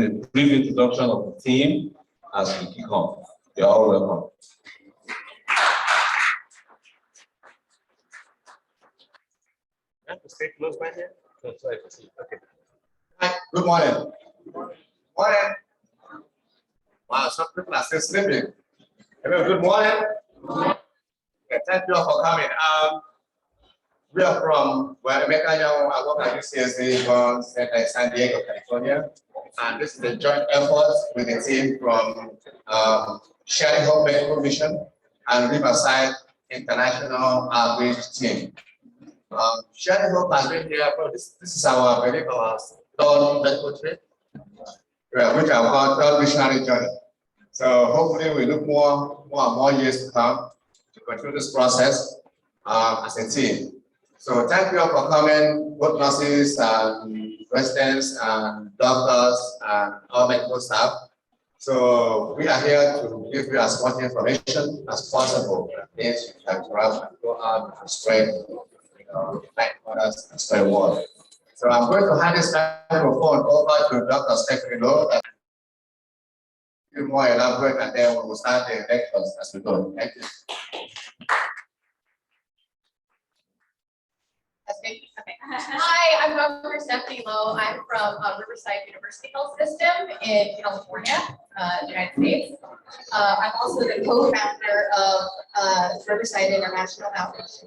The brief introduction of the team as we kick off. You're all welcome. Stay close by here. That's right. Okay. Hi, good morning. Morning. Wow, some people are still sleeping. Hello, good morning. Okay, thank you all for coming. We are from America. I work at UCSD in San Diego, California. And this is a joint effort with the team from Sharing Hope Medical Mission and Riverside International Outreach Team. Sharing Hope has been here. This is our third medical trip, which I call third missionary journey. So hopefully we look more years to come to continue this process as a team. So thank you all for coming, both nurses and residents and doctors and all medical staff. So we are here to give you as much information as possible. Things you can grab and go out and spread, like others and spread word. So I'm going to hand this microphone over to Dr. Stephanie Lowe. More elaborate, and then we will start the lectures as we go. Thank you. Okay. Hi, I'm Dr. Stephanie Lowe. I'm from Riverside University Health System in California, United States. I'm also the co-founder of Riverside International Outreach.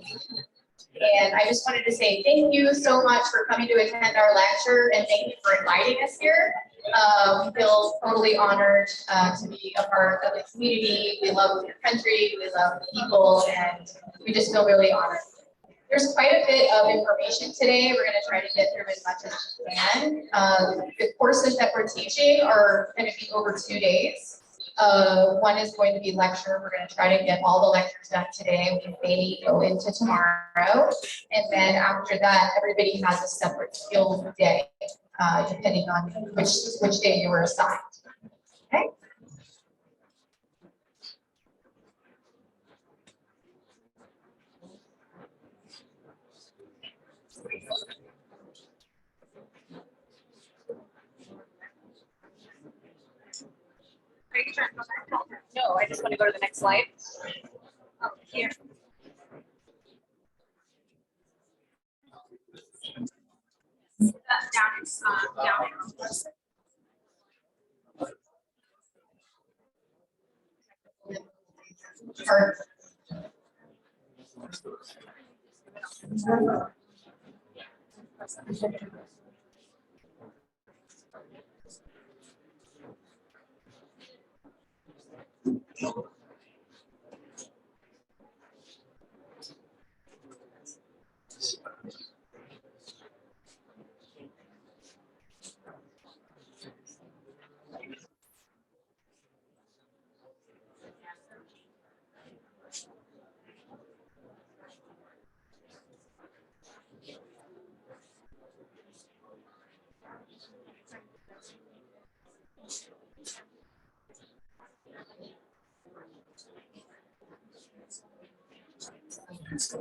And I just wanted to say thank you so much for coming to attend our lecture, and thank you for inviting us here. We feel totally honored to be a part of the community. We love your country, we love people, and we just feel really honored. There's quite a bit of information today. We're going to try to get through as much as we can. The courses that we're teaching are going to be over 2 days. One is going to be lecture. We're going to try to get all the lectures done today. We may go into tomorrow. And then after that, everybody has a separate skills day, depending on which day you were assigned. Okay. Are you trying to go back? No, I just want to go to the next slide. Oh, here. Down. Or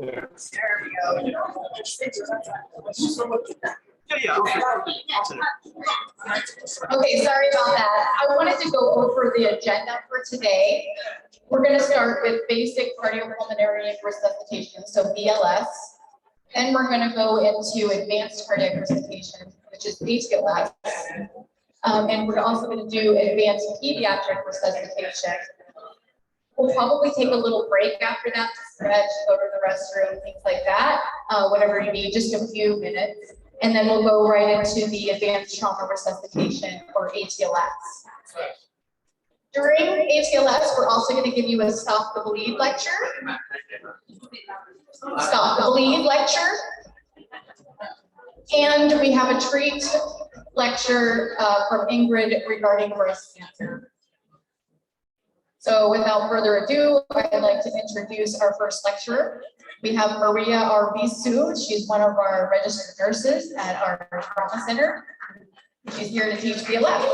there we go. Okay, sorry about that. I wanted to go over the agenda for today. We're going to start with basic cardiopulmonary resuscitation, so BLS. Then we're going to go into advanced cardiac resuscitation, which is ACLS. And we're also going to do advanced pediatric resuscitation. We'll probably take a little break after that to stretch, go to the restroom, things like that, whatever you need, just a few minutes. And then we'll go right into the advanced trauma resuscitation, or ACLS. During ACLS, we're also going to give you a Stop the Bleed lecture. Stop the Bleed lecture. And we have a treat lecture from Ingrid regarding breast cancer. So without further ado, I'd like to introduce our first lecturer. We have Maria Arvizu. She's one of our registered nurses at our trauma center. She's here to teach BLS.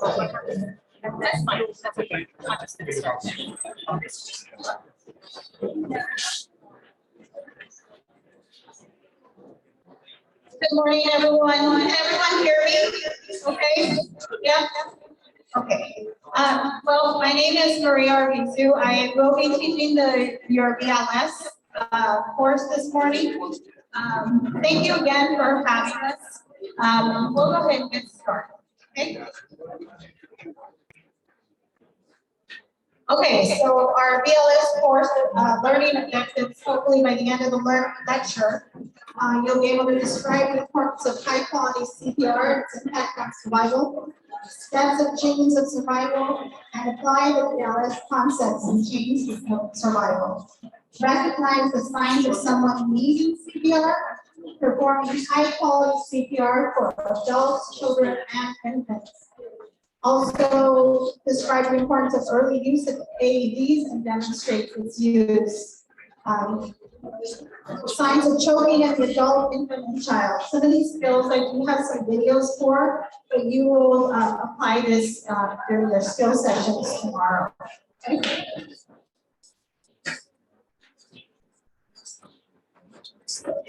That's fine. That's okay. Good morning, everyone. Can everyone hear me? Okay? Yeah? Okay. Well, my name is Maria Arvizu. I will be teaching your BLS course this morning. Thank you again for having us. We'll go ahead and get started. Okay? Okay, so our BLS course, learning objectives, hopefully by the end of the lecture, you'll be able to describe the importance of high quality CPR, its impact on survival, steps of chains of survival, and apply the BLS concepts in chains of survival. Recognize the signs of someone needing CPR, performing high quality CPR for adults, children, and infants. Also describe the importance of early use of AEDs and demonstrate its use. Signs of choking in the adult, infant, and child. Some of these skills I do have some videos for, but you will apply this during your skill sessions tomorrow. Okay.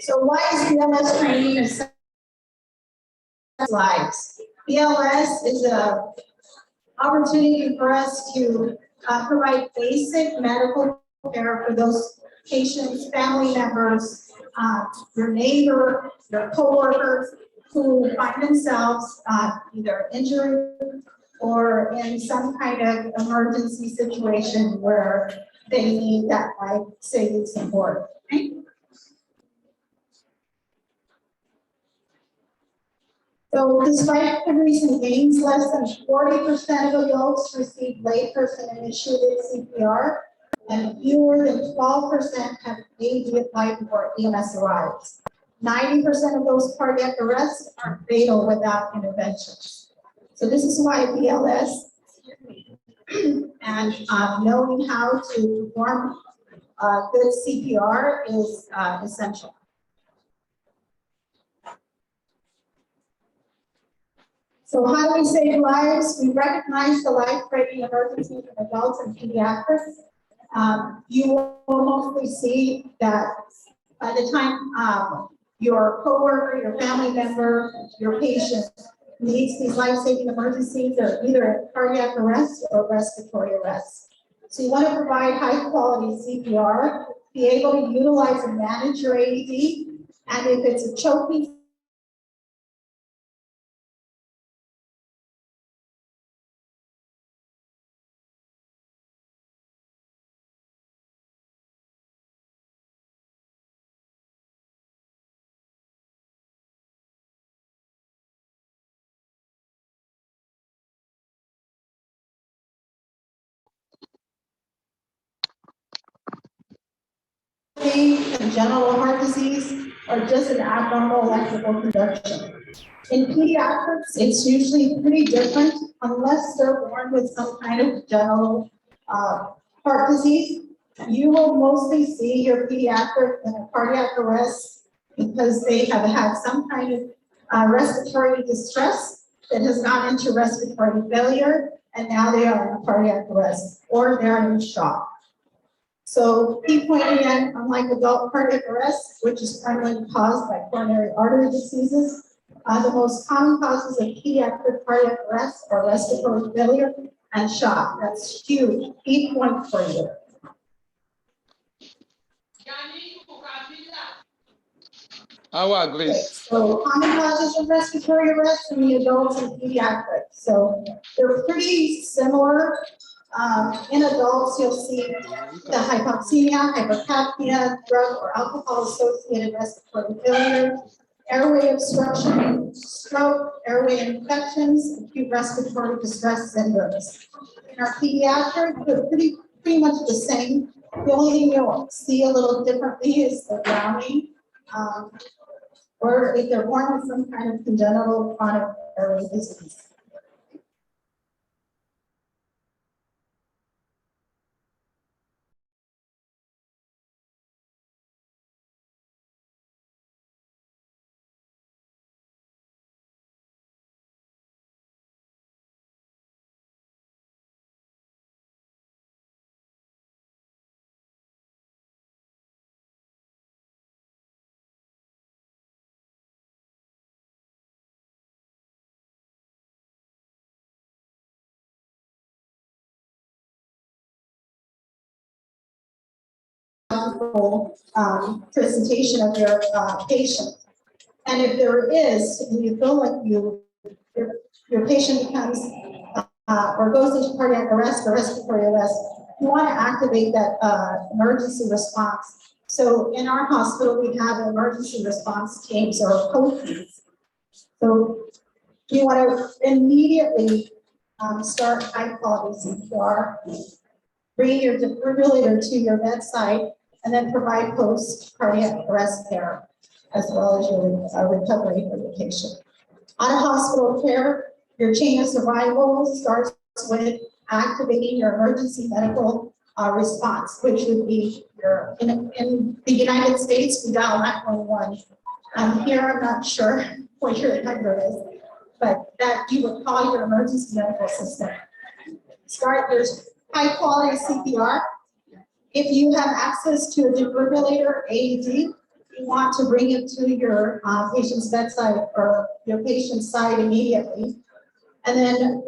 So why is BLS training essential? Lives. BLS is a opportunity for us to provide basic medical care for those patients, family members, your neighbor, your coworkers who find themselves either injured or in some kind of emergency situation where they need that life-saving support. Okay? So despite the recent gains, less than 40% of adults receive layperson initiated CPR, and fewer than 12% have AED applied before EMS arrives. 90% of those cardiac arrests are fatal without intervention. So this is why BLS and knowing how to perform good CPR is essential. So how do we save lives? We recognize the life-threatening emergencies in adults and pediatrics. You will mostly see that by the time your coworker, your family member, your patient needs these life-saving emergencies, they're either cardiac arrest or respiratory arrest. So you want to provide high-quality CPR, be able to utilize and manage your AED, and if it's a choking congenital heart disease, or just an abnormal electrical conduction. In pediatrics, it's usually pretty different unless they're born with some kind of congenital heart disease. You will mostly see your pediatric in a cardiac arrest because they have had some kind of respiratory distress that has gone into respiratory failure, and now they are in cardiac arrest or they're in shock. So key point again, unlike adult cardiac arrest, which is primarily caused by coronary artery diseases, the most common causes of pediatric cardiac arrest are respiratory failure and shock. That's huge. Key point for you. Our Grace. Okay, so common causes of respiratory arrest in the adults and pediatrics. So they're pretty similar. In adults, you'll see the hypoxemia, hypercapnia, drug or alcohol-associated respiratory failure, airway obstruction, stroke, airway infections, acute respiratory distress syndromes. In our pediatric, they're pretty much the same. The only thing you'll see a little differently is the drowning, or if they're born with some kind of congenital chronic airway disease. medical presentation of your patient. And if there is, and you feel like your patient becomes or goes into cardiac arrest or respiratory arrest, you want to activate that emergency response. So in our hospital, we have emergency response teams or co-teams. So you want to immediately start high quality CPR, bring your defibrillator to your bedside, and then provide post cardiac arrest care, as well as your recovery for the patient. Out of hospital care, your chain of survival starts with activating your emergency medical response, which would be your, in the United States, we dial 911. Here, I'm not sure what your number is, but that you would call your emergency medical system. Start your high quality CPR. If you have access to a defibrillator, AED, you want to bring it to your patient's bedside or your patient's side immediately. And then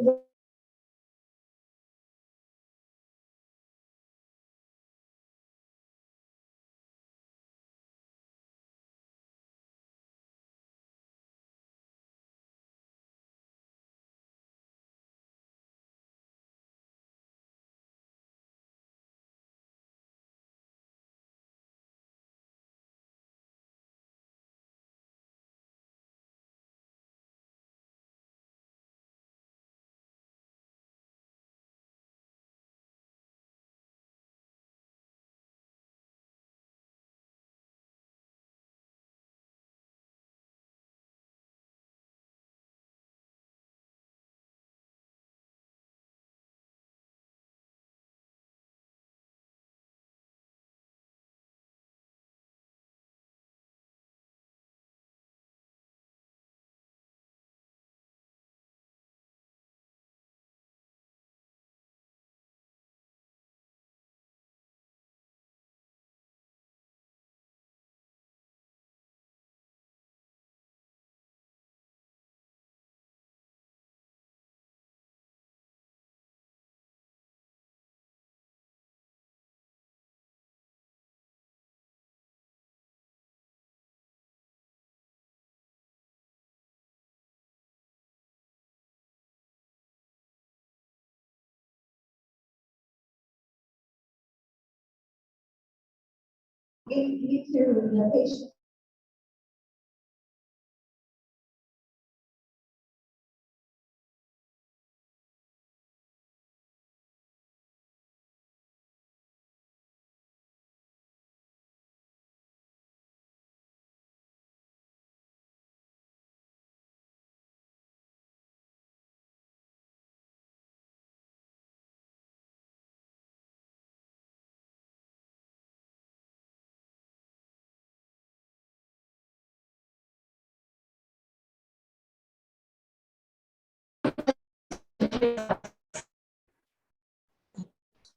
AED to the patient.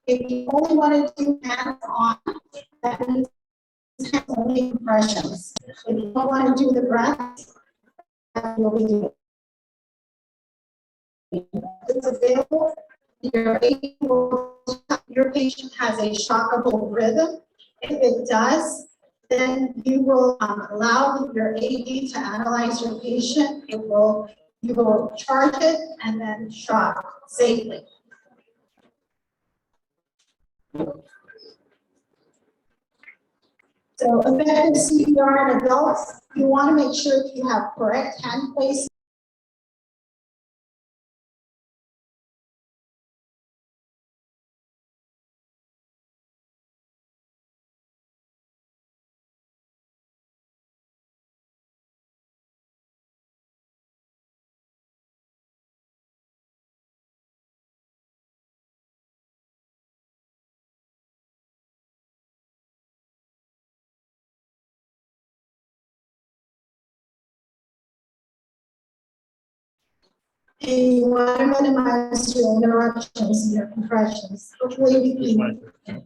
If you only want to do hands-on, that means only compressions. If you don't want to do the breath, that will be doing. It's available. Your patient has a shockable rhythm. If it does, then you will allow your AED to analyze your patient. You will charge it and then shock safely. So effective CPR in adults, you want to make sure that you have correct hand placement. And you want to minimize your interruptions and your compressions. Hopefully we can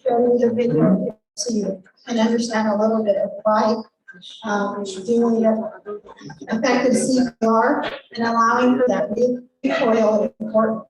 show you the video so you can understand a little bit of why doing effective CPR and allowing for that recoil is important.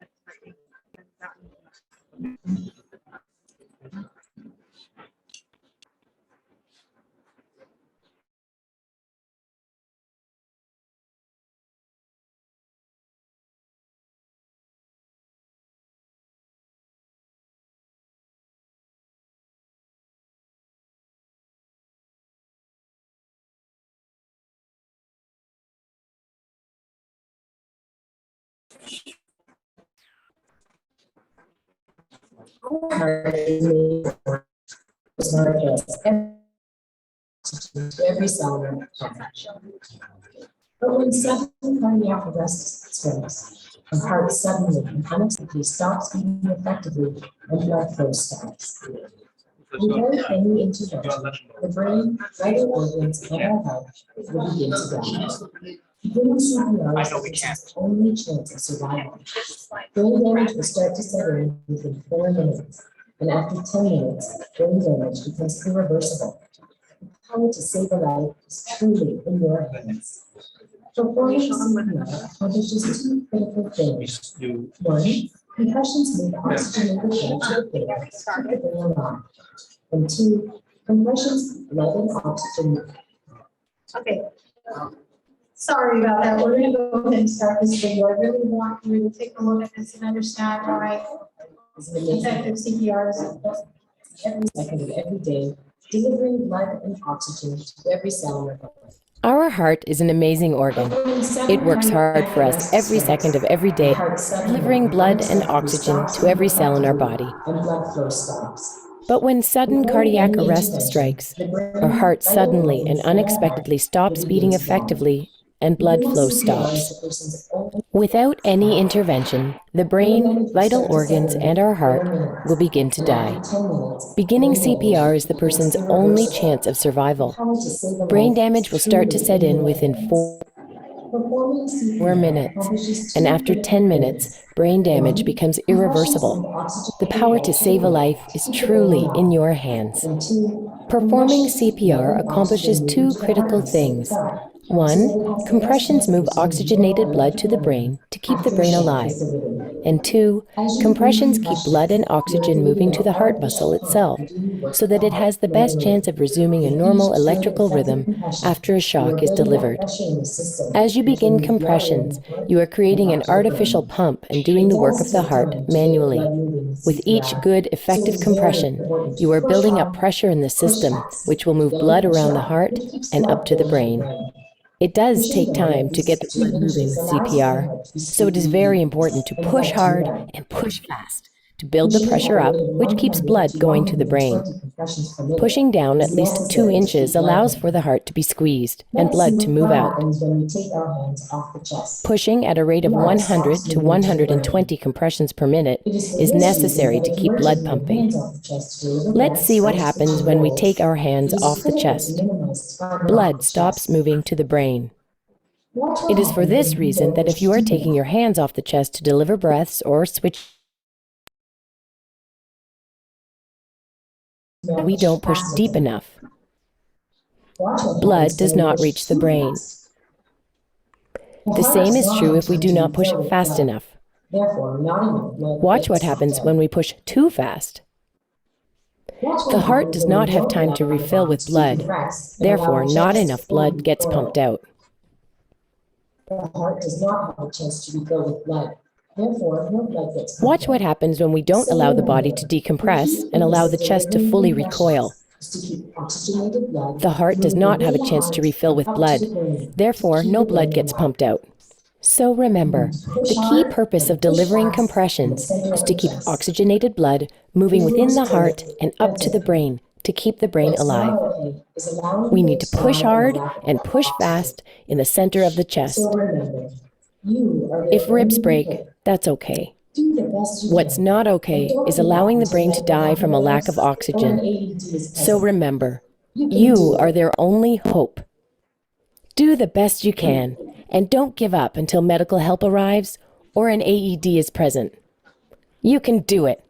Every cell in the body. But when sudden cardiac arrest strikes, the heart suddenly and unexpectedly stops beating effectively and blood flow stops. Without any intervention, the brain, vital organs, and our heart will begin to die. Beginning CPR is the patient's only chance of survival. Brain damage will start to set in within 4 minutes, and after 10 minutes, brain damage becomes irreversible. The power to save a life is truly in your hands. Performing CPR accomplishes 2 critical things. 1, compressions move oxygenated blood to the brain to keep the brain alive. And 2, compressions blood and oxygen. Okay. Sorry about that. We're gonna go ahead and start this video. I really want you to take a look at this and understand why effective CPR is important. Every second of every day, delivering blood and oxygen to every cell in the body. Our heart is an amazing organ. It works hard for us every second of every day, delivering blood and oxygen to every cell in our body. And blood flow stops. But when sudden cardiac arrest strikes, our heart suddenly and unexpectedly stops beating effectively and blood flow stops. Without any intervention, the brain, vital organs, and our heart will begin to die. Beginning CPR is the person's only chance of survival. Brain damage will start to set in within 4 minutes, and after 10 minutes, brain damage becomes irreversible. The power to save a life is truly in your hands. Performing CPR accomplishes 2 critical things. 1, compressions move oxygenated blood to the brain to keep the brain alive. And 2, compressions keep blood and oxygen moving to the heart muscle itself so that it has the best chance of resuming a normal electrical rhythm after a shock is delivered. As you begin compressions, you are creating an artificial pump and doing the work of the heart manually. With each good, effective compression, you are building up pressure in the system, which will move blood around the heart and up to the brain. It does take time to get the blood moving with CPR, so it is very important to push hard and push fast to build the pressure up, which keeps blood going to the brain. Pushing down at least 2 inches allows for the heart to be squeezed and blood to move out. Pushing at a rate of 100 to 120 compressions per minute is necessary to keep blood pumping. Let's see what happens when we take our hands off the chest. Blood stops moving to the brain. It is for this reason that if you are taking your hands off the chest to deliver breaths or switch, we don't push deep enough. Blood does not reach the brain. The same is true if we do not push fast enough. Watch what happens when we push too fast. The heart does not have time to refill with blood, therefore not enough blood gets pumped out. The heart does not have a chance to refill with blood. Therefore, no blood gets pumped Watch what happens when we don't allow the body to decompress and allow the chest to fully recoil. The heart does not have a chance to refill with blood, therefore no blood gets pumped out. So remember, the key purpose of delivering compressions is to keep oxygenated blood moving within the heart and up to the brain to keep the brain alive. We need to push hard and push fast in the center of the chest. If ribs break, that's okay. What's not okay is allowing the brain to die from a lack of oxygen. So remember, you are their only hope. Do the best you can, and don't give up until medical help arrives or an AED is present. You can do it.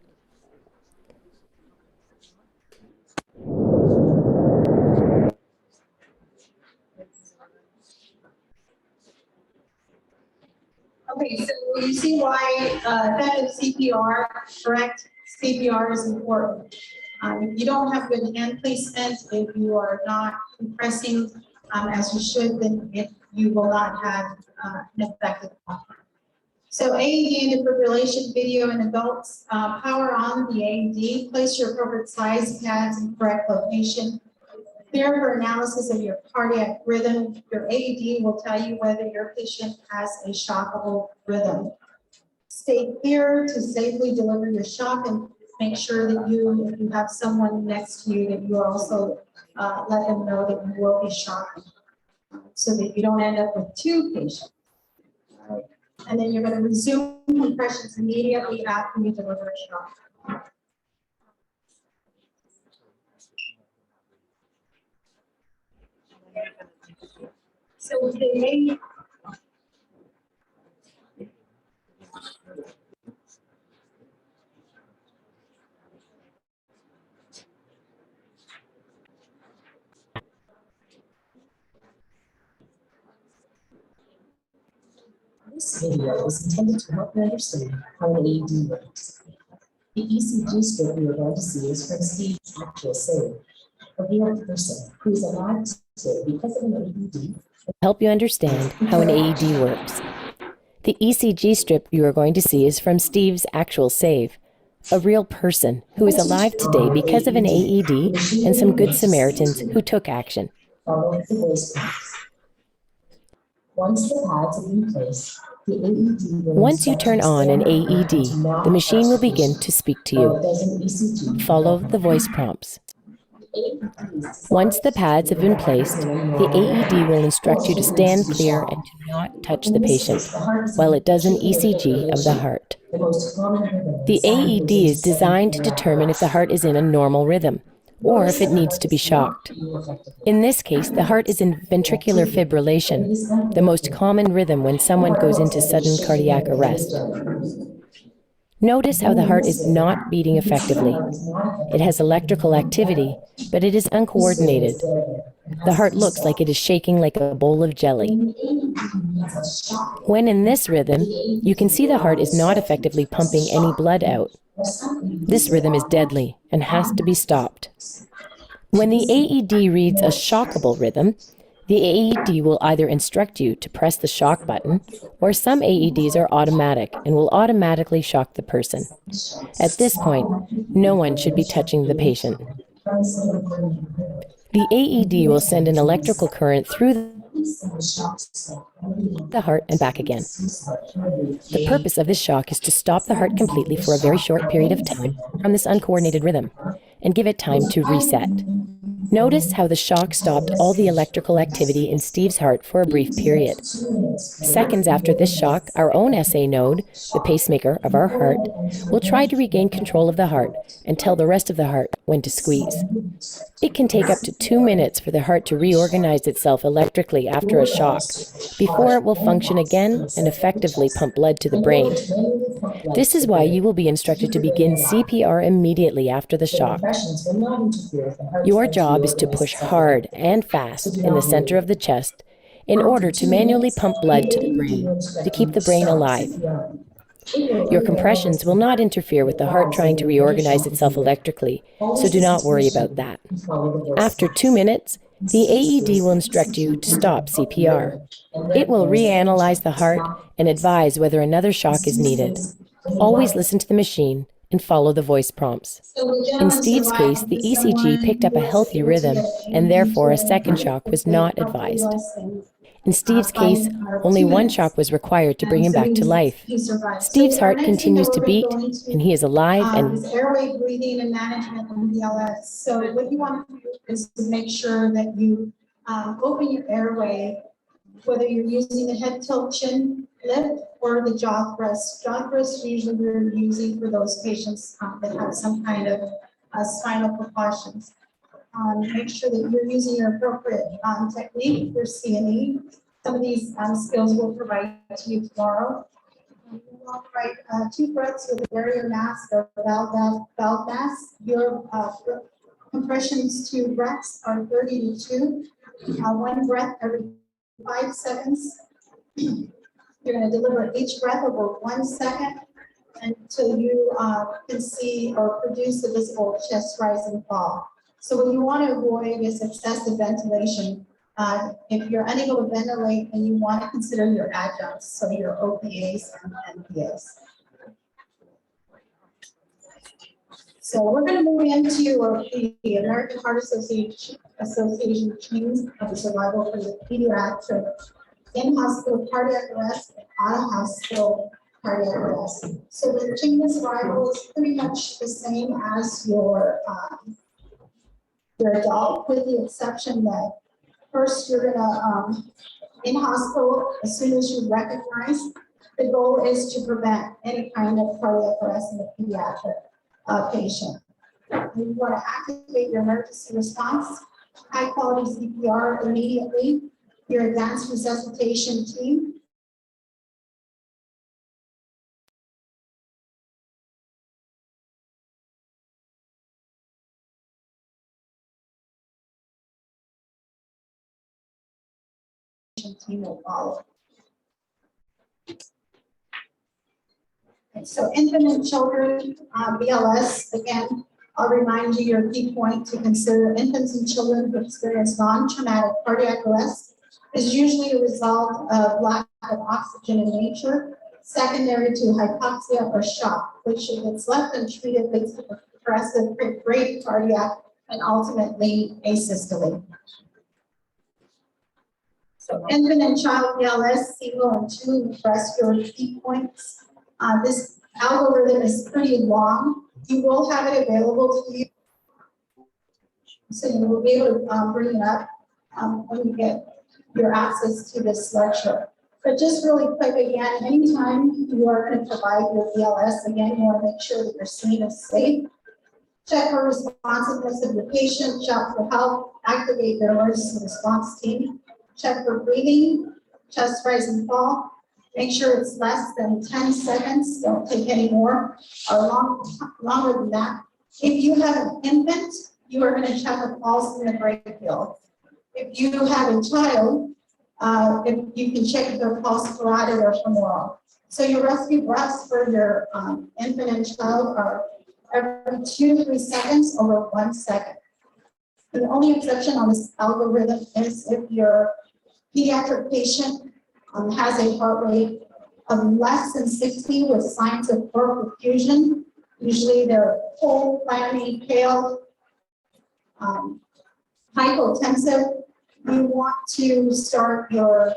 Okay, so you see why effective CPR, correct CPR is important. If you don't have good hand placement, if you are not compressing as you should, then you will not have an effective pump. So AED and defibrillation video in adults, power on the AED, place your appropriate size pads in correct location. Clear for analysis of your cardiac rhythm. Your AED will tell you whether your patient has a shockable rhythm. stay clear to safely deliver your shock, and make sure that you, if you have someone next to you, that you also let them know that you will be shocked, so that you don't end up with two patients. All right. And then you're going to resume compressions immediately after you deliver a shock. So today, This video is intended to help you understand how an AED works. The ECG strip you are going to see is from Steve's actual save, a real person who is alive today because of an AED. Help you understand how an AED works. The ECG strip you are going to see is from Steve's actual save, a real person who is alive today because of an AED and some good Samaritans who took action. Follow the voice prompts. Once the pads have been placed, the AED will Once you turn on an AED, the machine will begin to speak to you. Follow the voice prompts. Once the pads have been placed, the AED will instruct you to stand clear and to not touch the patient while it does an ECG of the heart. The AED is designed to determine if the heart is in a normal rhythm or if it needs to be shocked. In this case, the heart is in ventricular fibrillation, the most common rhythm when someone goes into sudden cardiac arrest. Notice how the heart is not beating effectively. It has electrical activity, but it is uncoordinated. The heart looks like it is shaking like a bowl of jelly. When in this rhythm, you can see the heart is not effectively pumping any blood out. This rhythm is deadly and has to be stopped. When the AED reads a shockable rhythm, the AED will either instruct you to press the shock button, or some AEDs are automatic and will automatically shock the person. At this point, no one should be touching the patient. The AED will send an electrical current through the heart and back again. The purpose of this shock is to stop the heart completely for a very short period of time from this uncoordinated rhythm and give it time to reset. Notice how the shock stopped all the electrical activity in Steve's heart for a brief period. Seconds after this shock, our own SA node, the pacemaker of our heart, will try to regain control of the heart and tell the rest of the heart when to squeeze. It can take up to 2 minutes for the heart to reorganize itself electrically after a shock, before it will function again and effectively pump blood to the brain. This is why you will be instructed to begin CPR immediately after the shock. Your job is to push hard and fast in the center of the chest in order to manually pump blood to the brain to keep the brain alive. Your compressions will not interfere with the heart trying to reorganize itself electrically, so do not worry about that. After 2 minutes, the AED will instruct you to stop CPR. It will reanalyze the heart and advise whether another shock is needed. Always listen to the machine and follow the voice prompts. In Steve's case, the ECG picked up a healthy rhythm, and therefore a second shock was not advised. In Steve's case, only 1 shock was required to bring him back to life. Steve's heart continues to beat, and he is alive and airway breathing and management and BLS. So what you want to do is to make sure that you open your airway, whether you're using the head tilt chin lift or the jaw thrust. Jaw thrust usually we're using for those patients that have some kind of spinal precautions. Make sure that you're using your appropriate technique for CNE. Some of these skills we'll provide to you tomorrow. We'll provide 2 breaths with a barrier mask or valve mask. Your compressions 2 breaths are 30 to 2. 1 breath every 5 seconds. You're going to deliver each breath over 1 second until you can see or produce a visible chest rise and fall. So what you want to avoid is excessive ventilation. If you're unable to ventilate, then you want to consider your adjuncts, so your OPAs and NPAs. So we're going to move into the American Heart Association Chains of Survival for the Pediatric in-hospital cardiac arrest and out-of-hospital cardiac arrest. So the chain of survival is pretty much the same as your adult, with the exception that first you're gonna, in hospital, as soon as you recognize, the goal is to prevent any kind of cardiac arrest in the pediatric patient. You want to activate your emergency response, high quality CPR immediately, your advanced resuscitation team. Team will follow. Okay, so infant and children, BLS, again, I'll remind you your key point to consider: infants and children who experience non-traumatic cardiac arrest is usually a result of lack of oxygen in nature, secondary to hypoxia or shock, which if it's left untreated leads to progressive great cardiac and ultimately asystole. So infant and child BLS, single and two rescue key points. This algorithm is pretty long. You will have it available to you, so you will be able to bring it up when you get your access to this lecture. But just really quick again, anytime you are going to provide your BLS, again, you want to make sure that your scene is safe. Check for responsiveness of your patient, shout for help, activate your emergency response team, check for breathing, chest rise and fall. Make sure it's less than 10 seconds, don't take any more, or longer than that. If you have an infant, you are going to check a pulse in the brachial. If you have a child, if you can check their pulse carotid or femoral. So your rescue breaths for your infant and child are every 2 to 3 seconds over 1 second. The only exception on this algorithm is if your pediatric patient has a heart rate of less than 60 with signs of poor perfusion. Usually they're cold, clammy, pale, hypotensive. You want to start your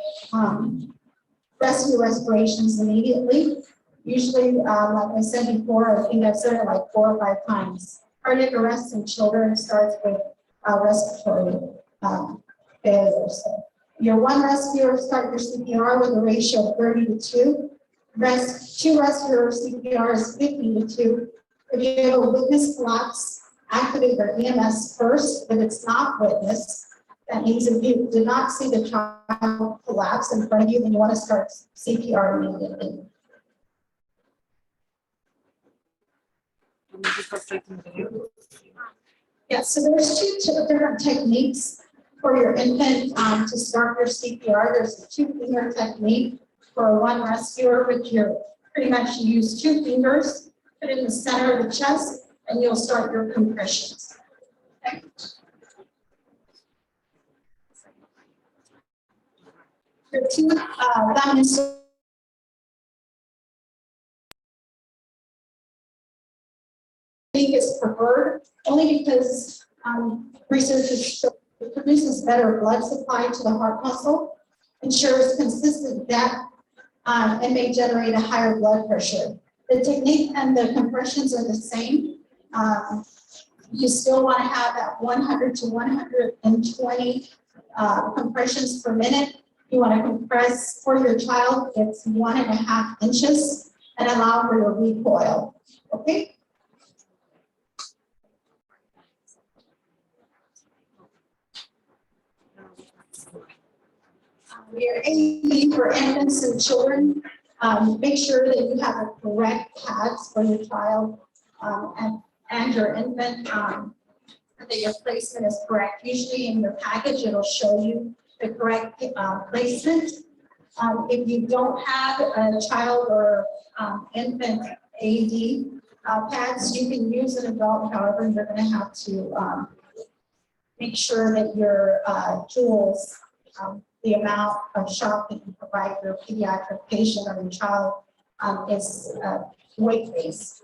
rescue respirations immediately. Usually, like I said before, I think I've said it like 4 or 5 times. Cardiac arrest in children starts with respiratory failure. So your one rescuer, start your CPR with a ratio of 30 to 2. Two rescuer CPR is 50 to 2. If you have a witness collapse, activate your EMS first. If it's not witness, that means if you did not see the child collapse in front of you, then you want to start CPR immediately. Yes, so there's two different techniques for your infant to start your CPR. There's a 2-finger technique for one rescuer, which you're pretty much use 2 fingers, put it in the center of the chest, and you'll start your compressions. Okay. Your 2 thumb is preferred only because researchers show it produces better blood supply to the heart muscle, ensures consistent depth, and may generate a higher blood pressure. The technique and the compressions are the same. You still want to have that 100 to 120 compressions per minute. You want to compress for your child, it's 1.5 inches, and allow for your recoil. Okay. Your AED for infants and children, make sure that you have the correct pads for your child and your infant, that your placement is correct. Usually in your package, it'll show you the correct placement. If you don't have a child or infant AED pads, you can use an adult. However, you're going to have to make sure that your joules, the amount of shock that you provide your pediatric patient or your child is weight-based.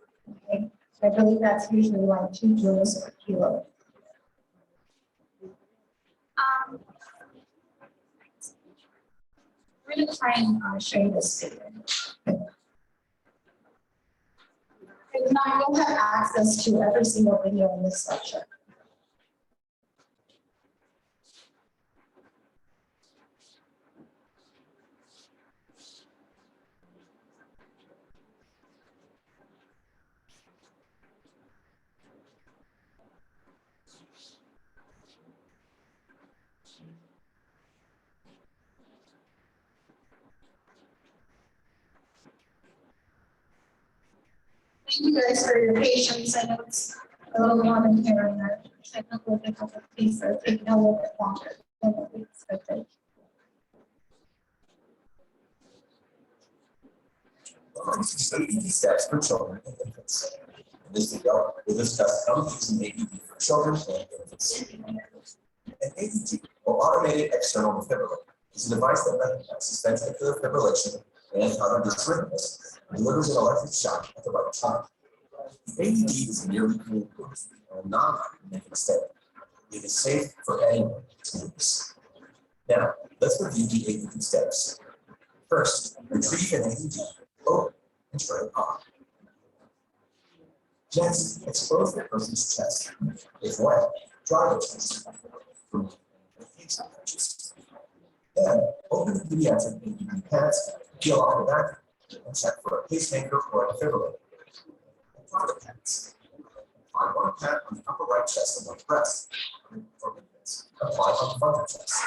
Okay? I believe that's usually like 2 joules per kilo. We're going to try and show you this figure. If not, you'll have access to every single video in this lecture. Thank you guys for your patience. I know it's a little more than hearing our technical difficulties are taking a little bit longer than what we expected. ABD steps for children and infants. In this video, we'll discuss how to use an ABD for children and infants. An ABD, or automated external defibrillator, is a device that recognizes ventricular fibrillation and other disrhythmus and delivers an electric shock at the right time. The ABD is nearly foolproof and non-magnetic state. It is safe for anyone to use. Now, let's review the ABD steps. First, retrieve an ABD, open, and try it on. Next, expose the person's chest. If wet, dry the chest. Remove the face patches. Then, open the pediatric ABD pads, peel off the back, and check for a pacemaker or a defibrillator. Apply the pads. Apply one pad on the upper right chest and one breast. For infants, apply on the frontal chest.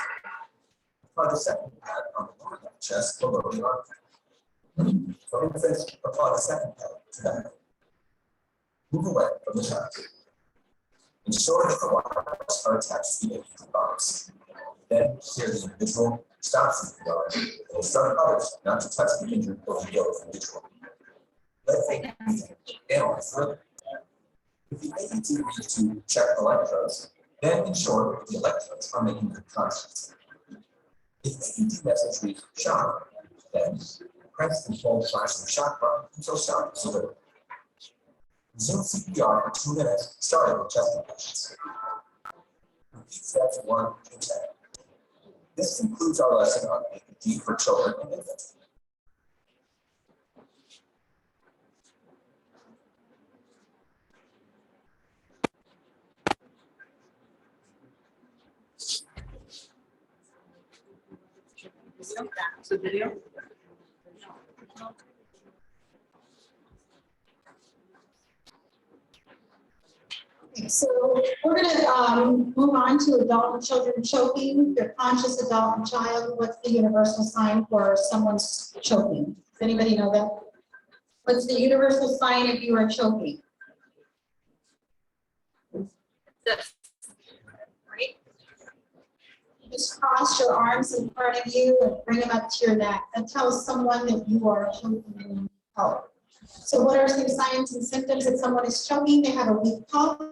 Apply the second pad on the lower left chest below the armpit. For infants, apply the second pad to the head. Move away from the child. Ensure that the wires are attached to the ABD box. Then steer the individual, stop CPR, and instruct others not to touch the injured or the ill individual. Let ABD analyze further. If the ABD needs to check electrodes, then ensure that the electrodes are making good contact. If ABD message reads shock, then press and hold flashing shock button until shock is delivered. Resume CPR for 2 minutes, starting with chest compressions. Repeat steps 1 to 10. This concludes our lesson on ABD for children and infants. The video? Okay, so we're gonna move on to adult and children choking. Your conscious adult and child, what's the universal sign for someone's choking? Does anybody know that? What's the universal sign if you are choking? This. Right? Just cross your arms in front of you and bring them up to your neck. That tells someone that you are choking and need help. So what are some signs and symptoms that someone is choking? They have a weak pulse.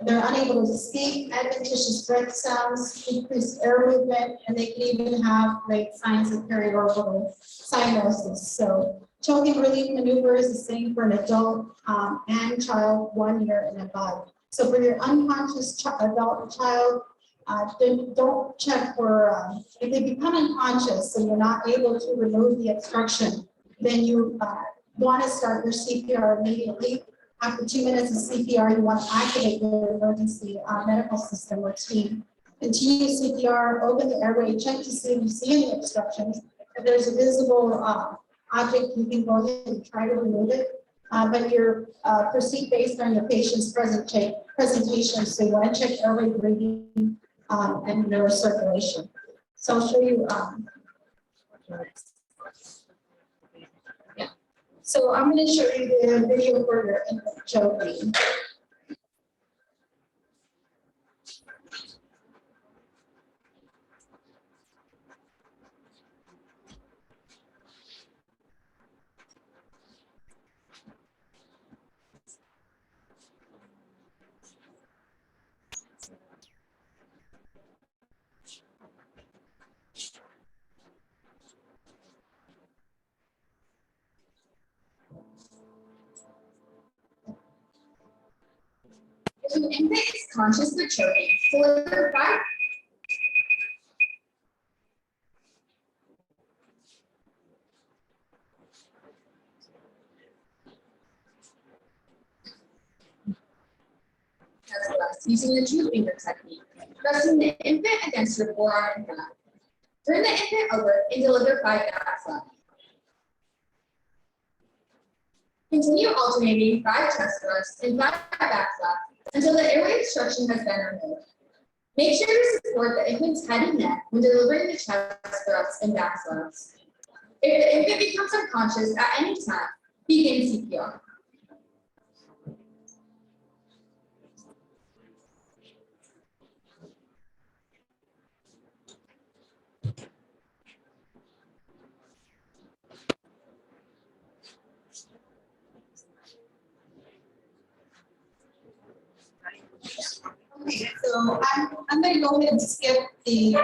They're unable to speak, adventitious breath sounds, decreased air movement, and they can even have great signs of periorbital cyanosis. So choking relief maneuver is the same for an adult and child 1 year and above. So for your unconscious adult child, then don't check for, if they become unconscious and you're not able to remove the obstruction, then you want to start your CPR immediately. After 2 minutes of CPR, you want to activate your emergency medical system or team. Continue CPR, open the airway, check to see if you see any obstructions. If there's a visible object, you can go ahead and try to remove it. But you're proceed based on the patient's presentation. So you want to check airway breathing and neurocirculation. So I'll show you. So I'm going to show you the video for your infant choking. If an infant is conscious but choking, pull their back. using the two finger technique, resting the infant against your forearm and thigh. Turn the infant over and deliver 5 back slaps. Continue alternating 5 chest thrusts and 5 back slaps until the airway obstruction has been removed. Make sure to support the infant's head and neck when delivering the chest thrusts and back slaps. If the infant becomes unconscious at any time, begin CPR. Okay, so I'm going to go ahead and skip the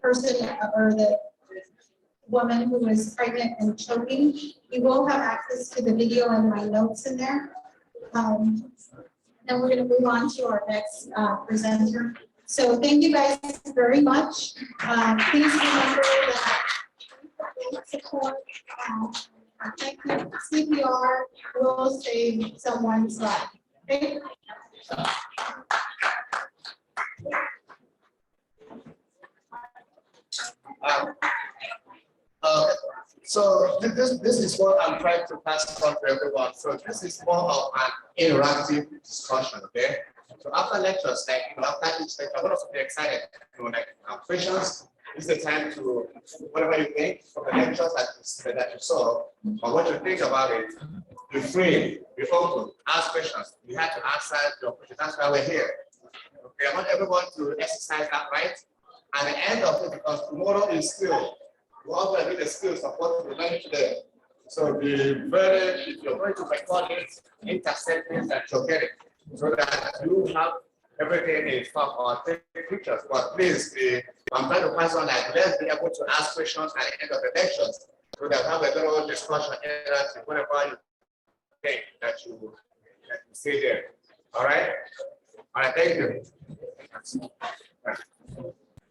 person or the woman who was pregnant and choking. You will have access to the video and my notes in there. Then we're going to move on to our next presenter. So thank you guys very much. Please remember that support, effective CPR will save someone's life. Okay? So this is what I'm trying to pass on to everyone. So this is more of an interactive discussion, okay? So after lectures, like after each lecture, I'm going to be excited to questions. This is the time to whatever you think from the lectures that you saw, or what you think about it. Be free, be open, ask questions. You have to answer your questions. That's why we're here. Okay, I want everyone to exercise that right. At the end of it, because tomorrow is skill. We're all going to do the skills of what we learned today. So be very, if you're going to record it, intercept it, and showcase it, so that you have everything in stock or take pictures. But please, I'm trying to pass on that. Let's be able to ask questions at the end of the lectures, so that have a little discussion interactive, whatever you think that you see there. All right? All right, thank you.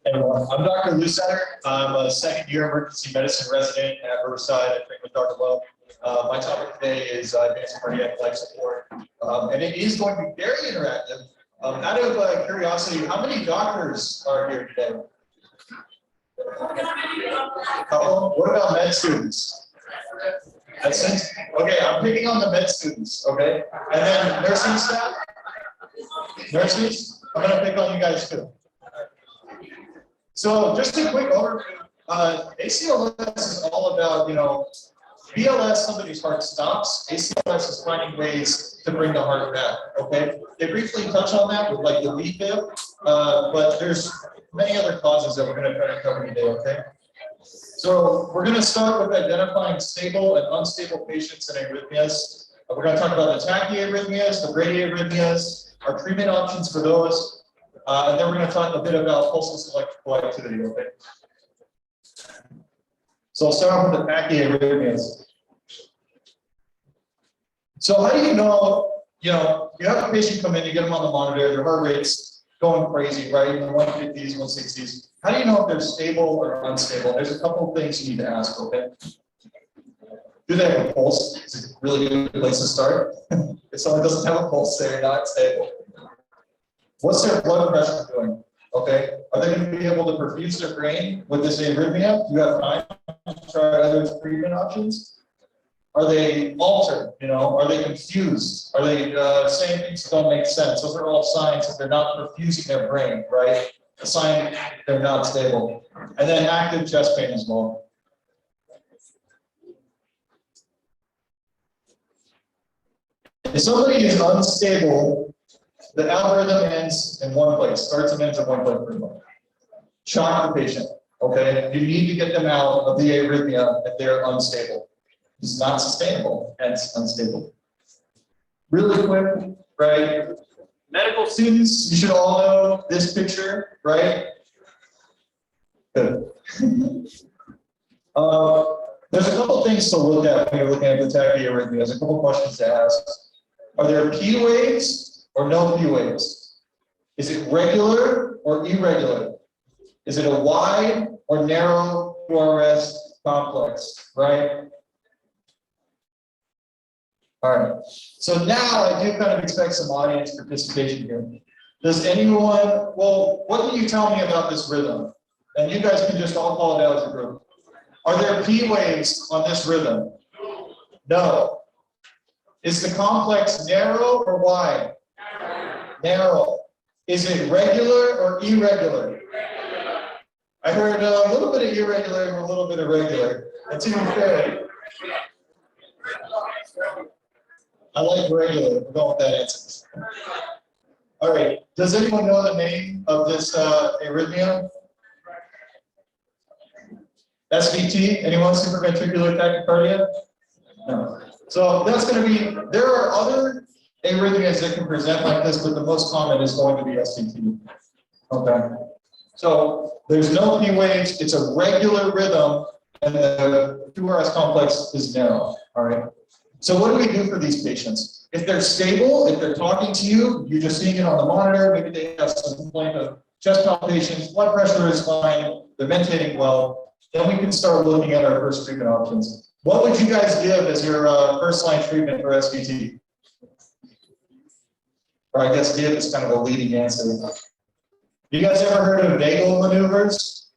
I'm Dr. Lucetter. I'm a second-year emergency medicine resident at Riverside. I train with Dr. Lowe. My topic today is advanced cardiac life support, and it is going to be very interactive. Out of curiosity, how many doctors are here today? Couple. What about med students? Medicine? Okay, I'm picking on the med students. Okay, and then nursing staff. Nurses, I'm going to pick on you guys too. So just a quick overview, ACLS is all about, BLS, somebody's heart stops. ACLS is finding ways to bring the heart back, okay? They briefly touch on that with like the lead bib, but there's many other causes that we're gonna try to cover today, okay? So we're gonna start with identifying stable and unstable patients in arrhythmias. We're gonna talk about the tachyarrhythmias, the bradyarrhythmias, our treatment options for those. And then we're going to talk a bit about pulseless electrical activity, okay? So I'll start off with the tachyarrhythmias. So how do you know, you have a patient come in, you get them on the monitor, their heart rate's going crazy, right? In the 150s, 160s. How do you know if they're stable or unstable? There's a couple of things you need to ask, okay? Do they have a pulse? It's a really good place to start. If someone doesn't have a pulse, they're not stable. What's their blood pressure doing? Okay, are they going to be able to perfuse their brain with this arrhythmia? Do you have time to try other treatment options? Are they altered? Are they confused? Are they saying things that don't make sense? Those are all signs that they're not perfusing their brain, right? A sign they're not stable. And then active chest pain as well. If somebody is unstable, the algorithm ends in one place, starts and ends in one place pretty much. Shock the patient, okay? You need to get them out of the arrhythmia if they're unstable. It's not sustainable, hence unstable. Really quick, right? Medical students, you should all know this picture, right? Good. There's a couple things to look at when you're looking at the tachyarrhythmia. There's a couple questions to ask. Are there P waves or no P waves? Is it regular or irregular? Is it a wide or narrow QRS complex, right? All right, so now I do kind of expect some audience participation here. Does anyone, well, what can you tell me about this rhythm? And you guys can just all call it out as a group. Are there P waves on this rhythm? No. Is the complex narrow or wide? Narrow. Is it regular or irregular? I heard a little bit of irregular and a little bit of regular. That's even fair. I like regular. We're going with that answer. All right. Does anyone know the name of this arrhythmia? SVT? Anyone? Supraventricular tachycardia? No. So that's going to be, there are other arrhythmias that can present like this, but the most common is going to be SVT. Okay. So there's no P waves. It's a regular rhythm, and the QRS complex is narrow. All right. So what do we do for these patients? If they're stable, if they're talking to you, you're just seeing it on the monitor, maybe they have some complaint of chest palpitations, blood pressure is fine, they're mentating well, then we can start looking at our first treatment options. What would you guys give as your first line treatment for SVT? Or I guess give is kind of a leading answer. You guys ever heard of vagal maneuvers?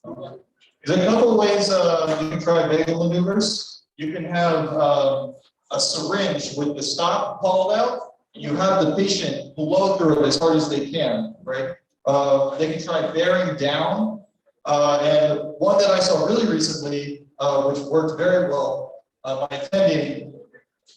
There's a couple of ways you can try vagal maneuvers. You can have a syringe with the stop pulled out. You have the patient blow through it as hard as they can, right? They can try bearing down. And one that I saw really recently, which worked very well, my attending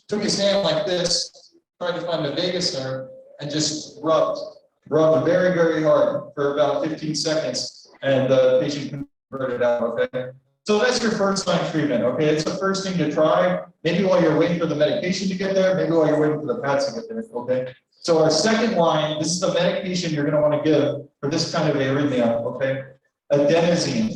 took his hand like this, tried to find the vagus nerve, and just rubbed very, very hard for about 15 seconds, and the patient converted out, okay? So that's your first line treatment, okay? It's the first thing to try, maybe while you're waiting for the medication to get there, maybe while you're waiting for the pads to get there, okay? So our second line, this is the medication you're gonna wanna give for this kind of arrhythmia, okay? Adenosine.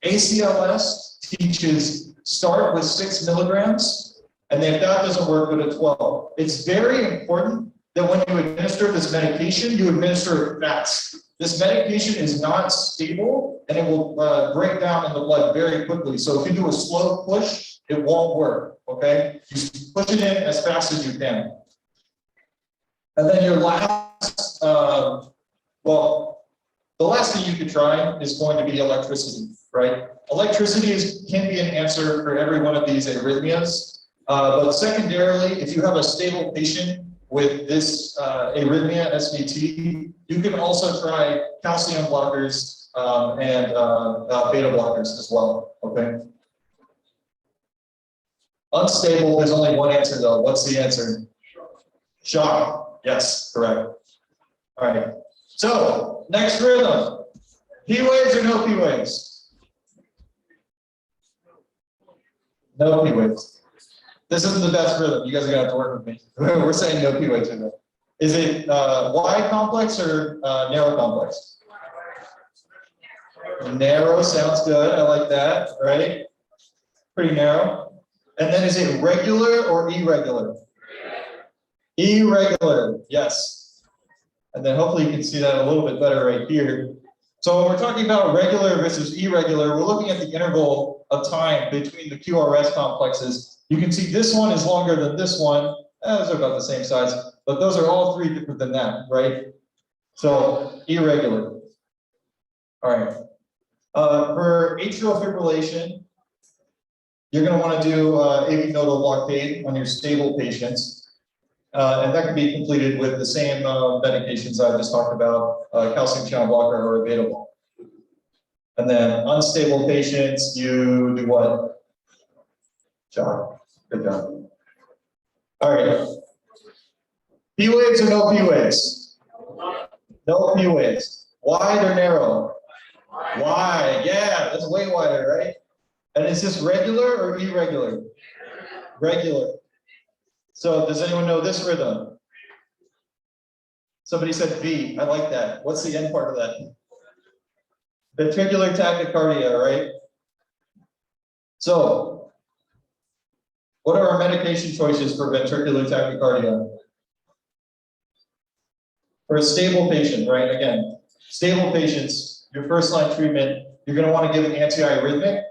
ACLS teaches start with 6 milligrams, and then if that doesn't work, go to 12. It's very important that when you administer this medication, you administer it fast. This medication is not stable, and it will break down in the blood very quickly. So if you do a slow push, it won't work, okay? You push it in as fast as you can. And then your last, well, the last thing you could try is going to be electricity, right? Electricity can be an answer for every one of these arrhythmias. But secondarily, if you have a stable patient with this arrhythmia, SVT, you can also try calcium blockers and beta blockers as well, okay? Unstable, there's only one answer though. What's the answer? Shock. Yes, correct. All right. So, next rhythm. P waves or no P waves? No P waves. This isn't the best rhythm. You guys are gonna have to work with me. We're saying no P waves in there. Is it wide complex or narrow complex? Narrow sounds good. I like that, right? Pretty narrow. And then is it regular or irregular? Irregular, yes. And then hopefully you can see that a little bit better right here. So when we're talking about regular versus irregular, we're looking at the interval of time between the QRS complexes. You can see this one is longer than this one. Those are about the same size, but those are all three different than that, right? So irregular. All right. For atrial fibrillation, you're going to want to do AV nodal blockade on your stable patients. And that can be completed with the same medications I just talked about, calcium channel blocker or a beta blocker. And then unstable patients, you do what? Shock. Good job. All right. P waves or no P waves? No P waves. Wide or narrow? Wide. Yeah, that's way wider, right? And is this regular or irregular? Regular. So does anyone know this rhythm? Somebody said V. I like that. What's the end part of that? Ventricular tachycardia, right? So what are our medication choices for ventricular tachycardia? For a stable patient, right? Again, stable patients, your first line treatment, you're going to want to give an antiarrhythmic.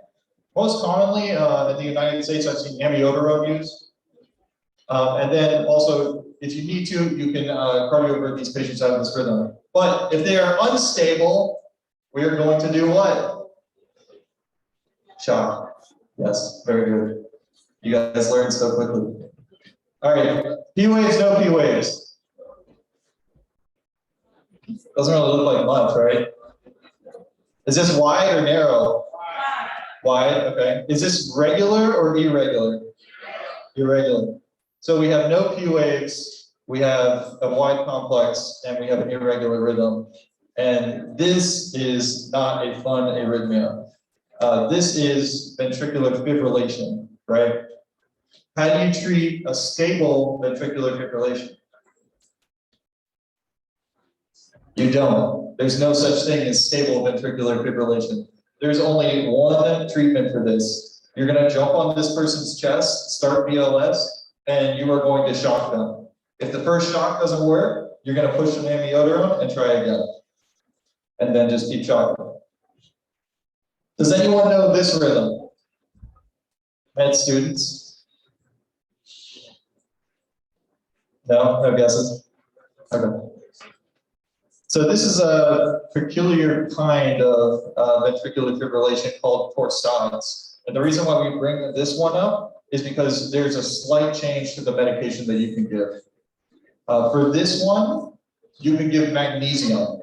Most commonly in the United States, I've seen amiodarone used. And then also, if you need to, you can cardiovert these patients out of this rhythm. But if they are unstable, we are going to do what? Shock. Yes, very good. You guys learned so quickly. All right, P waves, no P waves. Doesn't really look like much, right? Is this wide or narrow? Wide, okay. Is this regular or irregular? Irregular. So we have no P waves, we have a wide complex, and we have an irregular rhythm. And this is not a fun arrhythmia. This is ventricular fibrillation, right? How do you treat a stable ventricular fibrillation? You don't. There's no such thing as stable ventricular fibrillation. There's only one treatment for this. You're going to jump on this person's chest, start BLS, and you are going to shock them. If the first shock doesn't work, you're going to push an amiodarone and try again. And then just keep shocking. Does anyone know this rhythm? Med students? No? No guesses? Okay. So this is a peculiar kind of ventricular fibrillation called torsades. And the reason why we bring this one up is because there's a slight change to the medication that you can give. For this one, you can give magnesium,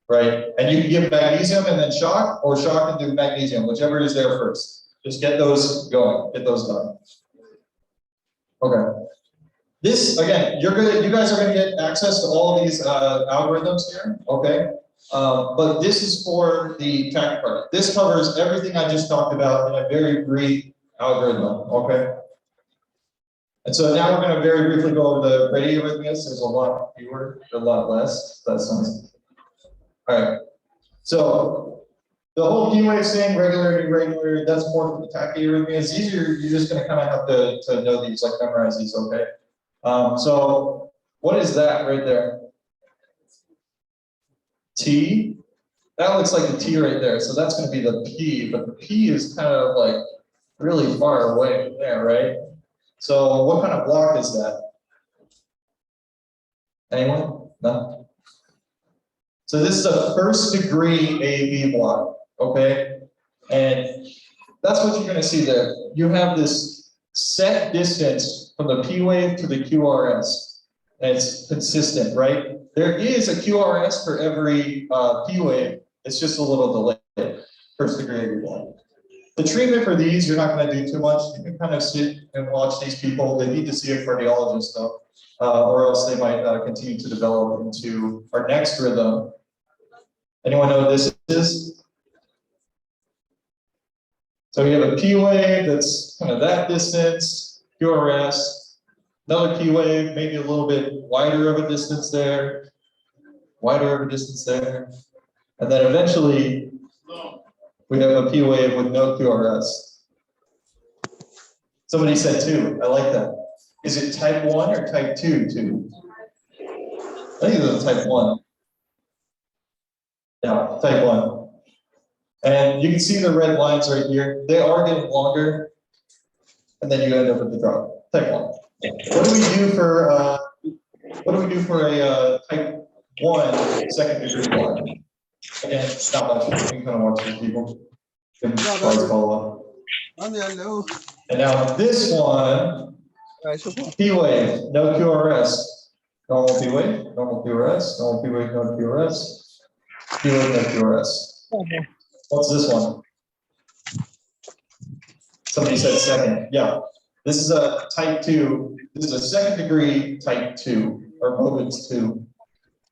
right? And you can give magnesium and then shock, or shock and do magnesium, whichever is there first. Just get those going, get those done. Okay. This, again, you guys are gonna get access to all of these algorithms here, okay? But this is for the tachycardia. This covers everything I just talked about in a very brief algorithm, okay? And so now we're gonna very briefly go over the bradyarrhythmias. There's a lot fewer, a lot less. That's nice. All right, so the whole P wave thing, regular and irregular, that's more for the tachyarrhythmias. These are, you're just gonna kind of have to know these, like memorize these, okay? So what is that right there? T? That looks like a T right there, so that's gonna be the P, but the P is kind of like really far away from there, right? So what kind of block is that? Anyone? No? So this is a first degree AV block, okay? And that's what you're gonna see there. You have this set distance from the P wave to the QRS. And it's consistent, right? There is a QRS for every P wave. It's just a little delayed, first degree AV block. The treatment for these, you're not gonna do too much. You can kind of sit and watch these people. They need to see a cardiologist though, or else they might continue to develop into our next rhythm. Anyone know what this is? So we have a P wave that's kind of that distance, QRS, another P wave, maybe a little bit wider of a distance there, wider of a distance there. And then eventually we have a P wave with no QRS. Somebody said 2, I like that. Is it type 1 or type 2 too? I think it's type 1. Yeah, type 1. And you can see the red lines right here. They are getting longer. And then you end up with the drop. Type 1. What do we do for a type 1 second degree block? Again, not much. You can kind of watch these people. Can follow up. And now this one, P wave, no QRS. Normal P wave, normal QRS, normal P wave, no QRS. P wave, no QRS. What's this one? Somebody said second. Yeah. This is a type 2. This is a second degree type 2, or Bowman's 2.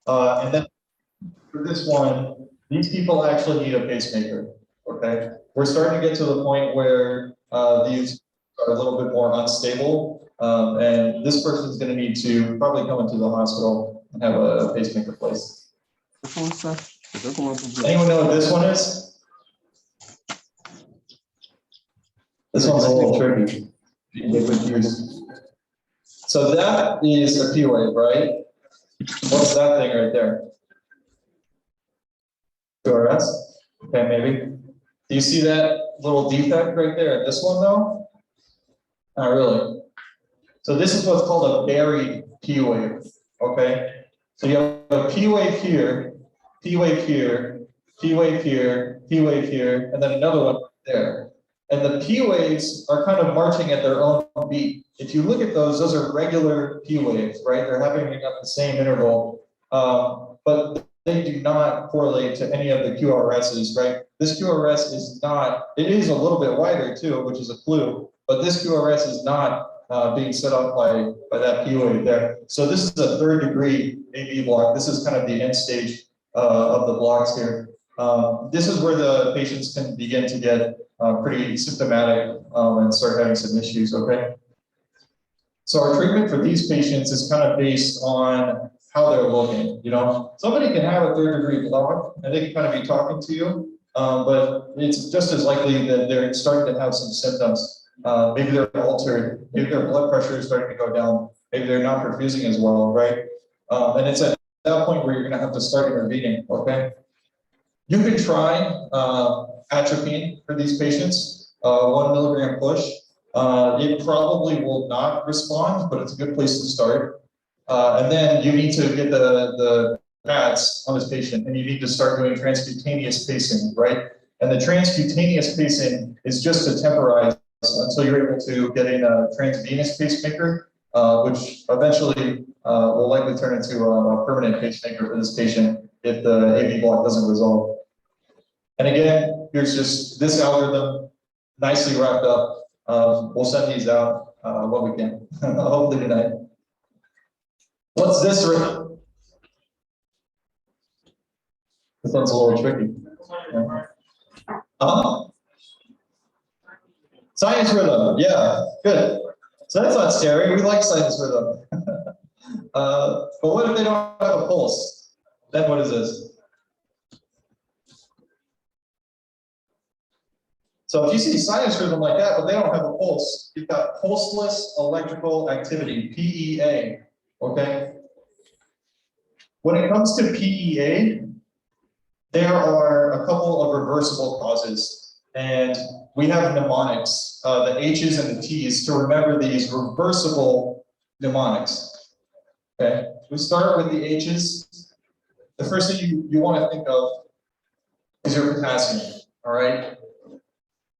And then for this one, these people actually need a pacemaker. Okay. We're starting to get to the point where these are a little bit more unstable. And this person is going to need to probably come into the hospital and have a pacemaker placed. Anyone know what this one is? This one's a little tricky. You get confused. So that is a P wave, right? What's that thing right there? QRS? Okay, maybe. Do you see that little defect right there? This one though? Not really. So this is what's called a buried P wave, okay? So you have a P wave here, P wave here, P wave here, P wave here, and then another one there. And the P waves are kind of marching at their own beat. If you look at those are regular P waves, right? They're happening at the same interval, but they do not correlate to any of the QRSs, right? This QRS is not, it is a little bit wider too, which is a clue, but this QRS is not being set up by that P wave there. So this is a 3rd degree AV block. This is kind of the end stage of the blocks here. This is where the patients can begin to get pretty symptomatic and start having some issues, okay? So our treatment for these patients is kind of based on how they're looking, you know? Somebody can have a 3rd degree block and they can kind of be talking to you, but it's just as likely that they're starting to have some symptoms. Maybe they're altered, maybe their blood pressure is starting to go down, maybe they're not perfusing as well, right? And it's at that point where you're gonna have to start intervening, okay? You can try atropine for these patients, 1 milligram push. It probably will not respond, but it's a good place to start. And then you need to get the pads on this patient, and you need to start doing transcutaneous pacing, right? And the transcutaneous pacing is just to temporize until you're able to get in a transvenous pacemaker, which eventually will likely turn into a permanent pacemaker for this patient if the AV block doesn't resolve. And again, here's just this algorithm, nicely wrapped up. We'll send these out when we can, hopefully tonight. What's this rhythm? This one's a little tricky. Sinus rhythm, yeah, good. So that's not scary, we like sinus rhythm. But what if they don't have a pulse? Then what is this? So if you see sinus rhythm like that, but they don't have a pulse, you've got pulseless electrical activity, PEA, okay? When it comes to PEA, there are a couple of reversible causes, and we have mnemonics, the H's and the T's, to remember these reversible mnemonics, okay? We start with the H's. The first thing you want to think of is your potassium, all right?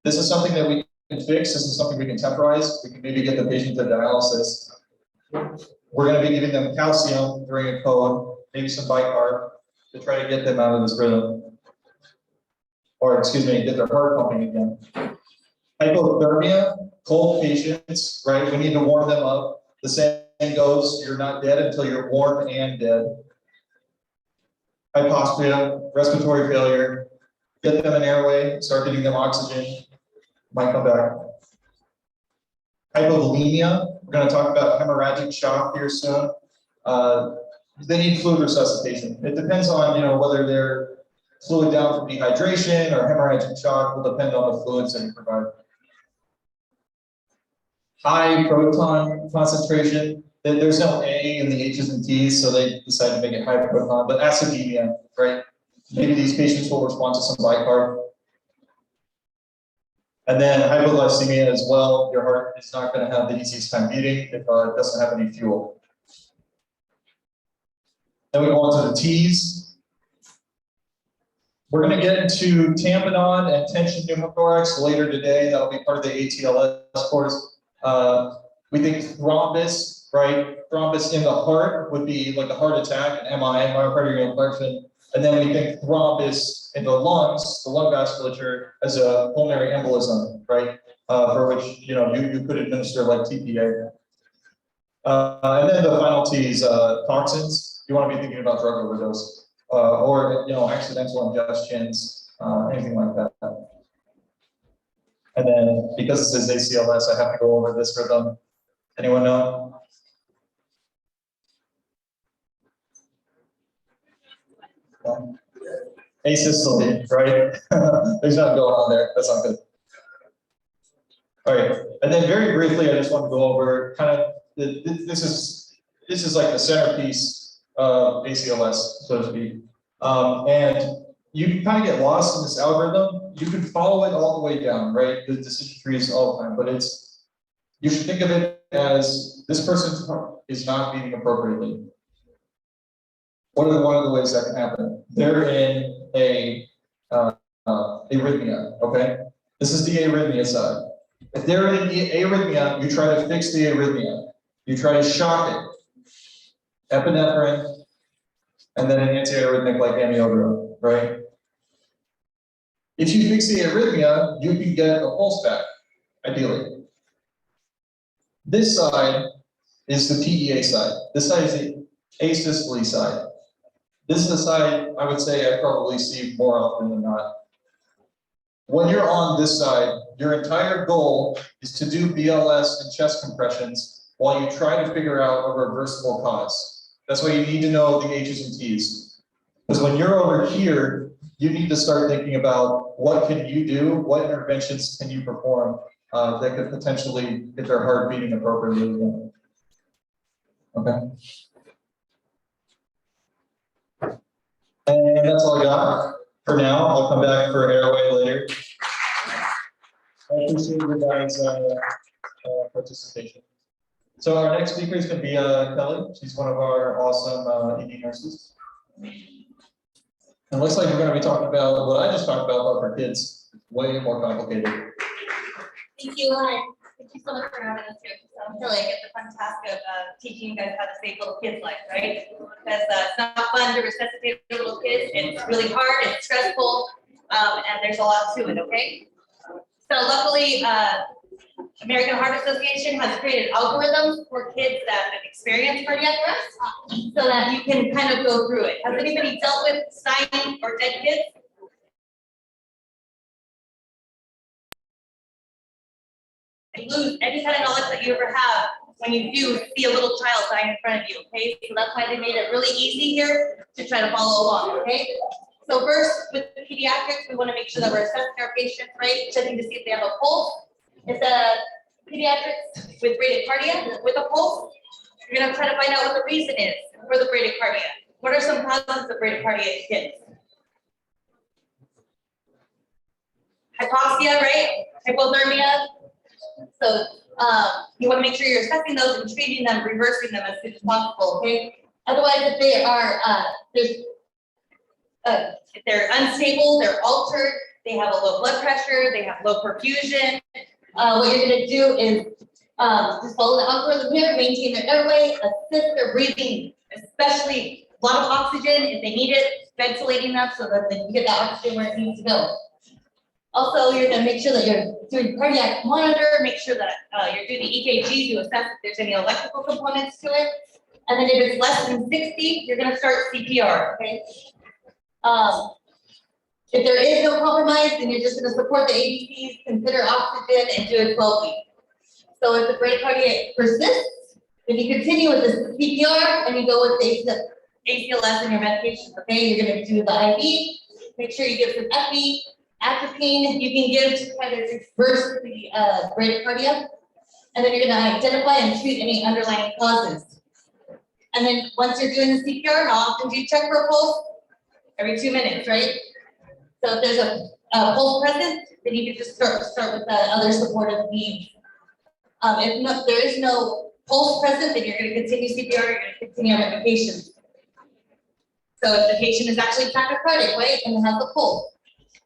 This is something that we can fix. This is something we can temporize. We can maybe get the patient to dialysis. We're going to be giving them calcium during a code, maybe some bicarb to try to get them out of this rhythm. Or excuse me, get their heart pumping again. Hypothermia, cold patients, right? We need to warm them up. The saying goes, you're not dead until you're warm and dead. Hypoxia, respiratory failure, get them an airway, start giving them oxygen. Might come back. Hypovolemia, we're going to talk about hemorrhagic shock here soon. They need fluid resuscitation. It depends on, whether they're fluid down from dehydration or hemorrhagic shock will depend on the fluids that you provide. High proton concentration. There's no A in the H's and T's, so they decided to make it high proton, but acidemia, right? Maybe these patients will respond to some bicarb. And then hypoglycemia as well. Your heart is not going to have the easiest time beating if it doesn't have any fuel. Then we go on to the T's. We're going to get into tamponade and tension pneumothorax later today. That'll be part of the ACLS course. We think thrombus, right? Thrombus in the heart would be like a heart attack, an MI, myocardial infarction. And then we think thrombus in the lungs, the lung vasculature, as a pulmonary embolism, right? For which you could administer like TPA. And then the final T is toxins. You want to be thinking about drug overdose or accidental ingestions, anything like that. And then because this is ACLS, I have to go over this rhythm. Anyone know? Asystole, right? There's nothing going on there. That's not good. All right, and then very briefly, I just want to go over kind of this is like the centerpiece of ACLS, so to speak. And you kind of get lost in this algorithm. You can follow it all the way down, right? The decision trees all the time, but it's you should think of it as this person's heart is not beating appropriately. What are one of the ways that can happen? They're in a arrhythmia, okay? This is the arrhythmia side. If they're in an arrhythmia, you try to fix the arrhythmia. You try to shock it. Epinephrine, and then an antiarrhythmic like amiodarone, right? If you fix the arrhythmia, you can get a pulse back, ideally. This side is the PEA side. This side is the asystole side. This is the side I would say I probably see more often than not. When you're on this side, your entire goal is to do BLS and chest compressions while you try to figure out a reversible cause. That's why you need to know the H's and T's. Because when you're over here, you need to start thinking about what can you do, what interventions can you perform that could potentially get their heart beating appropriately. Okay. And that's all I got for now. I'll come back for airway later. I appreciate your guys' participation. So our next speaker is going to be Kelly. She's one of our awesome ED nurses. And it looks like we're going to be talking about what I just talked about, but for kids, way more complicated. Thank you, Lauren. Thank you so much for having us here. So I'm really get the fun task of teaching you guys how to save little kids' life, right? Because it's not fun to resuscitate little kids. It's really hard, it's stressful, and there's a lot to it, okay? So luckily, American Heart Association has created algorithms for kids that have experienced cardiac arrest so that you can kind of go through it. Has anybody dealt with dying or dead kids? You lose any kind of knowledge that you ever have when you do see a little child dying in front of you, okay? So that's why they made it really easy here to try to follow along, okay? So first, with pediatrics, we want to make sure that we're assessing our patients, right? Checking to see if they have a pulse. If the pediatrics with bradycardia, with a pulse, you're going to try to find out what the reason is for the bradycardia. What are some causes of bradycardia in kids? Hypoxia, right? Hypothermia. So you want to make sure you're assessing those and treating them, reversing them as soon as possible, okay? Otherwise, if they are, if they're unstable, they're altered, they have a low blood pressure, they have low perfusion, what you're going to do is just follow the algorithm here, maintain their airway, assist their breathing, especially a lot of oxygen if they need it, ventilating them so that they can get that oxygen where it needs to go. Also, you're going to make sure that you're doing cardiac monitor, make sure that you're doing the EKG to assess if there's any electrical components to it. And then if it's less than 60, you're going to start CPR, okay? If there is no compromise, then you're just going to support the ABCs, consider oxygen, and do a 12-week. So if the bradycardia persists, then you continue with the CPR and you go with the ACLS in your medications, okay? You're going to do the IV, make sure you give some epi, atropine you can give to kind of reverse the bradycardia, and then you're going to identify and treat any underlying causes. And then once you're doing the CPR, how often do you check for a pulse? Every 2 minutes, right? So if there's a pulse present, then you can just start with the other supportive needs. If there is no pulse present, then you're going to continue CPR, you're going to continue on medications. So if the patient is actually tachycardic, right, and has a pulse,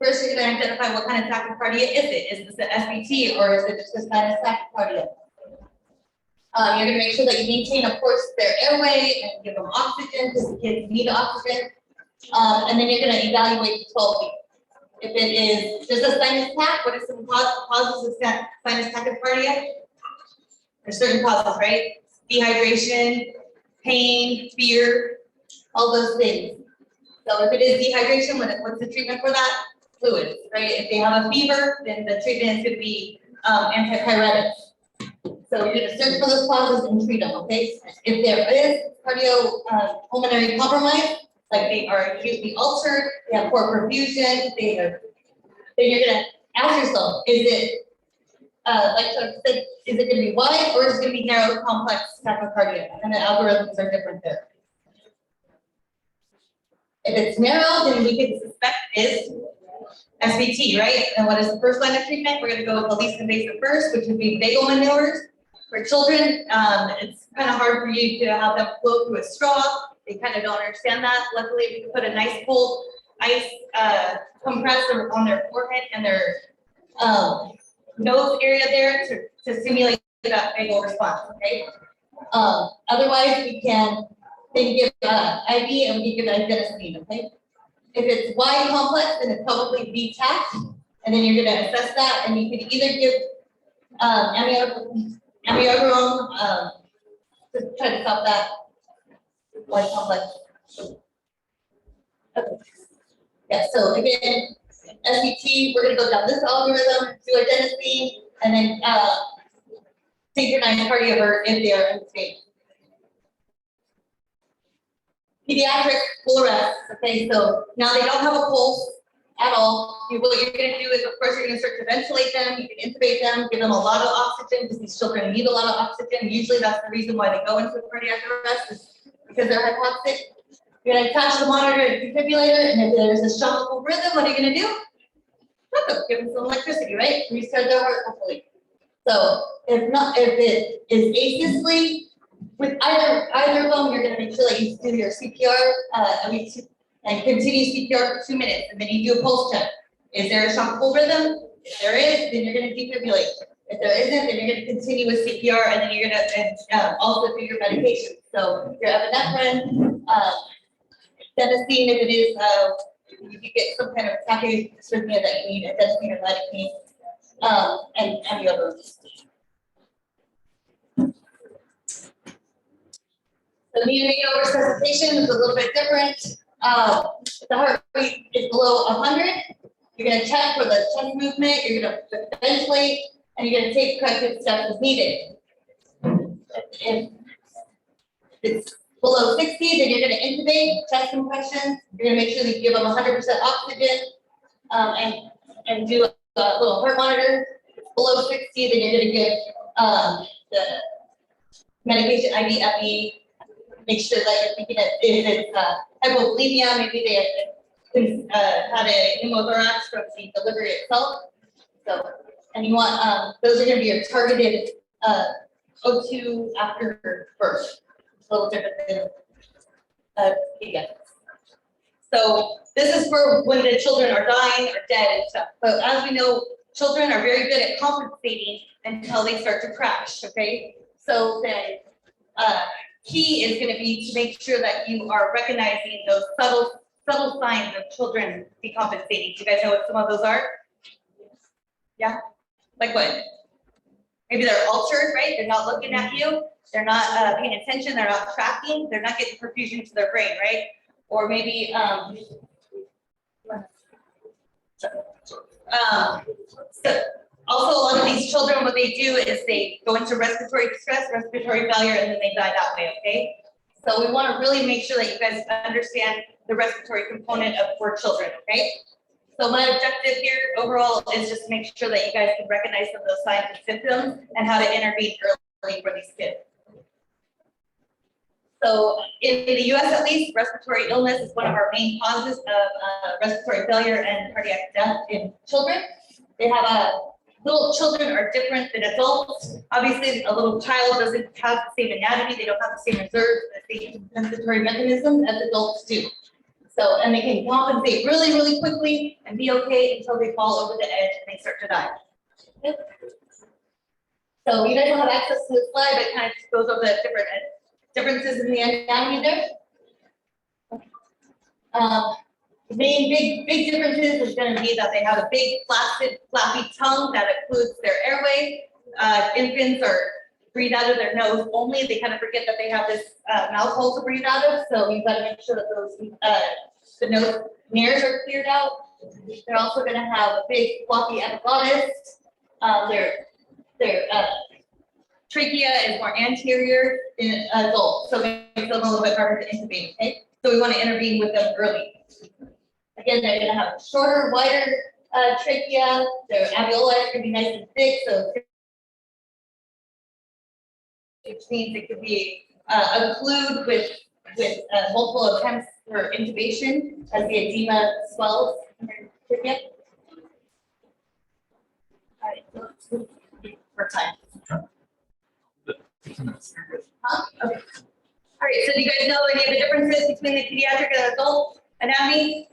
first, you're going to identify what kind of tachycardia is it. Is this an SVT or is it just a sinus tachycardia? You're going to make sure that you maintain, of course, their airway and give them oxygen because the kids need oxygen. And then you're going to evaluate the 12 weeks. If it is just a sinus tach, what are some causes of sinus tachycardia? There's certain causes, right? Dehydration, pain, fear, all those things. So if it is dehydration, what's the treatment for that? Fluids, right? If they have a fever, then the treatment is going to be antipyretics. So you're going to search for those causes and treat them, okay? If there is cardiopulmonary compromise, like they are acutely altered, they have poor perfusion, then you're going to ask yourself, is it, like Chuck said, is it going to be wide or is it going to be narrow, complex tachycardia? And the algorithms are different there. If it's narrow, then we can suspect is SVT, right? And what is the first line of treatment? We're going to go with the least invasive first, which would be vagal maneuvers. For children, it's kind of hard for you to have them flow through a straw. They kind of don't understand that. Luckily, we can put a nice cold ice compressor on their forehead and their nose area there to simulate that vagal response, okay? Otherwise, we can give IV and we can give adenosine, okay? If it's Y complex, then it's probably V-TAC, and then you're gonna assess that, and you can either give amiodarone to try to stop that Y complex. Okay. Yeah, so again, SVT, we're gonna go down this algorithm, do adenosine, and then synchronize cardiovert if they are in state. Pediatric fluoresce, okay, so now they don't have a pulse at all. What you're gonna do is, of course, you're gonna start to ventilate them, you can intubate them, give them a lot of oxygen, because these children need a lot of oxygen. Usually that's the reason why they go into cardiac arrest, is because they're hypoxic. You're gonna attach the monitor to the defibrillator, and if there's a shockable rhythm, what are you gonna do? Give them some electricity, right? Restart their heart, hopefully. So if it is asystole, with either of them, you're gonna make sure that you do your CPR and continue CPR for 2 minutes, and then you do a pulse check. Is there a shockable rhythm? If there is, then you're gonna defibrillate. If there isn't, then you're gonna continue with CPR, and then you're gonna also do your medication. So your epinephrine, adenosine, if it is, if you get some kind of tachyarrhythmia that you need adenosine or lidocaine, and amiodarone. The neonatal resuscitation is a little bit different. If the heart rate is below 100, you're going to check for the chest movement, you're going to ventilate, and you're going to take corrective steps as needed. If it's below 60, then you're going to intubate, chest compressions. You're going to make sure that you give them 100% oxygen, and do a little heart monitor. If it's below 60, then you're going to give the medication IV epi. Make sure that you're thinking that if it's hypovolemia, maybe they had a pneumothorax from the delivery itself. So, and you want those are going to be your targeted O2 after birth. It's a little different than So this is for when the children are dying or dead and stuff. But as we know, children are very good at compensating until they start to crash. Okay, so then. Key is going to be to make sure that you are recognizing those subtle signs of children decompensating. Do you guys know what some of those are? Yeah, like what? Maybe they're altered, right? They're not looking at you. They're not paying attention. They're not tracking. They're not getting perfusion to their brain, right? Or maybe also, a lot of these children, what they do is they go into respiratory distress, respiratory failure, and then they die that way, okay? So we want to really make sure that you guys understand the respiratory component for children, okay? So my objective here overall is just to make sure that you guys can recognize some of those signs and symptoms and how to intervene early for these kids. So in the US at least, respiratory illness is one of our main causes of respiratory failure and cardiac death in children. They have little children are different than adults. Obviously, a little child doesn't have the same anatomy. They don't have the same reserves, the same compensatory mechanisms as adults do. So, and they can compensate really, really quickly and be okay until they fall over the edge and they start to die. Okay. So you guys don't have access to the slide, but it kind of just goes over the different differences in the anatomy there. The main big differences is going to be that they have a big flaccid, flappy tongue that includes their airway. Infants are breathe out of their nose only. They kind of forget that they have this mouth hole to breathe out of. So you've got to make sure that those the nose nares are cleared out. They're also going to have a big floppy epiglottis. Their trachea is more anterior in adults, so it makes them a little bit harder to intubate. Okay, so we want to intervene with them early. Again, they're going to have shorter, wider trachea. Their alveoli are going to be nice and thick, so which means it could be occlude with multiple attempts for intubation as the edema swells in their trachea. All right, so let's move for time. Huh? Okay. All right, so do you guys know any of the differences between the pediatric and adult anatomy?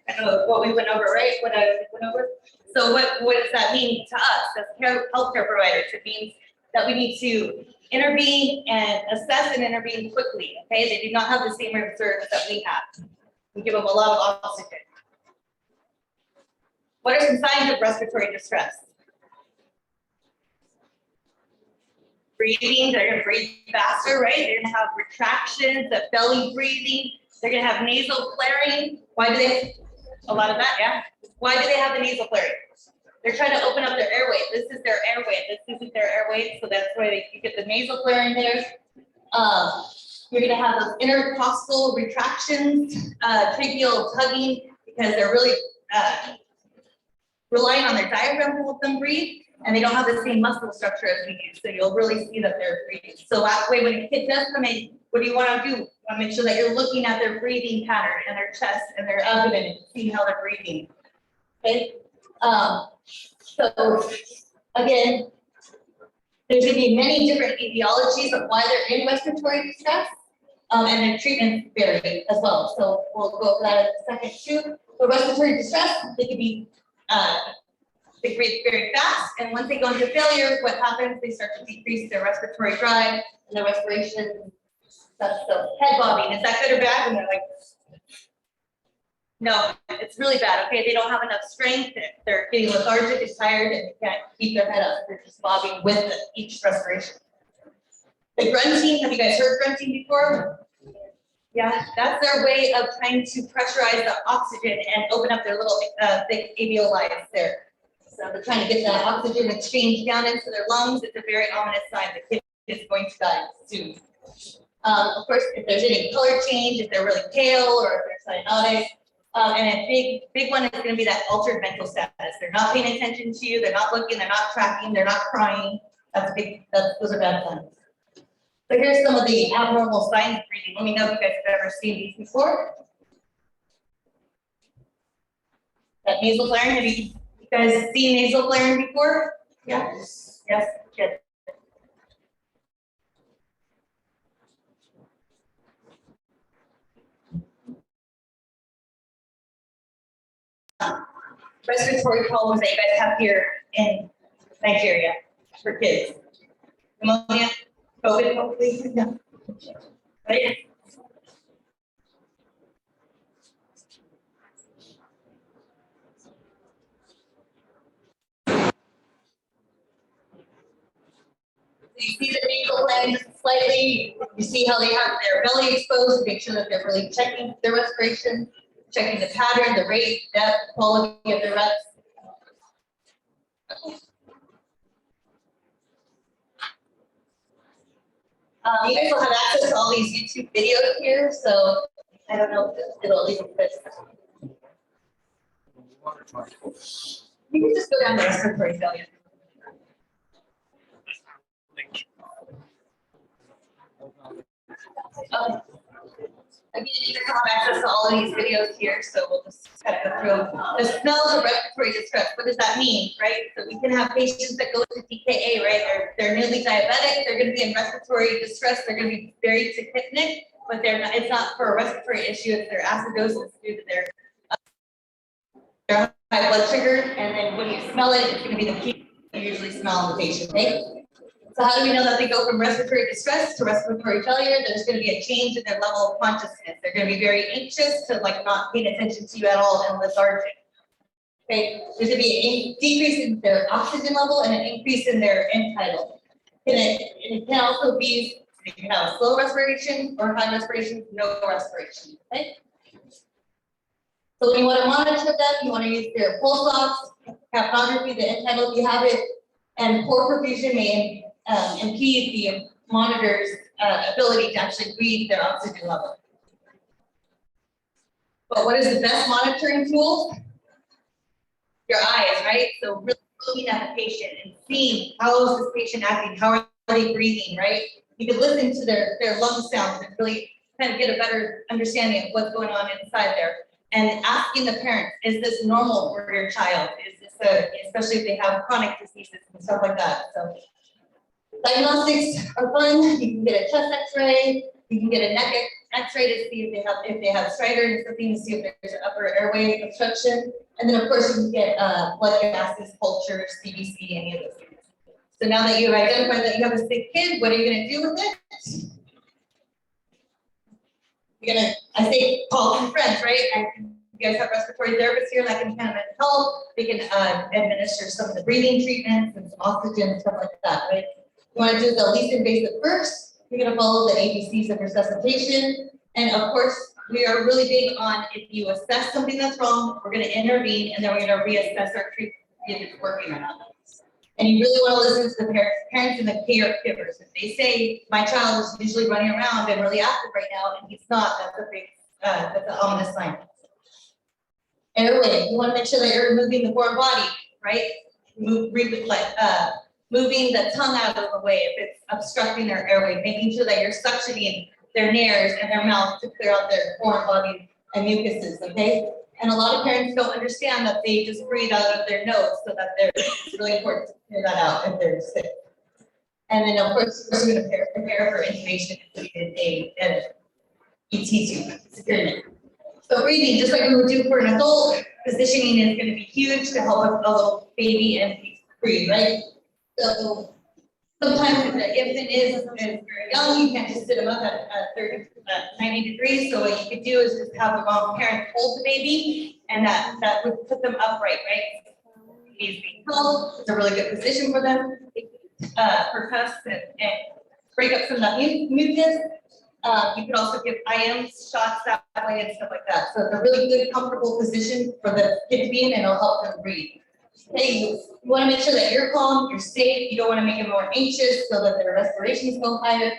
I know what we went over, right? What I went over. So what does that mean to us as healthcare providers? It means that we need to intervene and assess and intervene quickly, okay? They do not have the same reserves that we have. We give them a lot of oxygen. What are some signs of respiratory distress? Breathing, they're gonna breathe faster, right? They're gonna have retractions, the belly breathing. They're gonna have nasal flaring. Why do they? A lot of that, yeah. Why do they have the nasal flaring? They're trying to open up their airway. This is their airway. This isn't their airway, so that's why you get the nasal flaring there. You're gonna have those intercostal retractions, tracheal tugging, because they're really relying on their diaphragm to help them breathe, and they don't have the same muscle structure as we do. So you'll really see that they're breathing. So that way, when a kid does come in, what do you want to do? You want to make sure that you're looking at their breathing pattern and their chest and their abdomen and seeing how they're breathing. Okay. So again, there's going to be many different etiologies of why they're in respiratory distress, and their treatments vary as well. So we'll go over that in a second too. For respiratory distress, they could be they breathe very fast, and once they go into failure, what happens? They start to decrease their respiratory drive and their respiration. That's the head bobbing. Is that good or bad? And they're like, no, it's really bad. Okay, they don't have enough strength. They're getting lethargic, they're tired, and they can't keep their head up. They're just bobbing with each respiration. The grunting, have you guys heard grunting before? Yeah, that's their way of trying to pressurize the oxygen and open up their little thick alveoli there. So they're trying to get that oxygen exchange down into their lungs. It's a very ominous sign the kid is going to die soon. Of course, if there's any color change, if they're really pale or if they're cyanotic, and a big one is going to be that altered mental status. They're not paying attention to you. They're not looking. They're not tracking. They're not crying. That's big. Those are bad signs. So here's some of the abnormal signs of breathing. Let me know if you guys have ever seen these before. That nasal flaring. Have you guys seen nasal flaring before? Yeah. Yes. Good. Respiratory problems that you guys have here in Nigeria for kids. Pneumonia, COVID, hopefully. Yeah. Right? You see the nasal gland slightly. You see how they have their belly exposed. Make sure that they're really checking their respiration, checking the pattern, the rate, depth, quality of the reps. You guys will have access to all these YouTube videos here, so I don't know if it'll even fit. You can just go down to respiratory failure. Again, you guys will have access to all of these videos here, so we'll just kind of go through them. The smells of respiratory distress, what does that mean, right? So we can have patients that go into DKA, right? They're newly diabetic, they're gonna be in respiratory distress, they're gonna be very tachypnic, but they're not, it's not for a respiratory issue, it's their acidosis due to their high blood sugar, and then when you smell it, it's gonna be the key you usually smell on the patient, okay? So how do we know that they go from respiratory distress to respiratory failure? There's going to be a change in their level of consciousness. They're going to be very anxious to like not paying attention to you at all and lethargic. Okay, there's going to be a decrease in their oxygen level and an increase in their end-tidal. It can also be, you can have slow respiration or high respiration, no respiration. Okay. So when you want to monitor them, you want to use their pulse ox, capnography, the end-tidal if you have it, and poor perfusion may impede the monitor's ability to actually read their oxygen level. But what is the best monitoring tool? Your eyes, right? So really looking at the patient and seeing how is this patient acting, how are they breathing, right? You can listen to their lung sounds and really kind of get a better understanding of what's going on inside there. And asking the parents, is this normal for your child? Is this especially if they have chronic diseases and stuff like that. So Diagnostics are fun. You can get a chest X-ray. You can get a neck X-ray to see if they have stridor and something to see if there's upper airway obstruction. And then of course you can get blood gases, cultures, CBC, any of those things. So now that you've identified that you have a sick kid, what are you going to do with it? You're gonna, I say, call some friends, right? And you guys have respiratory therapists here that can kind of help. They can administer some of the breathing treatments and some oxygen, stuff like that, right? You want to do the least invasive first. You're going to follow the ABCs of resuscitation. And of course, we are really big on if you assess something that's wrong, we're going to intervene and then we're going to reassess our treatment if it's working or not. And you really want to listen to the parents and the caregivers. If they say, my child is usually running around and really active right now, and he's not, that's a big, that's an ominous sign. Airway, you want to make sure that you're moving the foreign body, right? Moving the tongue out of the way if it's obstructing their airway, making sure that you're suctioning their nares and their mouth to clear out their foreign body and mucuses, okay? And a lot of parents don't understand that they just breathe out of their nose, so that it's really important to clear that out if they're sick. And then of course, we're going to prepare for intubation if we did an ET tube, security. So breathing, just like we would do for an adult, positioning is going to be huge to help a little baby and breathe, right? So sometimes if the infant is very young, you can't just sit them up at 90 degrees. So what you could do is just have the mom parent hold the baby, and that would put them upright, right? Babies being held, it's a really good position for them. Percuss and break up some of that mucus. You could also give IM shots that way and stuff like that. So it's a really good, comfortable position for the kid to be in, and it'll help them breathe. Hey, you want to make sure that you're calm, you're safe. You don't want to make them more anxious so that their respirations go higher.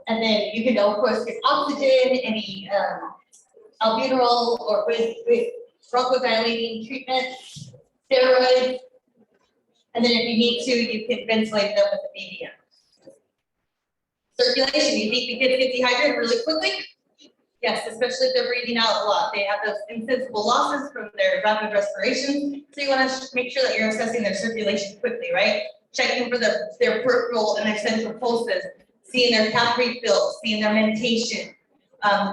And then you can, of course, get oxygen, any albuterol or with bronchodilating treatment, steroids. And then if you need to, you can ventilate them with a BDM. Circulation, you think the kids get dehydrated really quickly? Yes, especially if they're breathing out a lot. They have those insensible losses from their rapid respiration. So you want to make sure that you're assessing their circulation quickly, right? Checking for their peripheral and their central pulses, seeing their cap refills, seeing their mentation,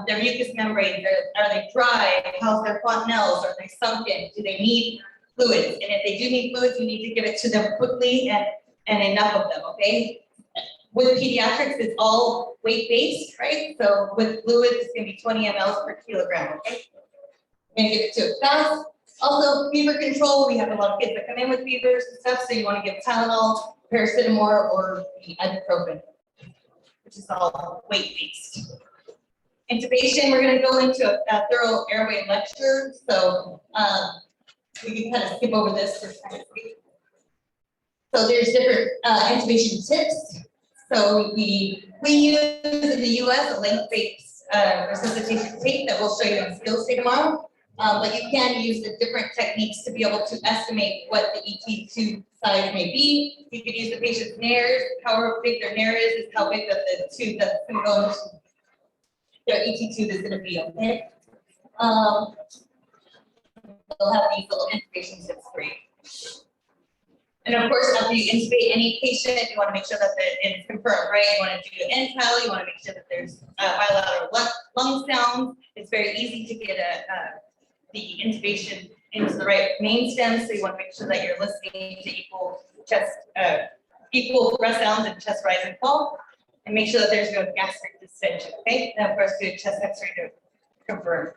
their mucous membrane. Are they dry? How's their fontanelles? Are they sunken? Do they need fluids? And if they do need fluids, you need to give it to them quickly and enough of them, okay? With pediatrics, it's all weight-based, right? So with fluids, it's gonna be 20 mLs per kilogram, okay? Gonna give it to it fast. Also, fever control, we have a lot of kids that come in with fevers and stuff, so you wanna give Tylenol, paracetamol, or the ibuprofen, which is all weight-based. Intubation, we're gonna go into a thorough airway lecture, so we can kind of skip over this for time. So there's different intubation tips. So we use in the US a length-based resuscitation tape that we'll show you on skills day tomorrow. But you can use the different techniques to be able to estimate what the ET tube size may be. You could use the patient's nares. How big their nair is how big that the tube that's going to go into their ET tube is going to be, okay? They'll have these little intubation tips for you. And of course, after you intubate any patient, you want to make sure that it's confirmed, right? You want to do an NTAL, you want to make sure that there's bilateral lung sounds. It's very easy to get the intubation into the right main stem, so you want to make sure that you're listening to equal breath sounds and chest rise and fall, and make sure that there's no gastric distension, okay? And of course, do a chest X-ray to confirm.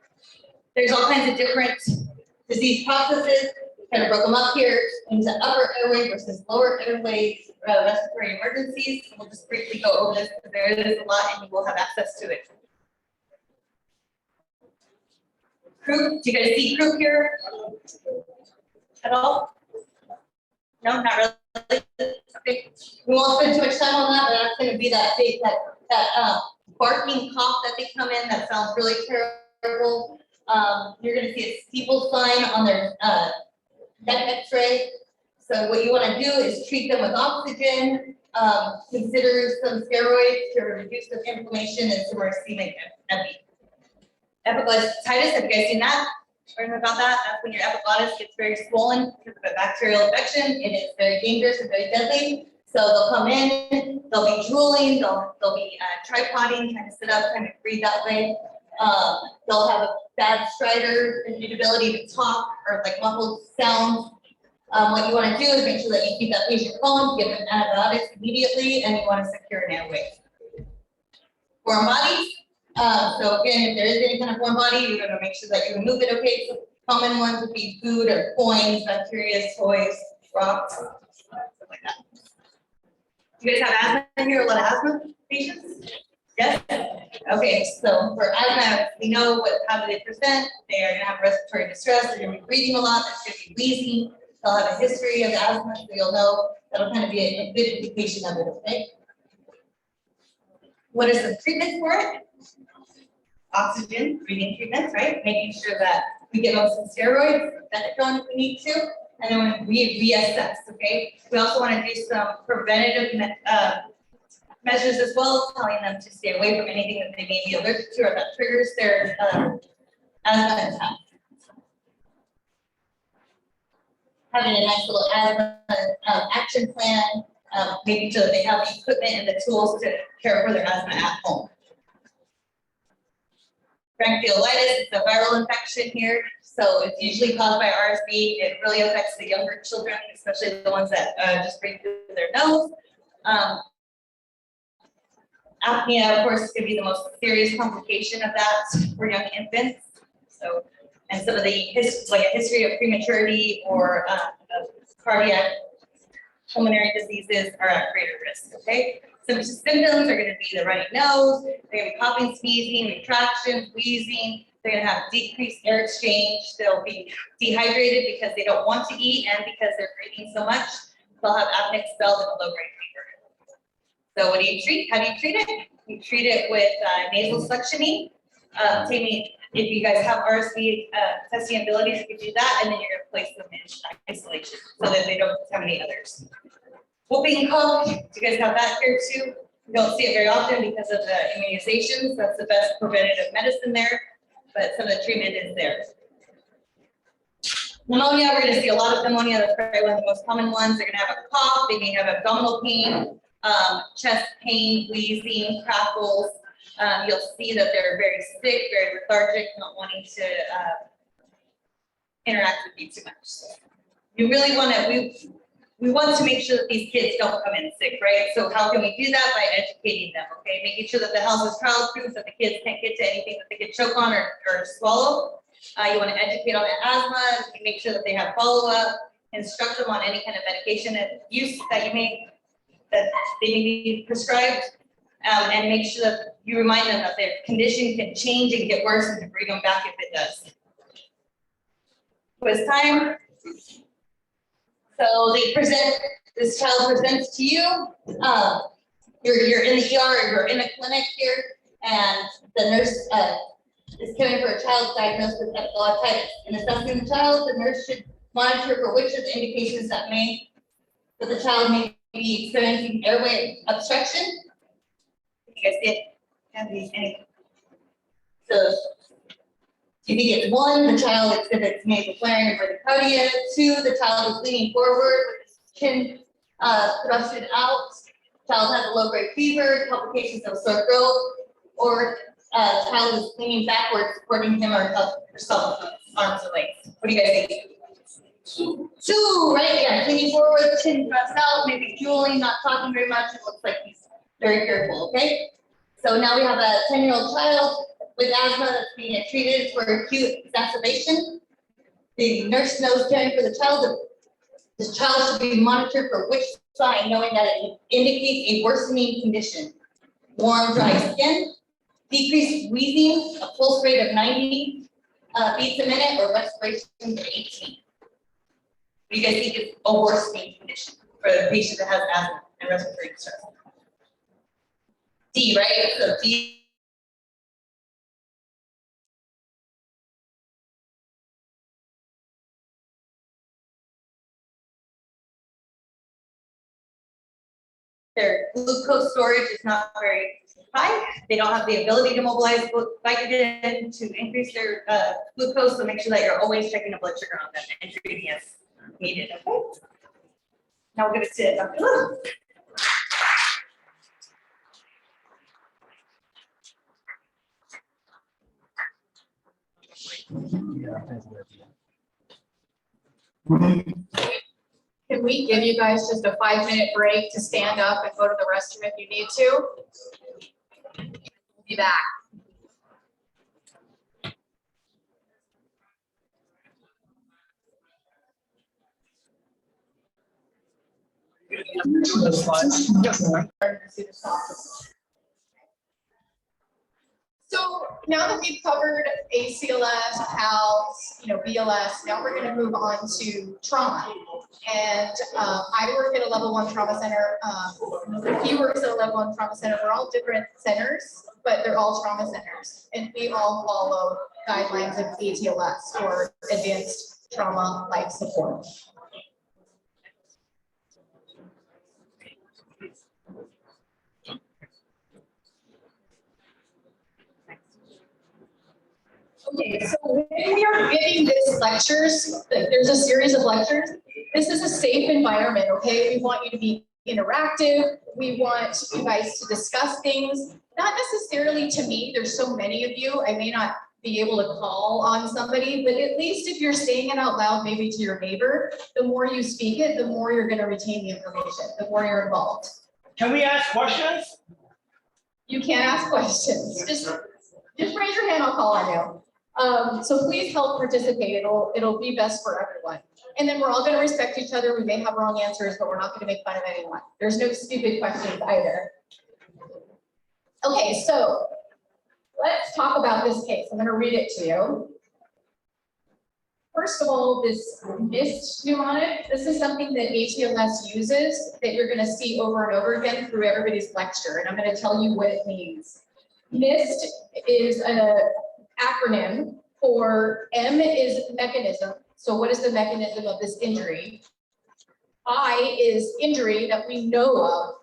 There's all kinds of different disease processes. Kind of broke them up here into upper airway versus lower airway respiratory emergencies. We'll just briefly go over this because there is a lot and you will have access to it. Croup, do you guys see croup here at all? No, not really. Okay, we won't spend too much time on that, but that's going to be that big, that barking cough that they come in that sounds really terrible. You're going to see a steeple sign on their neck X-ray. So what you want to do is treat them with oxygen, consider some steroids to reduce the inflammation and some racemic epi. Epiglottitis, have you guys seen that? Learned about that? That's when your epiglottis gets very swollen because of a bacterial infection. It is very dangerous and very deadly. So they'll come in, they'll be drooling, they'll be tripoding, trying to sit up, trying to breathe that way. They'll have a bad stridor, an inability to talk or like muffled sounds. What you want to do is make sure that you keep that patient calm, give them antibiotics immediately, and you want to secure an airway. Foreign bodies. So again, if there is any kind of foreign body, you're going to make sure that you remove it. Okay. So common ones would be food or coins, bacteria, toys, rocks, stuff like that. You guys have asthma here? A lot of asthma patients? Yes? Okay, so for asthma, we know how do they present. They are gonna have respiratory distress, they're gonna be breathing a lot, they're gonna be wheezing, they'll have a history of asthma, so you'll know that'll kind of be a good indication of it, okay? What is the treatment for it? Oxygen, breathing treatments, right? Making sure that we give them some steroids, methadone if we need to, and then we reassess, okay? We also want to do some preventative measures as well, telling them to stay away from anything that they may be allergic to or that triggers their asthma attack. Having a nice little asthma action plan, making sure that they have the equipment and the tools to care for their asthma at home. Bronchiolitis is a viral infection here, so it's usually caused by RSV. It really affects the younger children, especially the ones that just breathe through their nose. Apnea, of course, is going to be the most serious complication of that for young infants. So, and some of the like a history of prematurity or cardiac pulmonary diseases are at greater risk. Okay. Some symptoms are going to be the runny nose, they're going to be coughing, sneezing, retractions, wheezing, they're going to have decreased air exchange, they'll be dehydrated because they don't want to eat and because they're breathing so much, they'll have apneic spells and a low-grade fever. So what do you treat? How do you treat it? You treat it with nasal suctioning. If you guys have RSV testing abilities, you can do that, and then you're going to place them in isolation so that they don't contaminate others. Whooping cough, do you guys have that here too? We don't see it very often because of the immunizations. That's the best preventative medicine there, but some of the treatment is there. Pneumonia, we're going to see a lot of pneumonia. That's probably one of the most common ones. They're going to have a cough. They may have abdominal pain, chest pain, wheezing, crackles. You'll see that they're very sick, very lethargic, not wanting to interact with you too much. You really want to, we want to make sure that these kids don't come in sick, right? So how can we do that? By educating them, okay? Making sure that the house is child-proof, that the kids can't get to anything that they can choke on or swallow. You want to educate on the asthma, you make sure that they have follow-up, instruct them on any kind of medication use that they may be prescribed, and make sure that you remind them that their condition can change and get worse and to bring them back if it does. Quiz time. So this child presents to you, you're in the ER, you're in a clinic here, and the nurse is caring for a child diagnosed with epileptitis. In assessing the child, the nurse should monitor for which of the indications that the child may be experiencing airway obstruction. You guys see it? Can be any. So, do you think it's 1, the child exhibits nasal flaring and bradycardia? 2, the child is leaning forward with his chin thrusted out. Child has a low-grade fever, complications of sore throat, or child is leaning backwards, supporting him or herself with arms or legs. What do you guys think? 2, right? Yeah, leaning forward, chin thrust out, maybe drooling, not talking very much. It looks like he's very careful. Okay. So now we have a 10-year-old child with asthma that's being treated for acute exacerbation. The nurse knows caring for the child. This child should be monitored for which sign, knowing that it indicates a worsening condition. Warm, dry skin, decreased wheezing, a pulse rate of 90 beats a minute, or respiration of 18. What do you guys think is a worsening condition for the patient that has asthma and respiratory distress? D, right? So D. Their glucose storage is not very high. They don't have the ability to mobilize glycogen to increase their glucose, so make sure that you're always checking the blood sugar on them and treating as needed. Okay. Now we'll give it to Dr. Little. Can we give you guys just a 5-minute break to stand up and go to the restroom if you need to? We'll be back. So now that we've covered ACLS, PALS, BLS, now we're going to move on to trauma. And I work at a level 1 trauma center. He works at a level 1 trauma center. We're all different centers, but they're all trauma centers. And we all follow guidelines of ACLS or advanced trauma life support. Okay, so when we are giving these lectures, there's a series of lectures. This is a safe environment, okay? We want you to be interactive. We want you guys to discuss things, not necessarily to me. There's so many of you. I may not be able to call on somebody, but at least if you're saying it out loud, maybe to your neighbor, the more you speak it, the more you're going to retain the information, the more you're involved. Can we ask questions? You can ask questions. Just raise your hand, I'll call on you. So please help participate. It'll be best for everyone. And then we're all going to respect each other. We may have wrong answers, but we're not going to make fun of anyone. There's no stupid questions either. Okay, so let's talk about this case. I'm going to read it to you. First of all, this NIST mnemonic, this is something that ACLS uses that you're going to see over and over again through everybody's lecture. And I'm going to tell you what it means. NIST is an acronym for M is mechanism. So what is the mechanism of this injury? I is injury that we know of.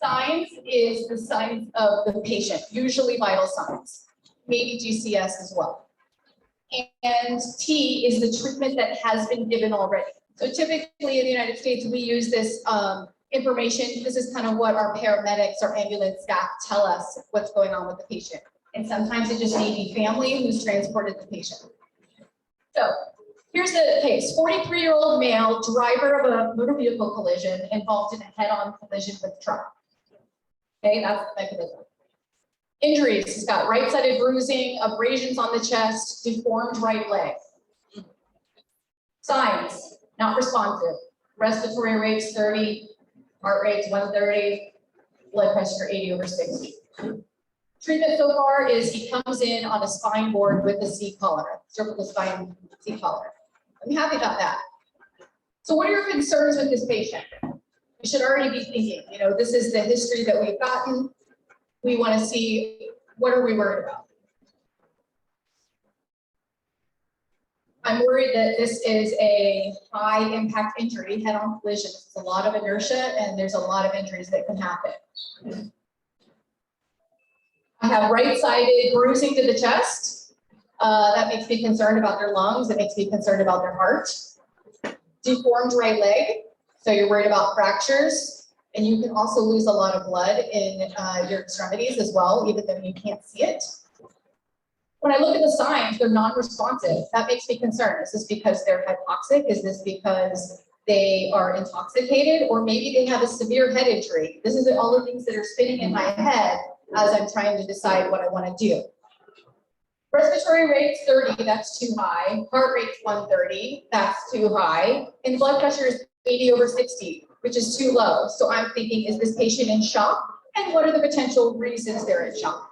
Signs is the signs of the patient, usually vital signs, maybe GCS as well. And T is the treatment that has been given already. So typically in the United States, we use this information. This is kind of what our paramedics or ambulance staff tell us what's going on with the patient. And sometimes it just may be family who's transported the patient. So here's the case. 43-year-old male, driver of a motor vehicle collision, involved in a head-on collision with a truck. Okay, that's the mechanism. Injuries, he's got right-sided bruising, abrasions on the chest, deformed right leg. Signs, not responsive. Respiratory rates 30, heart rates 130, blood pressure 80/60. Treatment so far is he comes in on a spine board with a C-collar, cervical spine C-collar. I'm happy about that. So what are your concerns with this patient? You should already be thinking, this is the history that we've gotten. We want to see, what are we worried about? I'm worried that this is a high impact injury, head-on collision. It's a lot of inertia and there's a lot of injuries that can happen. I have right-sided bruising to the chest. That makes me concerned about their lungs. It makes me concerned about their heart. Deformed right leg. So you're worried about fractures. And you can also lose a lot of blood in your extremities as well, even though you can't see it. When I look at the signs, they're non-responsive. That makes me concerned. Is this because they're hypoxic? Is this because they are intoxicated? Or maybe they have a severe head injury? This is all the things that are spinning in my head as I'm trying to decide what I want to do. Respiratory rate's 30, that's too high. Heart rate's 130, that's too high. And blood pressure is 80/60, which is too low. So I'm thinking, is this patient in shock? And what are the potential reasons they're in shock?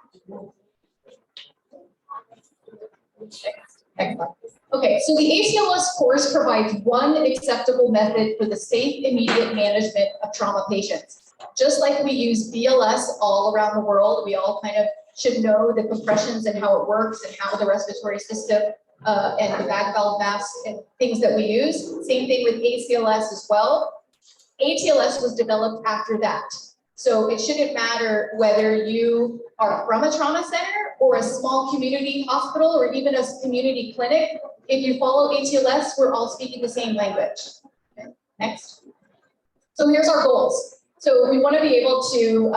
Okay, so the ACLS course provides one acceptable method for the safe, immediate management of trauma patients. Just like we use BLS all around the world, we all kind of should know the compressions and how it works and how the respiratory system and the bag valve mask and things that we use. Same thing with ACLS as well. ACLS was developed after that. So it shouldn't matter whether you are from a trauma center or a small community hospital or even a community clinic. If you follow ACLS, we're all speaking the same language. Okay, next. So here's our goals. So we want to be able to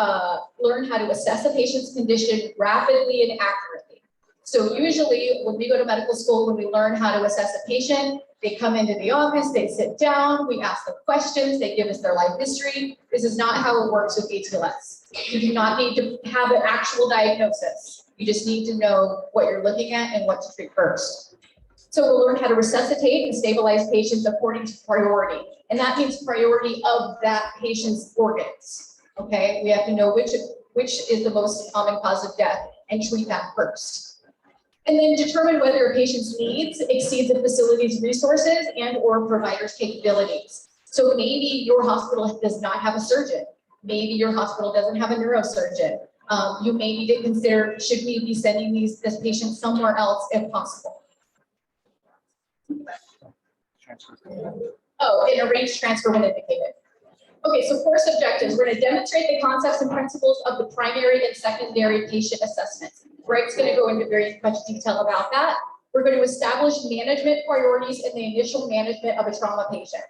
learn how to assess a patient's condition rapidly and accurately. So usually when we go to medical school, when we learn how to assess a patient, they come into the office, they sit down, we ask them questions, they give us their life history. This is not how it works with ACLS. You do not need to have an actual diagnosis. You just need to know what you're looking at and what to treat first. So we'll learn how to resuscitate and stabilize patients according to priority. And that means priority of that patient's organs. Okay, we have to know which is the most common cause of death and treat that first. And then determine whether a patient's needs exceed the facility's resources and or provider's capabilities. So maybe your hospital does not have a surgeon. Maybe your hospital doesn't have a neurosurgeon. You may need to consider, should we be sending this patient somewhere else if possible? Oh, and arrange transfer when indicated. Okay, so course objectives. We're going to demonstrate the concepts and principles of the primary and secondary patient assessments. Greg's going to go into very much detail about that. We're going to establish management priorities in the initial management of a trauma patient.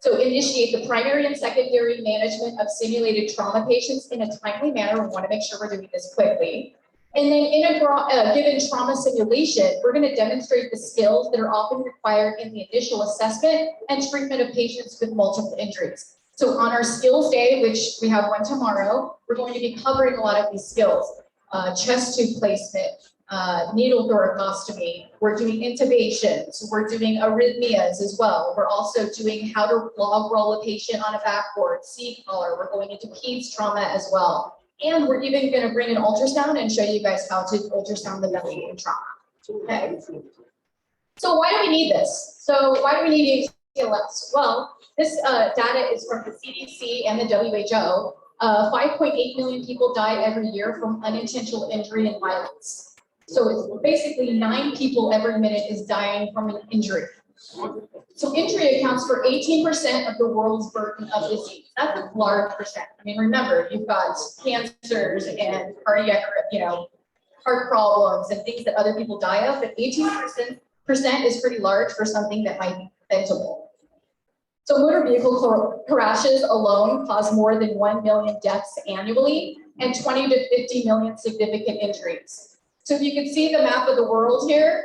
So initiate the primary and secondary management of simulated trauma patients in a timely manner. We want to make sure we're doing this quickly. And then in a given trauma simulation, we're going to demonstrate the skills that are often required in the initial assessment and treatment of patients with multiple injuries. So on our skills day, which we have one tomorrow, we're going to be covering a lot of these skills. Chest tube placement, needle thoracostomy, we're doing intubations, we're doing arrhythmias as well. We're also doing how to log roll a patient on a backboard, C-collar, we're going into peds trauma as well. And we're even going to bring an ultrasound and show you guys how to ultrasound the belly in trauma. Okay. So why do we need this? So why do we need ACLS? Well, this data is from the CDC and the WHO. 5.8 million people die every year from unintentional injury and violence. So it's basically 9 people every minute is dying from an injury. So injury accounts for 18% of the world's burden of disease. That's a large percent. I mean, remember, you've got cancers and cardiac, heart problems and things that other people die of, but 18% is pretty large for something that might be preventable. So motor vehicle crashes alone cause more than 1 million deaths annually and 20 to 50 million significant injuries. So if you can see the map of the world here,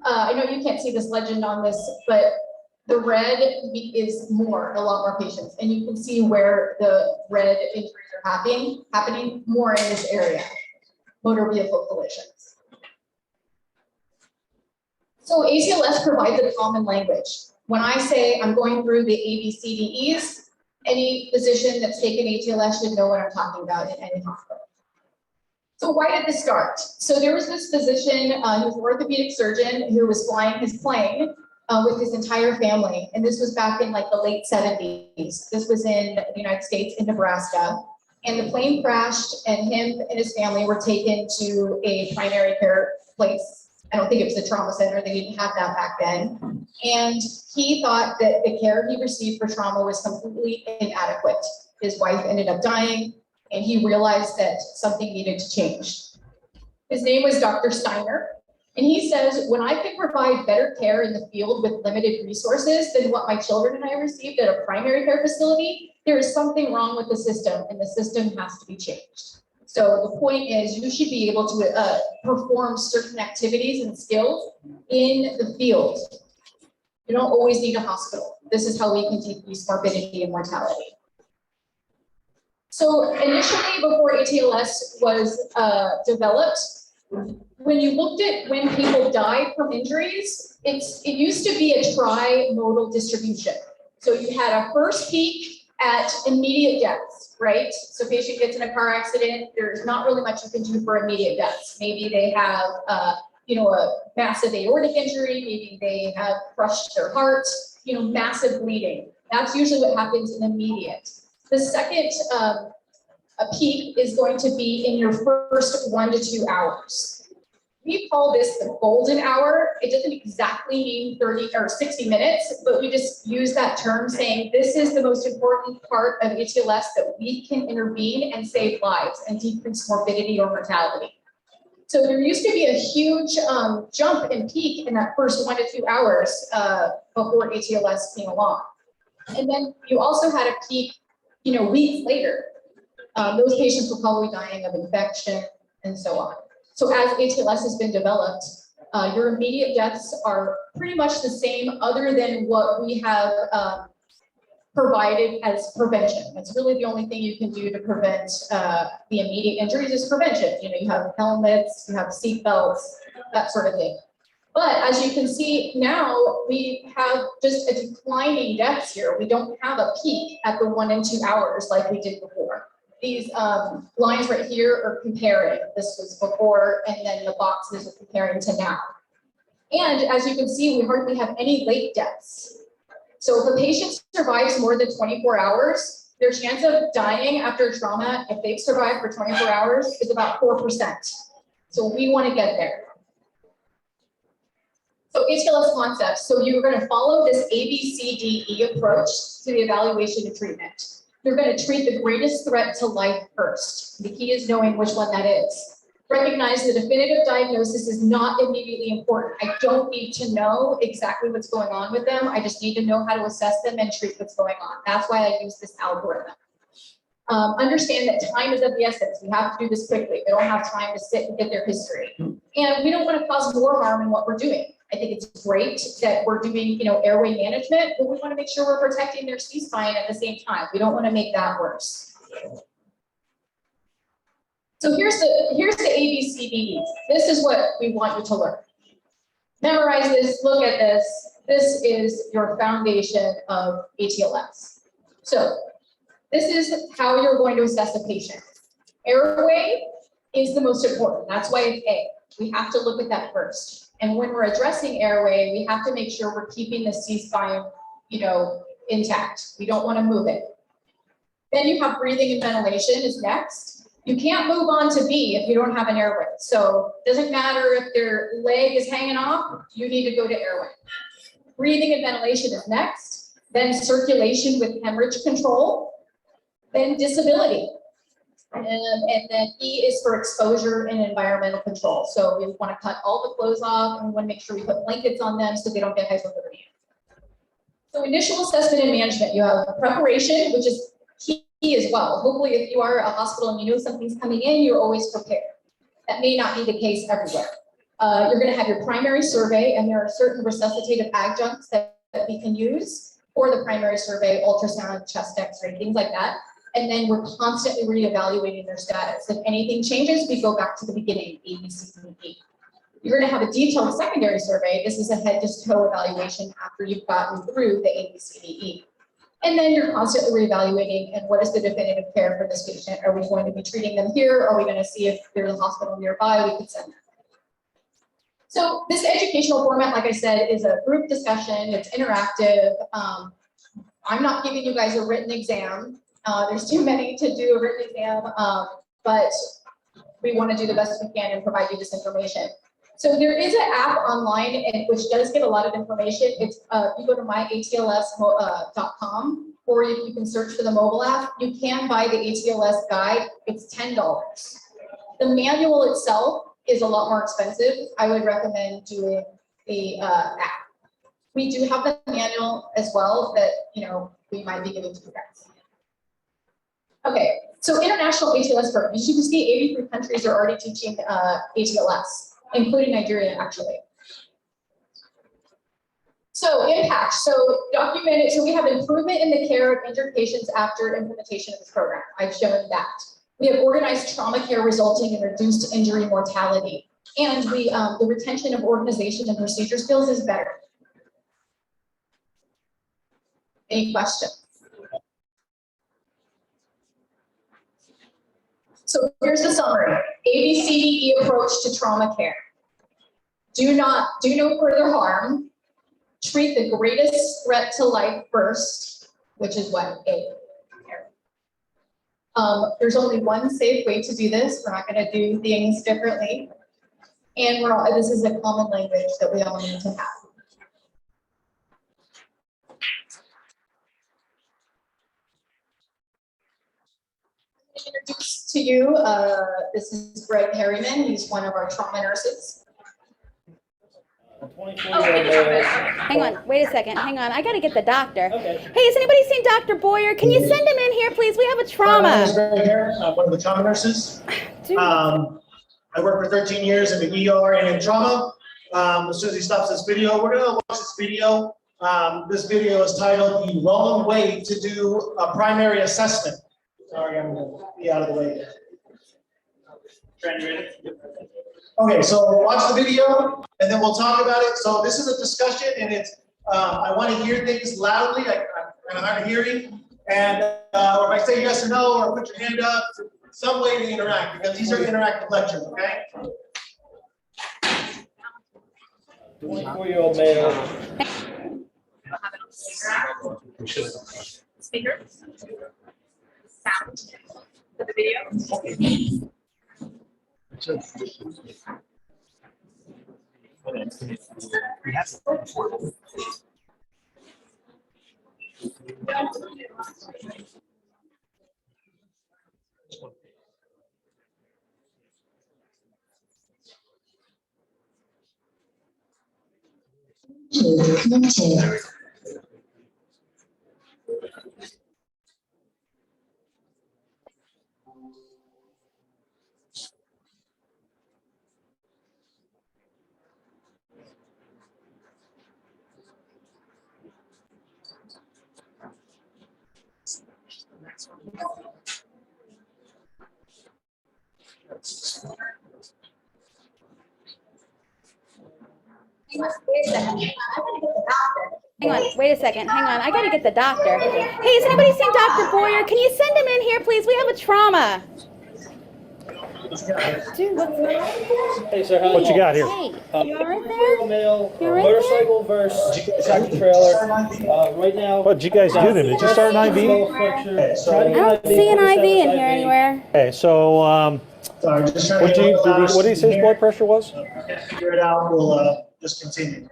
I know you can't see this legend on this, but the red is a lot more patients. And you can see where the red injuries are happening more in this area, motor vehicle collisions. So ACLS provides a common language. When I say I'm going through the ABCDEs, any physician that's taken ACLS should know what I'm talking about in any hospital. So why did this start? So there was this physician, he was an orthopedic surgeon who was flying his plane with his entire family. And this was back in like the late 70s. This was in the United States, in Nebraska. And the plane crashed and him and his family were taken to a primary care place. I don't think it was a trauma center. They didn't have that back then. And he thought that the care he received for trauma was completely inadequate. His wife ended up dying, and he realized that something needed to change. His name was Dr. Steiner, and he says, when I could provide better care in the field with limited resources than what my children and I received at a primary care facility, there is something wrong with the system, and the system has to be changed. So the point is, you should be able to perform certain activities and skills in the field. You don't always need a hospital. This is how we can decrease morbidity and mortality. So initially, before ACLS was developed, when you looked at when people died from injuries, it used to be a tri-modal distribution. So you had a first peak at immediate deaths, right? So patient gets in a car accident, there's not really much you can do for immediate deaths. Maybe they have a massive aortic injury, maybe they have crushed their heart, massive bleeding. That's usually what happens in immediate. The second peak is going to be in your first 1 to 2 hours. We call this the golden hour. It doesn't exactly mean 30 or 60 minutes, but we just use that term saying this is the most important part of ACLS that we can intervene and save lives and decrease morbidity or mortality. So there used to be a huge jump in peak in that first 1 to 2 hours before ACLS came along. And then you also had a peak, weeks later. Those patients were probably dying of infection and so on. So as ATLS has been developed, your immediate deaths are pretty much the same, other than what we have provided as prevention. That's really the only thing you can do to prevent the immediate injuries is prevention. You know, you have helmets, you have seat belts, that sort of thing. But as you can see now, we have just a declining deaths here. We don't have a peak at the 1 and 2 hours like we did before. These lines right here are comparing. This was before, and then the boxes are comparing to now. And as you can see, we hardly have any late deaths. So if a patient survives more than 24 hours, their chance of dying after trauma, if they've survived for 24 hours, is about 4%. So we want to get there. So ACLS concepts. So you're going to follow this ABCDE approach to the evaluation and treatment. You're going to treat the greatest threat to life first. The key is knowing which one that is. Recognize the definitive diagnosis is not immediately important. I don't need to know exactly what's going on with them. I just need to know how to assess them and treat what's going on. That's why I use this algorithm. Understand that time is of the essence. We have to do this quickly. They don't have time to sit and get their history. And we don't want to cause more harm in what we're doing. I think it's great that we're doing, airway management, but we want to make sure we're protecting their C-spine at the same time. We don't want to make that worse. So here's the ABCDEs. This is what we want you to learn. Memorize this, look at this. This is your foundation of ATLS. So this is how you're going to assess a patient. Airway is the most important. That's why it's A. We have to look at that first. And when we're addressing airway, we have to make sure we're keeping the C-spine, intact. We don't want to move it. Then you have breathing and ventilation is next. You can't move on to B if you don't have an airway. So it doesn't matter if their leg is hanging off, you need to go to airway. Breathing and ventilation is next. Then circulation with hemorrhage control. Then disability. And then E is for exposure and environmental control. So we want to cut all the clothes off, and we want to make sure we put blankets on them so they don't get hypothermia. So initial assessment and management, you have preparation, which is key as well. Hopefully, if you are a hospital and you know something's coming in, you're always prepared. That may not be the case everywhere. You're going to have your primary survey, and there are certain resuscitative adjuncts that we can use for the primary survey, ultrasound, chest X-ray, things like that. And then we're constantly reevaluating their status. If anything changes, we go back to the beginning, A, B, C, D, E. You're going to have a detailed secondary survey. This is a head to toe evaluation after you've gotten through the A, B, C, D, E. And then you're constantly reevaluating, and what is the definitive care for this patient? Are we going to be treating them here? Are we going to see if there's a hospital nearby we could send them? So this educational format, like I said, is a group discussion. It's interactive. I'm not giving you guys a written exam. There's too many to do a written exam, but we want to do the best we can and provide you this information. So there is an app online which does get a lot of information. It's you go to myatls.com, or you can search for the mobile app. You can buy the ATLS guide. It's $10. The manual itself is a lot more expensive. I would recommend doing the app. We do have the manual as well that we might be giving to you guys. Okay, so international ATLS programs. As you can see, 83 countries are already teaching ATLS, including Nigeria, actually. So impact, so documented, so we have improvement in the care of injured patients after implementation of this program. I've shown that. We have organized trauma care resulting in reduced injury mortality. And the retention of organization and procedure skills is better. Any questions? So here's the summary. ABCDE approach to trauma care. Do no further harm. Treat the greatest threat to life first, which is what? A. There's only one safe way to do this. We're not going to do things differently. And this is a common language that we all need to have. Introduce to you, this is Greg Harriman. He's one of our trauma nurses. Hang on, wait a second. Hang on, I gotta get the doctor. Okay. Hey, has anybody seen Dr. Boyer? Can you send him in here, please? We have a trauma. Greg here, one of the trauma nurses. I worked for 13 years in the ER and in trauma. As soon as he stops this video, we're gonna watch this video. This video is titled "The Wrong Way to Do a Primary Assessment." Sorry, I'm gonna be out of the way. Okay, so watch the video and then we'll talk about it. So this is a discussion and it's, I want to hear things loudly. I'm kind of hard of hearing. And or if I say yes or no, or put your hand up, some way to interact, because these are interactive lectures, okay? 24-year-old male. Speaker. Sound for the video. Connected. Hang on, wait a second. Hang on, I gotta get the doctor. Hey, has anybody seen Dr. Boyer? Can you send him in here, please? We have a trauma. Dude, Hey, sir, how What you got here? Hey, you all right 24-year-old male, You right there? motorcycle versus tractor trailer. Right now. What did you guys do then? Did you start an IV? I don't see an IV in here anywhere. Okay, so Sorry, just trying what to did get what did he say his blood pressure was? Can't figure it out, we'll just continue.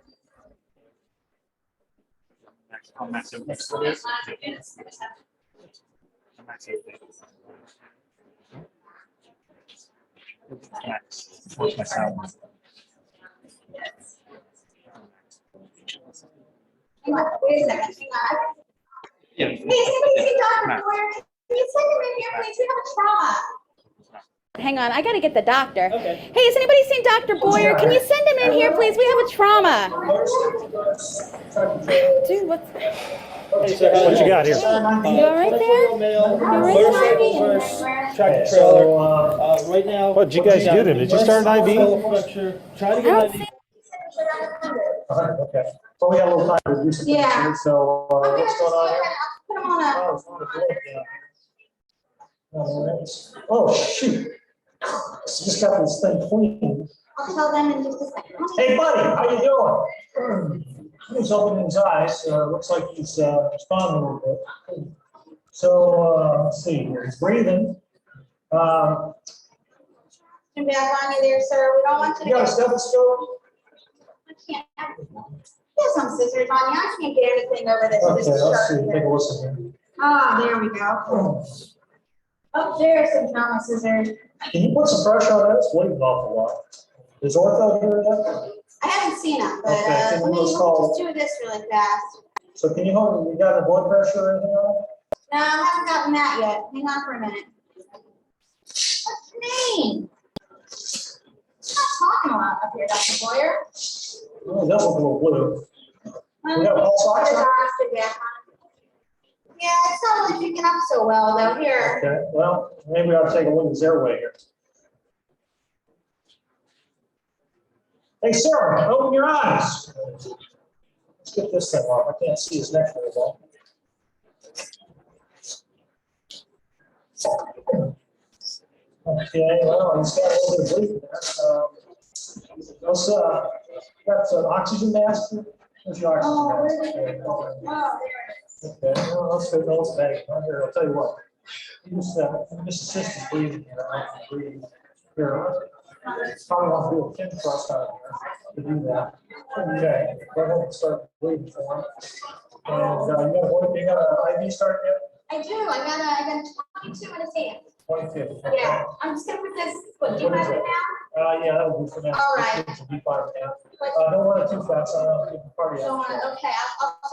Hang on, wait a second. Hang on. Hey, somebody see Dr. Boyer? Can you send him in here, please? We have a trauma. Hang on, I gotta get the doctor. Okay. Hey, has anybody seen Dr. Boyer? Can you send him in here, please? We have a trauma. Dude, what's... Hey, sir, how What you got here? You all right there? 24-year-old male, motorcycle versus tractor trailer. Right now. What did you guys do then? Did you start an IV? Try to I get don't an see... IV. Okay, so we got a little time to do some Yeah. things, so I'm gonna what's just going go on ahead here? and put him on a. Oh, it's on the board, yeah. All right. Oh, shoot. Just got this thing clean. I'll tell them in just a second. Hey, buddy, how you doing? He's opening his eyes, looks like he's responding a little bit. So, let's see here, he's breathing. Turn back on you there, sir. We don't want you to. You got a stethoscope? I can't. There's some scissors on you. I can't get anything over this. Okay, this let's see, sharp take a here. listen Ah, there we go. Oh, there's some trauma scissors. here. Can you put some pressure on that? It's bleeding an awful lot. Is ortho here yet? I haven't seen them, but Okay, then let me let's call- just do this really fast. So can you hold, you got a blood pressure or anything on it? No, I haven't gotten that yet. Hang on for a minute. What's your name? Not talking a lot up here, Dr. Boyer. Oh, that looks a little blue. Well, We got pulse ox? yeah, it's not really picking up so well though. Here. Okay, well, maybe I'll take a look at his airway here. Hey, sir, open your eyes. Let's get this thing off. I can't see his neck very well. Okay, well, he's got a little bit of bleeding there. Let's, got some oxygen mask. Where's your Oh, oxygen where did it go? mask? Oh, there it is. Okay, well, let's go, let's back. Here, I'll tell you what. You just assist his breathing here. I can breathe. Here. Probably want to do a pin thrust on here to do that. Okay, go ahead and start breathing for him. And you got an IV start yet? I do. I got 22 in his hand. 22. Yeah, I'm just gonna put this. What, do you have it now? Yeah, that'll be for now. All right. B5 now. Don't want it too fast. I don't keep the party Don't up. want to. Okay,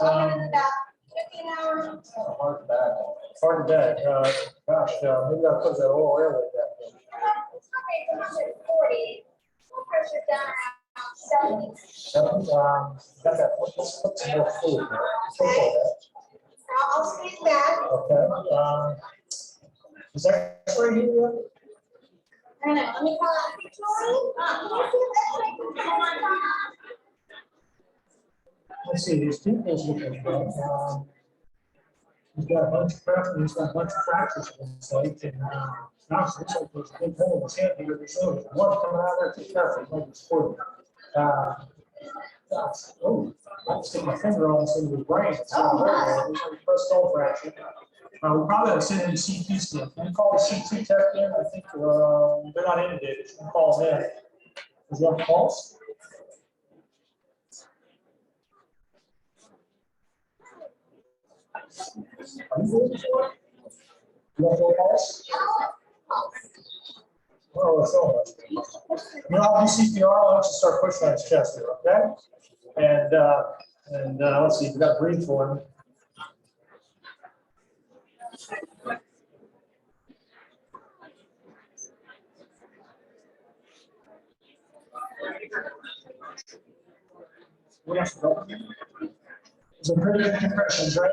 I'll give it about 15 hours. Hard to bag. Hard to bag. Gosh, maybe I'll put that oral airway back in. It's not very 140. Got that, let's put some more fluid there. I'll squeeze that. Okay, is that right here? I don't know, let me call out. Let's see, these people's looking good. He's got a bunch of fractures, he's got a bunch of fractures in his leg, and now it looks like there's a big hole in his hand here. There's blood coming out of there, too careful, it might be squirting. Oh, I stick my finger almost into his brain. It's not there. It's like a first skull fracture. We probably have to send him a CT scan. Can you call the CT tech in? I think they're not inundated. You can call them in. Is that false? Are you looking for it? You want to go pulse? Oh, it's so much. You know, I'll do CPR. I'll let you start pushing on his chest here, okay? And let's see, we got breathe for him. Some pretty good compressions, right?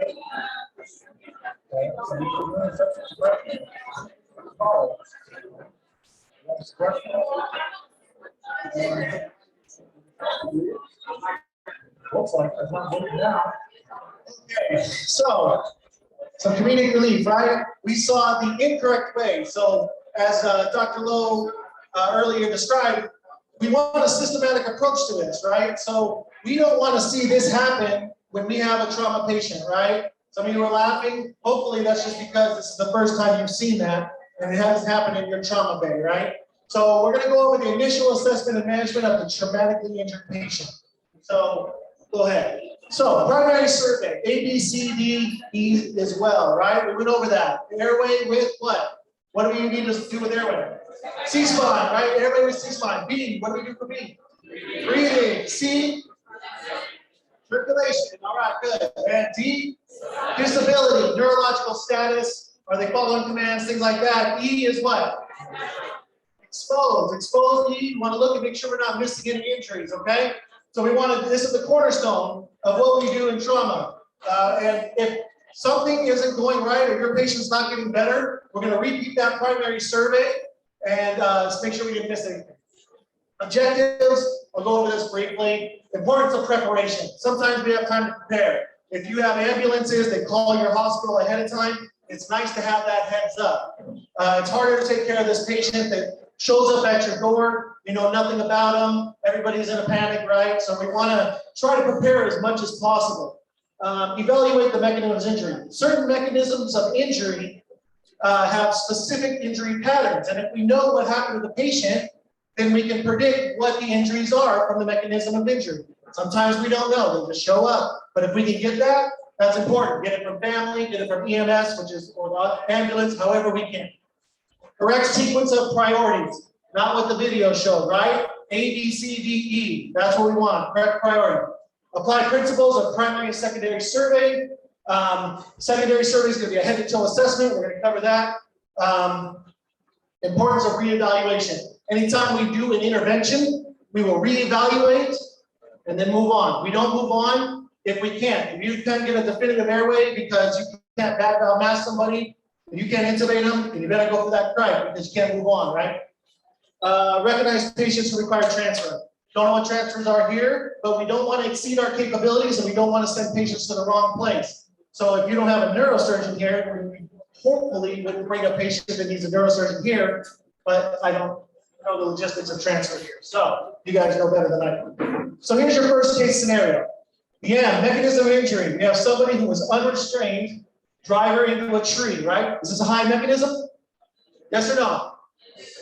Okay, so you can really touch his breath. Oh. That's great. Looks like it's not moving now. Okay, so some comedic relief, right? We saw the incorrect way. So as Dr. Lowe earlier described, we want a systematic approach to this, right? So we don't want to see this happen when we have a trauma patient, right? Some of you are laughing. Hopefully that's just because this is the first time you've seen that and it hasn't happened in your trauma bay, right? So we're going to go over the initial assessment and management of the traumatically injured patient. So go ahead. So primary survey, A, B, C, D, E as well, right? We went over that. Airway with what? What do we need to do with airway? C-spine, right? Airway with C-spine. B, what do we do for B? Breathing. C, circulation. All right, good. And D, disability, neurological status. Are they following commands? Things like that. E is what? Exposed. Exposed E, you want to look and make sure we're not missing any injuries, okay? So we want to, this is the cornerstone of what we do in trauma. And if something isn't going right or your patient's not getting better, we're going to repeat that primary survey and just make sure we didn't miss anything. Objectives, I'll go over this briefly. Importance of preparation. Sometimes we have time to prepare. If you have ambulances, they call your hospital ahead of time. It's nice to have that heads up. It's harder to take care of this patient that shows up at your door, you know nothing about them, everybody's in a panic, right? So we want to try to prepare as much as possible. Evaluate the mechanism of injury. Certain mechanisms of injury have specific injury patterns, and if we know what happened to the patient, then we can predict what the injuries are from the mechanism of injury. Sometimes we don't know, they'll just show up. But if we can get that, that's important. Get it from family, get it from EMS, which is, or the ambulance, however we can. Correct sequence of priorities, not what the video showed, right? A, B, C, D, E, that's what we want, correct priority. Apply principles of primary and secondary survey. Secondary survey is going to be a head to toe assessment, we're going to cover that. Importance of reevaluation. Anytime we do an intervention, we will reevaluate and then move on. We don't move on if we can't. If you can't get a definitive airway because you can't back valve mask somebody, you can't intubate them, and you better go for that crib because you can't move on, right? Recognize patients who require transfer. Don't know what transfers are here, but we don't want to exceed our capabilities and we don't want to send patients to the wrong place. So if you don't have a neurosurgeon here, we hopefully wouldn't bring a patient that needs a neurosurgeon here, but I don't know the logistics of transfer here. So you guys know better than I do. So here's your first case scenario. Yeah, mechanism of injury. We have somebody who was unrestrained, drive her into a tree, right? Is this a high mechanism? Yes or no?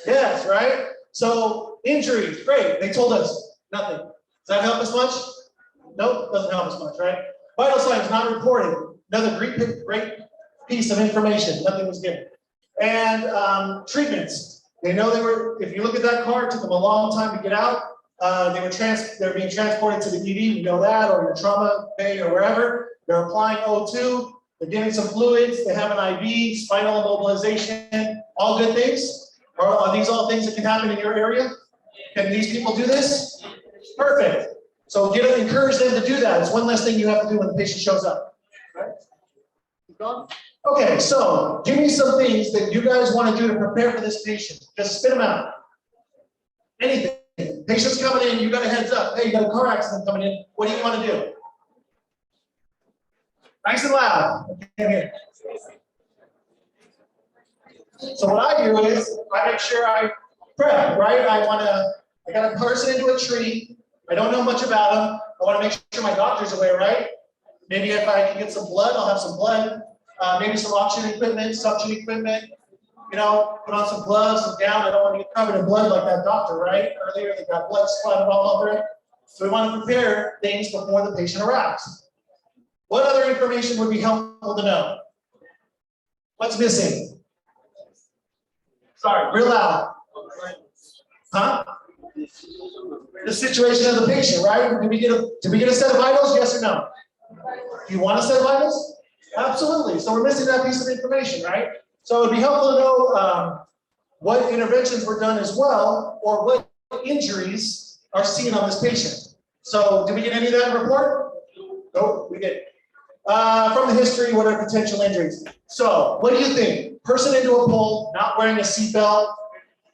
Yes, right? So injuries, great. They told us nothing. Does that help us much? Nope, doesn't help us much, right? Vital signs not reported. Another great piece of information. Nothing was given. And treatments. They know they were, if you look at that car, it took them a long time to get out. They're being transported to the ED, we know that, or your trauma bay or wherever. They're applying O2. They're giving some fluids, they have an IV, spinal immobilization, all good things? Are these all things that can happen in your area? Can these people do this? Perfect. So encourage them to do that. It's one less thing you have to do when the patient shows up. Right? Keep going. Okay, so give me some things that you guys want to do to prepare for this patient. Just spit them out. Anything. Patient's coming in, you got a heads up. Hey, you got a car accident coming in. What do you want to do? Nice and loud. Okay. So what I do is I make sure I prep, right? I got a person into a tree. I don't know much about them. I want to make sure my doctor's away, right? Maybe if I can get some blood, I'll have some blood. Maybe some oxygen equipment, suction equipment. You know, put on some gloves, some gown. I don't want to get covered in blood like that doctor, right? Earlier, they got blood splattered all over it. So we want to prepare things before the patient arrives. What other information would be helpful to know? What's missing? Sorry, real loud. Huh? The situation of the patient, right? Did we get a set of vitals? Yes or no? Do you want a set of vitals? Absolutely. So we're missing that piece of information, right? So it'd be helpful to know what interventions were done as well, or what injuries are seen on this patient. So did we get any of that in the report? Nope, we didn't. From the history, what are potential injuries? So what do you think? Person into a pole, not wearing a seatbelt,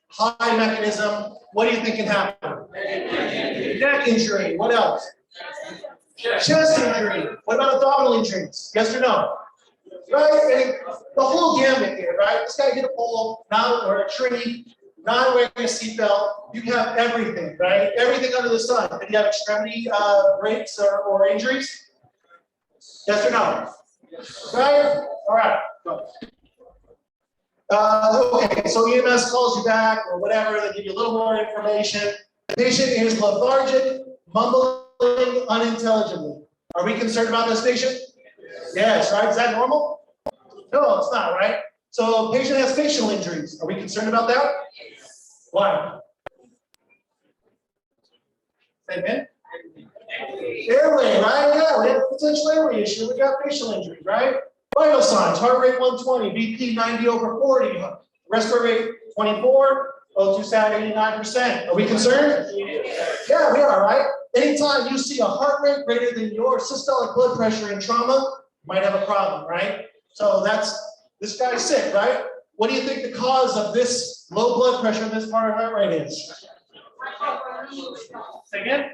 high mechanism. What do you think can happen? Neck injury. What else? Chest injury. What about abdominal injuries? Yes or no? Right? And the whole gamut here, right? This guy hit a pole, or a tree, not wearing a seatbelt. You have everything, right? Everything under the sun. Did you have extremity breaks or injuries? Yes or no? Right? All right. Go. Okay, so EMS calls you back or whatever, they give you a little more information. The patient is lethargic, mumbling unintelligibly. Are we concerned about this patient? Yes, right? Is that normal? No, it's not, right? So patient has facial injuries. Are we concerned about that? Why? Say again? Airway, right? Yeah, we have a potential airway issue. We got facial injuries, right? Vital signs, heart rate 120, BP 90 over 40, respiratory rate 24, O2 sat 89%. Are we concerned? Yeah, we are, right? Anytime you see a heart rate greater than your systolic blood pressure in trauma, you might have a problem, right? So this guy's sick, right? What do you think the cause of this low blood pressure in this part of heart rate is? Say again?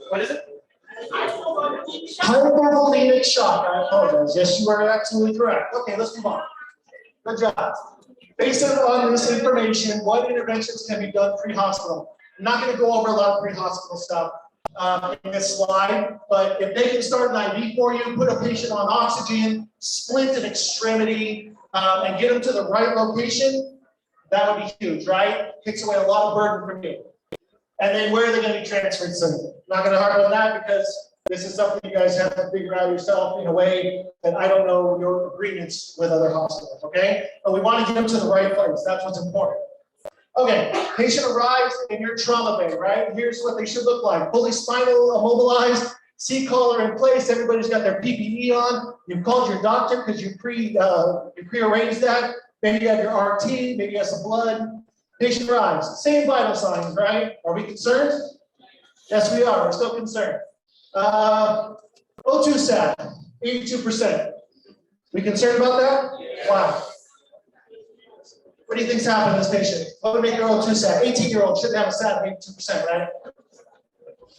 What is it? Hypovolemic shock. I apologize. Yes, you are absolutely correct. Okay, let's move on. Good job. Based on this information, what interventions can be done pre-hospital? I'm not going to go over a lot of pre-hospital stuff in this slide, but if they can start an IV for you, put a patient on oxygen, splint an extremity, and get them to the right location, that would be huge, right? Takes away a lot of burden from you. And then where are they going to be transferred to? I'm not going to harp on that because this is something you guys have to figure out yourself in a way that I don't know your agreements with other hospitals, okay? But we want to get them to the right place. That's what's important. Okay, patient arrives in your trauma bay, right? Here's what they should look like. Fully spinal immobilized, C-collar in place. Everybody's got their PPE on. You've called your doctor because you pre-arranged that. Maybe you have your RT, maybe you have some blood. Patient arrives, same vital signs, right? Are we concerned? Yes, we are. We're still concerned. O2 sat, 82%. We concerned about that? Wow. What do you think's happened to this patient? What would make your O2 sat? 18-year-old shouldn't have a sat of 82%, right?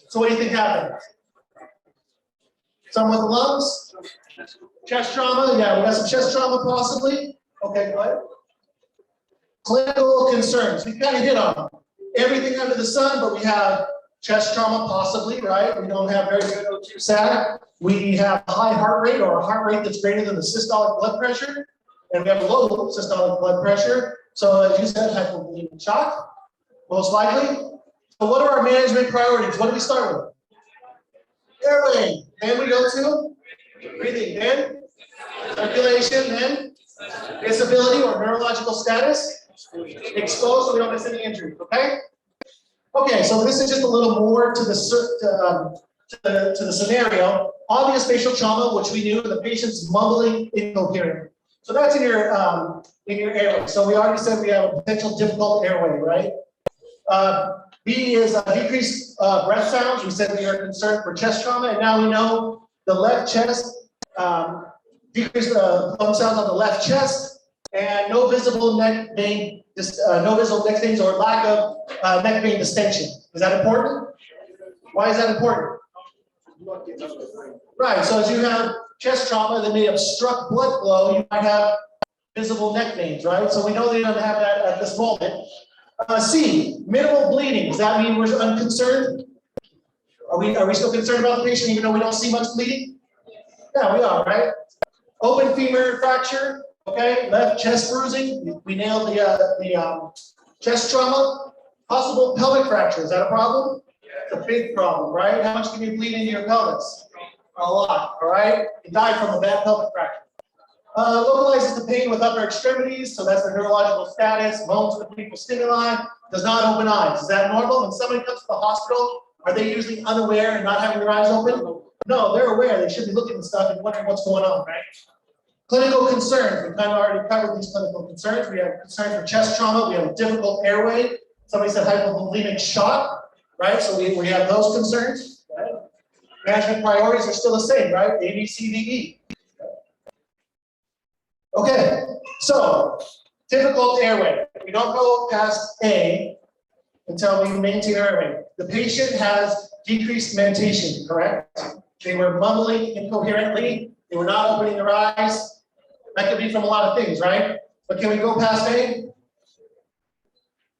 So what do you think happened? Someone with lungs? Chest trauma? Yeah, we got some chest trauma possibly. Okay, go ahead. Clinical concerns. We kind of hit on everything under the sun, but we have chest trauma possibly, right? We don't have very good O2 sat. We have a high heart rate or a heart rate that's greater than the systolic blood pressure. And we have a low systolic blood pressure. So as you said, hypovolemic shock, most likely. So what are our management priorities? What do we start with? Airway. Then we go to breathing. Then circulation. Then disability or neurological status. Exposed so we don't miss any injuries, okay? Okay, so this is just a little more to the scenario. Obvious facial trauma, which we knew, the patient's mumbling, incoherent. So that's in your airway. So we already said we have a potential difficult airway, right? B is decreased breath sounds. We said we are concerned for chest trauma, and now we know the left chest, decreased lung sounds on the left chest, and no visible neck vein, no visible neck veins or lack of neck vein distension. Is that important? Why is that important? Right, so as you have chest trauma that may obstruct blood flow, you might have visible neck veins, right? So we know they don't have that at this moment. C, minimal bleeding. Does that mean we're unconcerned? Are we still concerned about the patient even though we don't see much bleeding? Yeah, we are, right? Open femur fracture, okay? Left chest bruising. We nailed the chest trauma. Possible pelvic fracture. Is that a problem? It's a big problem, right? How much can you bleed into your pelvis? A lot, all right? You die from a bad pelvic fracture. Localizes the pain with upper extremities, so that's the neurological status, bones with painful stimuli, does not open eyes. Is that normal? When somebody comes to the hospital, are they usually unaware and not having their eyes open? No, they're aware. They should be looking at stuff and wondering what's going on, right? Clinical concerns. We kind of already covered these clinical concerns. We have concerns for chest trauma. We have a difficult airway. Somebody said hypovolemic shock, right? So we have those concerns. Right? Management priorities are still the same, right? A, B, C, D, E. Okay, so difficult airway. We don't go past A until we maintain airway. The patient has decreased mentation, correct? They were mumbling incoherently. They were not opening their eyes. That could be from a lot of things, right? But can we go past A?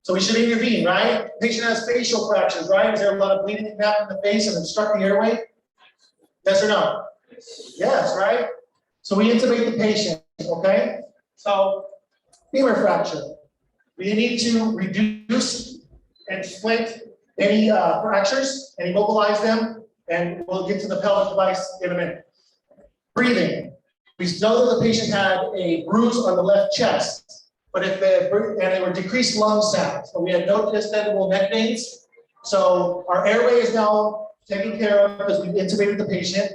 So we should intervene, right? The patient has facial fractures, right? Is there a lot of bleeding that can happen in the face and obstruct the airway? Yes or no? Yes, right? So we intubate the patient, okay? So femur fracture. We need to reduce and splint any fractures and immobilize them, and we'll get to the pelvic device in a minute. Breathing. We know that the patient had a bruise on the left chest, but if they were decreased lung sounds, but we had no distendable neck veins. So our airway is now taken care of because we've intubated the patient.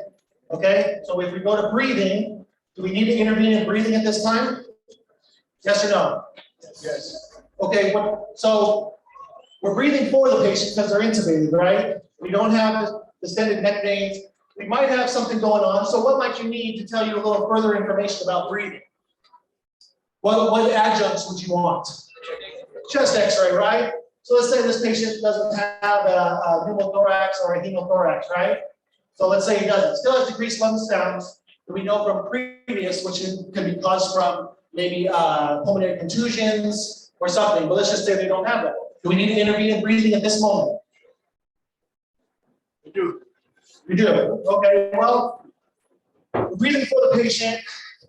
Okay, so if we go to breathing, do we need to intervene in breathing at this time? Yes or no? Yes. Okay, so we're breathing for the patient because they're intubated, right? We don't have distended neck veins. We might have something going on. So what might you need to tell you a little further information about breathing? What adjuncts would you want? Chest x-ray, right? So let's say this patient doesn't have a pneumothorax or a hemothorax, right? So let's say he doesn't. Still has decreased lung sounds that we know from previous, which could be caused from maybe pulmonary contusions or something. But let's just say they don't have that. Do we need to intervene in breathing at this moment? We do. We do. Okay, well, breathing for the patient,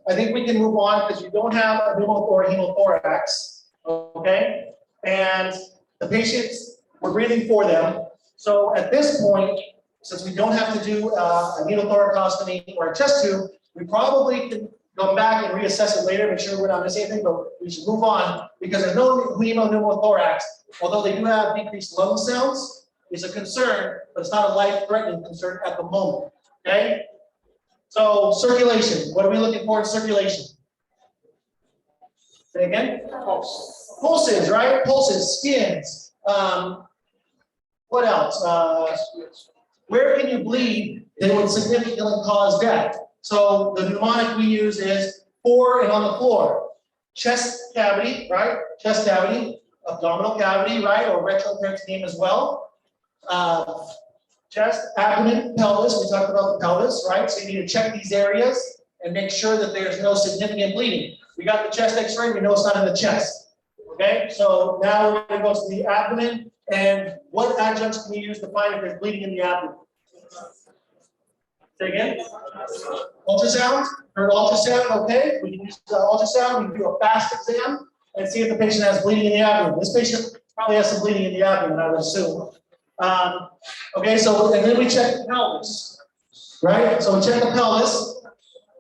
I think we can move on because you don't have a pneumothorax, okay? And the patients, we're breathing for them. So at this point, since we don't have to do a needle-thoracostomy or a chest tube, we probably can go back and reassess it later, make sure we're not missing anything, but we should move on because there's no pneumothorax. Although they do have decreased lung sounds, it's a concern, but it's not a life-threatening concern at the moment, okay? So circulation, what are we looking for in circulation? Say again? Pulse. Pulses, right? Pulses, skins. What else? Where can you bleed that would significantly cause death? So the mnemonic we use is for and on the floor. Chest cavity, right? Chest cavity, abdominal cavity, right? Or retroperitoneum as well. Chest, abdomen, pelvis. We talked about the pelvis, right? So you need to check these areas and make sure that there's no significant bleeding. We got the chest x-ray, we know it's not in the chest. Okay, so now we're going to go to the abdomen. And what adjuncts can you use to find if there's bleeding in the abdomen? Say again? Ultrasound? Heard ultrasound, okay. We can use ultrasound, we can do a fast exam and see if the patient has bleeding in the abdomen. This patient probably has some bleeding in the abdomen, I would assume. Okay, so, and then we check the pelvis, right? So we check the pelvis,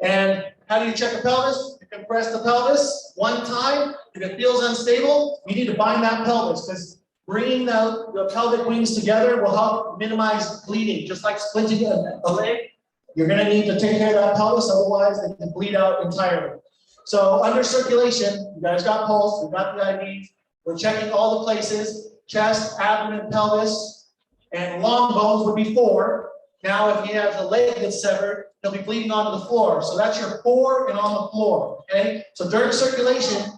and how do you check the pelvis? You compress the pelvis one time. If it feels unstable, you need to bind that pelvis, because bringing the pelvic wings together will help minimize bleeding, just like splinting a leg. You're gonna need to take care of that pelvis, otherwise they can bleed out entirely. So under circulation, you guys got pulse, we got the IVs, we're checking all the places. chest, abdomen, pelvis, and long bones would be 4. Now, if he has a leg that's severed, he'll be bleeding onto the floor. So that's your 4 and on the floor, okay? So during circulation,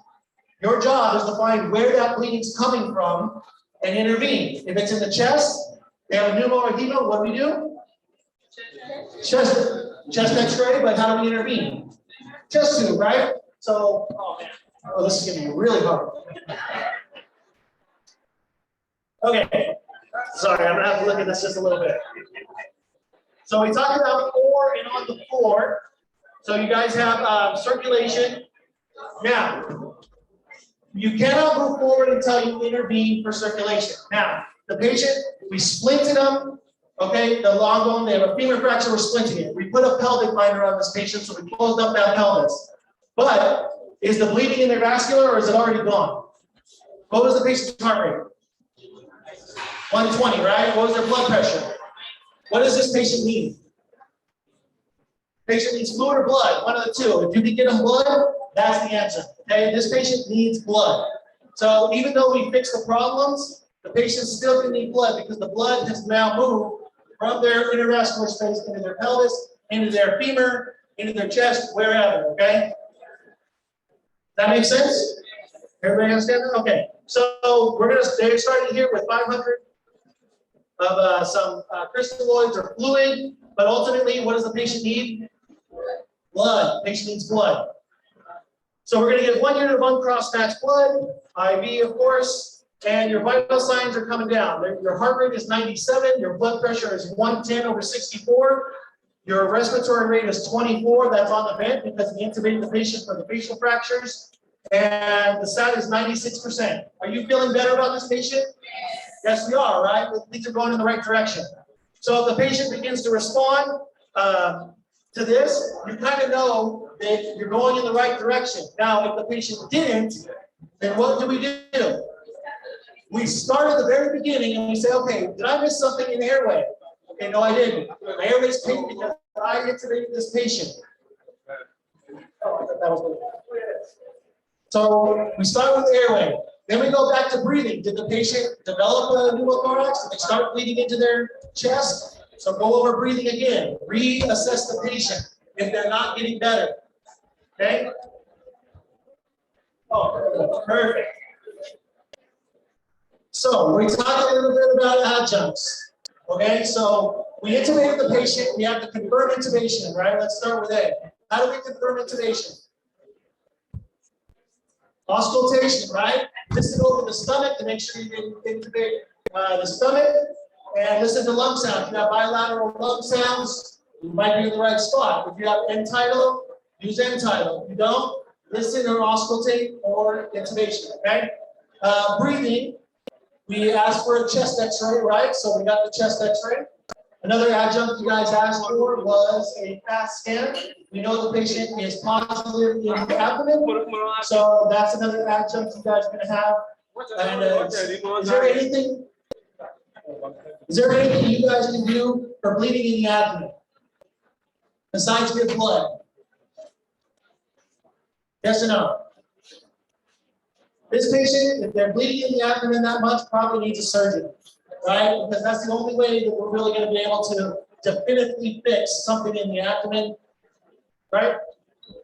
your job is to find where that bleeding's coming from and intervene. If it's in the chest, they have a pneumo or hemo, what do we do? Chest x-ray, but how do we intervene? Chest tube, right? So, oh man, oh, this is getting really hard. Okay, sorry, I'm gonna have to look at this just a little bit. So we talked about 4 and on the floor. So you guys have circulation. Now, you cannot move forward until you intervene for circulation. Now, the patient, we splinted them, okay, the long bone, they have a femur fracture, we're splinting it. We put a pelvic binder on this patient, so we closed up that pelvis. But is the bleeding intervascular or is it already gone? What was the patient's heart rate? 120, right? What was their blood pressure? What does this patient need? Patient needs fluid or blood, one of the two. If you can get them blood, that's the answer, okay? This patient needs blood. So even though we fix the problems, the patient still gonna need blood because the blood has now moved from their intervascular space into their pelvis, into their femur, into their chest, wherever, okay? That makes sense? Everybody understand that? Okay, so they're starting here with 500 of some crystalloids or fluid, but ultimately, what does the patient need? Blood. Patient needs blood. So we're going to get 1 unit of uncrossed matched blood, IV, of course, and your vital signs are coming down. Your heart rate is 97, your blood pressure is 110/64, your respiratory rate is 24. That's on the vent because we intubated the patient for the facial fractures, and the SAT is 96%. Are you feeling better about this patient? Yes, we are, right? Things are going in the right direction. So if the patient begins to respond to this, you kind of know that you're going in the right direction. Now, if the patient didn't, then what do? We start at the very beginning and we say, okay, did I miss something in the airway? Okay, no, I didn't. The airway's pain because I intubated this patient. Oh, I thought that was good. So we start with airway. Then we go back to breathing. Did the patient develop a pneumothorax? Did they start bleeding into their chest? So go over breathing again. Reassess the patient if they're not getting better. Okay? Oh, perfect. So we talked a little bit about adjuncts. Okay, so we intubated the patient. We have to confirm intubation, right? Let's start with A. How do we confirm intubation? Auscultation, right? Listen over the stomach to make sure you can intubate the stomach, and listen to lung sounds. If you have bilateral lung sounds, you might be in the right spot. If you have end tidal, use end tidal. If you don't, listen or auscultate or intubation, okay? Breathing, we asked for a chest x-ray, right? So we got the chest x-ray. Another adjunct you guys asked for was a CAT scan. We know the patient is positive in the abdomen, so that's another adjunct you guys are going to have. And is there anything you guys can do for bleeding in the abdomen besides give blood? Yes or no? This patient, if they're bleeding in the abdomen that much, probably needs a surgeon, right? Because that's the only way that we're really going to be able to definitively fix something in the abdomen, right?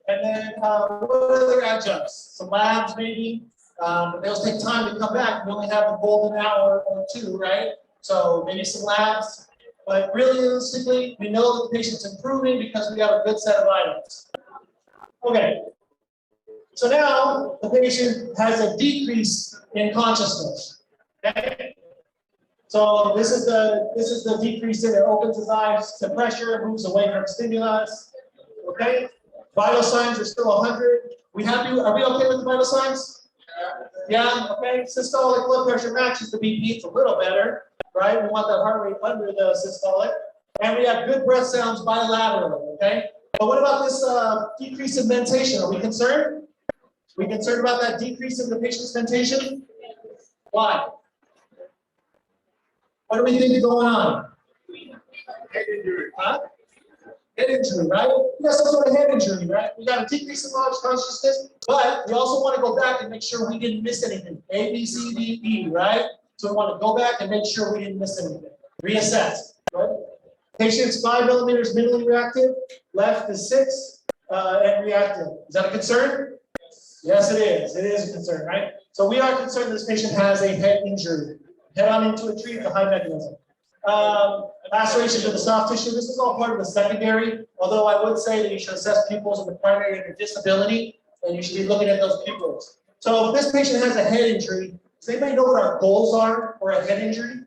And then what other adjuncts? Some labs maybe. They'll take time to come back. We only have a golden hour or two, right? So maybe some labs. But really, realistically, we know that the patient's improving because we have a good set of items. Okay. So now the patient has a decrease in consciousness. Okay? So this is the decrease in it. Opens his eyes to pressure, moves away from stimulus. Okay? Vital signs are still 100. Are we okay with the vital signs? Yeah, okay. Systolic blood pressure matches the BP. It's a little better, right? We want that heart rate under the systolic. And we have good breath sounds bilaterally, okay? But what about this decrease in mentation? Are we concerned? We concerned about that decrease in the patient's mentation? Why? What do we think is going on? Head injury. Huh? Head injury, right? We got some sort of head injury, right? We got a decrease in large consciousness, but we also want to go back and make sure we didn't miss anything. A, B, C, D, E, right? So we want to go back and make sure we didn't miss anything. Reassess, right? Patient's 5 millimeters minimally reactive, left is 6 and reactive. Is that a concern? Yes, it is. It is a concern, right? So we are concerned this patient has a head injury. Head on into a tree, it's a high mechanism. Laceration to the soft tissue. This is all part of the secondary, although I would say that you should assess pupils in the primary and the disability, and you should be looking at those pupils. So if this patient has a head injury, does anybody know what our goals are for a head injury?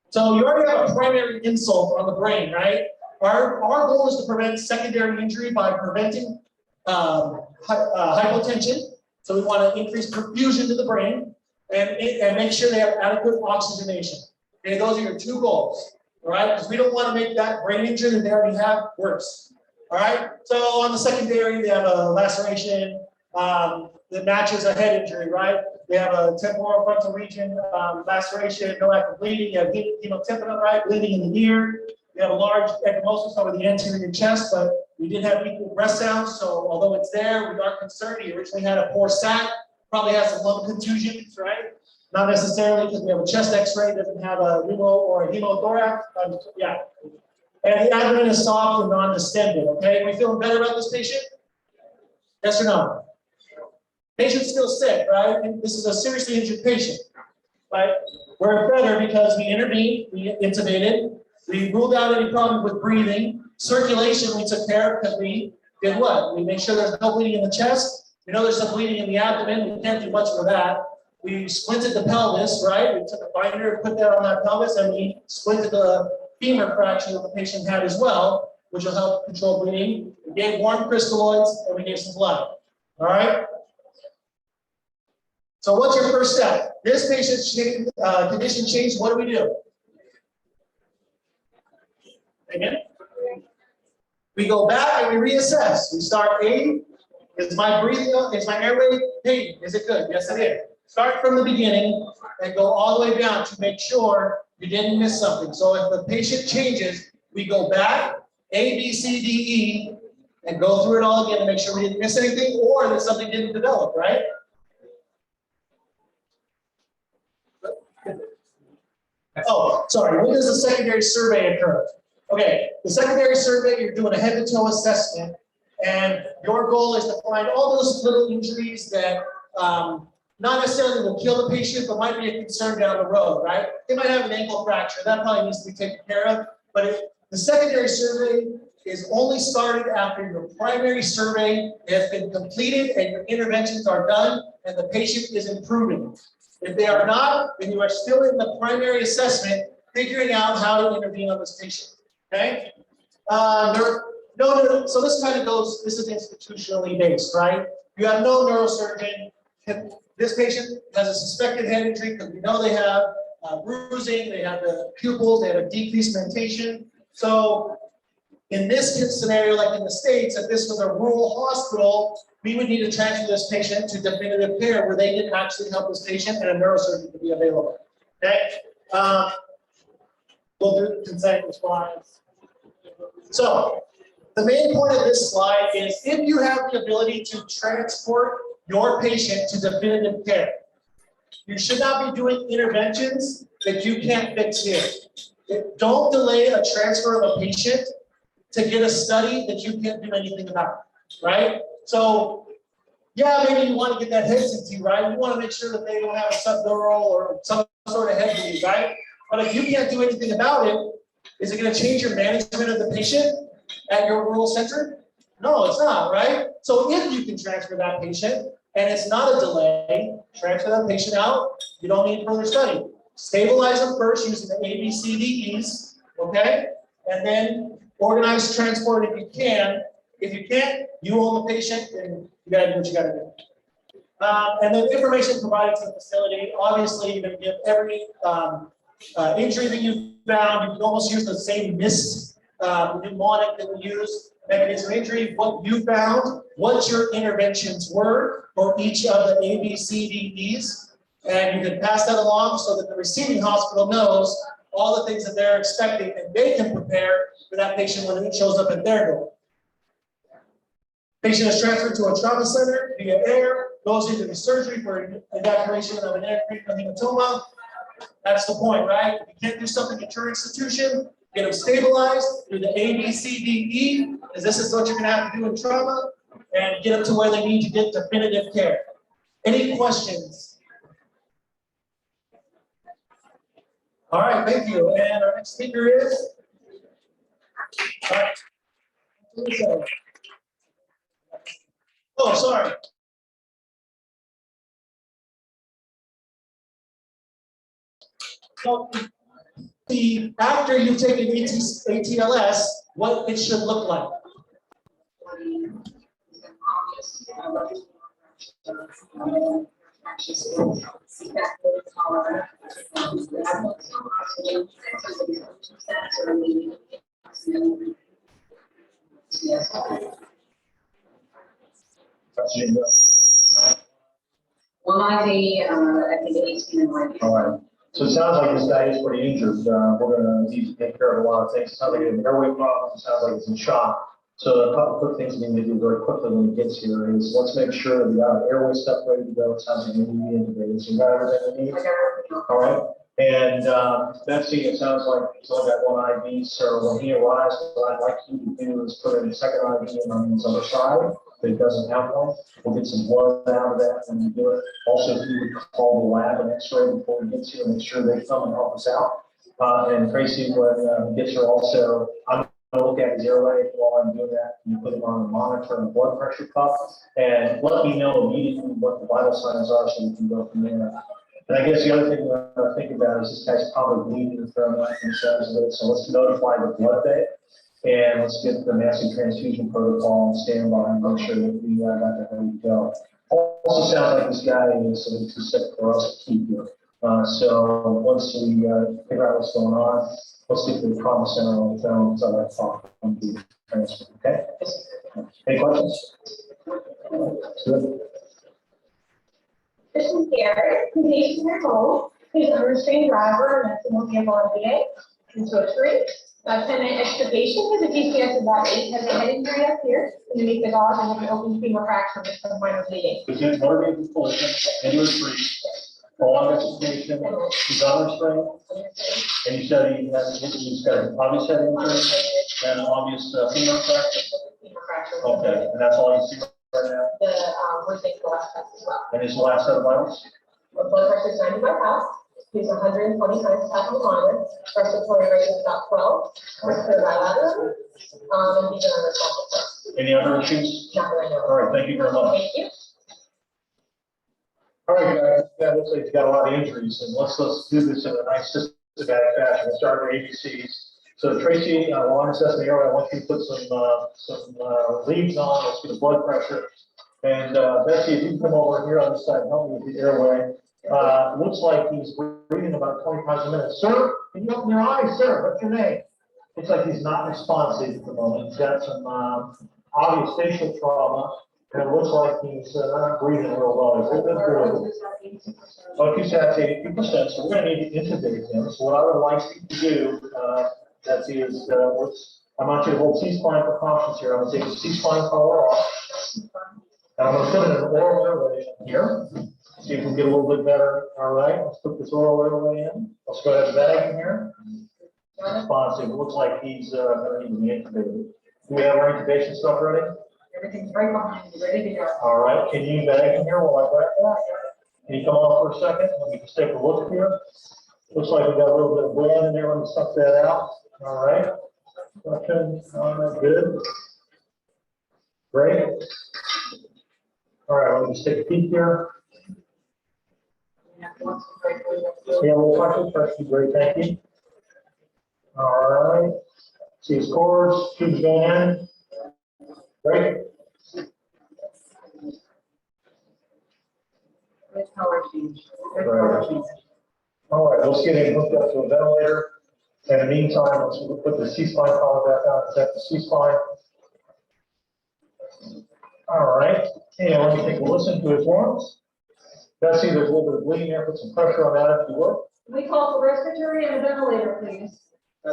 So you already have a primary insult on the brain, right? Our goal is to prevent secondary injury by preventing hypotension. So we want to increase perfusion to the brain and make sure they have adequate oxygenation. Okay, those are your 2 goals, all right? Because we don't want to make that brain injury that they already have worse, all right? So on the secondary, they have a laceration that matches a head injury, right? They have a temporal frontal region laceration, no active bleeding. You have hemotympanum, right? Bleeding in the ear. We have a large ecchymosis over the anterior chest, but we did have equal breath sounds. So although it's there, we are concerned. He originally had a poor sat, probably has some lung contusions, right? Not necessarily because we have a chest X-ray, doesn't have a pneumo or a hemothorax. Yeah. And the abdomen is soft and non-distended. Okay, are we feeling better about this patient? Yes or no? Patient's still sick, right? And this is a seriously injured patient, right? We're better because we intervened, we intubated, we ruled out any problem with breathing. Circulation we took care of because we did what? We made sure there's no bleeding in the chest. We know there's some bleeding in the abdomen. We can't do much for that. We splinted the pelvis, right? We took a binder and put that on that pelvis, and we splinted the femur fracture that the patient had as well, which will help control bleeding. We gave warm crystalloids, and we gave some blood. All right? So what's your first step? This patient's condition changed. What do we do? Again? We go back and we reassess. We start A, is my airway pain? Is it good? Yes, it is. Start from the beginning and go all the way down to make sure you didn't miss something. So if the patient changes, we go back, A, B, C, D, E, and go through it all again to make sure we didn't miss anything or that something didn't develop, right? Oh, sorry, when does the secondary survey occur? Okay, the secondary survey, you're doing a head to toe assessment, and your goal is to find all those little injuries that not necessarily will kill the patient, but might be a concern down the road, right? They might have an ankle fracture, that probably needs to be taken care of, but the secondary survey is only started after your primary survey has been completed and your interventions are done and the patient is improving. If they are not, then you are still in the primary assessment, figuring out how to intervene on this patient, okay? So this kind of goes, this is institutionally based, right? You have no neurosurgeon. This patient has a suspected head injury because we know they have bruising, they have the pupils, they have a decreased mentation. So in this scenario, like in the States, if this was a rural hospital, we would need to transfer this patient to definitive care where they can actually help this patient and a neurosurgeon could be available. Okay? We'll do consent response. So the main point of this slide is if you have the ability to transport your patient to definitive care, you should not be doing interventions that you can't fix here. Don't delay a transfer of a patient to get a study that you can't do anything about, right? So, yeah, maybe you want to get that head CT, right? You want to make sure that they don't have a subdural or some sort of head bleed, right? But if you can't do anything about it, is it going to change your management of the patient at your rural center? No, it's not, right? So if you can transfer that patient and it's not a delay, transfer that patient out, you don't need further study. Stabilize them first using the ABCDEs, okay? And then organize transport if you can. If you can't, you own the patient and you gotta do what you gotta do. And then information provided to the facility. Obviously, you're gonna give every injury that you found. You can almost use the same MIST mnemonic that we use. Mechanism of injury, what you found, what your interventions were for each of the ABCDEs. And you can pass that along so that the receiving hospital knows all the things that they're expecting and they can prepare for that patient when it shows up at their door. Patient is transferred to a trauma center via air. goes into the surgery for evacuation of an intracranial hematoma. That's the point, right? If you can't do something at your institution, get them stabilized, do the A, B, C, D, E, because this is what you're gonna have to do in trauma, and get them to where they need to get definitive care. Any questions? All right, thank you. And our next speaker is? All right. Oh, sorry. So, after you've taken ATLS, what it should look like. One IV, I think 18 and 1. All right. So it sounds like this guy is pretty injured. We're gonna need to take care of a lot of things. It sounds like an airway problem. It sounds like it's in shock. So a couple quick things we need to do very quickly when he gets here is let's make sure that we got airway stuff ready to go. It sounds like we need to be integrated. So we got everything we need. All right. And Betsy, it sounds like he's only got one IV. So when he arrives, what I'd like you to do is put in a second IV on his other side. If he doesn't have one, we'll get some blood out of that when we do it. Also, if you would call the lab and X-ray before he gets here, make sure they come and help us out. And Tracy, when he gets here also, I'm gonna look at his airway while I'm doing that. You put him on the monitor and blood pressure cuff, and let me know immediately what the vital signs are so we can go from there. And I guess the other thing we want to think about is this guy's probably bleeding from themselves, so let's notify the blood bank. And let's get the massive transfusion protocol and stand by and make sure that we got that ready to go. Also sounds like this guy is too sick for us to keep here. So once we figure out what's going on, let's get to the trauma center on the phone so that talk can be transferred. Okay? Any questions? Good. This is Garrett, who's 18 years old. He's an unrestrained driver and a single vehicle MBA in Switzerland. 10-minute extrication because the GPS is about 8, has a head injury up here, underneath the gauze, and an open femur fracture with some minor bleeding. Present motor vehicle collision, into a tree, prolonged extrication, he's unrestrained, and you said he's got an obvious head injury and an obvious femur fracture. Okay, and that's all you see right now? We're taking the last test as well. And his last set of vitals? The blood pressure is 90 by pound. He's 120 times half a monitor. Respiratory rate is about 12. Respiratory bilateral. And he's unresponsive. Any other issues? Not that I know. All right, thank you very much. Thank you. All right, guys, that looks like he's got a lot of injuries, and let's do this in a nice systematic fashion. We'll start with ABCs. So Tracy, while I'm assessing the airway, I want you to put some leads on. Let's get the blood pressure. And Betsy, if you can come over here on this side, help me with the airway. Looks like he's breathing about 20 times a minute. Sir, can you open your eyes, sir? What's your name? Looks like he's not responsive at the moment. He's got some obvious facial trauma, and it looks like he's not breathing real well. He's a little bit good. Oh, he's at 80%, so we're going to need to intubate him. So what I would like you to do, Betsy, is I want you to hold C-spine precautions here. I'm going to take the C-spine collar off. And I'm going to put in an oral airway here. See if we can get a little bit better. All right, let's put this oral airway in. Let's go ahead and bag in here. Responsive. It looks like he's going to need to be intubated. Do we have our intubation stuff ready? Everything's right behind you, ready to go. All right, can you bag in here while I grab that? Can you come off for a second? Let me just take a look here. Looks like we got a little bit of blood in there. Let me suck that out. All right. Okay. All right, good. Great. All right, let me just take a peek here. Yeah, we'll pressure. Great, thank you. All right. See his scores. Tubes going in. Great. All right, let's get him hooked up to a ventilator. In the meantime, let's put the C-spine collar back on, set the C-spine. All right, and let me take a listen to his lungs. Betsy, there's a little bit of bleeding there. Put some pressure on that if you would. We call for respiratory and a ventilator, please. I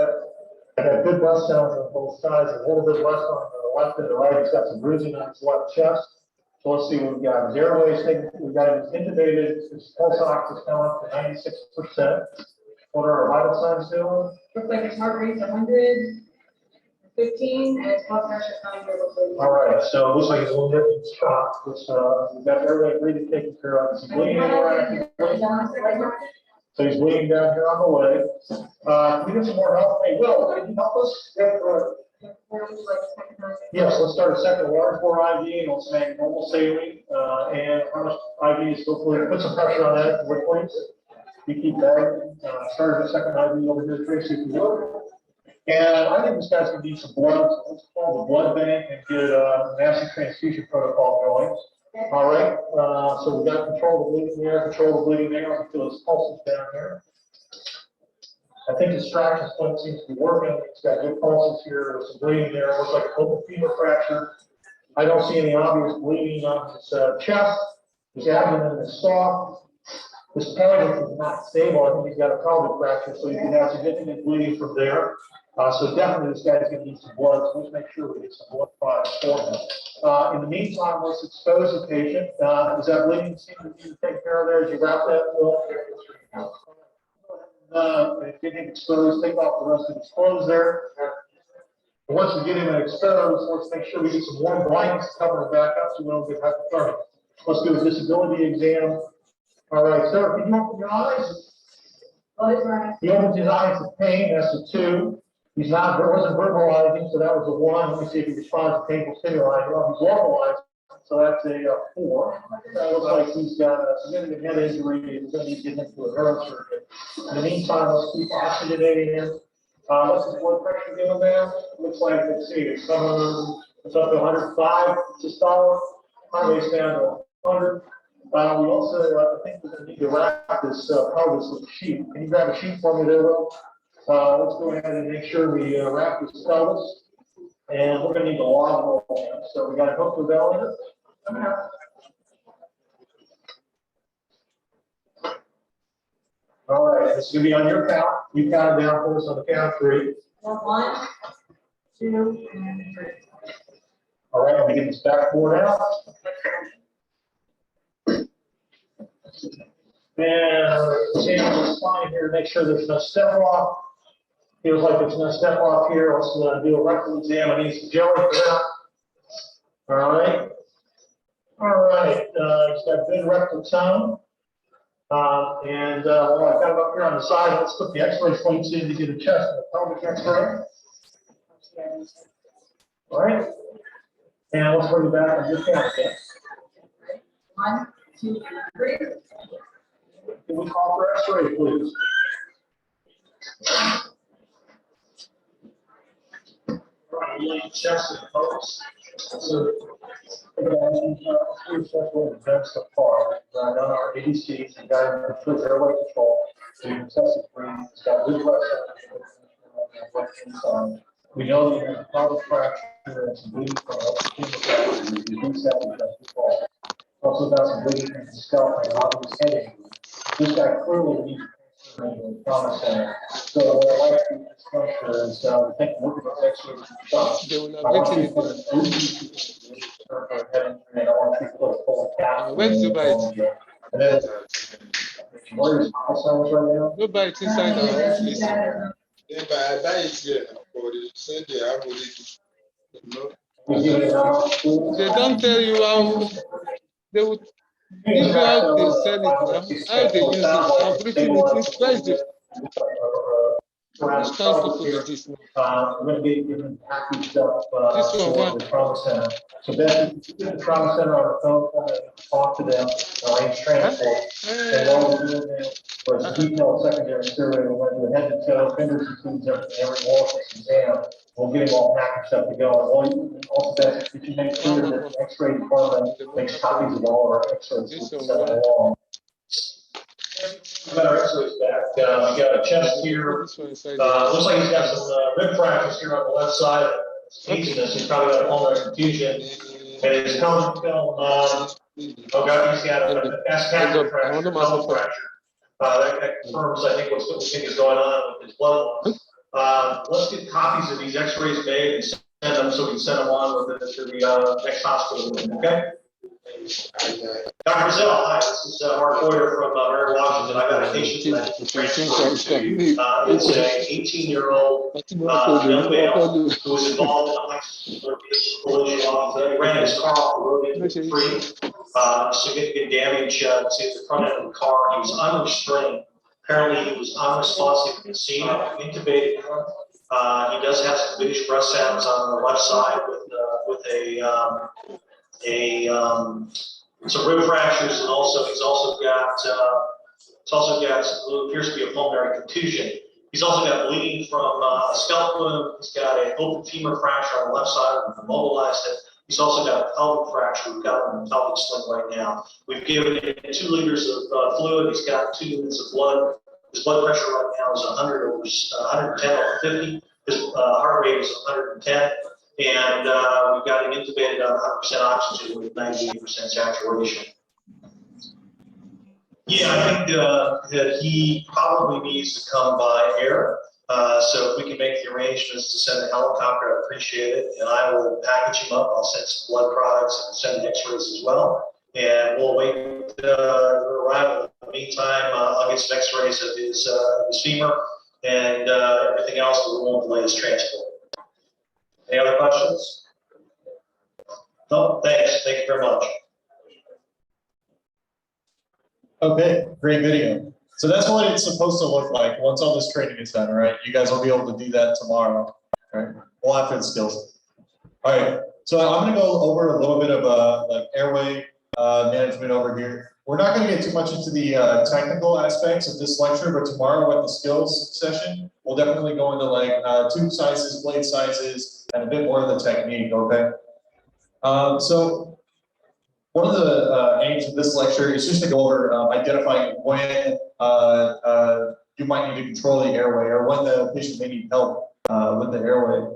got good breath sounds on both sides. A little bit less on the left and the right. He's got some bruising on his left chest. So let's see what we've got. His airways, we've got him intubated, his pulse ox is down up to 96%. What are our vital signs doing? Looks like his heart rate's 115 and his blood pressure is 90 over 30. All right, so it looks like he's a little bit shocked. We've got airway breathing taken care of. Is he bleeding anywhere? So he's bleeding down here on the leg. Can we get some more help? Hey, Will, can you help us? Yes, let's start a second large bore IV and let's make normal saline. And how much IV is still fluid? Put some pressure on that quickly. You keep that. Start a second IV over here, Tracy, if you would. And I think this guy's gonna need some blood. So let's call the blood bank and get a massive transfusion protocol going. All right, so we've got control of the bleeding there, control of the bleeding there. I can feel his pulses down here. I think his traction splint seems to be working. He's got good pulses here. There's some bleeding there. Looks like an open femur fracture. I don't see any obvious bleeding on his chest. His abdomen is soft. His pelvis is not stable. I think he's got a pelvic fracture, so you can have significant bleeding from there. So definitely this guy's going to need some blood. So let's make sure we get some blood products for him. In the meantime, let's expose the patient. Is that bleeding seem to be taken care of there? Did you wrap that? Get him exposed, take off the rest of his clothes there. And once we get him exposed, let's make sure we get some warm blankets to cover him back up so we don't get hypothermia. Let's do a disability exam. All right, sir, can you open your eyes? He opens his eyes to pain, that's a 2. He's not, wasn't verbalizing, so that was a 1. Let me see if he responds to painful stimuli. Well, he's vocalized, so that's a 4. That looks like he's got a significant head injury. He's going to need to get into a neurosurgeon. In the meantime, let's keep oxygenating him. What's his blood pressure doing now? Looks like, let's see, it's up to 105 systolic. Heart rate's down to 100. We also, I think we're going to need to wrap this pelvis with a sheet. Can you grab a sheet for me there, Will? Let's go ahead and make sure we wrap this pelvis. And we're going to need a log roll. So we got a hook with elevator. All right, this is going to be on your count. You count it down for us on the count of 3. 1, 2, and 3. All right, let me get this backboard out. And change the spine here to make sure there's no step off. Feels like there's no step off here. Let's do a rectal exam. I need some jelly for that. All right. All right. He's got good rectal tone. Well, I've got it up here on the side. Let's put the X-ray points in to get a chest and a pelvic X-ray. All right. And let's bring it back on your count again. 1, 2, 3. Can we call for X-ray, please? Chest and pelvis. So, events so far. On our ADCs, we got improved airway control. We excessive breathing. It's got good blood. We know that there's a pelvic fracture and some bleeding from also got some bleeding from the scalp and obvious headache. This guy clearly needs to trauma center. So what I like to this structure is take a look at the X-rays. I want you to put a and I want you to put a full cap. Where's the bite? And then where is Alzheimer's right now? No bite inside our office. Yeah, but I buy it here for the same day. I will eat They don't tell you how they would give you how they sell it now, how they use it. I'm putting it in price. Which council food is this now? We're going to be given packaged up This one, for the trauma center. So then, get the trauma center on the phone, talk to them, arrange transport. And while we're doing that, for a detailed secondary survey, we're going to do a head to toe, fingers and foods, every orifice exam. We'll get them all packaged up to go. And also that, if you make sure that the X-ray department makes copies of all our X-rays, we can send them along. Got our X-rays back. We got a chest here. Looks like he's got some rib fractures here on the left side. He's probably got a pulmonary confusion. And his pelvic film, he's got a vascular fracture, pelvic fracture. That confirms, I think, what we think is going on with his blood loss. Let's get copies of these X-rays made and send them so we can send them on with it to the next hospital. Okay. Dr. Brazil, hi, this is Mark Boyer from Mary Washington. I've got a patient that transferred to, it's a 18-year-old young male who was involved in a high collision off, he ran his car off the road into a tree. Significant damage to the front end of the car. He was unrestrained. Apparently, he was unresponsive to the scene, intubated. He does have some bluish breath sounds on the left side with some rib fractures, and also he's also got what appears to be a pulmonary contusion. He's also got bleeding from a scalp wound. He's got an open femur fracture on the left side. We've immobilized it. He's also got a pelvic fracture. We've got him in a pelvic sling right now. We've given him 2 liters of fluid. He's got 2 units of blood. His blood pressure right now is 110 over 50. His heart rate is 110. And we've got him intubated on 100% oxygen with 98% saturation. Yeah, I think that he probably needs to come by air. So if we can make the arrangements to send a helicopter, I appreciate it. And I will package him up. I'll send some blood products and send x-rays as well. And we'll wait arrival. In the meantime, I'll get some x-rays of his femur and everything else, but we won't delay his transport. Any other questions? No, thanks. Thank you very much. Okay, great video. So that's what it's supposed to look like once all this training is done, right? You guys will be able to do that tomorrow, right? Well, after the skills. All right, so I'm gonna go over a little bit of like airway management over here. We're not gonna get too much into the technical aspects of this lecture, but tomorrow at the skills session, we'll definitely go into like tube sizes, blade sizes, and a bit more of the technique, okay? So one of the aims of this lecture is just to go over identifying when you might need to control the airway or when the patient may need help with the airway.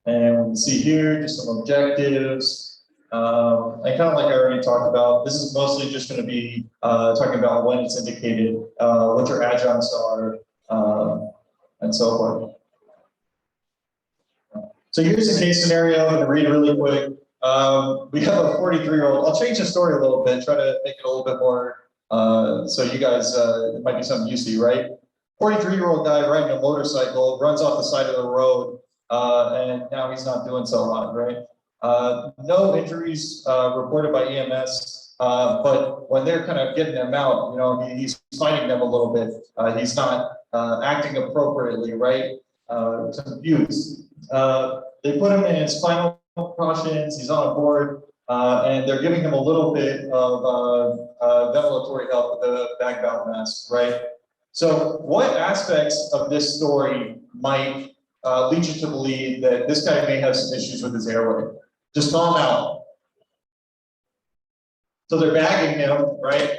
And we can see here just some objectives. And kind of like I already talked about, this is mostly just going to be talking about when it's indicated, what your adjuncts are, and so forth. So here's a case scenario. I'm going to read it really quick. We have a 43-year-old. I'll change the story a little bit, try to make it a little bit more so you guys, it might be something you see, right? 43-year-old guy riding a motorcycle, runs off the side of the road, and now he's not doing so hot, right? No injuries reported by EMS, but when they're kind of getting them out, you know, he's fighting them a little bit. He's not acting appropriately, right? Confused. They put him in spinal precautions, he's on a board, and they're giving him a little bit of ventilatory help with the back valve mask, right? So what aspects of this story might lead you to believe that this guy may have some issues with his airway? Just call him out. So they're bagging him, right?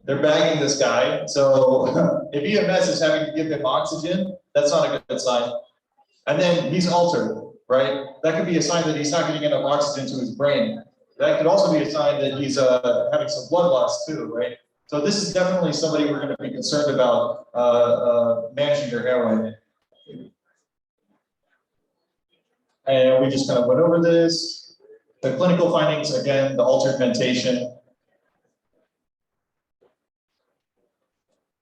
They're bagging this guy. So if EMS is having to give him oxygen, that's not a good sign. And then he's altered, right? That could be a sign that he's not getting enough oxygen to his brain. That could also be a sign that he's having some blood loss too, right? So this is definitely somebody we're going to be concerned about managing their airway. And we just kind of went over this. The clinical findings, again, the altered ventilation.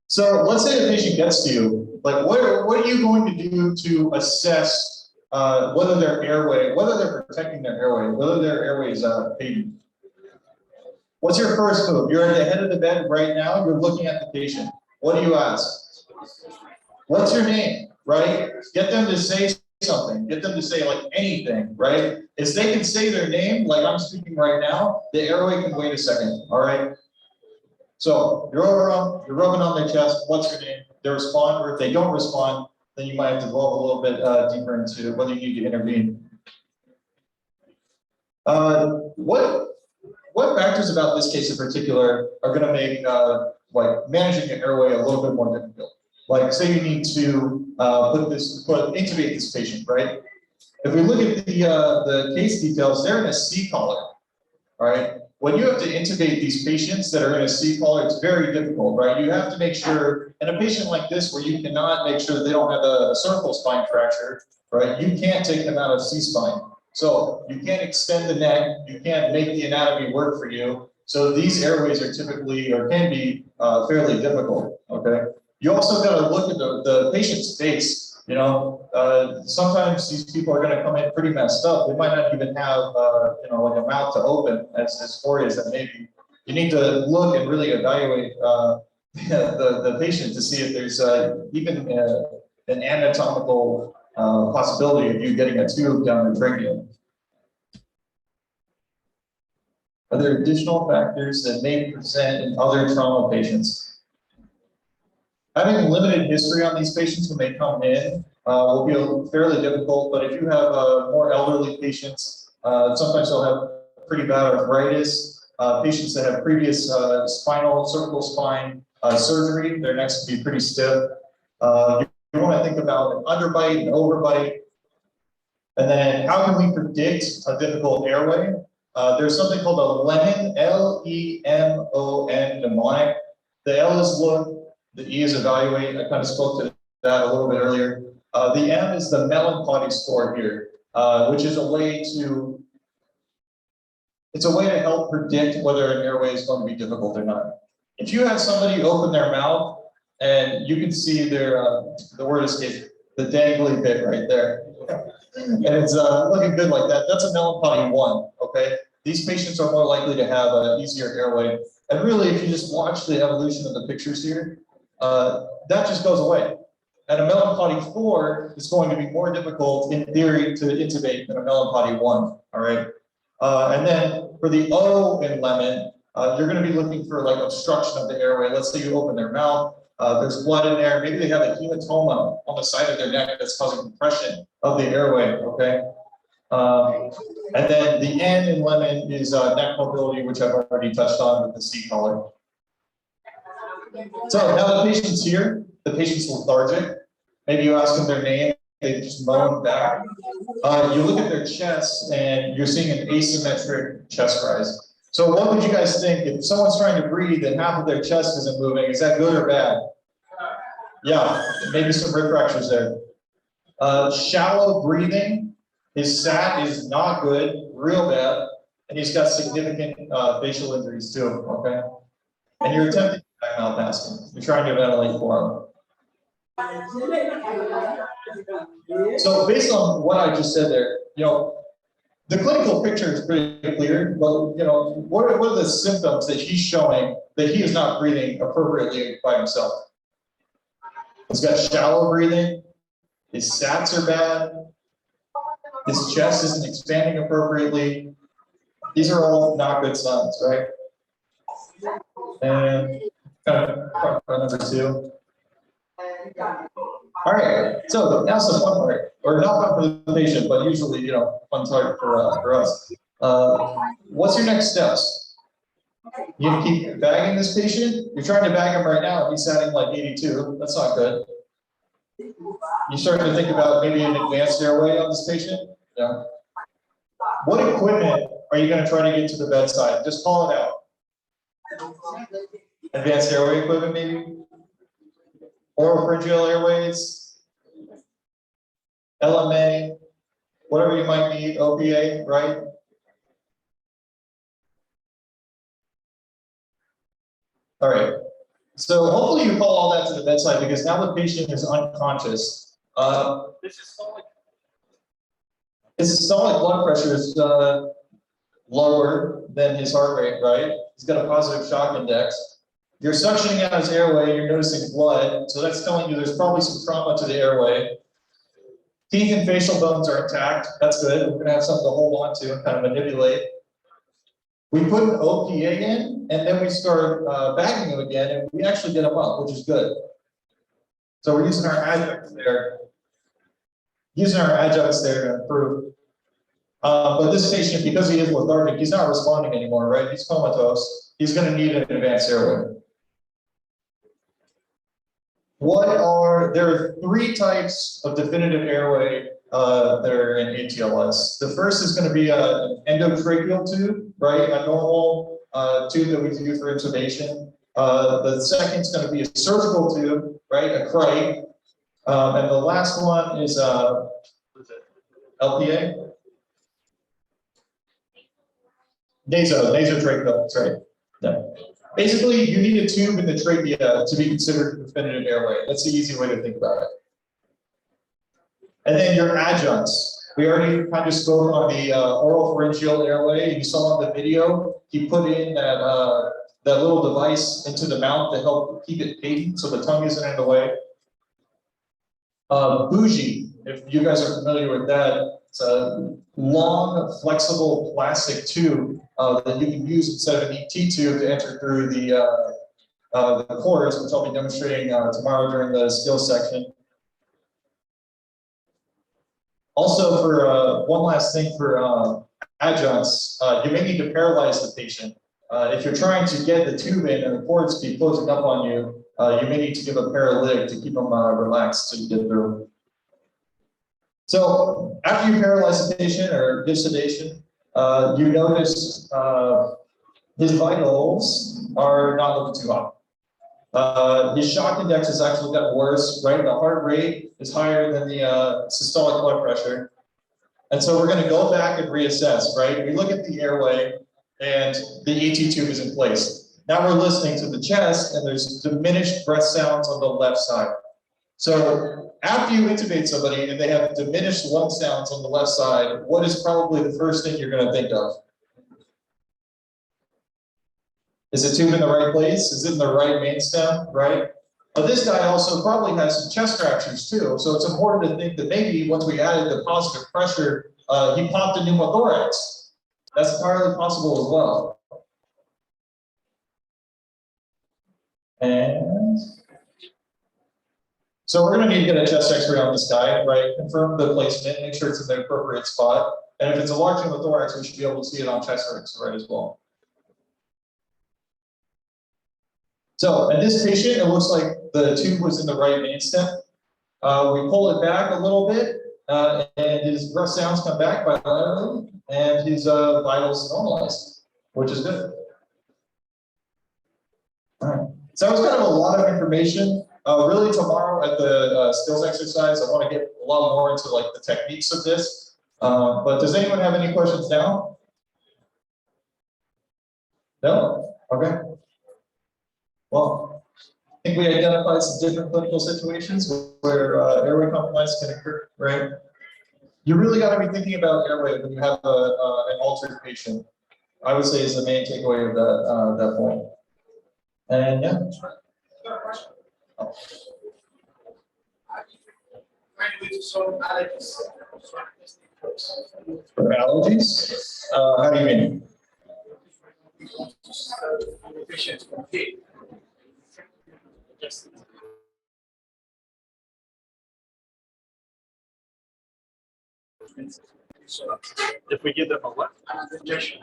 So let's say the patient gets to you, like what are you going to do to assess whether their airway, whether they're protecting their airway, whether their airway is patent? What's your first move? You're at the head of the bed right now, you're looking at the patient. What do you ask? What's your name, right? Get them to say something, get them to say like anything, right? If they can say their name, like I'm speaking right now, the airway can wait a second, all right? So you're over them, you're rubbing on their chest, what's your name? They respond, or if they don't respond, then you might have to go a little bit deeper into whether you need to intervene. What factors about this case in particular are going to make like managing the airway a little bit more difficult? Like say you need to intubate this patient, right? If we look at the case details, they're in a C collar, all right? When you have to intubate these patients that are in a C collar, it's very difficult, right? You have to make sure, in a patient like this where you cannot make sure that they don't have a cervical spine fracture, right? You can't take them out of C-spine. So you can't extend the neck, you can't make the anatomy work for you. So these airways are typically, or can be fairly difficult, okay? You also gotta look at the patient's face, you know? Sometimes these people are gonna come in pretty messed up. They might not even have, you know, like a mouth to open as far as that maybe. You need to look and really evaluate the patient to see if there's even an anatomical possibility of you getting a tube down the trachea. Are there additional factors that may present in other trauma patients? Having limited history on these patients when they come in will be fairly difficult, but if you have more elderly patients, sometimes they'll have pretty bad arthritis. Patients that have previous cervical spine surgery, their necks can be pretty stiff. You want to think about an underbite, an overbite, and then how can we predict a difficult airway? There's something called a lemon, L-E-M-O-N mnemonic. The L is look, the E is evaluate. I kind of spoke to that a little bit earlier. The M is the Melon-Potty score here, which is a way to, it's a way to help predict whether an airway is going to be difficult or not. If you have somebody open their mouth and you can see their, the word escape, the dangly bit right there. And it's looking good like that. That's a Melon-Potty 1, okay? These patients are more likely to have an easier airway. And really, if you just watch the evolution of the pictures here, that just goes away. And a Melon-Potty 4 is going to be more difficult in theory to intubate than a Melon-Potty 1, all right? And then for the O in lemon, you're going to be looking for like obstruction of the airway. Let's say you open their mouth, there's blood in there. Maybe they have a hematoma on the side of their neck that's causing compression of the airway, okay? And then the N in lemon is neck mobility, which I've already touched on with the C color. So now the patient's here, the patient's lethargic. Maybe you ask them their name, they just moan back. You look at their chest and you're seeing an asymmetric chest rise. So what would you guys think if someone's trying to breathe and half of their chest isn't moving? Is that good or bad? Yeah, maybe some rib fractures there. Shallow breathing, his SAT is not good, real bad, and he's got significant facial injuries too, okay? And you're attempting to back mouth asking. You're trying to ventilate for him. So based on what I just said there, you know, the clinical picture is pretty clear, but you know, what are the symptoms that he's showing that he is not breathing appropriately by himself? He's got shallow breathing, his SATs are bad, his chest isn't expanding appropriately. These are all not good signs, right? And kind of number 2. All right, so now some fun part, or not fun for the patient, but usually, you know, fun part for us. What's your next steps? You keep bagging this patient? You're trying to bag him right now, he's satting like 82, that's not good. You start to think about maybe an advanced airway on this patient? Yeah. What equipment are you gonna try to get to the bedside? Just call it out. Advanced airway equipment maybe? Oropharyngeal airways, LMA, whatever you might need, OPA, right? All right, so hopefully you call all that to the bedside because now the patient is unconscious. His systolic blood pressure is lower than his heart rate, right? He's got a positive shock index. You're suctioning out his airway, you're noticing blood, so that's telling you there's probably some trauma to the airway. Teeth and facial bones are intact, that's good. We're gonna have something to hold on to and kind of manipulate. We put an OPA in, and then we start bagging him again, and we actually get him up, which is good. So we're using our adjuncts there. To improve. But this patient, because he is lethargic, he's not responding anymore, right? He's comatose. He's gonna need an advanced airway. There are 3 types of definitive airway that are in ACLS. The first is going to be an endotracheal tube, right? A normal tube that we use for intubation. The second is going to be a surgical tube, right? A crite. And the last one is LPA. Nasotrachea, that's right. Yeah. Basically, you need a tube in the trachea to be considered a definitive airway. That's the easy way to think about it. And then your adjuncts. We already kind of spoke on the oropharyngeal airway. You saw in the video, he put in that little device into the mouth to help keep it patent so the tongue isn't in the way. Bougie, if you guys are familiar with that, it's a long, flexible plastic tube that you can use instead of an ET tube to enter through the pores, which I'll be demonstrating tomorrow during the skills section. Also, for one last thing for adjuncts, you may need to paralyze the patient. If you're trying to get the tube in and the cords keep closing up on you, you may need to give a paralytic to keep them relaxed to get through. So after you paralyze the patient or give sedation, you notice his vitals are not looking too hot. His shock index has actually gotten worse, right? The heart rate is higher than the systolic blood pressure. And so we're going to go back and reassess, right? We look at the airway and the AT tube is in place. Now we're listening to the chest and there's diminished breath sounds on the left side. So after you intubate somebody and they have diminished lung sounds on the left side, what is probably the first thing you're going to think of? Is the tube in the right place? Is it in the right main stem, right? But this guy also probably has some chest fractures too. So it's important to think that maybe once we added the positive pressure, he popped a pneumothorax. That's entirely possible as well. And so we're going to need to get a chest x-ray on this guy, right? Confirm the placement, make sure it's in the appropriate spot. And if it's a large pneumothorax, we should be able to see it on chest x-ray as well. So in this patient, it looks like the tube was in the right main stem. We pull it back a little bit, and his breath sounds come back bilaterally, and his vitals normalize, which is good. All right. So that was kind of a lot of information. Really tomorrow at the skills exercise, I want to get a lot more into like the techniques of this. But does anyone have any questions now? No? Okay. Well, I think we identified some different clinical situations where airway compromise can occur, right? You really got to be thinking about airway when you have an altered patient. I would say is the main takeaway of that point. And yeah. For allergies? How do you mean? If we give them a what? Injection.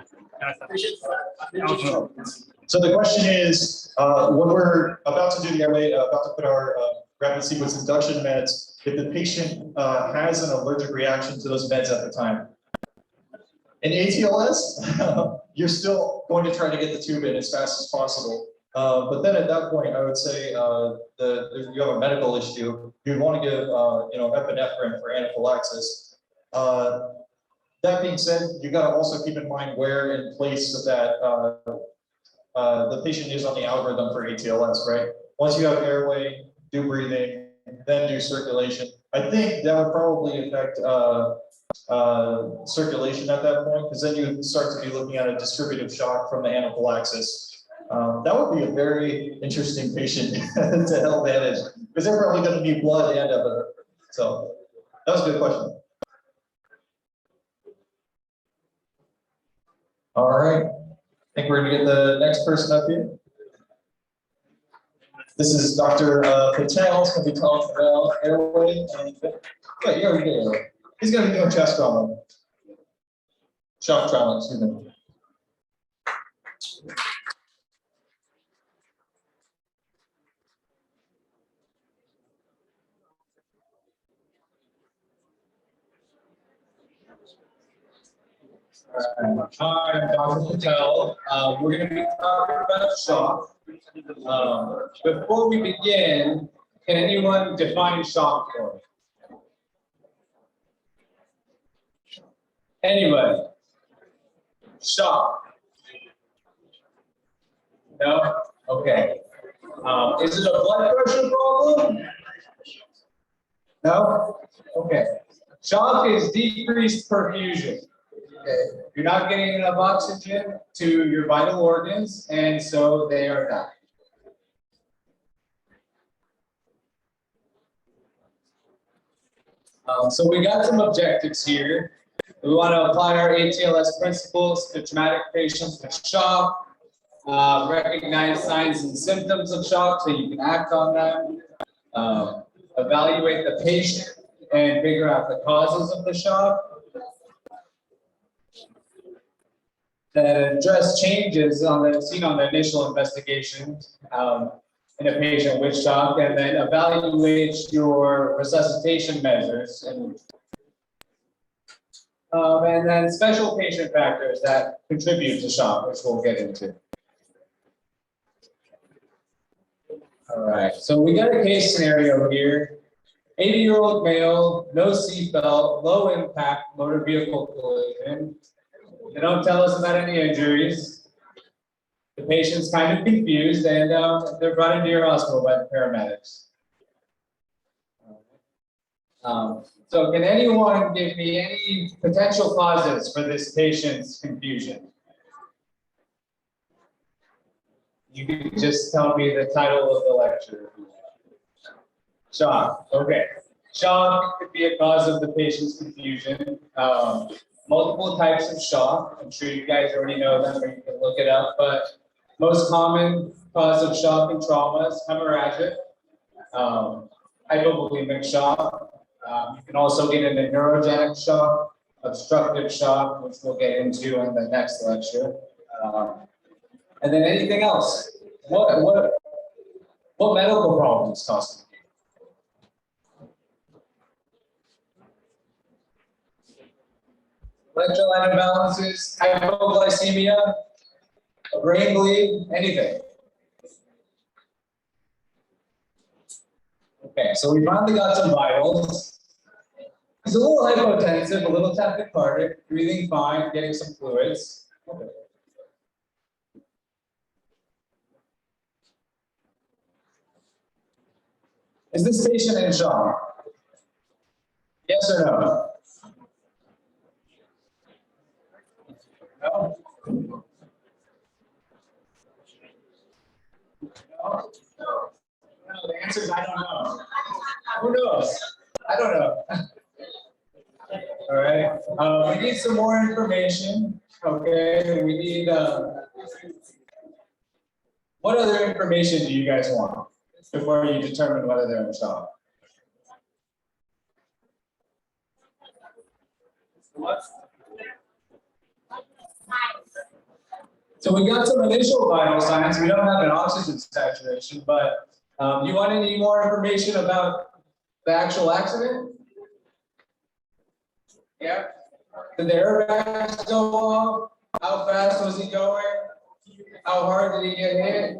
So the question is, when we're about to do the airway, about to put our rapid sequence induction meds, if the patient has an allergic reaction to those meds at the time. In ACLS, you're still going to try to get the tube in as fast as possible. But then at that point, I would say if you have a medical issue, you'd want to give epinephrine for anaphylaxis. That being said, you got to also keep in mind where in place of that the patient is on the algorithm for ACLS, right? Once you have airway, do breathing, then do circulation. I think that would probably affect circulation at that point, because then you start to be looking at a distributive shock from the anaphylaxis. That would be a very interesting patient to help manage, because they're probably going to need blood and epinephrine. So that was a good question. All right, I think we're going to get the next person up here. This is Dr. Patel. He's going to be talking about airway. And, yeah, you already did it. He's going to be doing chest trauma. Shock trauma, excuse me. Hi, I'm Dr. Patel. We're going to be talking about shock. Before we begin, can anyone define shock for me? Anyway, shock. No? Okay. Is it a blood pressure problem? No? Okay. Shock is decreased perfusion. Okay. You're not getting enough oxygen to your vital organs, and so they are dying. So we got some objectives here. We want to apply our ACLS principles to traumatic patients with shock, recognize signs and symptoms of shock so you can act on them, evaluate the patient and figure out the causes of the shock, then address changes seen on the initial investigation in a patient with shock, and then evaluate your resuscitation measures and then special patient factors that contribute to shock, which we'll get into. All right, so we got a case scenario here. 80-year-old male, no seatbelt, low impact motor vehicle collision. They don't tell us about any injuries. The patient's kind of confused, and they're brought into your hospital by the paramedics. So can anyone give me any potential causes for this patient's confusion? You can just tell me the title of the lecture. Shock, okay. Shock could be a cause of the patient's confusion. Multiple types of shock. I'm sure you guys already know them, or you can look it up, but most common cause of shock and trauma is hemorrhagic, hypovolemic shock. You can also get into neurogenic shock, obstructive shock, which we'll get into in the next lecture. And then anything else? What medical problems cause it? Electrolyte imbalances, hypoglycemia, a brain bleed, anything. Okay, so we finally got some vitals. He's a little hypotensive, a little tachycardic, breathing fine, getting some fluids. Okay. Is this patient in shock? Yes or no? No? No, the answer is I don't know. Who knows? I don't know. All right. We need some more information. Okay. We need. What other information do you guys want before you determine whether they're in shock? What? So we got some initial vital signs. We don't have an oxygen saturation, but do you want any more information about the actual accident? Yeah. Did the airbags go off? How fast was he going? How hard did he get hit?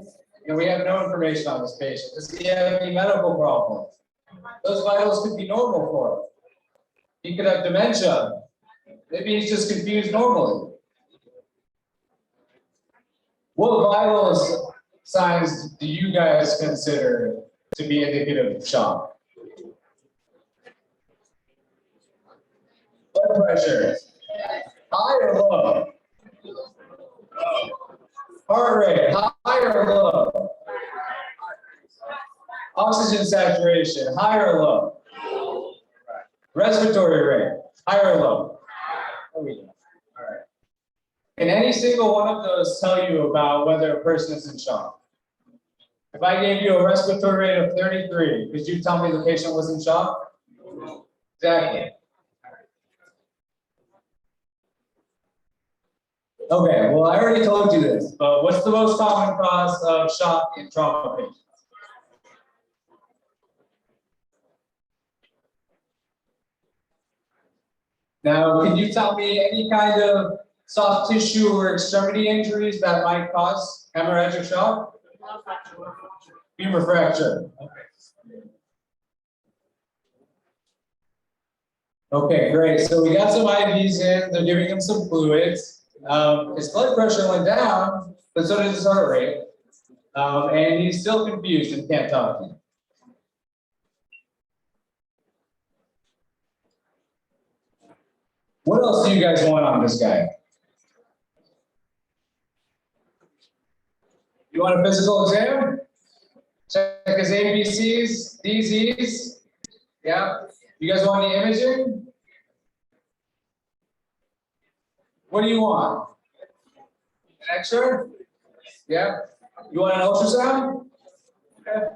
And we have no information on this patient. Does he have any medical problems? Those vitals could be normal for him. He could have dementia. Maybe he's just confused normally. What vital signs do you guys consider to be indicative of shock? Blood pressure, high or low? Heart rate, high or low? Oxygen saturation, high or low? Respiratory rate, high or low? All right. Can any single one of those tell you about whether a person is in shock? If I gave you a respiratory rate of 33, could you tell me the patient was in shock? Exactly. Okay, well, I already told you this, but what's the most common cause of shock in trauma patients? Now, can you tell me any kind of soft tissue or extremity injuries that might cause hemorrhagic shock? Femur fracture. Okay, great. So we got some IVs in. They're giving him some fluids. His blood pressure went down, but so did his heart rate. And he's still confused and can't talk to you. What else do you guys want on this guy? You want a physical exam? Check his ABCs, DZs. Yeah. You guys want the imaging? What do you want? An X-ray? Yeah. You want an ultrasound? Okay.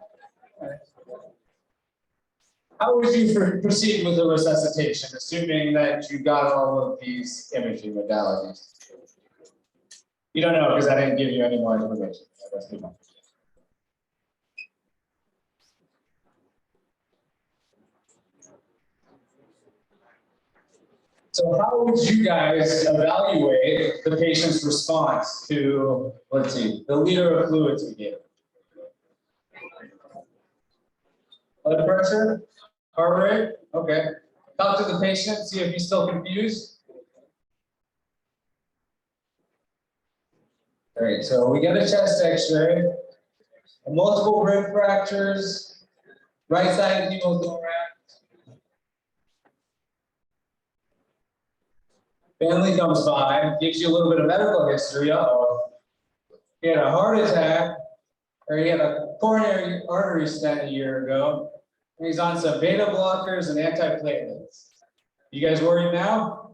How would you proceed with the resuscitation, assuming that you got all of these imaging modalities? You don't know because I didn't give you any more information. That's too much. So how would you guys evaluate the patient's response to, let's see, the liter of fluids we gave? Blood pressure, heart rate, okay. Talk to the patient, see if he's still confused. All right, so we get a chest x-ray, multiple rib fractures, right-sided pneumothorax. Family comes by, gives you a little bit of medical history. He had a heart attack, or he had a coronary artery stent a year ago. And he's on some beta blockers and antiplatelets. You guys worried now?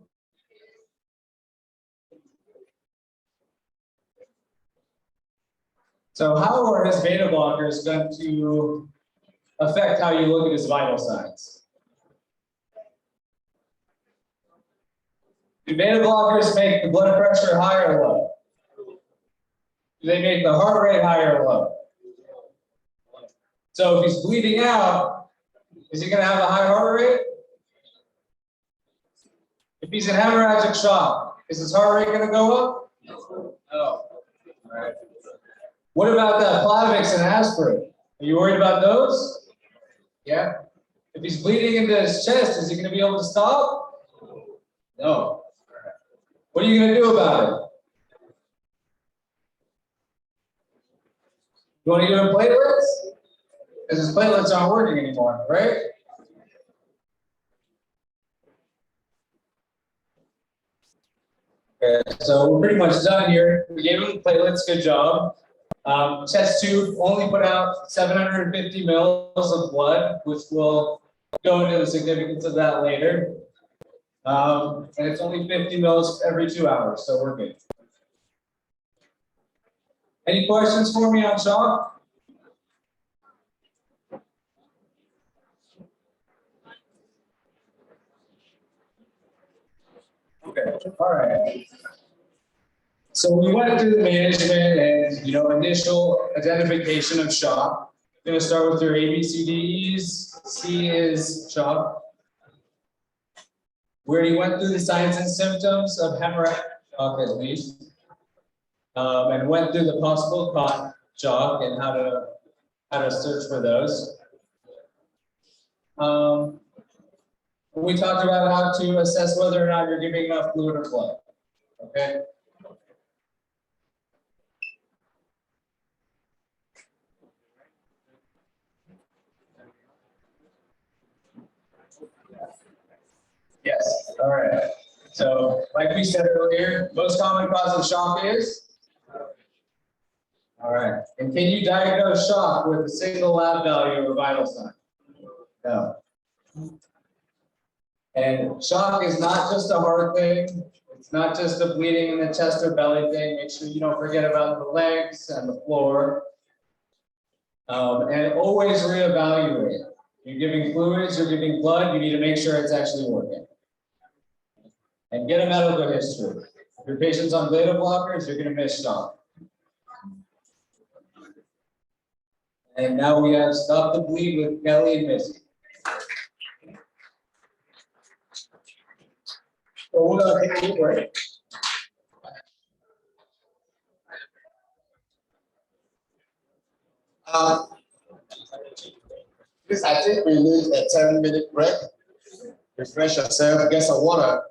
So how are his beta blockers going to affect how you look at his vital signs? Do beta blockers make the blood pressure high or low? Do they make the heart rate high or low? So if he's bleeding out, is he going to have a high heart rate? If he's in hemorrhagic shock, is his heart rate going to go up? No. All right. What about that Plavix and aspirin? Are you worried about those? Yeah. If he's bleeding into his chest, is he going to be able to stop? No. What are you going to do about it? You want to give him platelets? Because his platelets aren't working anymore, right? Okay, so we're pretty much done here. We gave him platelets, good job. Chest tube only put out 750 mils of blood, which will go into the significance of that later. And it's only 50 mils every 2 hours, so we're good. Any questions for me on shock? Okay, all right. So we went through the management and, initial identification of shock. I'm going to start with your ABCDEs. C is shock. We already went through the signs and symptoms of hemorrhagic shock at least. And went through the possible cause shock and how to search for those. We talked about how to assess whether or not you're giving enough fluid or blood. Okay. Yes. All right. So, like we said earlier, most common cause of shock is. All right. And can you diagnose shock with a single lab value or vital sign? No. And shock is not just a heart thing. It's not just a bleeding in the chest or belly thing. Make sure you don't forget about the legs and the floor. And always reevaluate. You're giving fluids, you're giving blood, you need to make sure it's actually working. And get a medical history. If your patient's on beta blockers, you're going to miss shock. And now we have Stop the Bleed with Kelly and Missy. So we're going to take a break. Please, I think we need a 10-minute break. Refresh yourself, get some water,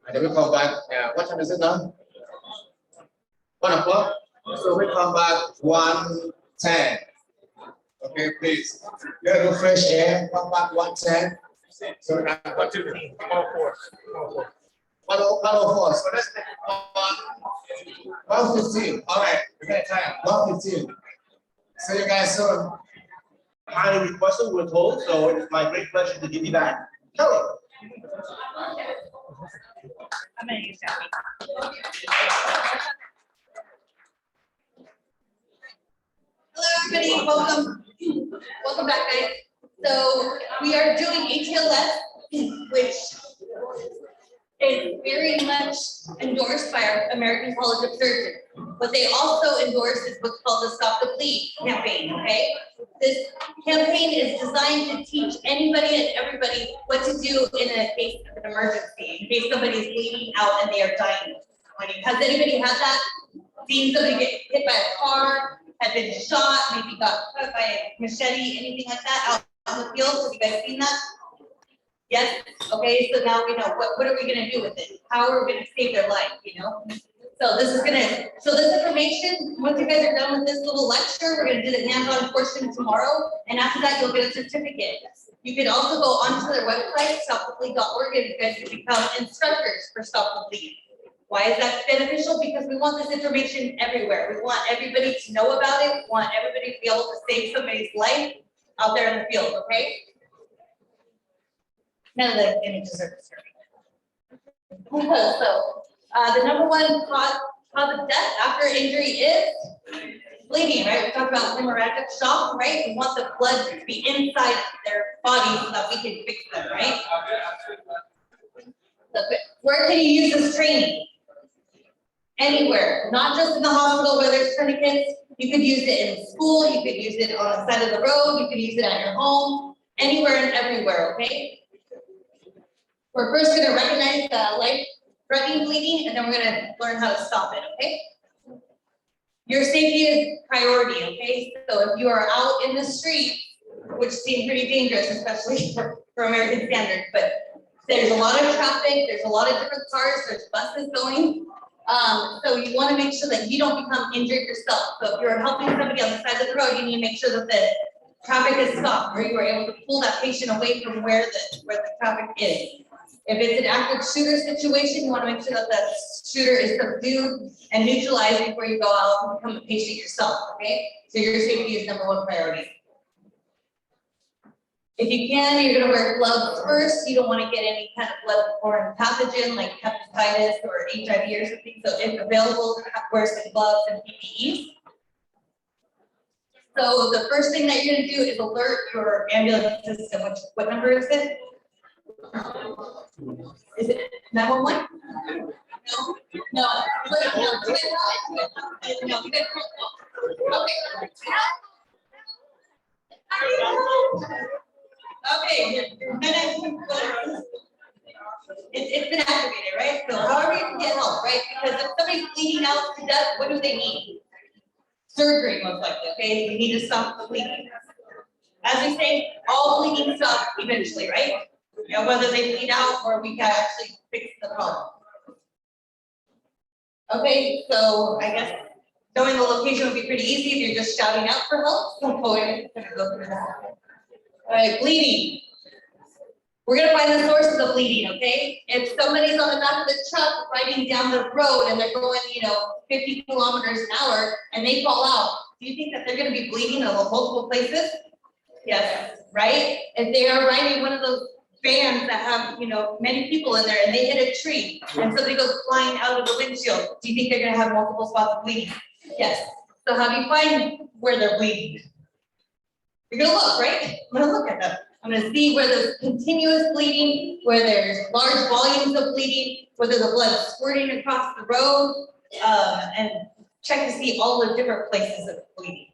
and then we come back. What time is it now? 1 o'clock. So we come back 1:10. 10. Okay, please. You gotta do fresh air. Come back 110. So now 115. 104. 104. So let's take 115. All right, we got time. 115. So you guys saw. Highly requested, we're told, so it's my great pleasure to give you that. Kelly. I'm gonna use that. Hello, everybody, welcome. Welcome back, guys. So we are doing ACLS, which is very much endorsed by our American College of Surgeons. What they also endorse is what's called the Stop the Bleed campaign, okay? This campaign is designed to teach anybody and everybody what to do in a case of an emergency, in case somebody is bleeding out and they are dying. Has anybody had that? Seen somebody get hit by a car, have been shot, maybe got cut by a machete, anything like that out in the field? Have you guys seen that? Yes, okay, so now we know what are we gonna do with it? How are we gonna save their life, you know? So this information, once you guys are done with this little lecture, we're gonna do the hands-on portion tomorrow, and after that, you'll get a certificate. You can also go onto their website, stopthebleed.org, and you guys can become instructors for Stop the Bleed. Why is that beneficial? Because we want this information everywhere. We want everybody to know about it. We want everybody to be able to save somebody's life out there in the field, okay? None of the images are disturbing. So, the number one cause of death after injury is bleeding, right? We talked about hemorrhagic shock, right? We want the blood to be inside their body so that we can fix them, right? So, where can you use this training? Anywhere, not just in the hospital where there's tourniquets. You could use it in school, you could use it on the side of the road, you could use it at your home, anywhere and everywhere, okay? We're first gonna recognize the life-threatening bleeding, and then we're gonna learn how to stop it, okay? Your safety is priority, okay? So if you are out in the street, which seems pretty dangerous, especially for American standards, but there's a lot of traffic, there's a lot of different cars, there's buses going. So you wanna make sure that you don't become injured yourself. So if you're helping somebody on the side of the road, you need to make sure that the traffic is stopped, or you were able to pull that patient away from where the traffic is. If it's an active shooter situation, you want to make sure that the shooter is subdued and neutralized before you go out and become a patient yourself, okay? So your safety is number one priority. If you can, you're gonna wear gloves first. You don't want to get any kind of blood-borne pathogen like hepatitis or HIV or something. So if available, wear some gloves and PPEs. So the first thing that you're gonna do is alert your ambulance system. What number is it? Is it 911? No, no. Okay, it's been activated, right? So however you can get help, right? Because if somebody's bleeding out to death, what do they need? Surgery, most likely, okay? You need to stop the bleeding. As we say, all bleeding stops eventually, right? You know, whether they bleed out or we can actually fix the problem. Okay, so I guess knowing the location would be pretty easy if you're just shouting out for help. So we're gonna go through that. All right, bleeding. We're gonna find the sources of bleeding, okay? If somebody's on the back of the truck riding down the road and they're going, 50 kilometers an hour and they fall out, do you think that they're gonna be bleeding in multiple places? Yes, right? If they are riding one of those vans that have, many people in there and they hit a tree and somebody goes flying out of the windshield, do you think they're gonna have multiple spots of bleeding? Yes. So how do you find where they're bleeding? You're gonna look, right? I'm gonna look at them. I'm gonna see where there's continuous bleeding, where there's large volumes of bleeding, whether the blood's squirting across the road, and check to see all the different places of bleeding.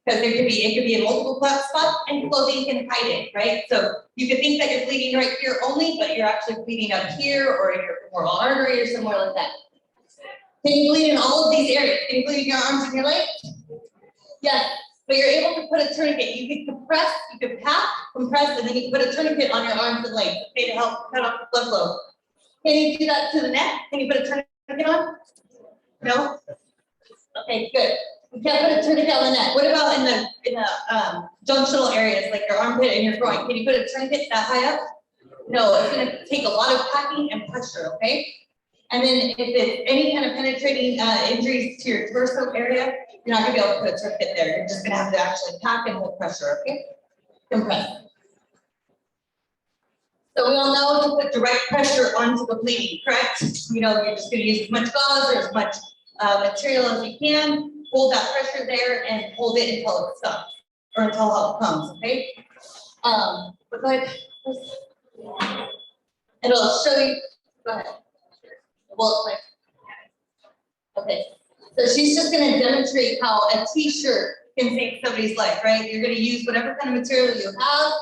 Because it could be in multiple spots, and clothing can hide it, right? So you could think that you're bleeding right here only, but you're actually bleeding up here or in your femoral artery or somewhere like that. Can you bleed in all of these areas? Can you bleed in your arms and your legs? Yes, but you're able to put a tourniquet. You can compress, you can pat, compress, and then you can put a tourniquet on your arms and legs, okay, to help cut off the blood flow. Can you do that to the neck? Can you put a tourniquet on? No? Okay, good. We can't put a tourniquet on the neck. What about in the junctional areas, like your armpit and your groin? Can you put a tourniquet that high up? No, it's gonna take a lot of packing and pressure, okay? And then if it's any kind of penetrating injuries to your torso area, you're not gonna be able to put a tourniquet there. You're just gonna have to actually pack and hold pressure, okay? Compress. So we all know to put direct pressure onto the bleeding, correct? You know, you're just gonna use as much gauze or as much material as you can. Hold that pressure there and hold it until it stops or until help comes, okay? But go ahead. It'll show you, go ahead. Well, okay, so she's just gonna demonstrate how a t-shirt can save somebody's life, right? You're gonna use whatever kind of material you have,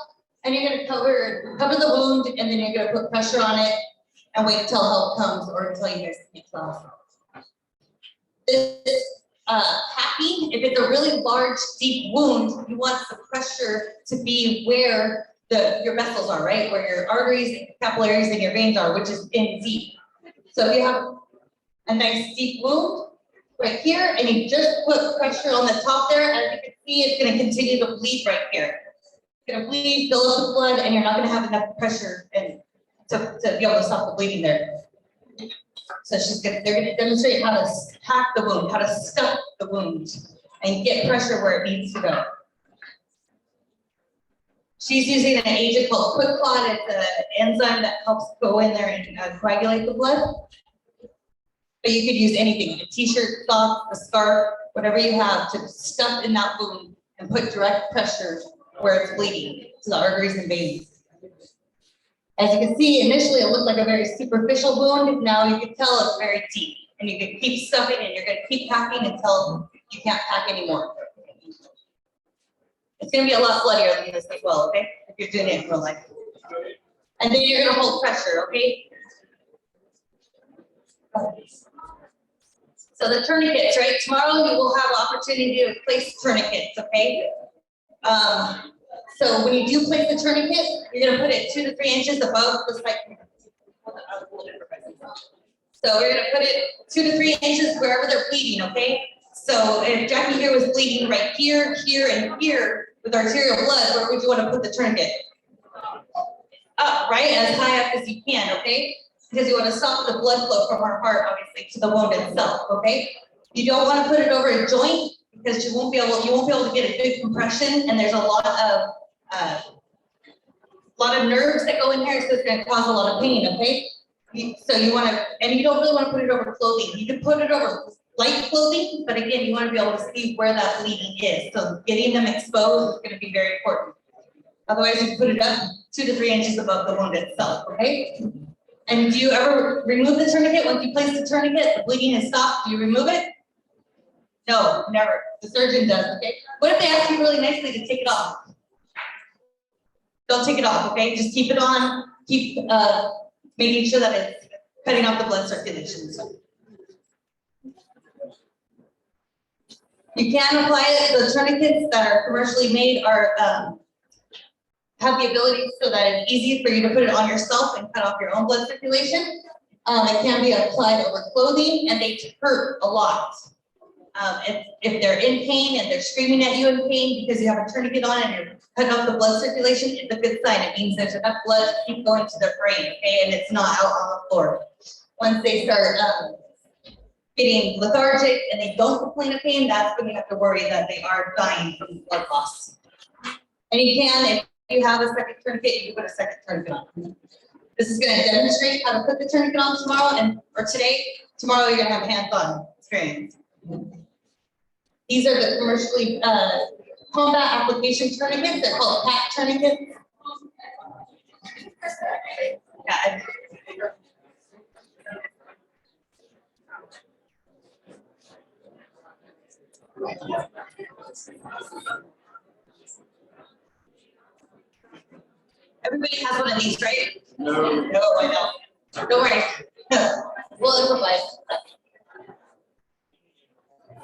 and you're gonna cover the wound, and then you're gonna put pressure on it and wait until help comes or until you guys can class. This packing, if it's a really large, deep wound, you want the pressure to be where your vessels are, right? Where your arteries, capillaries, and your veins are, which is in deep. So if you have a nice deep wound right here, and you just put pressure on the top there, as you can see, it's gonna continue to bleed right here. It's gonna bleed, fill up with blood, and you're not gonna have enough pressure and to be able to stop the bleeding there. So they're gonna demonstrate how to pack the wound, how to stuff the wound, and get pressure where it needs to go. She's using an agent called quick clot. It's an enzyme that helps go in there and coagulate the blood. But you could use anything, a t-shirt, sock, a scarf, whatever you have to stuff in that wound and put direct pressure where it's bleeding to the arteries and veins. As you can see, initially it looked like a very superficial wound. Now you can tell it's very deep, and you can keep stuffing and you're gonna keep packing until you can't pack anymore. It's gonna be a lot bloodier than this as well, okay? If you're doing it in real life. And then you're gonna hold pressure, okay? So the tourniquets, right? Tomorrow you will have opportunity to place tourniquets, okay? So when you do place the tourniquet, you're gonna put it 2 to 3 inches above the site. So you're gonna put it 2 to 3 inches wherever they're bleeding, okay? So if Jackie here was bleeding right here, here, and here with arterial blood, where would you want to put the tourniquet? Up, right? As high up as you can, okay? Because you want to stop the blood flow from our heart, obviously, to the wound itself, okay? You don't want to put it over a joint because you won't be able to get a good compression, and there's a lot of nerves that go in here, so it's going to cause a lot of pain, okay? So you want to, and you don't really want to put it over clothing. You can put it over light clothing, but again, you want to be able to see where that bleeding is. So getting them exposed is going to be very important. Otherwise, you put it up 2 to 3 inches above the wound itself, okay? And do you ever remove the tourniquet? Once you place the tourniquet, the bleeding is stopped, do you remove it? No, never. The surgeon does, okay? What if they ask you really nicely to take it off? Don't take it off, okay? Just keep it on, keep making sure that it's cutting off the blood circulation. So. You can apply it. The tourniquets that are commercially made are have the ability so that it's easy for you to put it on yourself and cut off your own blood circulation. It can be applied over clothing, and they hurt a lot. If they're in pain and they're screaming at you in pain because you have a tourniquet on and you're cutting off the blood circulation, it's a good sign. It means there's enough blood to keep going to their brain, okay, and it's not out on the floor. Once they start getting lethargic and they don't complain of pain, that's when you have to worry that they are dying from blood loss. And you can, if you have a second tourniquet, you can put a second tourniquet on. This is going to demonstrate how to put the tourniquet on tomorrow, or today. Tomorrow you're going to have hands-on experience. These are the commercially combat application tourniquets. They're called PAC tourniquets. Yeah. Everybody has one of these, right? No, I don't. Don't worry. We'll improvise.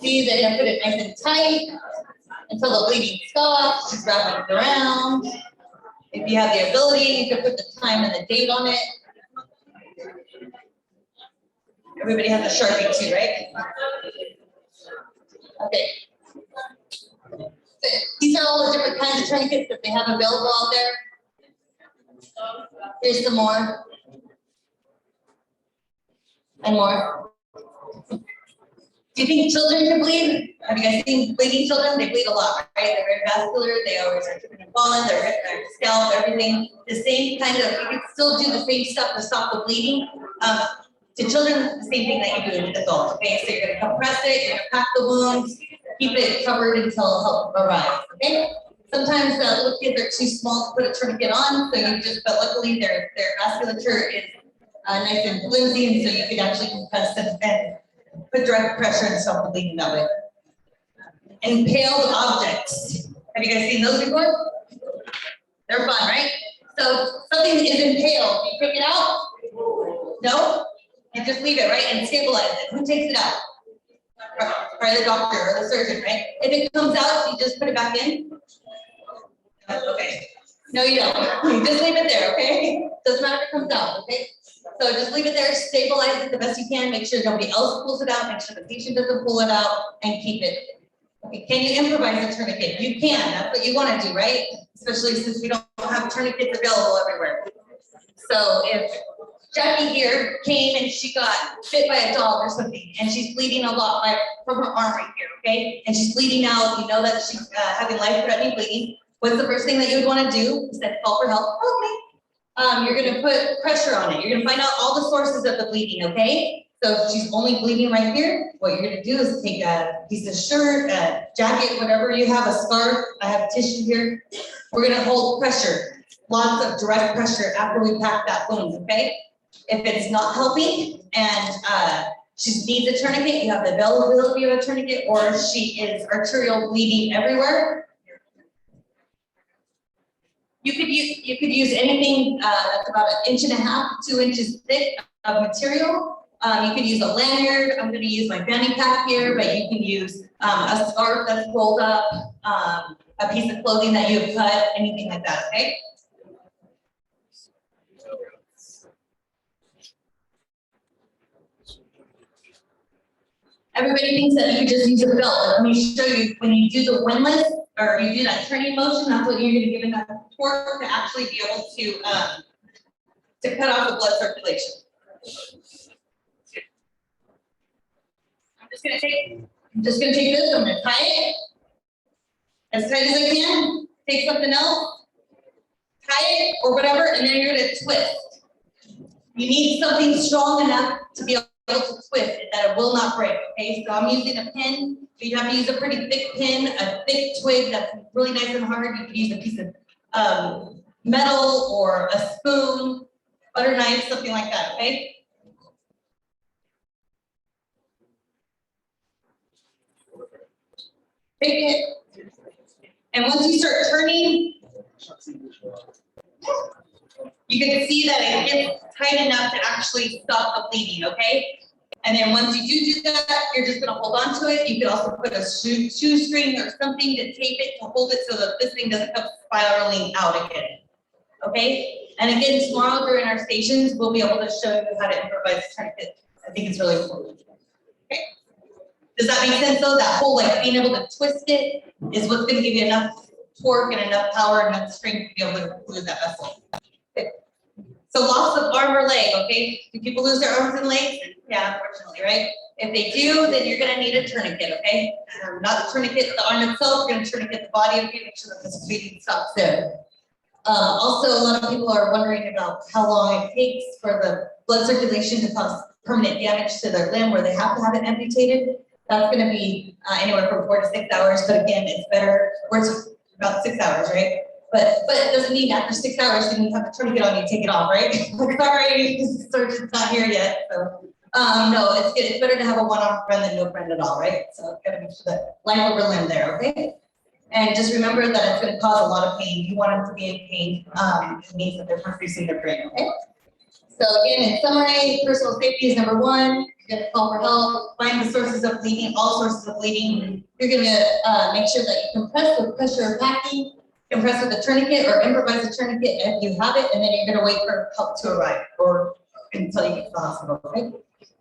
See, they're gonna put it nice and tight until the bleeding stops. Just wrap it around. If you have the ability, you can put the time and the date on it. Everybody has a Sharpie too, right? Okay. These are all the different kinds of tourniquets that they have available out there. Here's some more. And more. Do you think children can bleed? Have you guys seen bleeding children? They bleed a lot, right? They're very vascular, they always are tripping and falling, their scalp, everything. The same kind of, you can still do the same stuff to stop the bleeding. To children, the same thing that you do with adults, okay? So you're gonna compress it, you're gonna pack the wounds, keep it covered until help arrives, okay? Sometimes little kids are too small to put a tourniquet on, so you just, but luckily their vasculature is nice and flimsy, and so you can actually compress them and put direct pressure and stop the bleeding that way. Impaled objects. Have you guys seen those before? They're fun, right? So something is impaled. You take it out? No? You just leave it, right? And stabilize it. Who takes it out? Probably the doctor or the surgeon, right? If it comes out, you just put it back in? Okay. No, you don't. You just leave it there, okay? Doesn't matter if it comes out, okay? So just leave it there, stabilize it the best you can, make sure nobody else pulls it out, make sure the patient doesn't pull it out, and keep it. Okay, can you improvise a tourniquet? You can, that's what you want to do, right? Especially since we don't have tourniquets available everywhere. So if Jackie here came and she got bit by a dog or something, and she's bleeding a lot from her arm right here, okay? And she's bleeding out, you know that she's having life-threatening bleeding. What's the first thing that you would want to do? Instead of call for help, okay. You're gonna put pressure on it. You're gonna find out all the sources of the bleeding, okay? So if she's only bleeding right here, what you're gonna do is take a piece of shirt, a jacket, whatever you have, a scarf, I have tissue here. We're gonna hold pressure, lots of direct pressure after we pack that wound, okay? If it's not helping and she needs a tourniquet, you have the availability of a tourniquet, or she is arterial bleeding everywhere, you could use anything that's about 1.5 to 2 inches thick of material. You could use a lanyard. I'm going to use my fanny pack here, but you can use a scarf that's rolled up, a piece of clothing that you have cut, anything like that. Okay. Everybody thinks that you could just use a belt. Let me show you. When you do the windlass or you do that turning motion, that's what you're going to give enough torque to actually be able to cut off the blood circulation. I'm just going to take this. I'm going to tie it as tight as I can. Take something else, tie it or whatever, and then you're going to twist. You need something strong enough to be able to twist it that it will not break, okay? So I'm using a pin, but you have to use a pretty thick pin, a thick twig that's really nice and hard. You can use a piece of metal or a spoon, butter knife, something like that, okay? Take it, and once you start turning, you can see that it gets tight enough to actually stop the bleeding, okay? And then once you do that, you're just gonna hold on to it. You could also put a shoestring or something to tape it to hold it so that this thing doesn't come spiraling out again, okay? And again, tomorrow during our stations, we'll be able to show you how to improvise a tourniquet. I think it's really important, okay? Does that make sense though? That whole like being able to twist it is what's gonna give you enough torque and enough power and enough strength to be able to glue that vessel. Okay. So loss of arm or leg, okay? Do people lose their arms and legs? Yeah, unfortunately, right? If they do, then you're gonna need a tourniquet, okay? Not the tourniquet, the arm itself, you're gonna tourniquet the body, okay? Make sure that this bleeding stops there. Also, a lot of people are wondering about how long it takes for the blood circulation to cause permanent damage to their limb where they have to have it amputated. That's gonna be anywhere from 4 to 6 hours, but again, it's better, or it's about 6 hours, right? But it doesn't mean after 6 hours, then you have the tourniquet on, you take it off, right? Like, sorry, the surgeon's not here yet, so. No, it's good. It's better to have a one-armed friend than no friend at all, right? So gotta make sure that life over limb there, okay? And just remember that it's gonna cause a lot of pain. You want them to be in pain. It means that they're increasing their brain, okay? So again, in summary, personal safety is number one. You're gonna call for help, find the sources of bleeding, all sources of bleeding. You're gonna make sure that you compress with pressure packing, compress with a tourniquet or improvise a tourniquet if you have it, and then you're gonna wait for help to arrive or until you get to the hospital, okay?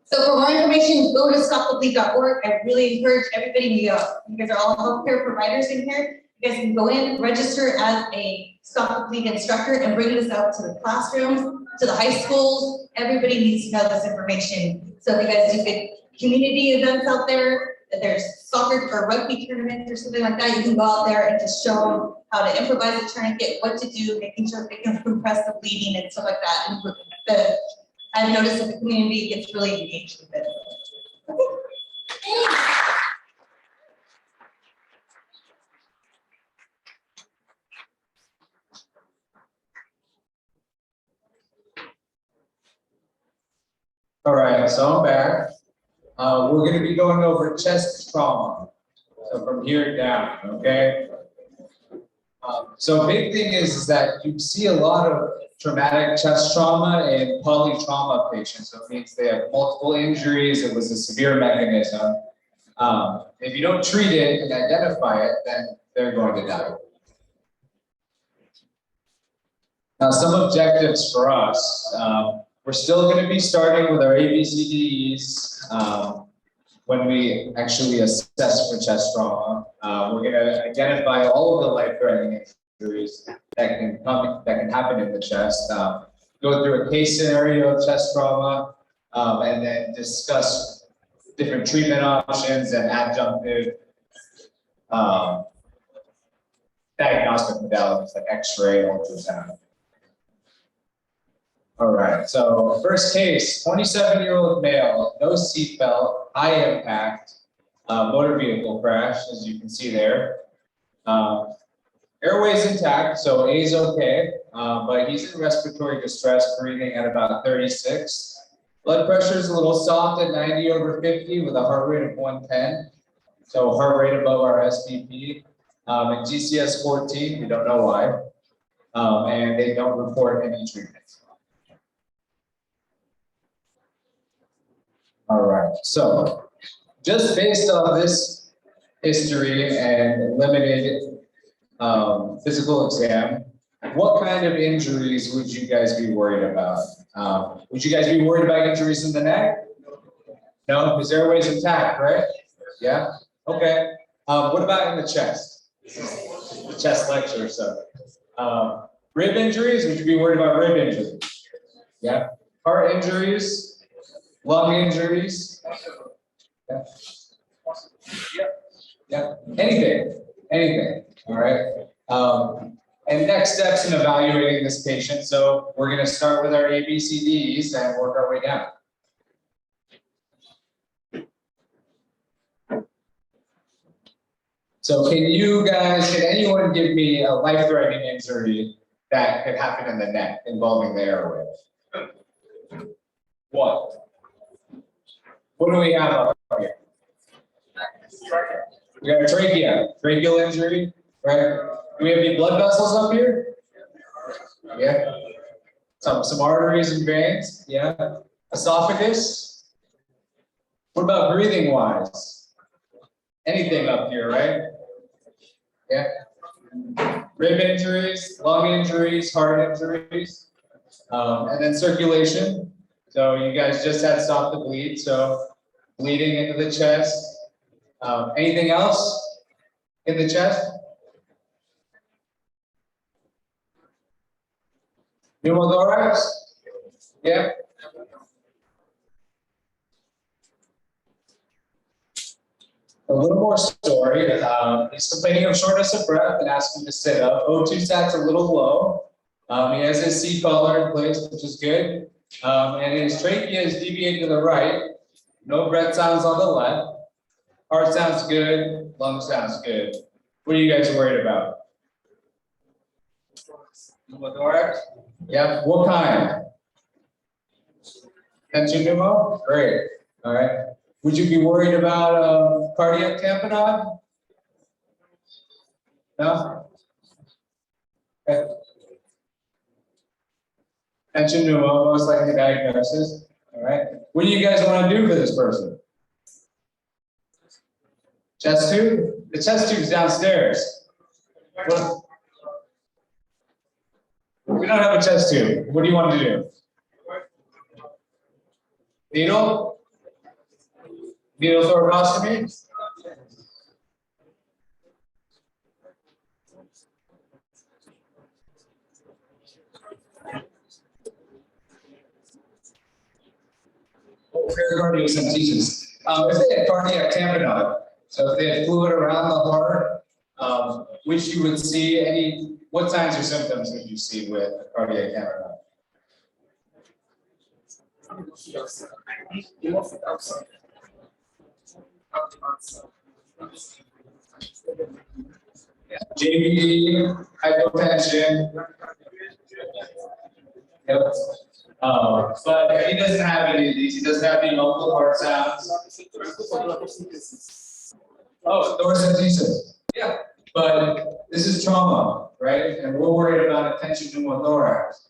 So for more information, go to stopthebleed.org. I really encourage everybody, you guys are all healthcare providers in here. You guys can go in, register as a Stop the Bleed instructor and bring this out to the classrooms, to the high schools. Everybody needs to know this information. So if you guys do good community events out there, if there's soccer or rugby tournaments or something like that, you can go out there and just show them how to improvise the tourniquet, what to do, making sure they can compress the bleeding and stuff like that. And I've noticed that the community gets really engaged with it. Okay. All right, so I'm back. We're gonna be going over chest trauma. So from here down, okay? So big thing is that you see a lot of traumatic chest trauma in polytrauma patients. So it means they have multiple injuries, it was a severe mechanism. If you don't treat it and identify it, then they're going to die. Now, some objectives for us. We're still going to be starting with our ABCDEs when we actually assess for chest trauma. We're going to identify all of the life-threatening injuries that can happen in the chest. Go through a case scenario of chest trauma, and then discuss different treatment options and adjunctive diagnostic modalities like X-ray, ultrasound. All right, so first case, 27-year-old male, no seatbelt, high impact, motor vehicle crash, as you can see there. Airway's intact, so A is okay, but he's in respiratory distress, breathing at about 36. Blood pressure is a little soft at 90/50 with a heart rate of 110. So heart rate above our SPP. And GCS 14, we don't know why. And they don't report any treatment. All right, so just based on this history and limited physical exam, what kind of injuries would you guys be worried about? Would you guys be worried about injuries in the neck? No, because airway's intact, right? Yeah, okay. What about in the chest? The chest lecture, so. Rib injuries, would you be worried about rib injuries? Yeah. Heart injuries? Lung injuries? Yeah. Yeah, anything, all right? And next steps in evaluating this patient. So we're gonna start with our ABCDs and work our way down. So can anyone give me a life-threatening injury that could happen in the neck involving the airway? What? What do we have up here? We got a trachea, tracheal injury, right? Do we have any blood vessels up here? Yeah. Some arteries and veins, yeah. Esophagus. What about breathing wise? Anything up here, right? Yeah. Rib injuries, lung injuries, heart injuries, and then circulation. So you guys just had stop the bleed, so bleeding into the chest. Anything else in the chest? Pneumothorax? Yeah. A little more story. He's complaining of shortness of breath and asked him to sit up. O2 stats a little low. He has his C collar in place, which is good. And his trachea is deviating to the right. No breath sounds on the left. Heart sounds good. Lung sounds good. What are you guys worried about? Pneumothorax? Yeah. What kind? Tension pneumo? Great. All right. Would you be worried about cardiac tamponade? No? Okay. Tension pneumo, most likely diagnosis. All right. What do you guys want to do for this person? Chest tube? The chest tube's downstairs. What? We don't have a chest tube. What do you want to do? Needle? Needle thoracostomy? Pericardiocentesis. If they had cardiac tamponade, so if they had fluid around the heart, which you would see what signs or symptoms would you see with cardiac tamponade? JVD, hypotension. Yep. But he doesn't have any of these. He doesn't have any local heart sounds. Oh, thoracentesis. Yeah. But this is trauma, right? And we're worried about attention pneumothorax,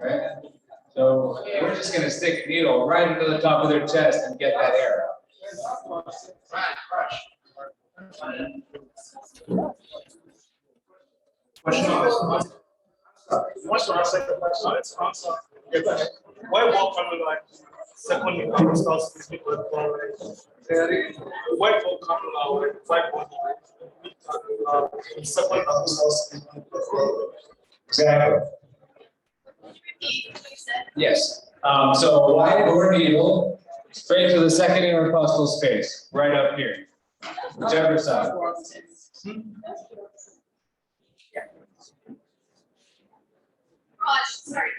right? So we're just going to stick a needle right into the top of their chest and get that air out. Why walk on the line? Second, you start speaking with why walk on the line? Exactly. Yes. So wide bore needle straight to the second intercostal space, right up here, whichever side. Sorry.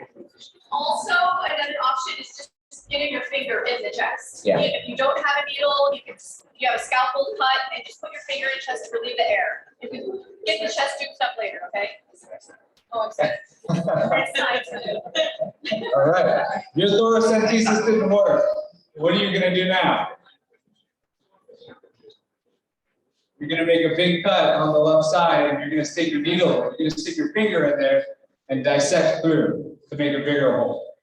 Also, another option is just getting your finger in the chest. Yeah. If you don't have a needle, you have a scalpel cut and just put your finger in chest to relieve the air. You can get the chest tubed up later, okay? Oh, I'm sorry. Next time. All right. Your thoracentesis didn't work. What are you going to do now? You're going to make a big cut on the left side, and you're going to stick your needle, you're going to stick your finger in there and dissect through to make a bigger hole.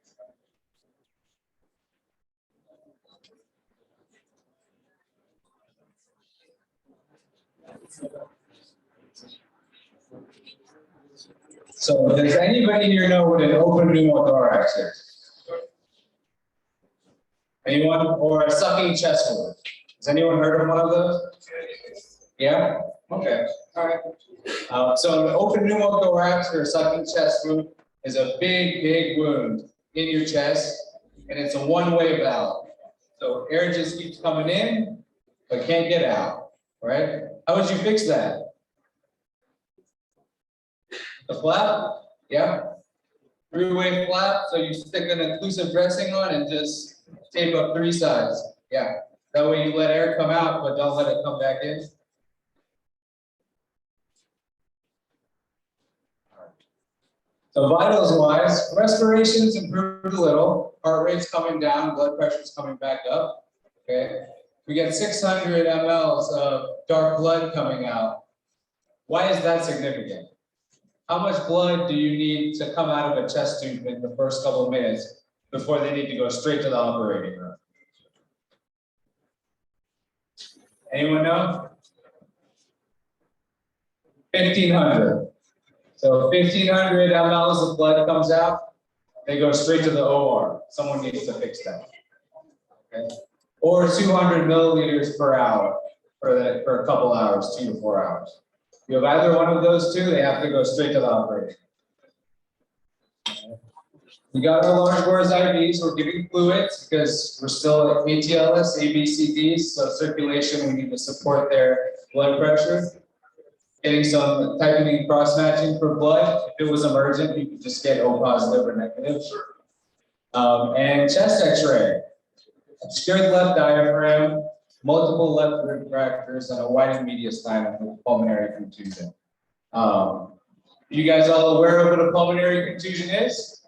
So does anybody here know what an open pneumothorax is? Anyone? Or a sucking chest wound? Has anyone heard of one of those? Yeah? Okay. All right. So an open pneumothorax or a sucking chest wound is a big wound in your chest, and it's a one-way valve. So air just keeps coming in, but can't get out, right? How would you fix that? The flap? Yeah. Three-way flap, so you stick an inclusive dressing on and just tape up three sides. Yeah. That way you let air come out, but don't let it come back in. So vitals wise, respiration's improved a little, heart rate's coming down, blood pressure's coming back up. Okay. We get 600 mLs of dark blood coming out. Why is that significant? How much blood do you need to come out of a chest tube in the first couple of minutes before they need to go straight to the operating room? Anyone know? 1,500. So 1,500 mLs of blood comes out, they go straight to the OR. Someone needs to fix that. Okay. Or 200 milliliters per hour for a couple hours, 2 to 4 hours. You have either one of those two, they have to go straight to the operating. We got our large bores IVs, we're giving fluids because we're still at ACLS, ABCDs, so circulation, we need to support their blood pressure. Getting some tightening cross-matching for blood. If it was emergent, you could just get O positive or negative. And chest x-ray. Obscured left diaphragm, multiple left rib fractures, and a widened mediastinum with pulmonary contusion. You guys all aware of what a pulmonary contusion is?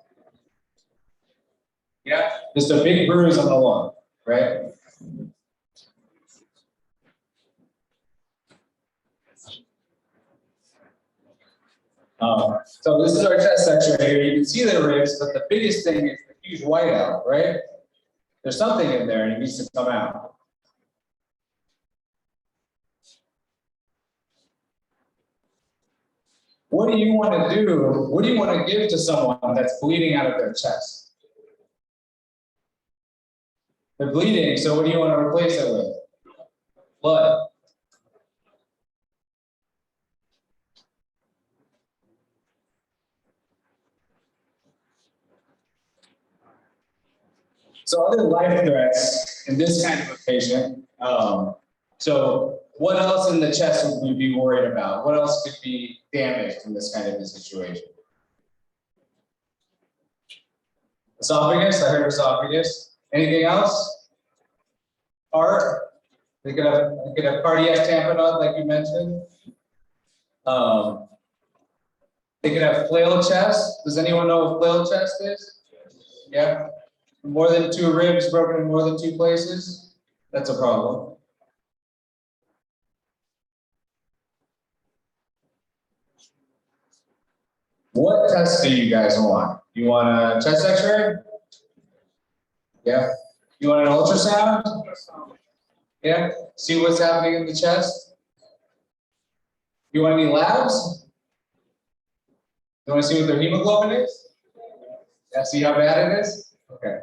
Yeah, just a big bruise on the lung, right? So this is our chest x-ray here. You can see the ribs, but the biggest thing is the huge whiteout, right? There's something in there and it needs to come out. What do you want to do? What do you want to give to someone that's bleeding out of their chest? They're bleeding, so what do you want to replace it with? blood. So other life threats in this kind of a patient, so what else in the chest would we be worried about? What else could be damaged in this kind of a situation? Esophagus, I heard esophagus. Anything else? Heart, they could have cardiac tamponade like you mentioned. They could have flail chest. Does anyone know what flail chest is? Yeah. More than 2 ribs broken in more than 2 places, that's a problem. What test do you guys want? You want a chest x-ray? Yeah. You want an ultrasound? Yeah. See what's happening in the chest? You want any labs? You want to see what their hemoglobin is? Yeah, see how bad it is? Okay.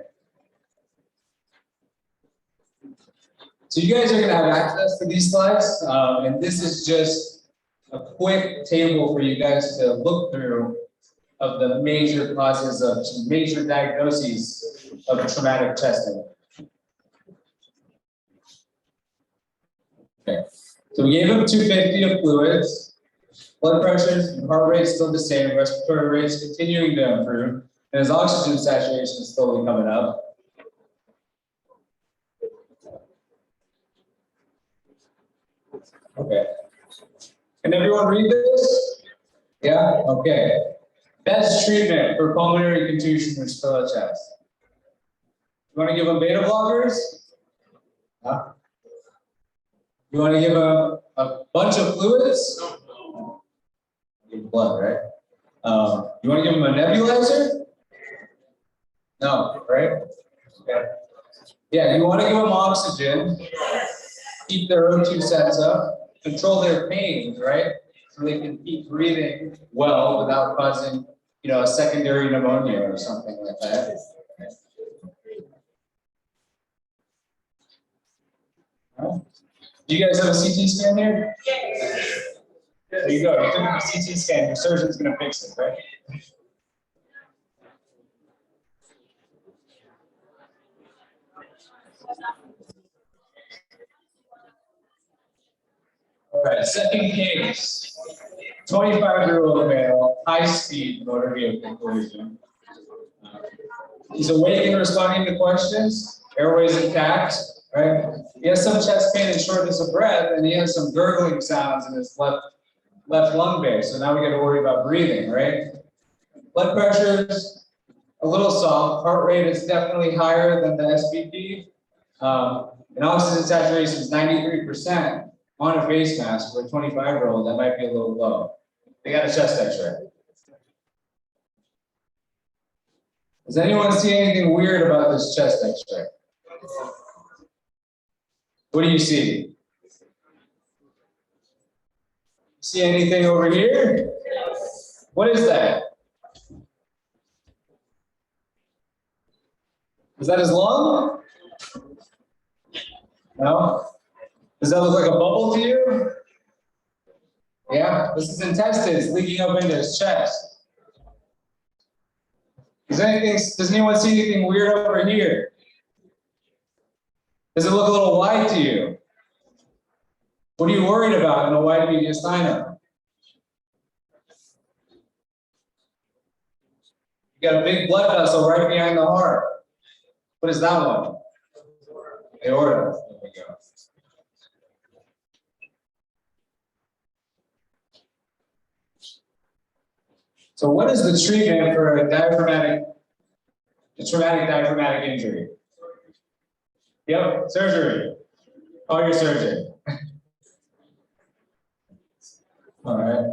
So you guys are going to have access to these slides, and this is just a quick table for you guys to look through of the major causes of major diagnoses of traumatic chesting. Okay, so we gave him 250 of fluids, blood pressure and heart rate still the same, respiratory rates continuing to improve, and his oxygen saturation is slowly coming up. Okay. Can everyone read this? Yeah? Okay. Best treatment for pulmonary contusion or spill chest. You want to give them beta blockers? Huh? You want to give them a bunch of fluids? Give blood, right? You want to give them a nebulizer? No, right? Okay. Yeah, you want to give them oxygen, keep their O2 sets up, control their pain, right? So they can keep breathing well without causing, a secondary pneumonia or something like that. Do you guys have a CT scan here? Yes. There you go. You took a CT scan. Your surgeon's going to fix it, right? All right, second case. 25-year-old male, high-speed motor vehicle collision. He's awake and responding to questions. Airways intact, right? He has some chest pain and shortness of breath, and he has some gurgling sounds in his left lung base. So now we got to worry about breathing, right? Blood pressure's a little soft. Heart rate is definitely higher than the SVP. And oxygen saturation is 93%. On a face mask for a 25-year-old, that might be a little low. They got a chest x-ray. Does anyone see anything weird about this chest x-ray? What do you see? See anything over here? What is that? Is that his lung? No? Does that look like a bubble to you? Yeah, this is intestines leaking up into his chest. Does anyone see anything weird over here? Does it look a little wide to you? What are you worried about in a wide mediastinum? You got a big blood vessel right behind the heart. What is that one? Aorta. There we go. So what is the treatment for a traumatic diaphragmatic injury? Yep, surgery. Call your surgeon. All right.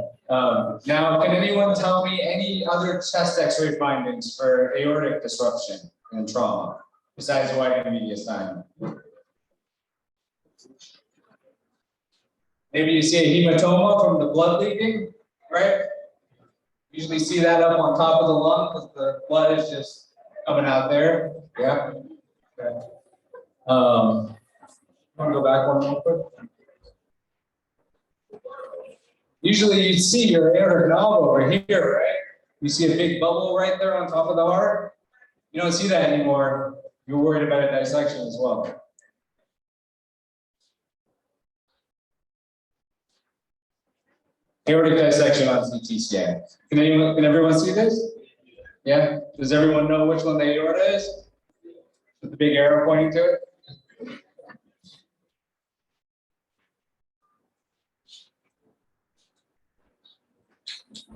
Now, can anyone tell me any other chest x-ray findings for aortic disruption and trauma besides wide mediastinum? Maybe you see a hematoma from the blood leaking, right? Usually see that up on top of the lung because the blood is just coming out there. Yeah. Okay. Want to go back one more quick? Usually you see your aortic valve over here, right? You see a big bubble right there on top of the heart. You don't see that anymore. You're worried about a dissection as well. Aortic dissection on CT scan. Can everyone see this? Yeah? Does everyone know which one the aorta is? With the big arrow pointing to it?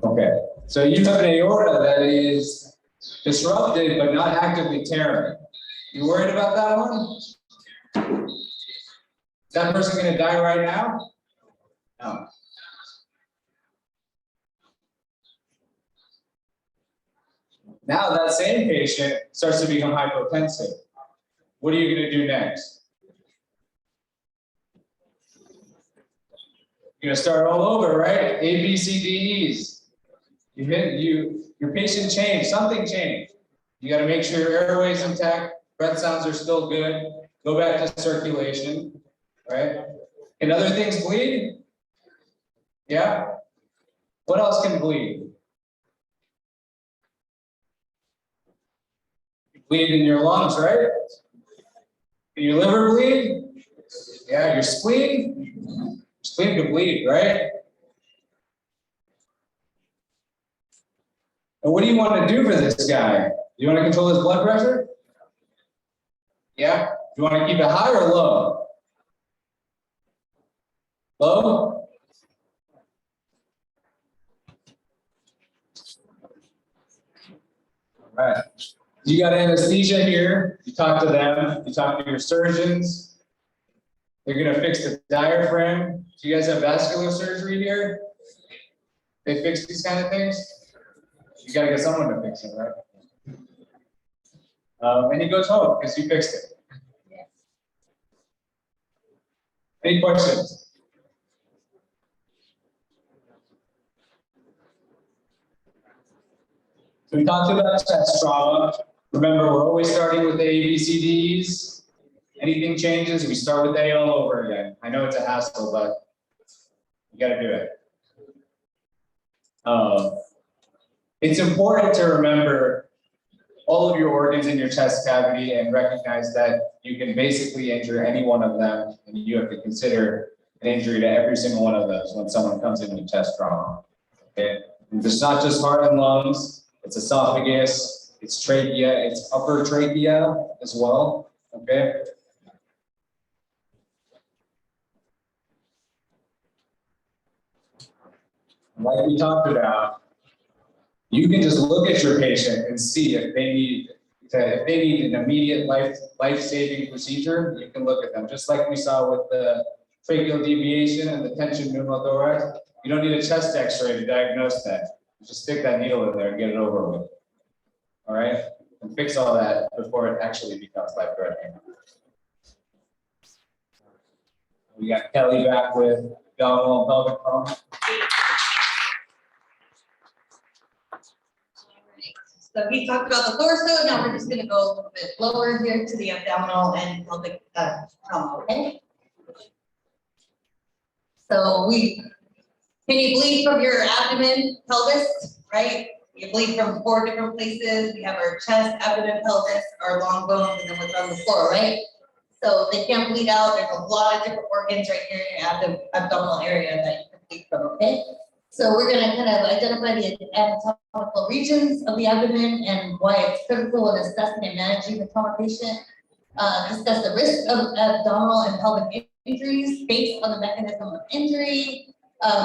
Okay, so you have an aorta that is disrupted but not actively tearing. You worried about that one? Is that person going to die right now? No. Now that same patient starts to become hypotensive. What are you going to do next? You're going to start all over, right? A, B, C, D, E's. Your patient changed, something changed. You got to make sure your airway's intact, breath sounds are still good. Go back to circulation, right? Can other things bleed? Yeah? What else can bleed? Bleed in your lungs, right? Can your liver bleed? Yeah, your spleen? Your spleen can bleed, right? And what do you want to do for this guy? You want to control his blood pressure? Yeah? You want to keep it high or low? Low? All right. You got anesthesia here. You talk to them. You talk to your surgeons. They're going to fix the diaphragm. Do you guys have vascular surgery here? They fix these kind of things? You got to get someone to fix it, right? And he goes home because you fixed it. Any questions? So we talked about chest trauma. Remember, we're always starting with the ABCDs. Anything changes, we start with A all over again. I know it's a hassle, but you got to do it. It's important to remember all of your organs in your chest cavity and recognize that you can basically injure any one of them, and you have to consider an injury to every single one of those when someone comes in with chest trauma. Okay? It's not just heart and lungs, it's esophagus, it's trachea, it's upper trachea as well. Okay. Like we talked about, you can just look at your patient and see if they need an immediate life-saving procedure. You can look at them, just like we saw with the tracheal deviation and the tension pneumothorax. You don't need a chest X-ray to diagnose that. You just stick that needle in there and get it over with. All right, and fix all that before it actually becomes life-threatening. We got Kelly back with abdominal and pelvic trauma. So we talked about the torso, now we're just gonna go a little bit lower here to the abdominal and pelvic trauma, okay? So can you bleed from your abdomen, pelvis, right? You bleed from 4 different places. We have our chest, abdomen, pelvis, our long bones, and then what's on the floor, right? So they can bleed out. There's a lot of different organs right here in your abdominal area that you can bleed from, okay? So we're gonna kind of identify the anatomical regions of the abdomen and why it's critical in assessing and managing the trauma patient. Discuss the risk of abdominal and pelvic injuries based on the mechanism of injury.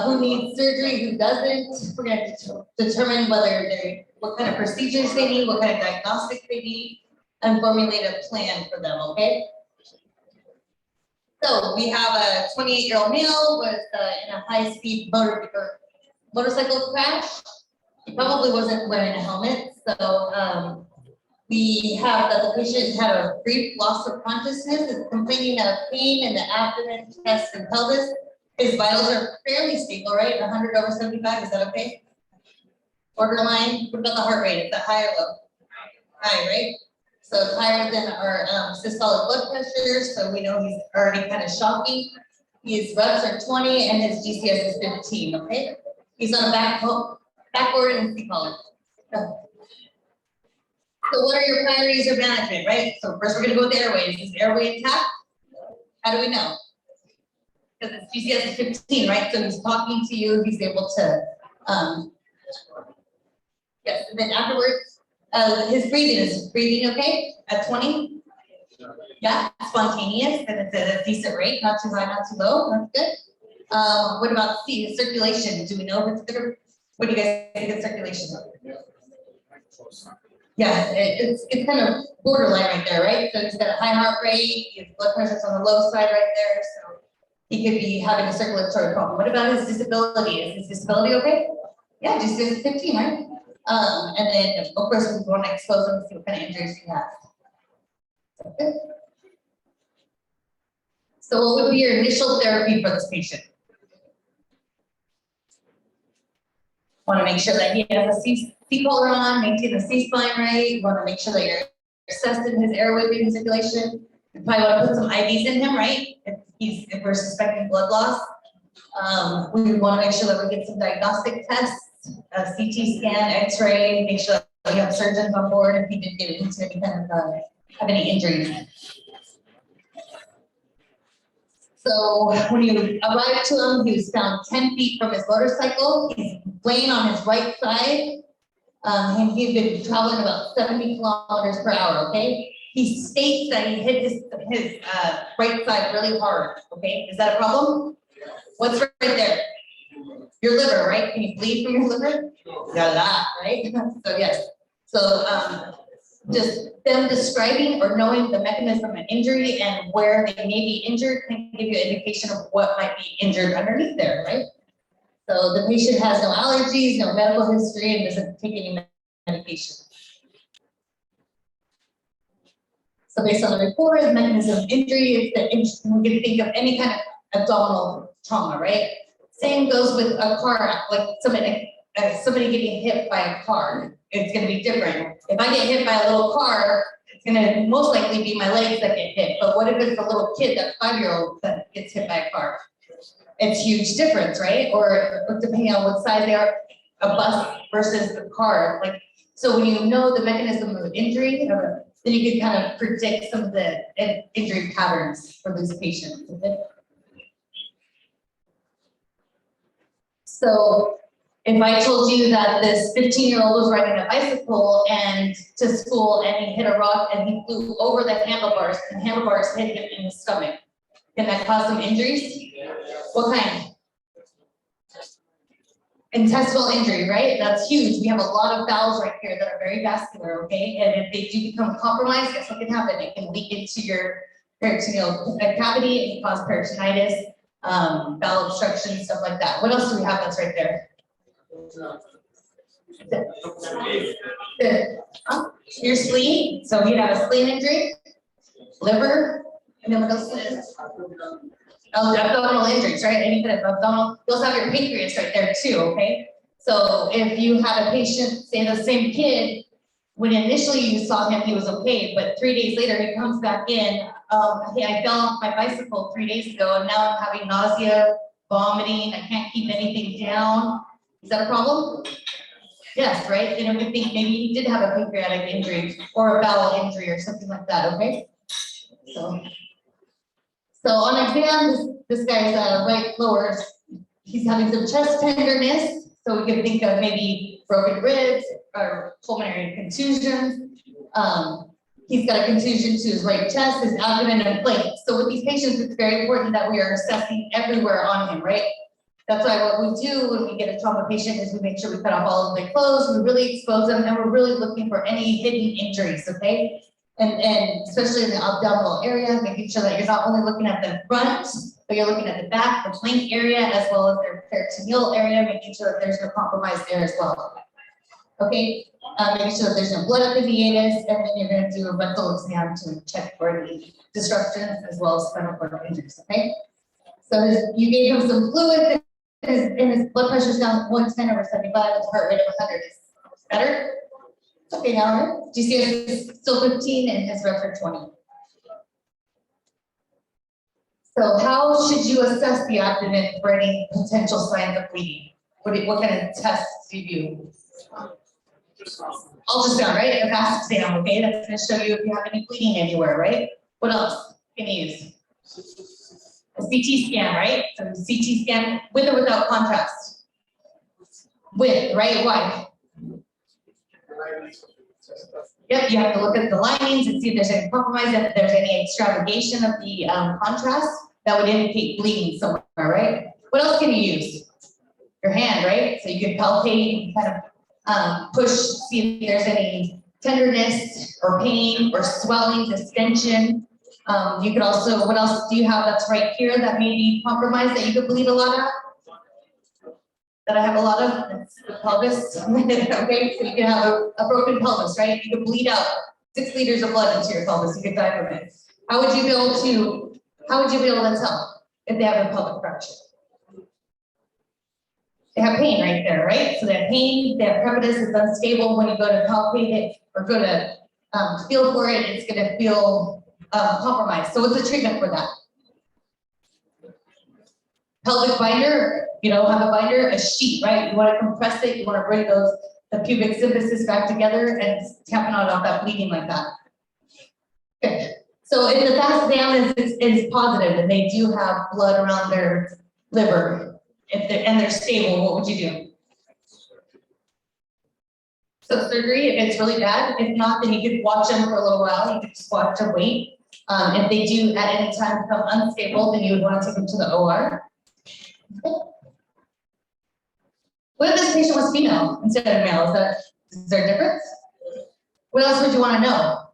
Who needs surgery, who doesn't. We're going to determine what kind of procedures they need, what kind of diagnostics they need, and formulate a plan for them, okay? So we have a 28-year-old male was in a high-speed motorcycle crash. He probably wasn't wearing a helmet, so we have that the patient had a brief loss of consciousness, is complaining of pain in the abdomen, chest, and pelvis. His vitals are fairly stable, right? 100/75, is that okay? Borderline. What about the heart rate? Is that high or low? High, right? So it's higher than our systolic blood pressure, so we know he's already kind of shocking. His reps are 20 and his GCS is 15, okay? He's on a backboard and C column. So what are your priorities of management, right? So first we're gonna go with the airway. Is the airway intact? How do we know? Because it's GCS is 15, right? So he's talking to you, he's able to, yes, and then afterwards, his breathing okay at 20? Yeah, spontaneous, and it's at a decent rate, not too high, not too low, that's good. What about C, circulation? Do we know if it's good? What do you guys think of circulation? Yeah, it's kind of borderline right there, right? So he's got a high heart rate, his blood pressure's on the low side right there, so he could be having a circulatory problem. What about his disability? Is his disability okay? Yeah, just 15, right? And then of course we want to expose him to see what kind of injuries he has. Okay. So what would be your initial therapy for this patient? Want to make sure that he has a C-collar on, maintain the C-spine rate. You want to make sure that you're assessing his airway breathing circulation. You probably want to put some IVs in him, right? If we're suspecting blood loss. We want to make sure that we get some diagnostic tests, a CT scan, X-ray, make sure that we have surgeons on board if he did get into any kind of have any injuries. So when you arrived to him, he was found 10 feet from his motorcycle. He's laying on his right side, and he'd been traveling about 70 kilometers per hour, okay? He states that he hit his right side really hard, okay? Is that a problem? What's right there? Your liver, right? Can you bleed from your liver? Yeah, that, right? So yes. So just them describing or knowing the mechanism of injury and where they may be injured can give you an indication of what might be injured underneath there, right? So the patient has no allergies, no medical history, and doesn't take any medication. So based on the report, the mechanism of injury is that we can think of any kind of abdominal trauma, right? Same goes with a car, like somebody getting hit by a car. It's going to be different. If I get hit by a little car, it's going to most likely be my legs that get hit. But what if it's a little kid, that 5-year-old that gets hit by a car? It's huge difference, right? Or depending on what size they are, a bus versus a car. Like, so when you know the mechanism of injury, then you can kind of predict some of the injury patterns for these patients. So if I told you that this 15-year-old was riding a bicycle and to school and he hit a rock and he flew over the handlebars and handlebars hit him in the stomach, can that cause some injuries? What kind? Intestinal injury, right? That's huge. We have a lot of valves right here that are very vascular, okay? And if they do become compromised, guess what can happen? It can leak into your peritoneal cavity, it can cause peritonitis, bowel obstruction, stuff like that. What else do we have that's right there? Your spleen, so you have a spleen injury, liver, and then what else is? Oh, abdominal injuries, right? Any kind of abdominal. You also have your pancreas right there too, okay? So if you had a patient, say the same kid, when initially you saw him, he was okay, but 3 days later he comes back in, hey, I fell off my bicycle 3 days ago and now I'm having nausea, vomiting, I can't keep anything down. Is that a problem? Yes, right? And if we think maybe he did have a pancreatic injury or a bowel injury or something like that, okay? So on exam, this guy's right lower, he's having some chest tenderness. So we can think of maybe broken ribs or pulmonary contusions. He's got a contusion to his right chest, his abdomen, and plate. So with these patients, it's very important that we are assessing everywhere on him, right? That's why what we do when we get a trauma patient is we make sure we cut off all of their clothes, we really expose them, and we're really looking for any hidden injuries, okay? And especially in the abdominal area, making sure that you're not only looking at the front, but you're looking at the back, the flank area, as well as their peritoneal area, making sure that there's no compromise there as well. Okay, making sure that there's no blood at the meatus, and then you're going to do a rectal exam to check for any disruptions as well as spinal cord injuries. Okay, so you gave him some fluid, and his blood pressure's down 110/75, his heart rate of 100. Is better? Okay, now GCS is still 15 and his reps are 20. So how should you assess the abdomen for any potential signs of bleeding? What kind of tests do you do? Ultrasound, right? A fast exam, okay? That's gonna show you if you have any bleeding anywhere, right? What else can you use? A CT scan, right? So CT scan with or without contrast? With, right? Why? Yep, you have to look at the linings and see if there's any compromise, if there's any extravagation of the contrast, that would indicate bleeding somewhere, right? What else can you use? Your hand, right? So you can palpate, kind of push, see if there's any tenderness or pain or swelling, distension. You could also, what else do you have that's right here that may be compromised that you could bleed a lot at? That I have a lot of, it's the pelvis. Okay, so you can have a broken pelvis, right? You could bleed out 6 liters of blood into your pelvis. You could die from it. How would you be able to tell if they have a pelvic fracture? They have pain right there, right? So they have pain, they have crepitus, it's unstable. When you go to palpate it or go to feel for it, it's gonna feel compromised. So what's the treatment for that? Pelvic binder, you know, have a binder, a sheet, right? You want to compress it, you want to bring the pubic symphysis back together and tapping out that bleeding like that. Okay. So if the fast exam is positive and they do have blood around their liver, and they're stable, what would you do? So surgery, if it's really bad. If not, then you could watch them for a little while. You could just watch them wait. If they do at any time become unstable, then you would want to take them to the OR. What if this patient was female instead of male? Is there a difference? What else would you want to know?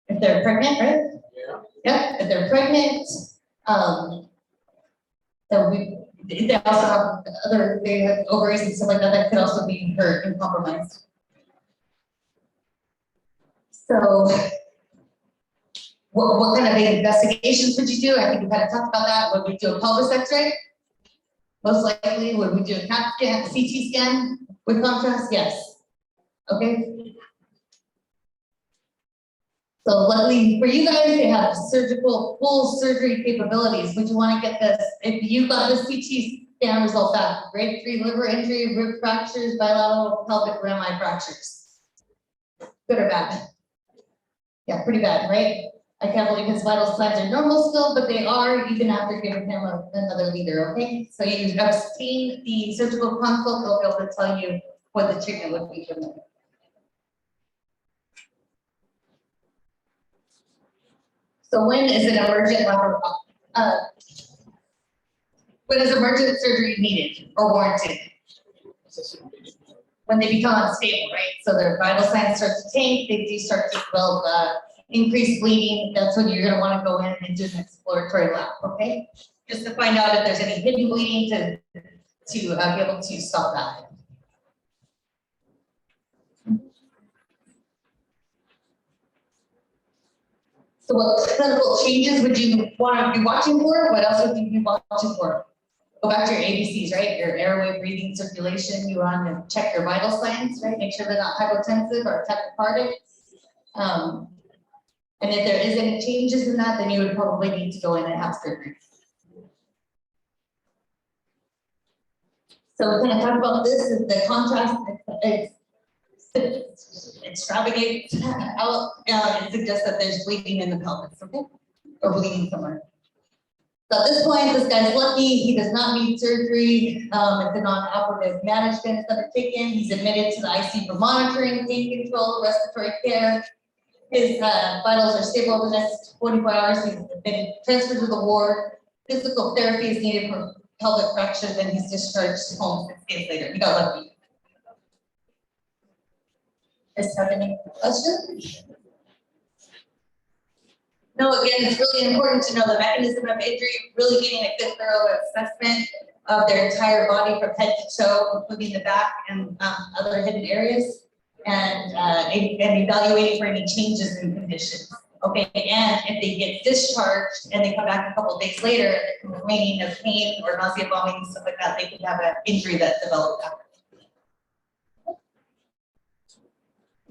If they're pregnant, right? Yeah. Yep, if they're pregnant, they also have they have ovaries and stuff like that, that could also be hurt and compromised. So what kind of investigations would you do? I think we kind of talked about that. Would we do a pelvis x-ray? Most likely. Would we do a CAT scan, CT scan with contrast? Yes. Okay. So luckily for you guys, they have full surgery capabilities. Would you want to get this? If you got this CT scan result back, grade 3 liver injury, rib fractures, bilateral pelvic rami fractures. Good or bad? Yeah, pretty bad, right? I can't believe his vital signs are normal still, but they are even after giving him another liter, okay? So you have seen the surgical consult, they'll be able to tell you what the treatment would be for them. So when is an emergent when is emergent surgery needed or warranted? When they become unstable, right? So their vital signs start to tank, they do start to develop increased bleeding. That's when you're gonna wanna go in and do an exploratory lab, okay? Just to find out if there's any hidden bleeding to be able to stop that. So what clinical changes would you want to be watching for? What else would you be watching for? Go back to your ABCs, right? Your airway, breathing, circulation. You want to check your vital signs, right? Make sure they're not hypotensive or tachycardic. And if there is any changes in that, then you would probably need to go in and have surgery. So we're going to talk about this is the contrast. Extravagate out and suggest that there's bleeding in the pelvis, okay? Or bleeding somewhere. So at this point, this guy's lucky. He does not need surgery. It's a non-operative management is undertaken. He's admitted to the ICU for monitoring, pain control, respiratory care. His vitals are stable over the next 24 hours. He's been transferred to the ward. Physical therapy is needed for pelvic fracture, then he's discharged home 6 days later. He got lucky. Does have any questions? No, again, it's really important to know the mechanism of injury, really getting a good thorough assessment of their entire body from head to toe, including the back and other hidden areas, and evaluating for any changes in conditions. Okay, and if they get discharged and they come back a couple of days later and they're complaining of pain or nausea, vomiting, stuff like that, they can have an injury that developed after.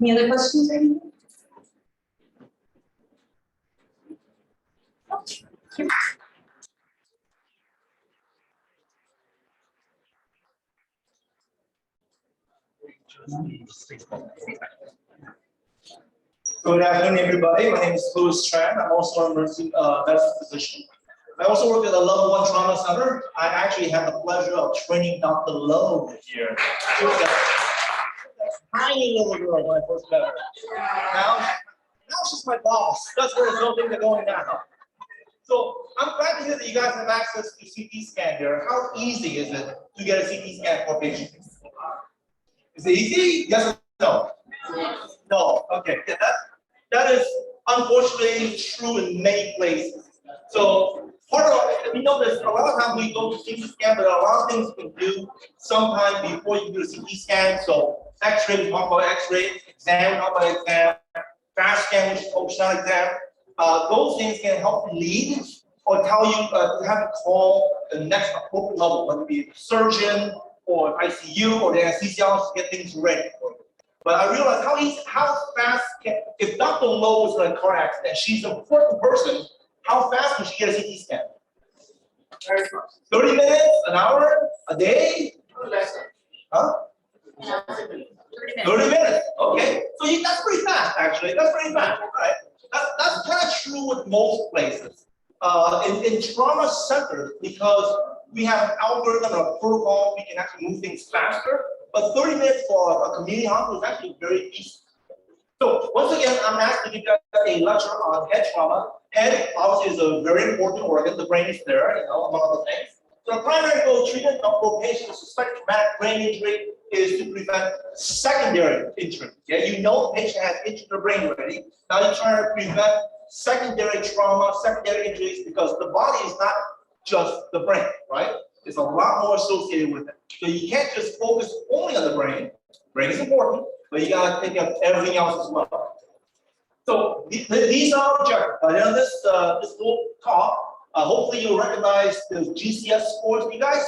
Any other questions or anything? Good afternoon, everybody. My name is Louis Tran. I'm also a nursing medicine physician. I also work at a level 1 trauma center. I actually have the pleasure of training Dr. Lowe here. She was a tiny little girl when I first met her. Now she's my boss. That's where those things are going now. So I'm glad to hear that you guys have access to CT scan here. How easy is it to get a CT scan for patients? Is it easy? Yes or no? No. Okay. Yeah, that is unfortunately true in many places. So part of we know this a lot of times we go to CT scan, but there are a lot of things you can do sometime before you do a CT scan. So X-ray, we talk about X-ray, exam, we talk about exam, fast scan, which is ultrasound exam. Those things can help lead or tell you to have to call the next appropriate level, whether it be a surgeon or ICU or the anesthesiologist to get things ready for you. But I realized how fast if Dr. Lowe was in a car accident, she's an important person, how fast can she get a CT scan? 30 minutes, an hour, a day? Huh? 30 minutes. Okay. So that's pretty fast, actually. That's pretty fast, right? That's kind of true with most places. In trauma centers, because we have an algorithm and a protocol, we can actually move things faster. But 30 minutes for a community hospital is actually very easy. So once again, I'm asked to give you a lecture on head trauma. Head obviously is a very important organ. The brain is there, among other things. So the primary goal of treatment of patients with suspected traumatic brain injury is to prevent secondary injury. Yeah, the patient has injured their brain already. Now you're trying to prevent secondary trauma, secondary injuries, because the body is not just the brain, right? There's a lot more associated with it. So you can't just focus only on the brain. Brain is important, but you gotta take up everything else as well. So these are objectives. This little talk, hopefully you'll recognize the GCS scores. You guys,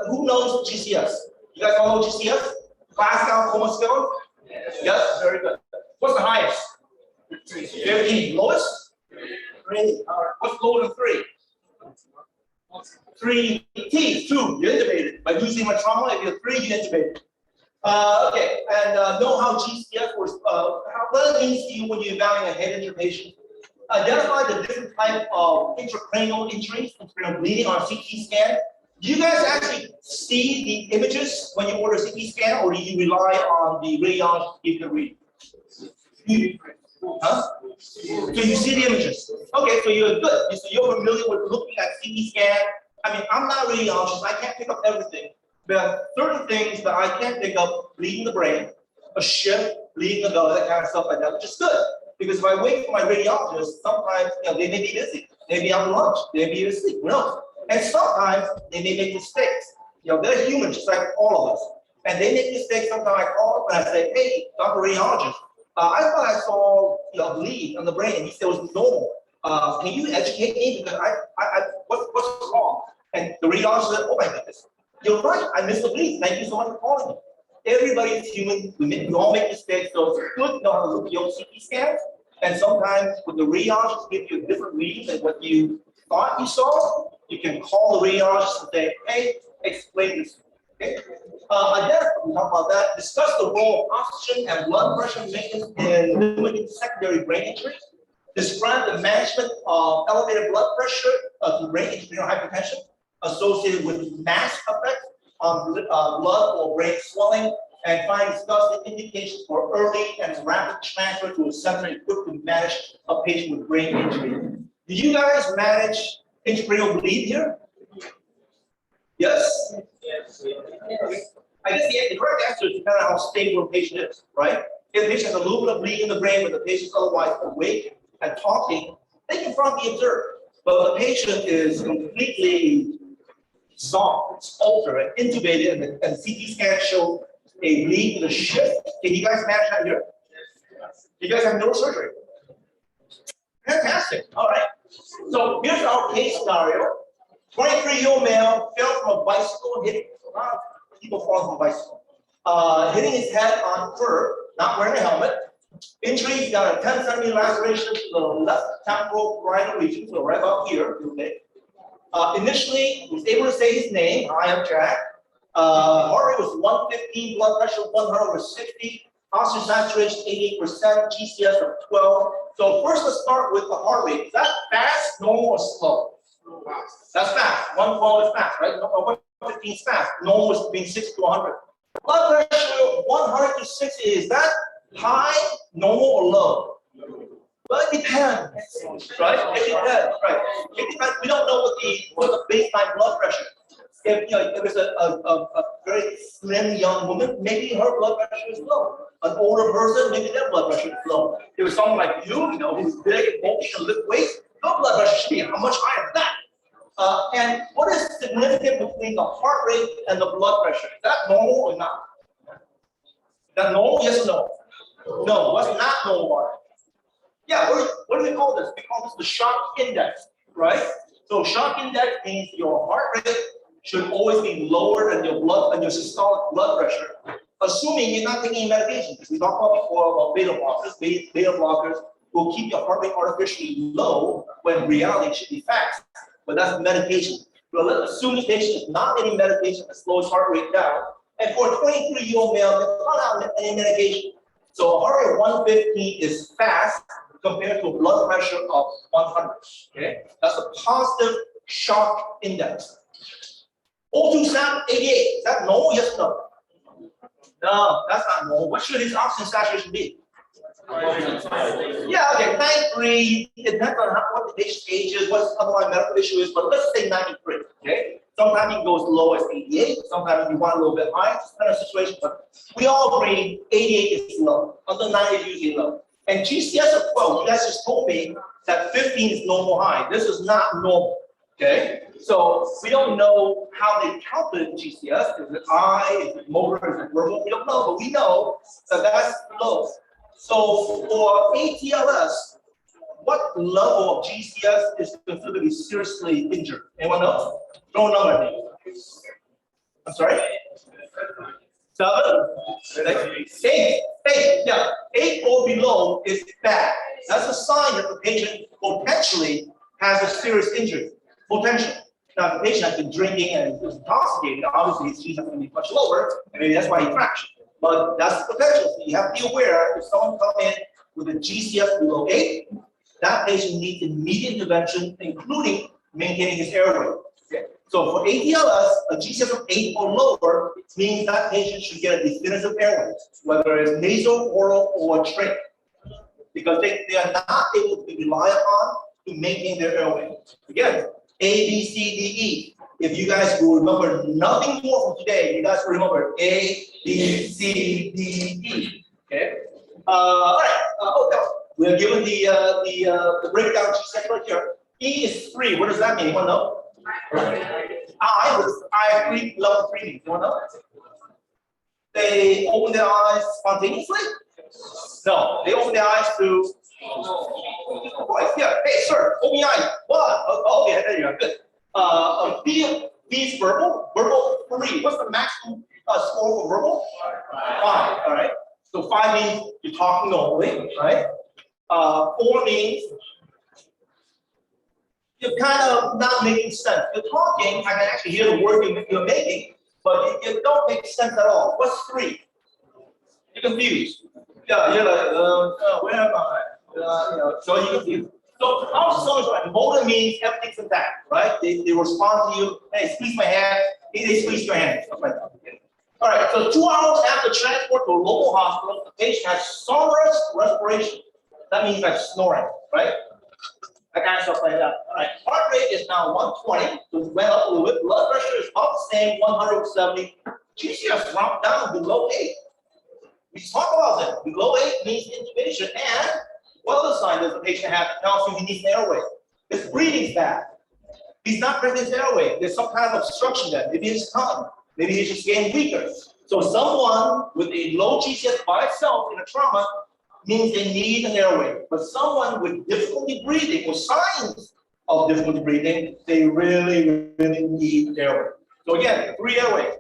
who knows GCS? You guys all know GCS? Glasgow Coma Scale? Yes, very good. What's the highest? 15. Lowest? 3. What's lower than 3? 3 T's, 2, you're intubated. By using my trauma, if you're 3, you're intubated. Okay, and know how GCS works. What it means to you when you evaluate a head injury patient. Identify the different type of intracranial injuries, intracranial bleeding on a CT scan. Do you guys actually see the images when you order a CT scan, or do you rely on the radiologist to give you the reading? Huh? So you see the images. Okay, so you're good. So you're familiar with looking at CT scan. I mean, I'm not a radiologist. I can't pick up everything. There are certain things that I can't pick up, bleeding the brain, a shift, bleeding the gut, that kind of stuff like that, which is good. Because if I wait for my radiologist, sometimes they may be busy. They may be out to lunch. They may be asleep. Who knows? And sometimes they may make mistakes. They're human, just like all of us. And they make mistakes. Sometimes I call up and I say, hey, Dr. Radiologist, I thought I saw a bleed on the brain. And he said it was normal. Can you educate me? Because what's wrong? And the radiologist said, oh my goodness, you're right. I missed the bleed. Thank you so much for calling me. Everybody is human. We all make mistakes. So it's good to know how to look at your CT scans. And sometimes when the radiologist gives you a different read than what you thought you saw, you can call the radiologist and say, hey, explain this. Okay? Identify, we talk about that. Discuss the role of oxygen and blood pressure maintenance in limiting secondary brain injuries. Describe the management of elevated blood pressure through brain injury or hypertension associated with mass effects on blood or brain swelling, and finally discuss the indications for early and rapid transfer to a center equipped to manage a patient with brain injury. Do you guys manage intracranial bleed here? Yes? Yes. I guess the correct answer is depending on how stable a patient is, right? If the patient has a little bit of bleeding in the brain, but the patient is otherwise awake and talking, they can probably be observed. But the patient is completely zonked, altered, and intubated, and the CT scan show a bleed with a shift. Can you guys manage that here? You guys have neurosurgery. Fantastic. All right. So here's our case scenario. 23-year-old male fell from a bicycle and hit a lot of people fall from a bicycle. Hitting his head on curb, not wearing a helmet. Injury, you got a 10 centimeter laceration to the left temporal parietal region, so right about here, okay? Initially, he was able to say his name, I am Jack. Heart rate was 115, blood pressure 100/60, oxygen saturation 88%, GCS of 12. So first let's start with the heart rate. Is that fast, normal, or slow? That's fast. 112 is fast, right? 115 is fast. Normal is between 60 to 100. Blood pressure 100 to 60, is that high, normal, or low? Well, it depends, right? It depends, right? It depends. We don't know what the baseline blood pressure is. If it's a very slim young woman, maybe her blood pressure is low. An older person, maybe their blood pressure is low. If it's someone like you, who's big and bulky and lift weights, your blood pressure should be much higher than that. And what is significant between the heart rate and the blood pressure? Is that normal or not? Is that normal? Yes or no? No, what's not normal? Yeah, what do we call this? We call this the shock index, right? So shock index means your heart rate should always be lower than your systolic blood pressure, assuming you're not taking medication. Because we talked about before about beta blockers. Beta blockers will keep your heart rate artificially low when in reality it should be fast. But that's medication. So let's assume the patient is not getting medication that slows heart rate down. And for a 23-year-old male, they're not on any medication. So a heart rate of 115 is fast compared to a blood pressure of 100. Okay, that's a positive shock index. O2 sound 88. Is that normal? Yes or no? No, that's not normal. What should his oxygen saturation be? Yeah, okay, 93. It depends on what the patient's age is, what the underlying medical issue is, but let's say 93. Okay, sometimes you can go as low as 88. Sometimes you want a little bit higher. It's kind of situation, but we all agree 88 is low. Under 90 is usually low. And GCS of 12, you guys just told me that 15 is normal high. This is not normal. Okay, so we don't know how they calculate GCS. Is it I? Is it motor? Is it verbal? We don't know, but we know that that's low. So for ACLS, what level of GCS is considered to be seriously injured? Anyone know? Throw a number at me. I'm sorry? 7? 8. Yeah, 8 or below is bad. That's a sign that the patient potentially has a serious injury. Potential. Now, if the patient has been drinking and is intoxicated, obviously his GCS is going to be much lower, and maybe that's why he crashed. But that's the potential. So you have to be aware if someone comes in with a GCS below 8, that patient needs immediate intervention, including maintaining his airway. Okay. So for ACLS, a GCS of 8 or lower means that patient should get a definitive airway, whether it's nasal, oral, or trach, because they are not able to be relied upon to maintain their airway. Again, A, B, C, D, E. If you guys will remember nothing more from today, you guys will remember A, B, C, D, E. Okay. All right. We're given the breakdown GCS right here. E is 3. What does that mean? Anyone know? I 3, level 3 means. Anyone know? They open their eyes spontaneously? No, they open their eyes to. Yeah. Hey, sir, open your eyes. What? Oh, okay, there you are. Good. B is verbal. Verbal 3. What's the maximum score for verbal? 5. All right. So 5 means you're talking normally, right? 4 means you're kind of not making sense. You're talking, I can actually hear the word you're making, but it don't make sense at all. What's 3? You're confused. Yeah, you're like, where am I? So you're confused. So also, like motor means everything's intact, right? They respond to you. Hey, squeeze my hand. They squeeze your hand. Stuff like that. Okay. All right. So 2 hours after transport to a local hospital, the patient has sonorous respiration. That means like snoring, right? That kind of stuff like that. All right. Heart rate is now 120, so it went up a little bit. Blood pressure is about the same, 170. GCS dropped down below 8. We talk about that. Below 8 means intubation, and what other sign does the patient have that tells you he needs an airway? His breathing's bad. He's not breathing his airway. There's some kind of obstruction there. Maybe his tongue. Maybe he's just getting weaker. So someone with a low GCS by itself in a trauma means they need an airway. But someone with difficulty breathing or signs of difficulty breathing, they really, really need airway. So again, 3 airways: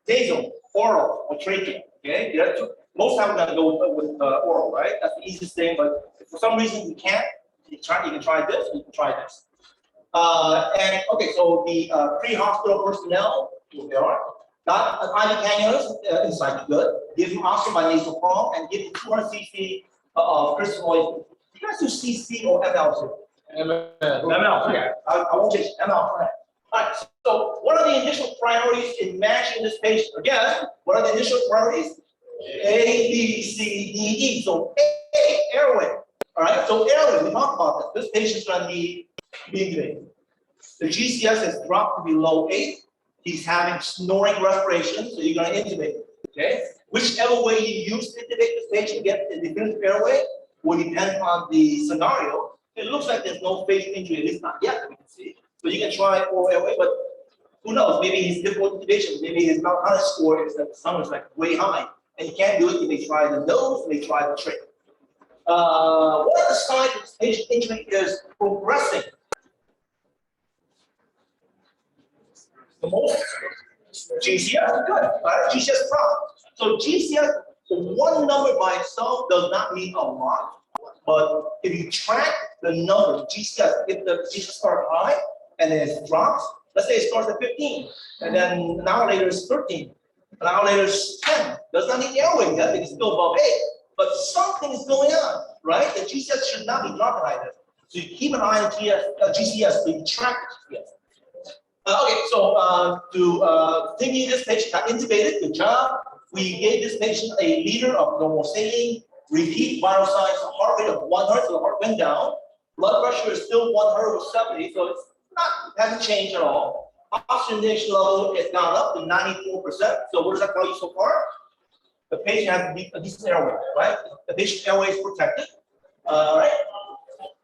nasal, oral, or trachea. Okay, most times we're gonna go with oral, right? That's the easiest thing, but if for some reason you can't, you can try this, you can try this. And okay, so the pre-hospital personnel, if they are, got an IV cannula inside the good, give them oxygen by nasal prong, and give them 200 cc of crystalloid. You guys do CC or ML? ML, okay. I won't change ML. All right, so what are the initial priorities in managing this patient? Again, what are the initial priorities? A, B, C, D, E. So A, airway. All right, so airway, we talked about this. This patient's gonna need intubated. The GCS has dropped to below 8. He's having snoring respiration, so you're gonna intubate. Okay, whichever way you use to intubate this patient, get the definitive airway, will depend on the scenario. It looks like there's no face injury, at least not yet that we can see. So you can try oral airway, but who knows? Maybe he's difficult intubation. Maybe his Mount score is that the sun is like way high, and you can't do it. You may try the nose, you may try the trach. What are the signs that this patient injury is progressing? The most GCS, good. Right? GCS problem. So GCS, one number by itself does not mean a lot. But if you track the number, GCS, if the GCS starts high and then it drops, let's say it starts at 15, and then an hour later it's 13, an hour later it's 10. Does not mean the airway yet, it's still above 8, but something is going on, right? The GCS should not be dropping like this. So you keep an eye on GCS, so you track GCS. Okay, so to continue, this patient got intubated, good job. We gave this patient a liter of normal saline, repeat vital signs, heart rate of 100, so the heart went down. Blood pressure is still 100/70, so it's hasn't changed at all. Oxygenation level is gone up to 94%. So what does that tell you so far? The patient has a decent airway, right? The patient's airway is protected. Right?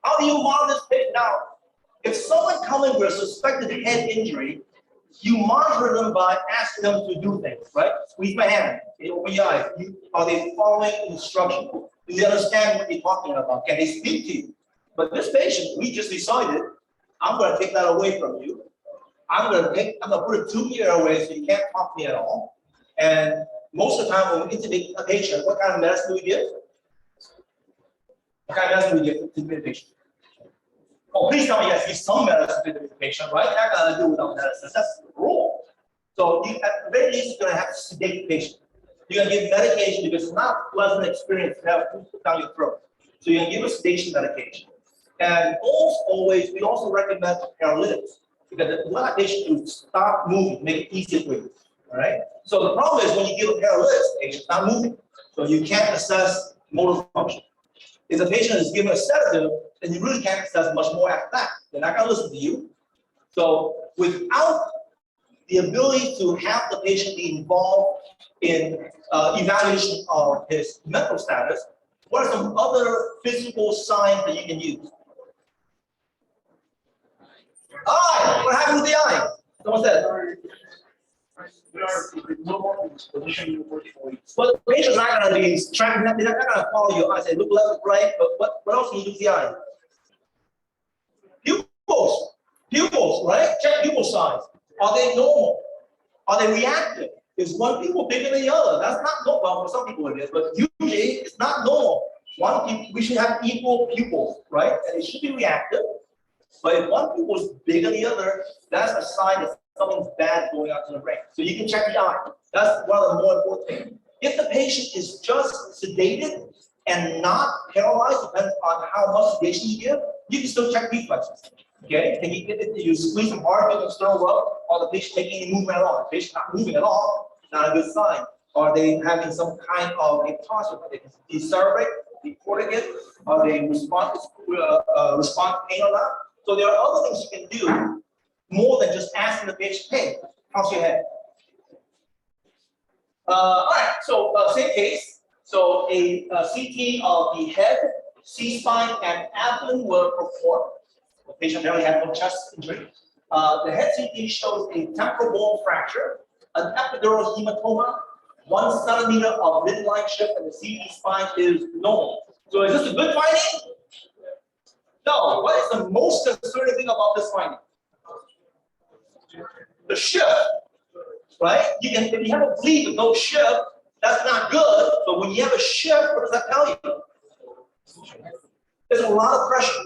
How do you monitor this patient now? If someone comes in with a suspected head injury, you monitor them by asking them to do things, right? Squeeze my hand, open your eyes. Are they following instructions? Do they understand what you're talking about? Can they speak to you? But this patient, we just decided, I'm going to take that away from you. I'm going to put a tube in your airway so you can't talk to me at all. And most of the time when we intubate a patient, what kind of medicine do we give? What kind of medicine do we give to the patient? Oh, please tell me yes, give some medicine to the patient, right? That got to do without medicine. That's the rule. So you, at the very least, you're going to have to sedate the patient. You're going to give medication because it's not a pleasant experience to have food down your throat. So you're going to give a sedation medication. And always, we also recommend paralytics because we want a patient to stop moving, make it easier for you. All right. So the problem is when you give a paralytics, the patient's not moving, so you can't assess motor function. If the patient is given a sedative, then you really can't assess much more after that. They're not going to listen to you. So without the ability to have the patient be involved in evaluation of his mental status, what are some other physical signs that you can use? Eye. What happened with the eye? Someone said. Well, the patient's not going to be tracking that. They're not going to follow your eye. Say, look left, right. But what else can you use the eye? Pupils. Pupils, right? Check pupil size. Are they normal? Are they reactive? Is one pupil bigger than the other? That's not normal. Well, for some people it is, but usually it's not normal. We should have equal pupils, right? And it should be reactive. But if one pupil is bigger than the other, that's a sign that something's bad going on to the brain. So you can check the eye. That's one of the more important things. If the patient is just sedated and not paralyzed, depends on how much sedation you give, you can still check reflexes. Okay? And you squeeze them hard, make them stir up, or the patient making any movement at all. If the patient not moving at all, not a good sign. Are they having some kind of a toss? They decelerate, reporting it, are they respond to pain or not? So there are other things you can do more than just asking the patient, hey, how's your head? All right, so same case. So a CT of the head, C-spine, and abdomen were performed. The patient apparently had no chest injury. The head CT shows a temporal bone fracture, an epidural hematoma, 1 centimeter of midline shift, and the CT spine is normal. So is this a good finding? No. What is the most concerning thing about this finding? The shift, right? You can, if you have a bleed with no shift, That's not good, but when you have a shift, what does that tell you? There's a lot of pressure.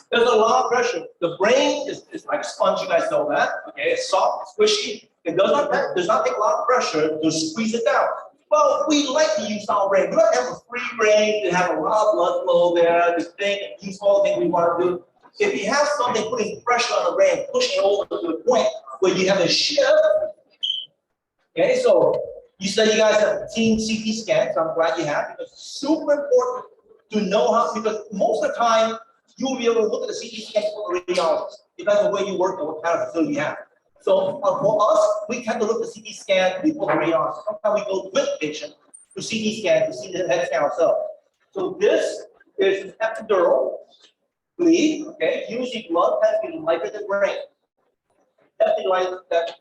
There's a lot of pressure. The brain is like a sponge, you guys know that. Okay, it's soft, squishy. It does not take a lot of pressure to squeeze it down. Well, we like to use our brain. We like to have a free brain, to have a lot of blood flow there, to think and use all the things we want to do. If you have something putting pressure on the brain, pushing it over to the point where you have a shift. Okay, so you said you guys have seen CT scans. So I'm glad you have, because it's super important to know how, because most of the time you will be able to look at the CT scan for the radiologist, depending on where you work and what kind of facility you have. So for us, we tend to look at the CT scan before the radiologist. Sometimes we go with the patient to CT scan to see the head scan ourselves. So this is an epidural bleed. Okay, usually blood tends to be lighter than brain. Definitely like that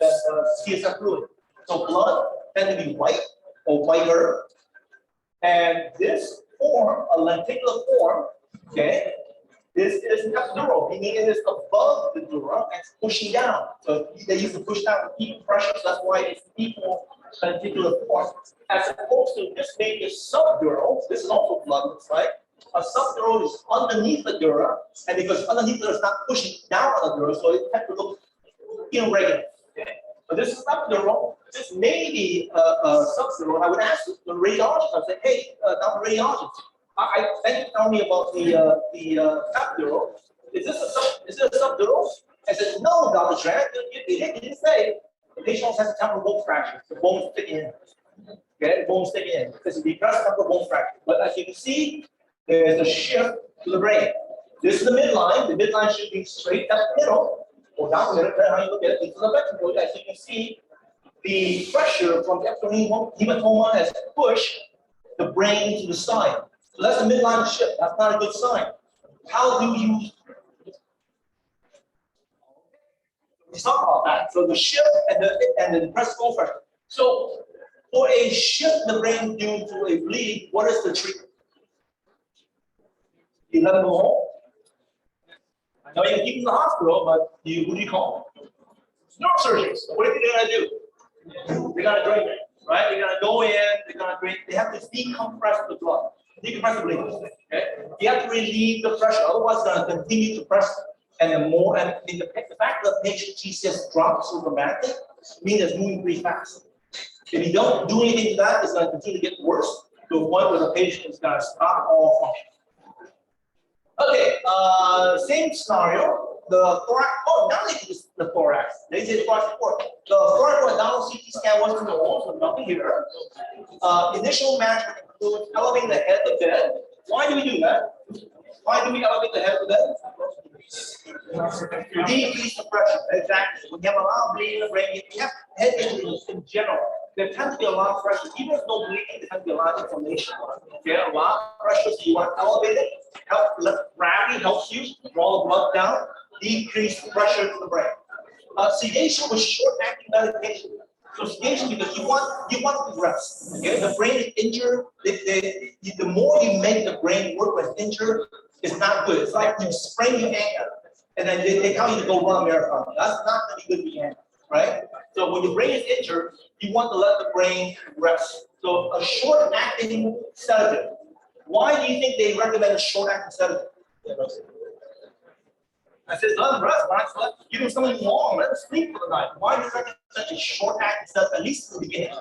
CSF fluid. So blood tends to be white or whiter, and this form, a lenticular form, okay, this is an epidural, meaning it is above the dura and it's pushing down. So they used to push down to keep pressure, so that's why it's equal lenticular form. As opposed to this being a subdural, this is also blood, looks like. A subdural is underneath the dura, and because underneath the dura is not pushing down on the dura, so it tends to look irregular. Okay? But this is subdural. This may be a subdural. I would ask the radiologist, I'd say, hey, Dr. Radiologist, I thank you telling me about the epidural. Is this a subdural? I said, no, Dr. Tran, you didn't say. The patient also has a temporal bone fracture. The bone is sticking in. Okay, the bone is sticking in. This is the depressed temporal bone fracture. But as you can see, there's a shift to the brain. This is the midline. The midline should be straight down the middle, or down the middle, depending on how you look at it. This is the ventricle. As you can see, the pressure from the ectodermal hematoma has pushed the brain to the side. So that's a midline shift. That's not a good sign. How do you talk about that? So the shift and the depressed bone fracture. So for a shift in the brain due to a bleed, what is the treatment? You let them go home. I know you can keep them in the hospital, but who do you call? Neurosurgeons. What are they gonna do? They're gonna drain it, right? They're gonna go in. They're gonna drain. They have to decompress the blood. Decompress the bleed. Okay. You have to relieve the pressure. Otherwise, it's gonna continue to press. And the fact that the patient GCS drops so dramatically means it's moving pretty fast. If you don't do anything to that, it's gonna continue to get worse to a point where the patient is gonna stop all function. Okay, same scenario. The thorax, now they do the thorax. They say thorax report. The thorax report down CT scan was normal, so nothing here. Initial management includes elevating the head of the bed. Why do we do that? Why do we elevate the head of the bed? To decrease the pressure. Exactly. When you have a lot of bleeding in the brain, if you have head injuries in general, there tends to be a lot of pressure. Even if no bleeding, there tends to be a lot of inflammation. Okay, a lot of pressure, so you want to elevate it. Gravity helps you draw the blood down, decrease the pressure to the brain. Sedation with short-acting medication. So sedation because you want to rest. Okay, the brain is injured. The more you make the brain work when it's injured, it's not good. It's like you sprain your ankle, and then they tell you to go run a marathon. That's not going to be good for your ankle, right? So when your brain is injured, you want to let the brain rest. So a short-acting sedative. Why do you think they recommend a short-acting sedative? I said, let them rest, right? So give them something long, let them sleep for the night. Why do you recommend such a short-acting sedative, at least in the beginning?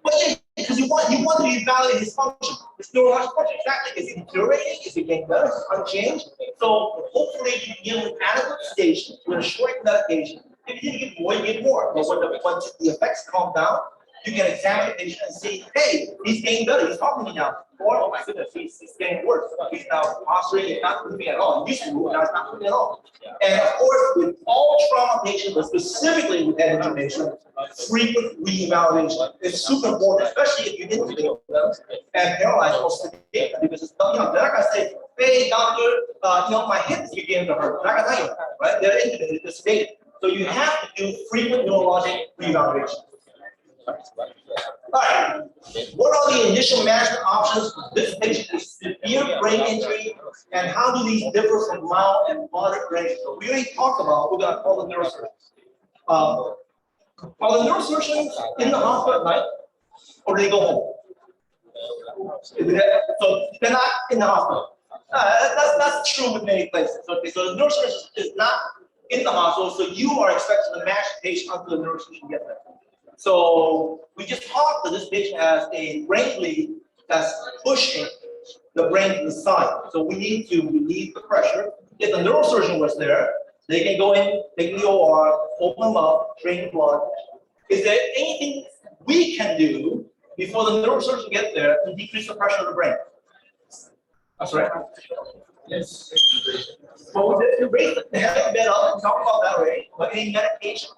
But yeah, because you want to evaluate his function, his neurological function. Exactly. Is he deteriorating? Is he getting better? Unchanged? So hopefully you can give him adequate sedation with a short medication. If you need to give more, you get more. But when the effects calm down, you can examine the patient and see, hey, he's getting better. He's talking to me now. Or, oh my goodness, he's getting worse. He's now posturing, he's not moving at all. He used to move, now he's not moving at all. And of course, with all trauma patients, but specifically with head injury, frequent reevaluation is super important, especially if you didn't feel them and paralyzed or sedate, because it's they're not gonna say, hey, doctor, my hip is beginning to hurt. They're not gonna tell you that, right? They're intubated, they're sedated. So you have to do frequent neurologic reevaluation. All right, what are the initial management options for this patient with severe brain injury, and how do these differ from mild and moderate brain injury? So we already talked about, we're gonna call the neurosurgeons. Are the neurosurgeons in the hospital at night? or do they go home? So they're not in the hospital. That's true with many places. Okay, so the neurosurgeon is not in the hospital, so you are expected to match the patient until the neurosurgeon gets there. So we just talked that this patient has a brain bleed that's pushing the brain to the side. So we need to relieve the pressure. If the neurosurgeon was there, they can go in, take the OR, open them up, drain the blood. Is there anything we can do before the neurosurgeon gets there to decrease the pressure of the brain? That's right. Yes. Well, raise the head a bit up and talk about that, right? But any medication?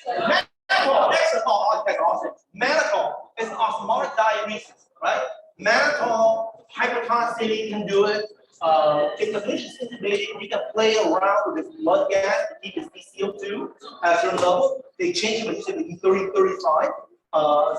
Mannitol, Mannitol is an osmotic diuresis, right? Mannitol, hypertonicity can do it. If the patient's intubated, you can play around with his blood gas to keep his PCO2 at a certain level. They change it, but you said between 30 and 35.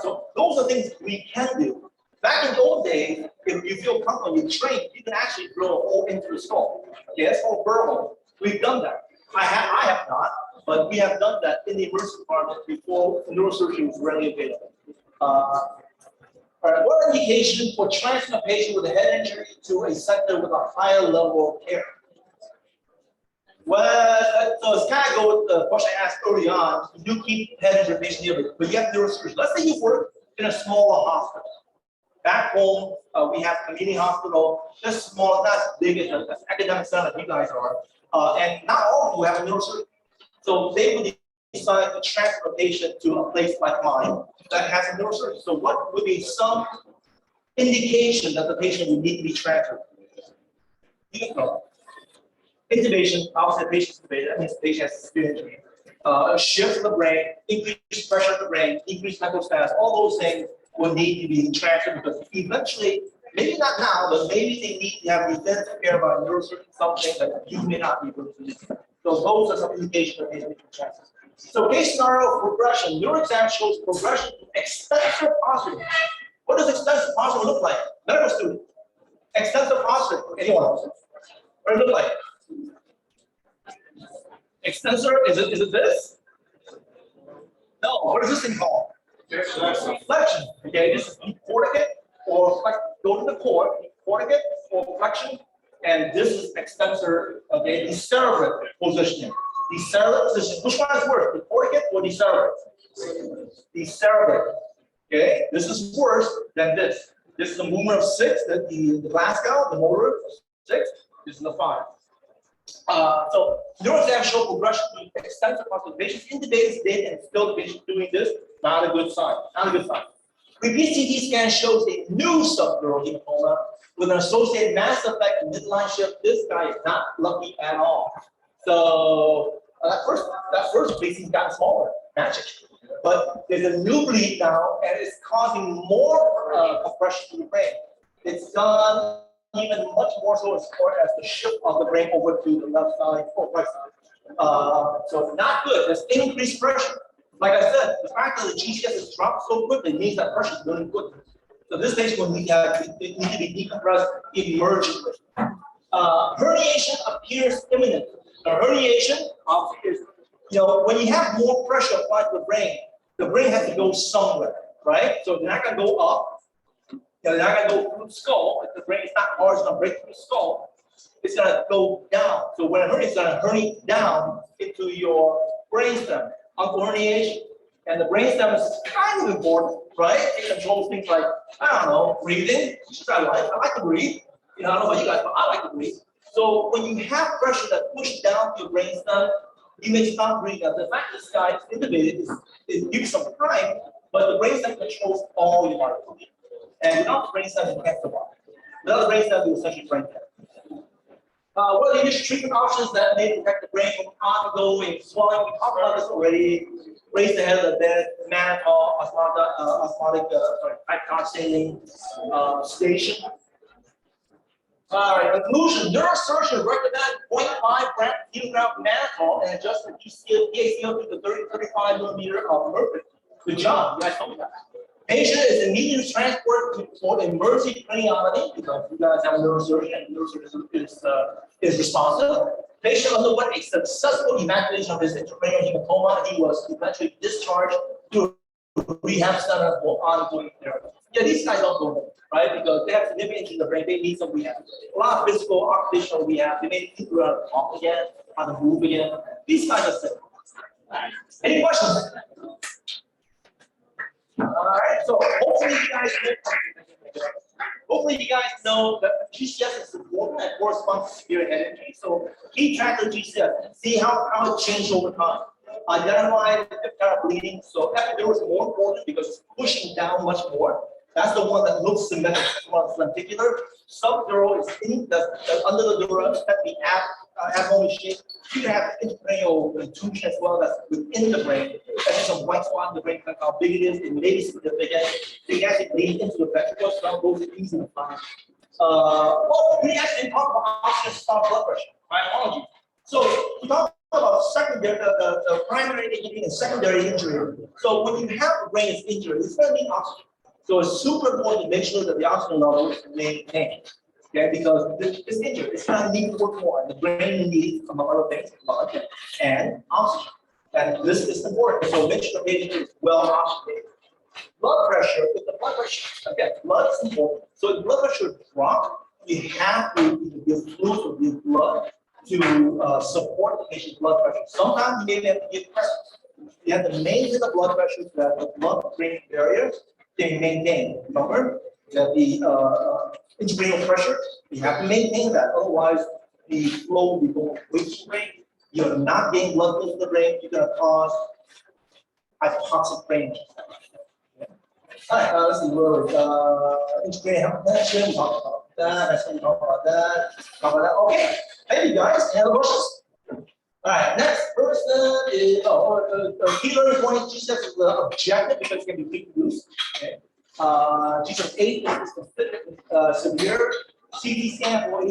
So those are things we can do. Back in those days, if you feel comfortable, you train, you can actually drill a hole into the skull. Okay, that's called burr hole. We've done that. I have not, but we have done that in the emergency department before neurosurgery was readily available. All right, what indication for transferring a patient with a head injury to a center with a higher level of care? Well, so it's kind of go with the question I asked early on. You do keep head injury patients here, but you have neurosurgery. Let's say you work in a smaller hospital. Back home, we have community hospital, just small, not as big as an academic center that you guys are. And not all of you have a neurosurgeon. So they would decide to transfer a patient to a place like mine that has a neurosurgeon. So what would be some indication that the patient would need to be transferred? You know, intubation, obviously the patient's intubated, that means the patient has severe injury. A shift of the brain, increased pressure of the brain, increased mental status, all those things will need to be transferred because eventually, maybe not now, but maybe they need to have defensive care by a neurosurgeon, something that you may not be able to do. So those are some indications that they need to transfer. So case scenario progression, your exam shows progression to extensive posturing. What does extensive posturing look like? Medical student. Extensive posturing, anyone else? What does it look like? Extensor, is it this? No, what is this thing called? Flexion. Okay, this is porticate or go to the core, porticate or flexion, and this is extensor, okay, decerebrate positioning. Decerebrate position, which one is worse, the porticate or decerebrate? Decerebrate. Okay, this is worse than this. This is the movement of 6, the Glasgow, the motor of 6, this is the 5. So neuroexam show progression to extensive posturing. Patients intubated state and still the patient doing this, not a good sign. Not a good sign. Repeat CT scan shows a new subdural hematoma with an associated mass effect and midline shift. This guy is not lucky at all. So that first bleeding's gotten smaller, magic. But there's a new bleed now, and it's causing more compression to the brain. It's done even much more so as far as the shift of the brain over to the left side or right side. So not good. There's increased pressure. Like I said, the fact that the GCS has dropped so quickly means that pressure is really good. So this patient will need to be decompressed emergently. Herniation appears imminent. Now, herniation is, when you have more pressure applied to the brain has to go somewhere, right? So they're not going to go up. They're not going to go through the skull. If the brain is not hard, it's going to break through the skull. It's going to go down. So when it herniates, it's going to herniate down into your brainstem. Uncle herniation. And the brainstem is kind of important, right? It controls things like, I don't know, breathing, which is I like to breathe. I don't know about you guys, but I like to breathe. So when you have pressure that pushes down to your brainstem, you may stop breathing. The fact this guy is intubated is gives some time, but the brainstem controls all your body function. And without the brainstem, you can't survive. Without the brainstem, you essentially brain dead. What are the initial treatment options that may protect the brain from ongoing swelling? We talked about this already. Raise the head of the bed, Mannitol, hypertonicity station. All right, conclusion. Neurosurgeon recommend 0.5 gram per kilogram of Mannitol and adjust the ACLS to 30-35 millimeter of mercury. Good job, you guys told me that. Patient is immediately transported for emergency craniotomy because you guys have a neurosurgeon and the neurosurgeon is responsive. Patient underwent a successful evacuation of his intracranial hematoma. He was eventually discharged to rehab center for ongoing therapy. Yeah, these guys don't go there, right? Because they have significant injury in the brain, they need some rehab. A lot of physical, occupational rehab, they may need to learn how to talk again, how to move again. These guys are simple. Any questions? All right, so hopefully you guys know that GCS is important and corresponds to severe head injury. So keep track of GCS, see how it changed over time. Identify the kind of bleeding. So epidural is more important because it's pushing down much more. That's the one that looks symmetric, lenticular. Subdural is under the dura, that the abnormal shape. You can have intracranial contusion as well, that's within the brain. That's some white spot in the brain, like how big it is. It may be significant. They can actually bleed into the ventricles, so those are easy to find. Well, we actually talk about oxygen stop blood pressure. My apologies. So we talk about secondary, the primary injury and secondary injury. So when you have the brain is injured, it's going to need oxygen. So it's super important to make sure that the oxygen level is maintained. Okay, because it's injured, it's going to need to work more. The brain needs, among other things, blood and oxygen. And this is important. So make sure the patient is well oxygenated. Blood pressure, if the blood pressure, again, blood is important. So if blood pressure drops, you have to give fluid or give blood to support the patient's blood pressure. Sometimes you maybe have to give pressure. You have to maintain the blood pressure so that the blood-brain barrier can maintain. Remember that the intracranial pressure, you have to maintain that. Otherwise, the flow will be going away from the brain. You're not getting blood into the brain. You're going to cause hypoxic brain. All right, let's see. Intracranial hypertension. We talked about that. That's what we talked about that. Talk about that. Okay. Hey, you guys. Any other questions? All right, next person is the key learning point. GCS is the objective because it can be reproduced. Okay. GCS 8 is the severe CT scan for a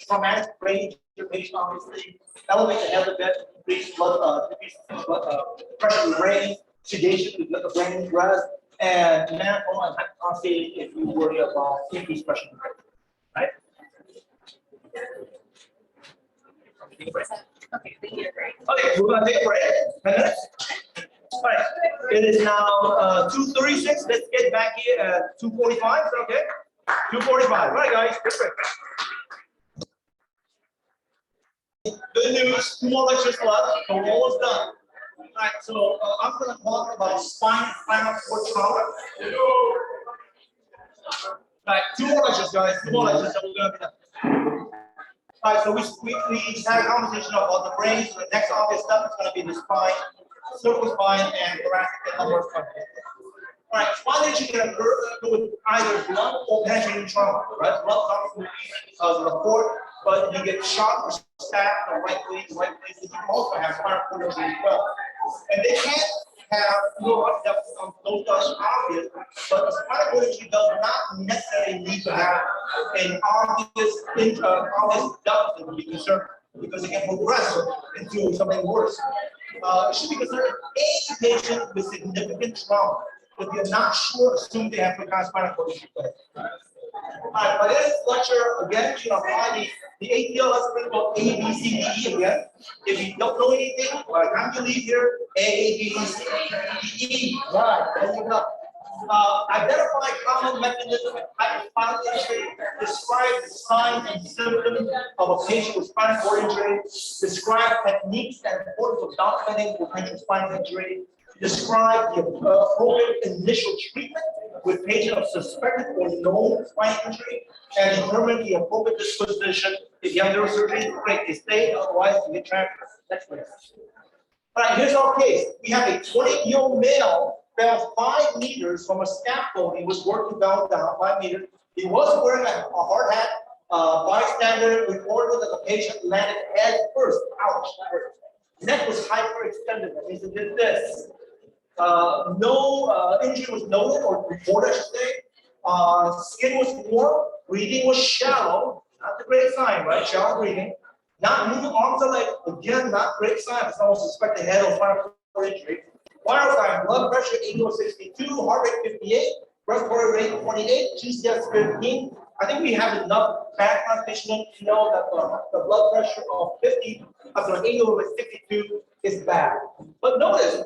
traumatic brain injury patient, obviously. Elevate the head of the bed, decrease blood pressure in the brain, sedation to let the brain rest, and manifold and hypoxia if you worry about increased pressure in the brain. Right? Okay, we're gonna take a break. 10 minutes. All right. It is now 2:36. Let's get back here at 2:45. Is that okay? 2:45. All right, guys. Good break. Good news. 2 more lectures left. We're almost done. All right. So I'm gonna talk about spinal cord trauma. All right. 2 more lectures, guys. 2 more lectures. And we're gonna be done. All right, so we had a conversation about the brain. So the next obvious step is going to be the spine, cervical spine, and thoracic and lumbar spine. All right, spine injury can occur with either blunt or penetrating trauma, right? Blunt trauma because of the cord, but you get shot or stabbed in the right place, you can also have spinal cord injury as well. And they can't have no depth of those are obvious, but the spinal cord injury does not necessarily need to have an obvious depth to be concerned because it can progress into something worse. It should be considered any patient with significant trauma. If you're not sure, assume they have some kind of spinal cord injury. All right, by this lecture, again, you apply the ACLS principle A, B, C, D, E again. If you don't know anything, by the time you leave here, A, B, C, D, E. Right, there you go. Identify common mechanisms of spinal injury, describe the signs and symptoms of a patient with spinal cord injury, describe techniques and importance of documenting potential spinal injury, describe the appropriate initial treatment with patient of suspected or known spinal injury, and determine the appropriate disposition. If you have neurosurgery, great, they stay, otherwise you get transferred. Next place. All right, here's our case. We have a 20-year-old male fell 5 meters from a scaffold. He was working down 5 meters. He was wearing a hard hat. Bystander reported that the patient landed head first. Ouch. Neck was hyperextended. That means it did this. No injury was noted or reported, I should say. Skin was warm. Breathing was shallow. Not a great sign, right? Shallow breathing. Not moving arms or legs. Again, not great sign. Someone suspected head or spinal cord injury. Vital sign, blood pressure 80/62, heart rate 58, respiratory rate 28, GCS 15. I think we have enough background information to know that the blood pressure of 80/62 is bad. But notice,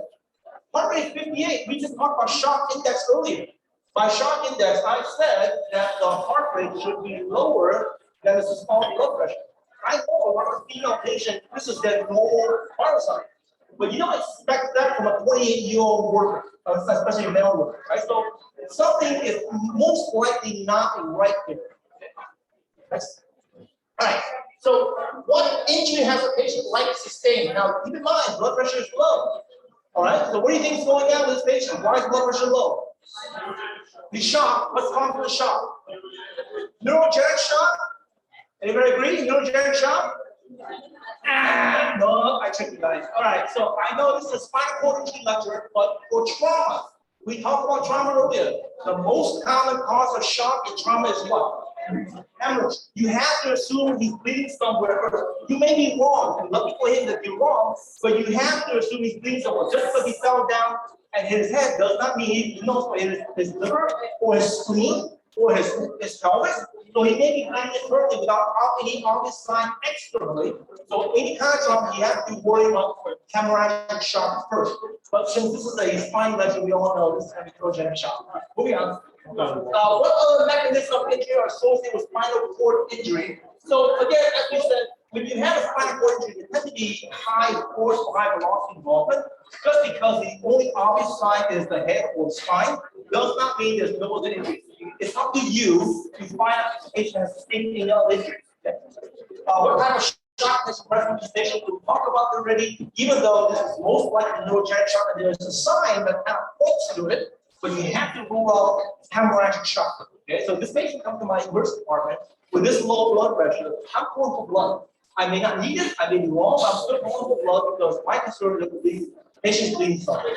Heart rate 58, we just talked about shock index earlier. By shock index, I said that the heart rate should be lower than the systolic blood pressure. I know a lot of female patients, this is their normal vital sign. But you don't expect that from a 28-year-old worker, especially a male worker, right? So something is most likely not right there. Next. All right. So what injury has a patient like sustained? Now, keep in mind, blood pressure is low. All right. So what do you think is going on with this patient? Why is blood pressure low? The shock. What's causing the shock? Neurogenic shock. Anybody agree? Neurogenic shock? No, I checked you guys. All right, so I know this is a spinal cord injury lecture, but for trauma, we talked about trauma earlier. The most common cause of shock in trauma is what? Hemorrhage. You have to assume he's bleeding somewhere first. You may be wrong, and lucky for him that you're wrong, but you have to assume he's bleeding somewhere. Just because he fell down and hit his head does not mean he knows for his liver or his spleen or his pelvis. So he may be bleeding internally without any obvious sign externally. So any kind of trauma, you have to be worried about hemorrhagic shock first. But since this is a spine lecture, we all know this is going to be neurogenic shock. Moving on. What other mechanisms of injury are associated with spinal cord injury? So again, as we said, when you have a spinal cord injury, it tends to be high force or high velocity involvement. Just because the only obvious sign is the head or spine does not mean there's no other injury. It's up to you to find out if the patient has any other injury. What type of shock is representation? We'll talk about it already, even though this is most likely neurogenic shock, and there's a sign that kind of points to it, but you have to rule out hemorrhagic shock. Okay, so this patient comes to my emergency department with this low blood pressure. I'm going for blood. I may not need it, I may be wrong, but I'm still going for blood because my concern is the patient's bleeding something.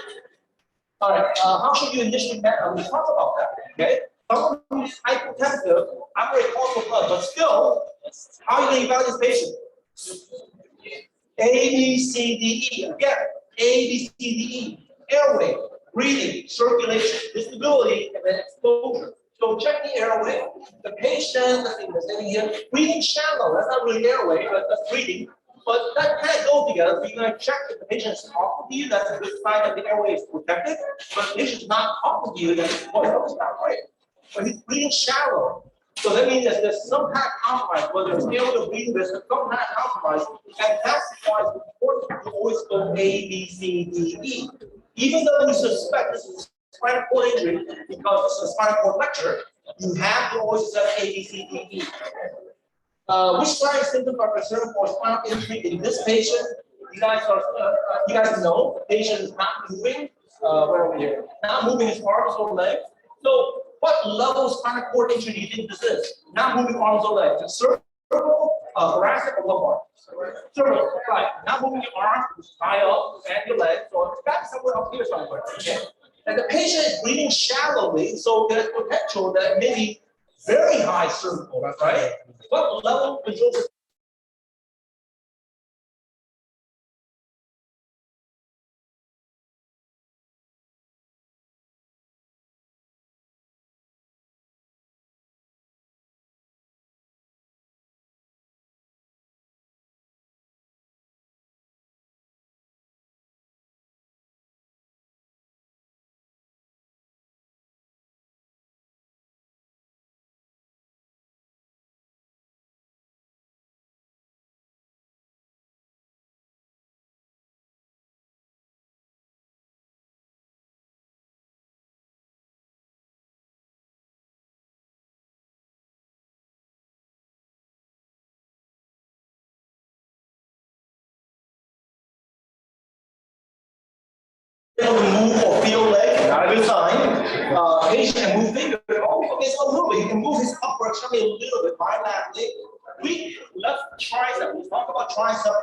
All right, how should you initially manage? We talked about that, okay? Someone who's hypotensive, I'm already calling for blood, but still, how are you going to evaluate this patient? A, B, C, D, E. Again, A, B, C, D, E. Airway, breathing, circulation, disability, and then exposure. So check the airway. The patient, let's see what's in here, breathing shallow. That's not really airway, but that's breathing. But that kind of goes together. So you're going to check if the patient is talking to you. That's a good sign that the airway is protected. But if the patient is not talking to you, then it's not right. But he's breathing shallow. So that means that there's some kind of compromise, whether it's airway or breathing, there's some kind of compromise. And that's why it's important to always go A, B, C, D, E. Even though you suspect this is a spinal cord injury, because this is a spinal cord lecture, you have to always accept A, B, C, D, E. Which signs and symptoms are concerned for spinal injury in this patient? You guys know the patient is not moving. Where are we here? Not moving his arms or legs. So, what level of spinal cord injury do you think this is? Not moving arms or legs. It's cervical, thoracic, or lumbar? Cervical, right. Not moving your arms, high up, and your legs. So it's got somewhere up here somewhere. Okay. And the patient is breathing shallowly, so there's potential that it may be very high cervical, right? What level control? Move or feel leg, not a good sign. Patient can move finger. Oh, okay, so a little bit. He can move his upper extremity a little bit bilaterally. Weak left tricep. We talk about tricep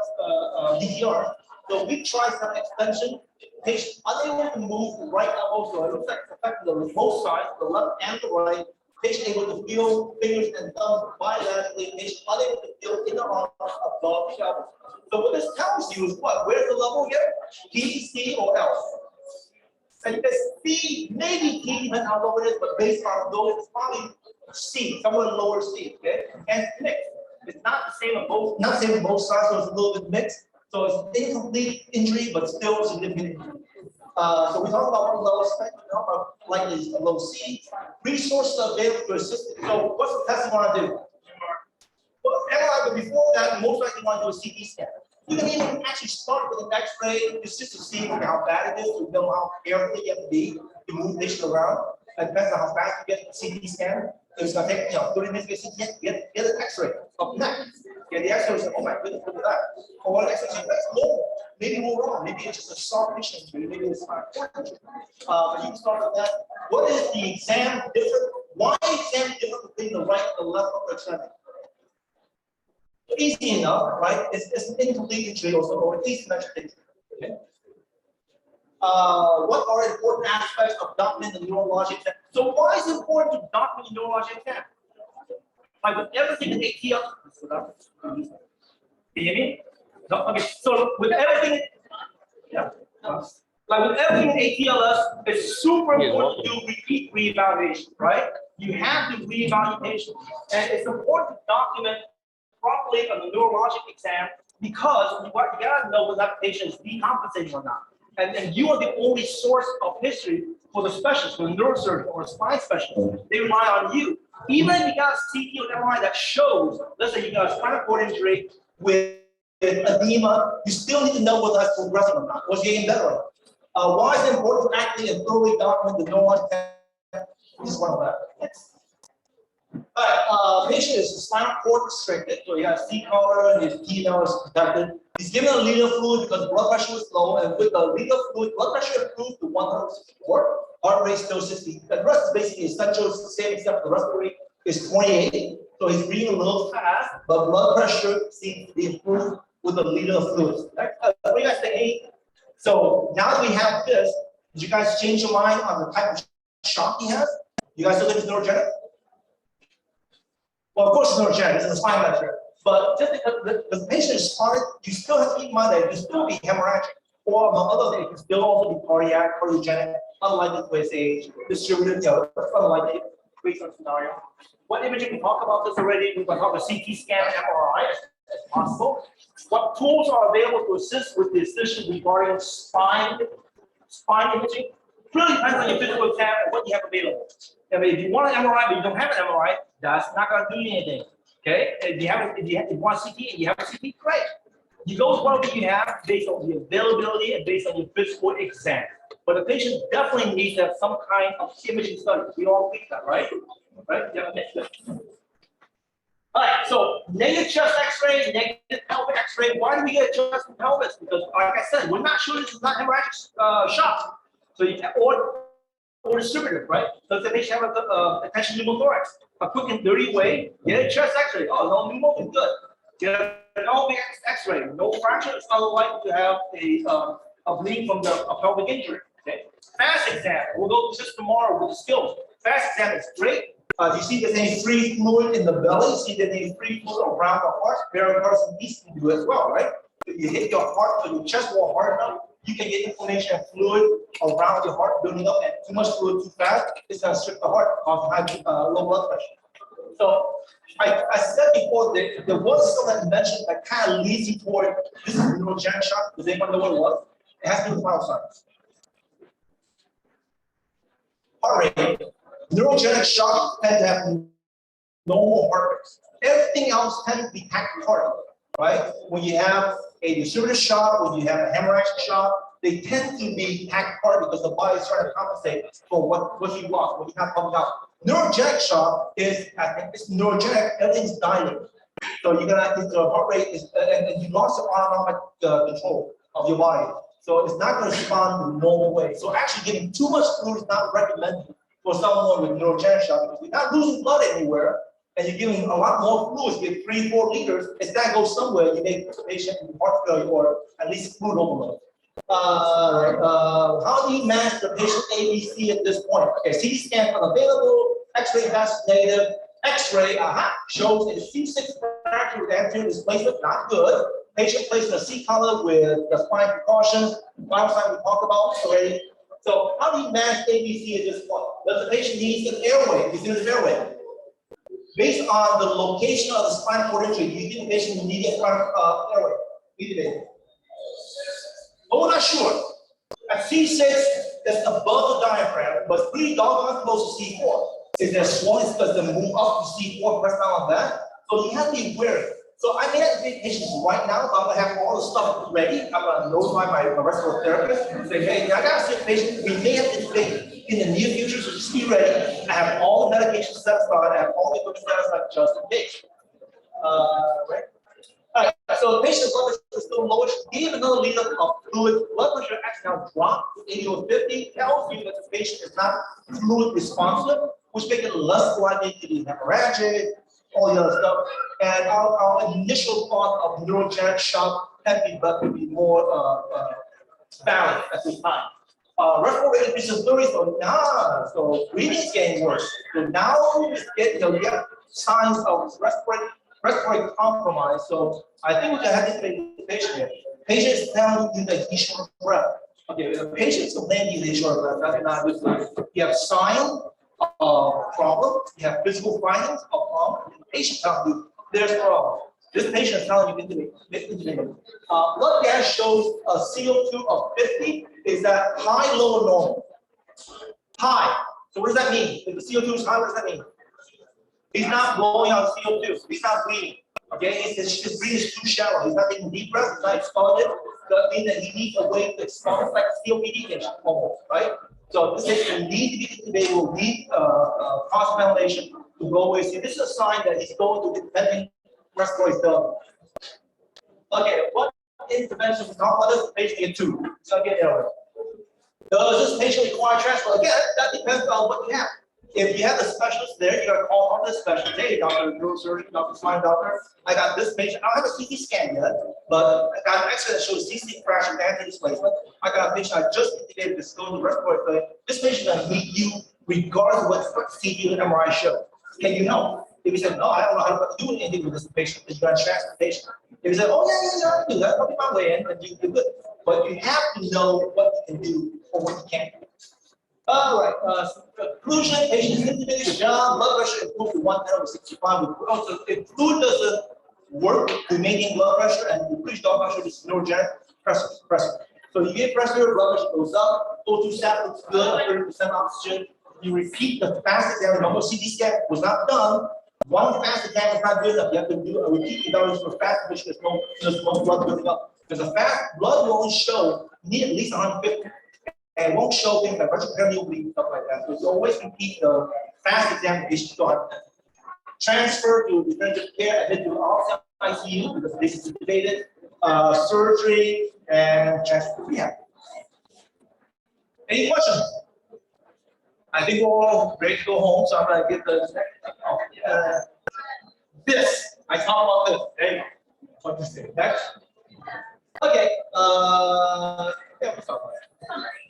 DTR. So weak tricep extension. Patient unable to move right elbow. So it looks like it's affecting both sides, the left and the right. Patient able to feel fingers and thumbs bilaterally. Patient unable to feel inner arm above the elbow. So what this tells you is what? Where's the level here? D, C, or L? And you can see maybe T, depending how low it is, but based on those, it's probably C, somewhere lower C, okay? And mixed. It's not the same on both, not the same on both sides, so it's a little bit mixed. So it's incomplete injury, but still significant injury. So we talk about low spectrum, we talk about likely a low C, resources available to assist. So what's the test you want to do? Well, MRI, but before that, most likely you want to do a CT scan. You can even actually start with an X-ray just to see how bad it is, to know how careful you have to be to move the patient around. It depends on how fast you get the CT scan. It's gonna take 30 minutes to get an X-ray of the neck. Get the X-ray, say, oh my goodness, look at that. Or what X-ray, that's more, maybe more wrong. Maybe it's just a soft tissue injury, maybe it's not. But you can start with that. What is the exam different? Why is exam different between the right and the left upper extremity? Easy enough, right? It's an incomplete injury or at least mentioned injury. Okay. What are important aspects of documenting the neurologic exam? So why is it important to document the neurologic exam? Like with everything in ATL, can you hear me? No? Okay, so with everything, yeah. Like with everything in ATLS, it's super important to do repeat reevaluation, right? You have to reevaluation, and it's important to document properly on the neurologic exam because you gotta know whether that patient is decompensating or not. And you are the only source of history for the specialist, for the neurosurgeon or a spine specialist. They rely on you. Even if you got a CT or MRI that shows, let's say you got a spinal cord injury with edema, you still need to know whether that's progressing or not, or it's getting better. Why is it important to accurately and thoroughly document the neurologic exam? This is one of that. Patient is spinal cord restricted, so he has C-collar and his T-node is protected. He's given a liter fluid because blood pressure was low, and with the liter fluid, blood pressure improved to 164, heart rate still 60. The rest is basically essential, it's the same except the respiratory is 28. So he's breathing a little fast, but blood pressure seems to be improved with the liter of fluids. What do you guys think? So now that we have this, did you guys change your mind on the type of shock he has? You guys still think it's neurogenic? Well, of course it's neurogenic, it's a spine lecture. But just because the patient is smart, you still have to keep in mind that it can still be hemorrhagic. Or among other things, it can still also be cardiac, cardiogenic, unlikely to his age, distributed, unlikely based on scenario. What imaging we talked about this already? We're going to talk about CT scan, MRI as possible. What tools are available to assist with the decision regarding spine imaging? Really depends on your physical exam and what you have available. I mean, if you want an MRI but you don't have an MRI, that's not going to do anything. Okay, if you want CT and you have a CT, great. You go with whatever you have based on the availability and based on your physical exam. But the patient definitely needs to have some kind of imaging study. We all think that, right? Right? Yeah, okay, good. All right, so negative chest X-ray, negative pelvic X-ray. Why do we get chest and pelvis? Because, like I said, we're not sure this is not hemorrhagic shock. So you or distributed, right? So if the patient have a attention pneumothorax, a quick and dirty way, get a chest X-ray. Oh, no pneumo is good. Get an pelvic X-ray, no fracture. It's not likely to have a bleed from the pelvic injury. Okay. Fast exam. We'll go just tomorrow with the skills. Fast exam is great. You see there's any free fluid in the belly. You see there's any free fluid around the heart. Pericarditis and east can do as well, right? If you hit your heart or your chest wall hard enough, you can get inflammation and fluid around your heart building up, and too much fluid too fast, it's going to strip the heart, causing low blood pressure. So I said before that there was some invention that kind of leads you toward this is neurogenic shock. Does anyone know what it was? It has to do with vital signs. Heart rate. Neurogenic shock tend to have normal heart rates. Everything else tends to be tachycardia, right? When you have a distributed shock, when you have a hemorrhagic shock, they tend to be tachycardia because the body is trying to compensate for what you lost, what you have pumped out. Neurogenic shock is, it's neurogenic, everything's dilated. So you're gonna, the heart rate is, and you lost the autonomic control of your body. So it's not gonna respond in the normal way. So actually getting too much fluid is not recommended for someone with neurogenic shock because you're not losing blood anywhere, and you're giving a lot more fluids, you get 3-4 liters, it's that goes somewhere, you make the patient heart failure or at least fluid overload. How do you manage the patient ABC at this point? Okay, CT scan unavailable, X-ray fast negative, X-ray, shows a C6 fracture with anterior displacement, not good. Patient placed in a C-collar with the spine precautions, vital sign we talked about already. So how do you manage ABC at this point? Does the patient need an airway? Is there an airway? Based on the location of the spinal cord injury, do you think the patient will need a spinal airway? Oh, we're not sure. At C6, that's above the diaphragm, but pretty doggone close to C4. Is there swelling because they move up to C4, press down on that? So you have to be wary. So I may have to take patients right now, but I'm gonna have all the stuff ready. I'm gonna notify my respiratory therapist and say, hey, I got a sick patient. We may have to take in the near future, so just be ready. I have all the medications set aside. I have all the equipment set aside just in case. Right? All right, so the patient's blood pressure is still lowish. Give another liter of fluid. Blood pressure actually now dropped to 80 or 50. Tells you that the patient is not fluid responsive, which makes it less likely to be hemorrhagic, all the other stuff. And our initial thought of neurogenic shock would be more valid at this time. Respiratory increase is 30, so breathing is getting worse. So now you have signs of respiratory compromise. So I think we can have to take the patient here. Patient is telling you that he's short of breath. Okay, the patient's complaining he's short of breath. That's not good sign. You have sign of problem. You have physical findings of problem. The patient telling you there's a problem. This patient is telling you intubate. Blood gas shows a CO2 of 50. Is that high, low, or normal? High. So what does that mean? If the CO2 is high, what does that mean? He's not blowing out CO2. He's not breathing. Okay, his breathing is too shallow. He's not taking deep breath. He's not expanded. That means that he needs a way to expand, like a COPD patient, almost, right? So this patient need to be intubated. Will need cross ventilation to go away. See, this is a sign that he's going to dependent respiratory failure. Okay, what intervention? What does the patient get to? So get airway. Does this patient require transport? Again, that depends on what you have. If you have a specialist there, you gotta call on the specialist. Hey, doctor, neurosurgeon, doctor, spine doctor. I got this patient. I don't have a CT scan yet, but I got an X-ray that shows CC fracture and displacement. I got a patient I just indicated this going to respiratory failure. This patient gonna meet you regardless of what CT and MRI show. Can you help? If you said, no, I don't know how to do anything with this patient, then you got to transfer the patient. If you said, oh, yeah, I can do that, I'll be my way in, then you do good. But you have to know what you can do or what you can't do. All right, conclusion, patient is intubated, good job, blood pressure improved to 110/65. Also, if fluid doesn't work to maintain blood pressure and increase blood pressure, this is neurogenic pressure. So you get pressure, blood pressure goes up, O2 sat looks good, 30% oxygen. You repeat the fast exam, normal CT scan was not done. One fast exam is not good enough. You have to do a repeat evaluation for fast, which there's no blood building up. Because the fast blood will only show you need at least 150. And it won't show things like retroperitoneal bleeding, stuff like that. So you always repeat the fast examination. Transfer to definitive care and then to the ICU because this is intubated, surgery, and transfer to rehab. Any questions? I think we're all ready to go home, so I'm gonna get the next. This, I talk about this. Hey, what this thing? Next. Okay. Yeah, we'll talk about it.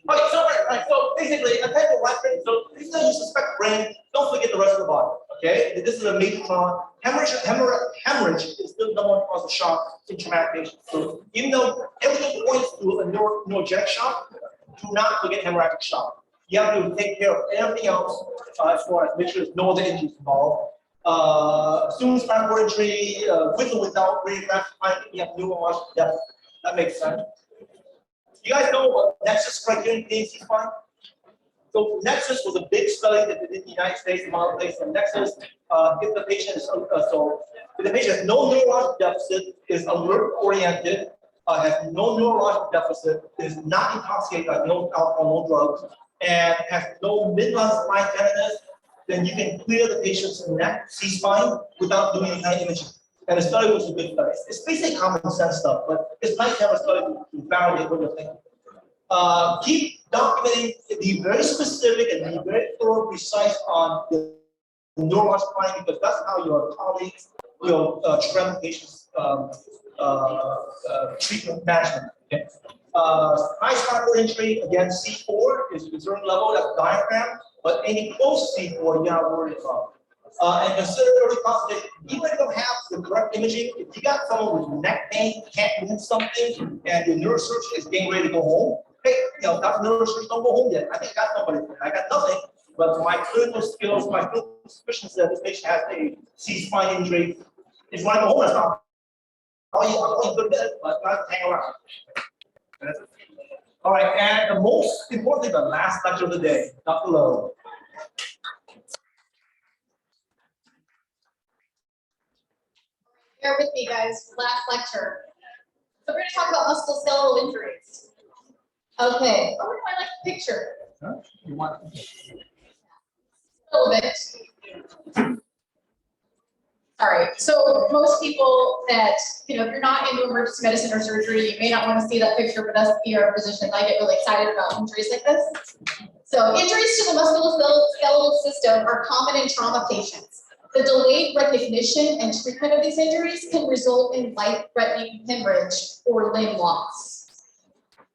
Okay, so right, so basically, a type of right brain. So if you suspect brain, don't forget the rest of the body. Okay, this is a major trauma. Hemorrhage is still the number one cause of shock in traumatic patients. So even though everything points to a neurogenic shock, do not forget hemorrhagic shock. You have to take care of everything else as far as make sure there's no other injuries involved. Student spinal cord injury, with or without radiographic finding, you have neurologic death. That makes sense. You guys know what Nexus criterion is spine? So Nexus was a big study that they did in the United States, in other places. Nexus, if the patient is if the patient has no neurologic deficit, is alert oriented, has no neurologic deficit, is not intoxicated, like no alcohol, no drugs, and has no midline spine tenderness, then you can clear the patient's neck, C-spine, without doing any kind of imaging. And the study was a good study. It's basically common sense stuff, but it's nice to have a study to validate what you're thinking. Keep documenting, be very specific and be very thorough, precise on the neurological finding, because that's how your colleagues will train patients' treatment management. Okay? High spinal cord injury, again, C4 is a concern level, that's diaphragm, but any close C4 you're not worried about. And consider early consultation. Even if you don't have the correct imaging, if you got someone with neck pain, can't move something, and your neurosurgeon is getting ready to go home, hey, Dr. Neurosurgeon, don't go home yet. I think I got somebody. I got nothing, but my clinical skills, my clinical suspicions that this patient has a C-spine injury. If you want to go home, that's not. I'm going to bed, but not hang around. All right, and the most important, the last lecture of the day, Dr. Lowe. Bear with me, guys, last lecture. So we're gonna talk about musculoskeletal injuries. Okay, oh, I like the picture. Huh? You want? A little bit. All right, so most people that, if you're not into emergency medicine or surgery, you may not want to see that picture, but us ER physicians, I get really excited about injuries like this. So injuries to the musculoskeletal system are common in trauma patients. The delayed recognition and treatment of these injuries can result in life-threatening hemorrhage or limb loss.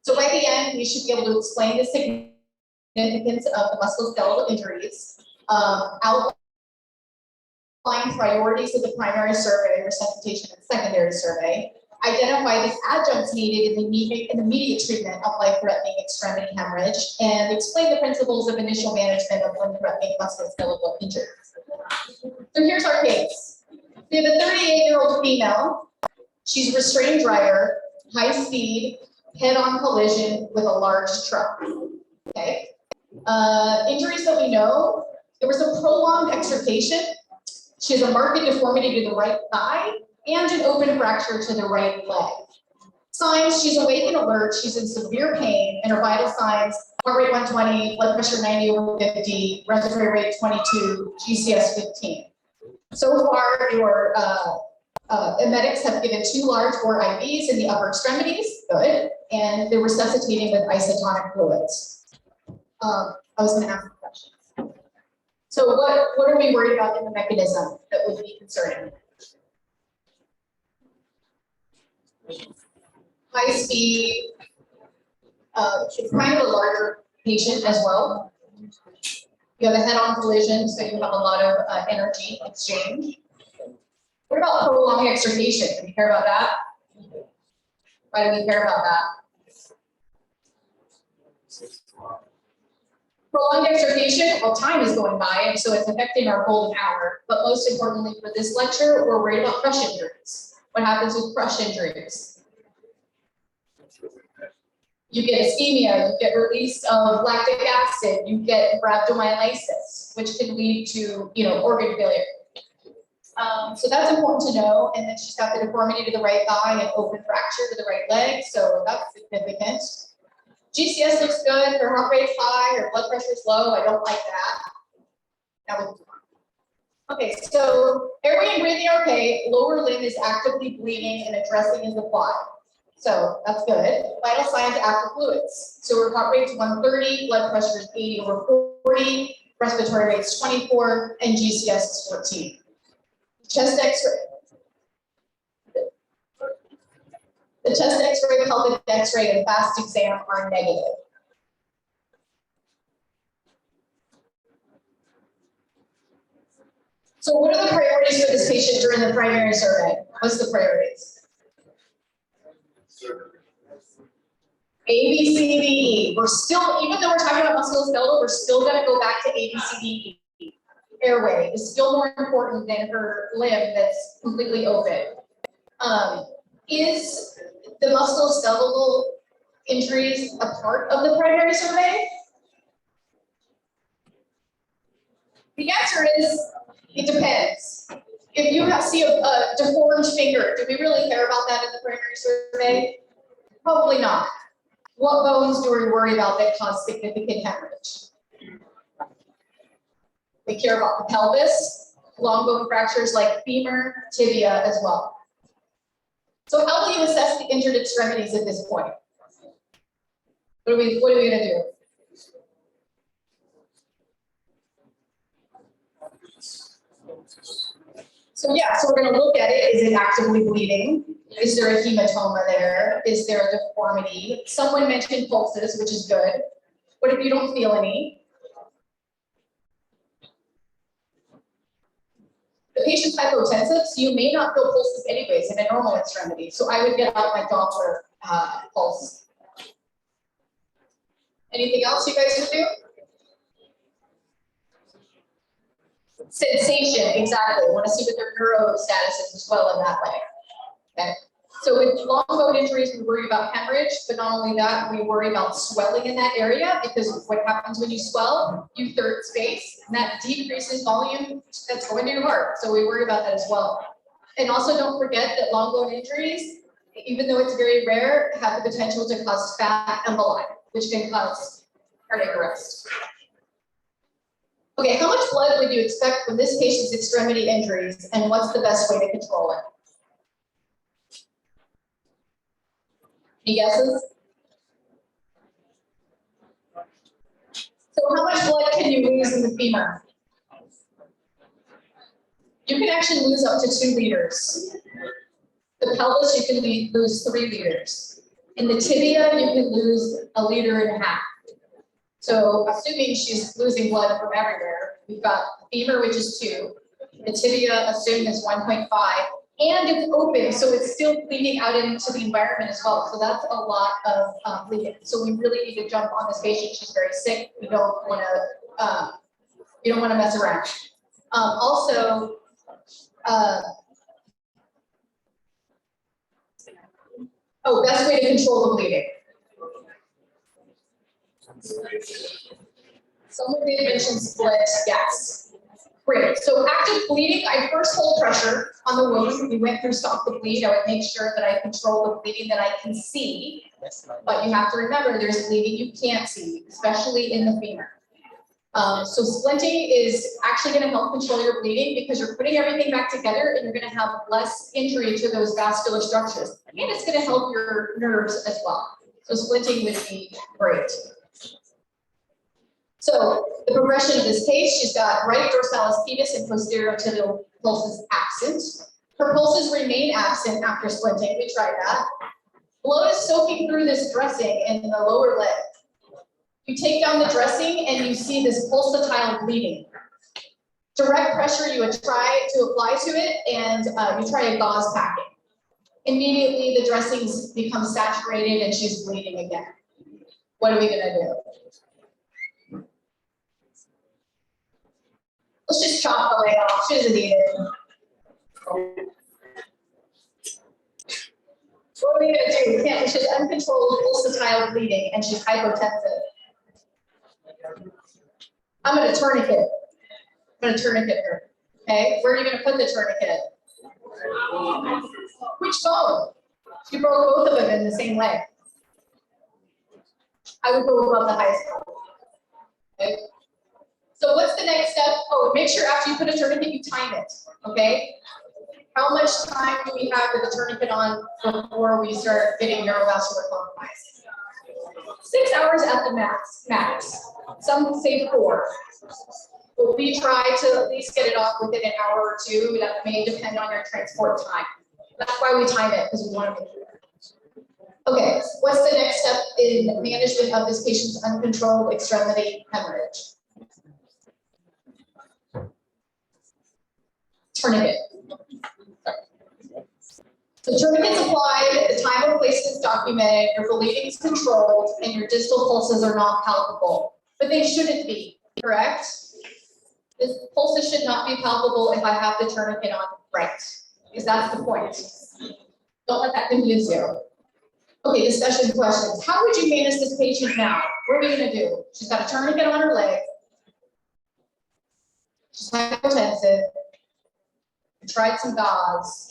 So by the end, we should be able to explain the significance of the musculoskeletal injuries, outline priorities of the primary survey, resuscitation, and secondary survey, identify the adjuncts needed in the immediate treatment of life-threatening extremity hemorrhage, and explain the principles of initial management of limb-threatening musculoskeletal injuries. So here's our case. We have a 38-year-old female. She's a restrained driver, high speed, head-on collision with a large truck. Okay. Injuries that we know, there was a prolonged extrication. She has a marked deformity to the right thigh and an open fracture to the right leg. Signs, she's awake and alert, she's in severe pain, and her vital signs, heart rate 120, blood pressure 90/50, respiratory rate 22, GCS 15. So far, your medics have given 2 large bore IVs in the upper extremities, good, and they're resuscitating with isotonic fluids. I was gonna ask a question. So what are we worried about in the mechanism that would be concerning? High speed, it's kind of a larger patient as well. You have a head-on collision, so you have a lot of energy exchange. What about prolonged extrication? Do we care about that? Why do we care about that? Prolonged extrication, well, time is going by, and so it's affecting our golden hour. But most importantly for this lecture, we're worried about crush injuries. What happens with crush injuries? You get ischemia, you get release of lactic acid, you get rhabdomyolysis, which can lead to, organ failure. So that's important to know. And then she's got the deformity to the right thigh and open fracture to the right leg, so that's significant. GCS looks good, her heart rate's high, her blood pressure is low, I don't like that. Okay, so airway and breathing are okay, lower limb is actively bleeding and a dressing is applied. So that's good. Vital signs, active fluids. So her heart rate's 130, blood pressure is 80/40, respiratory rate's 24, and GCS is 14. Chest X-ray. The chest X-ray, pelvic X-ray, and fast exam are negative. So what are the priorities for this patient during the primary survey? What's the priorities? A, B, C, D, E. We're still, even though we're talking about musculoskeletal, we're still gonna go back to A, B, C, D, E. Airway is still more important than her limb that's completely open. Is the musculoskeletal injuries a part of the primary survey? The answer is, it depends. If you see a deformed finger, do we really care about that in the primary survey? Probably not. What bones do we worry about that cause significant hemorrhage? We care about the pelvis, long bone fractures like femur, tibia as well. So how will you assess the injured extremities at this point? What are we gonna do? So yeah, so we're gonna look at it. Is it actively bleeding? Is there a hematoma there? Is there a deformity? Someone mentioned pulses, which is good. What if you don't feel any? The patient's hypotensive, so you may not feel pulses anyways in a normal extremity. So I would get out my Doppler pulse. Anything else you guys would do? Sensation, exactly. We want to see what their neuro status is as well in that way. Okay. So with long bone injuries, we worry about hemorrhage, but not only that, we worry about swelling in that area because what happens when you swell, you third space, and that decreases volume that's going to your heart. So we worry about that as well. And also don't forget that long bone injuries, even though it's very rare, have the potential to cause fat emboli, which can cause cardiac arrest. Okay, how much blood would you expect from this patient's extremity injuries, and what's the best way to control it? Any guesses? So how much blood can you lose in the femur? You can actually lose up to 2 liters. The pelvis, you can lose 3 liters. In the tibia, you can lose 1.5 liters. So assuming she's losing blood from everywhere, we've got the femur, which is 2. The tibia, assumed is 1.5. And it's open, so it's still bleeding out into the environment as well. So that's a lot of bleeding. So we really need to jump on this patient. She's very sick. We don't want to mess around. Also, best way to control the bleeding. Someone did mention split, yes. Great, so active bleeding, I first hold pressure on the wound. We went through stop the bleed. I would make sure that I control the bleeding that I can see. But you have to remember there's bleeding you can't see, especially in the femur. So splinting is actually going to help control your bleeding because you're putting everything back together and you're going to have less injury to those vascular structures. And it's going to help your nerves as well. So splinting would be great. So the progression of this case, she's got right dorsalis pedis and posterior tibial pulses absent. Her pulses remain absent after splinting. We tried that. Blood is soaking through this dressing in the lower leg. You take down the dressing and you see this pulsatile bleeding. Direct pressure, you would try to apply to it and you try a gauze packing. Immediately the dressings become saturated and she's bleeding again. What are we gonna do? Let's just chop the leg off. She doesn't need it. What are we gonna do? We can't. She's uncontrolled pulsatile bleeding, and she's hypotensive. I'm gonna tourniquet. Her. Okay, where are you gonna put the tourniquet? Which bone? She broke both of them in the same leg. I would go above the highest bone. Okay. So what's the next step? Oh, make sure after you put a tourniquet, you time it, okay? How much time do we have with the tourniquet on before we start getting neurovascular compromise? 6 hours at the max. Some say 4. But we try to at least get it off within an hour or 2. That may depend on your transport time. That's why we time it, because we want to make sure. Okay, what's the next step in management of this patient's uncontrolled extremity hemorrhage? Tourniquet. So tourniquet's applied, the time and place is documented, your bleeding is controlled, and your distal pulses are not palpable. But they shouldn't be, correct? The pulses should not be palpable if I have the tourniquet on right, because that's the point. Don't let that confuse you. Okay, discussion questions. How would you manage this patient now? What are we gonna do? She's got a tourniquet on her leg. She's hypotensive. Tried some gauze.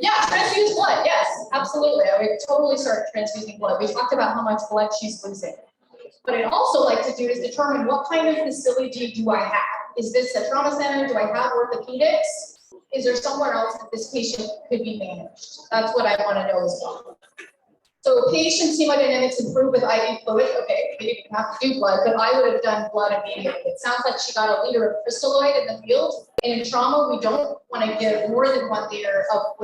Yeah, transfuse blood. Yes, absolutely. I would totally start transfusing blood. We talked about how much blood she's losing. What I'd also like to do is determine what kind of facility do I have. Is this a trauma center? Do I have orthopedics? Is there somewhere else that this patient could be managed? That's what I want to know as well. So patient hemodynamics improve with IV fluid. Okay, maybe you have to do blood, but I would have done blood immediately. It sounds like she got 1 liter of crystalloid in the field. And in trauma, we don't want to give more than 1 liter of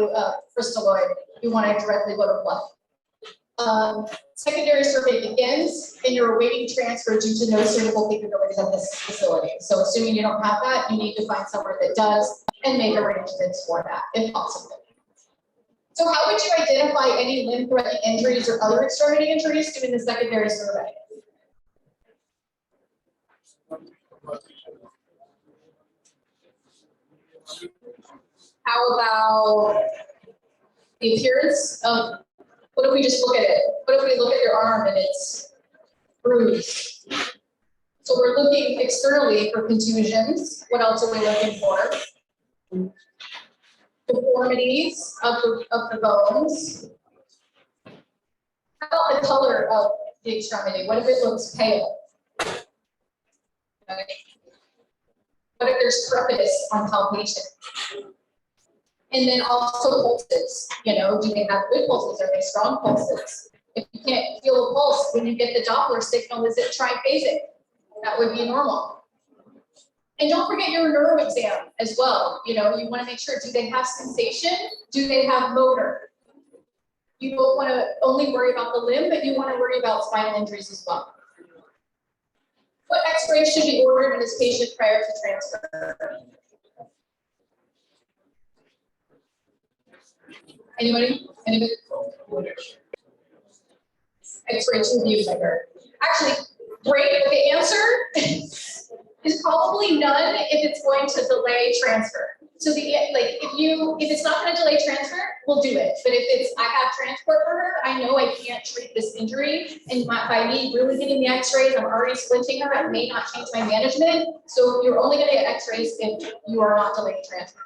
crystalloid. We want to directly go to blood. Secondary survey begins, and you're awaiting transfer due to no surgical capabilities at this facility. So assuming you don't have that, you need to find somewhere that does and make arrangements for that, if possible. So how would you identify any limb-threatening injuries or other extremity injuries doing the secondary survey? How about the appearance of, what if we just look at it? What if we look at your arm and it's bruised? So we're looking externally for contusions. What else are we looking for? Deformities of the bones. How about the color of the extremity? What if it looks pale? Okay. What if there's crepitus on palpation? And then also pulses, you know, do they have good pulses? Are they strong pulses? If you can't feel a pulse when you get the Doppler signal, is it triphasic? That would be normal. And don't forget your nerve exam as well. You know, you want to make sure, do they have sensation? Do they have motor? You don't want to only worry about the limb, but you want to worry about spinal injuries as well. What x-ray should be ordered in this patient prior to transfer? Anybody? Anybody? X-ray 2 views, I heard. Actually, great, the answer is probably none if it's going to delay transfer. So if it's not going to delay transfer, we'll do it. But if it's, I have transport for her, I know I can't treat this injury, and by me really getting the x-rays, I'm already splinting her, I may not change my management. So you're only going to get x-rays if you are not delaying transfer.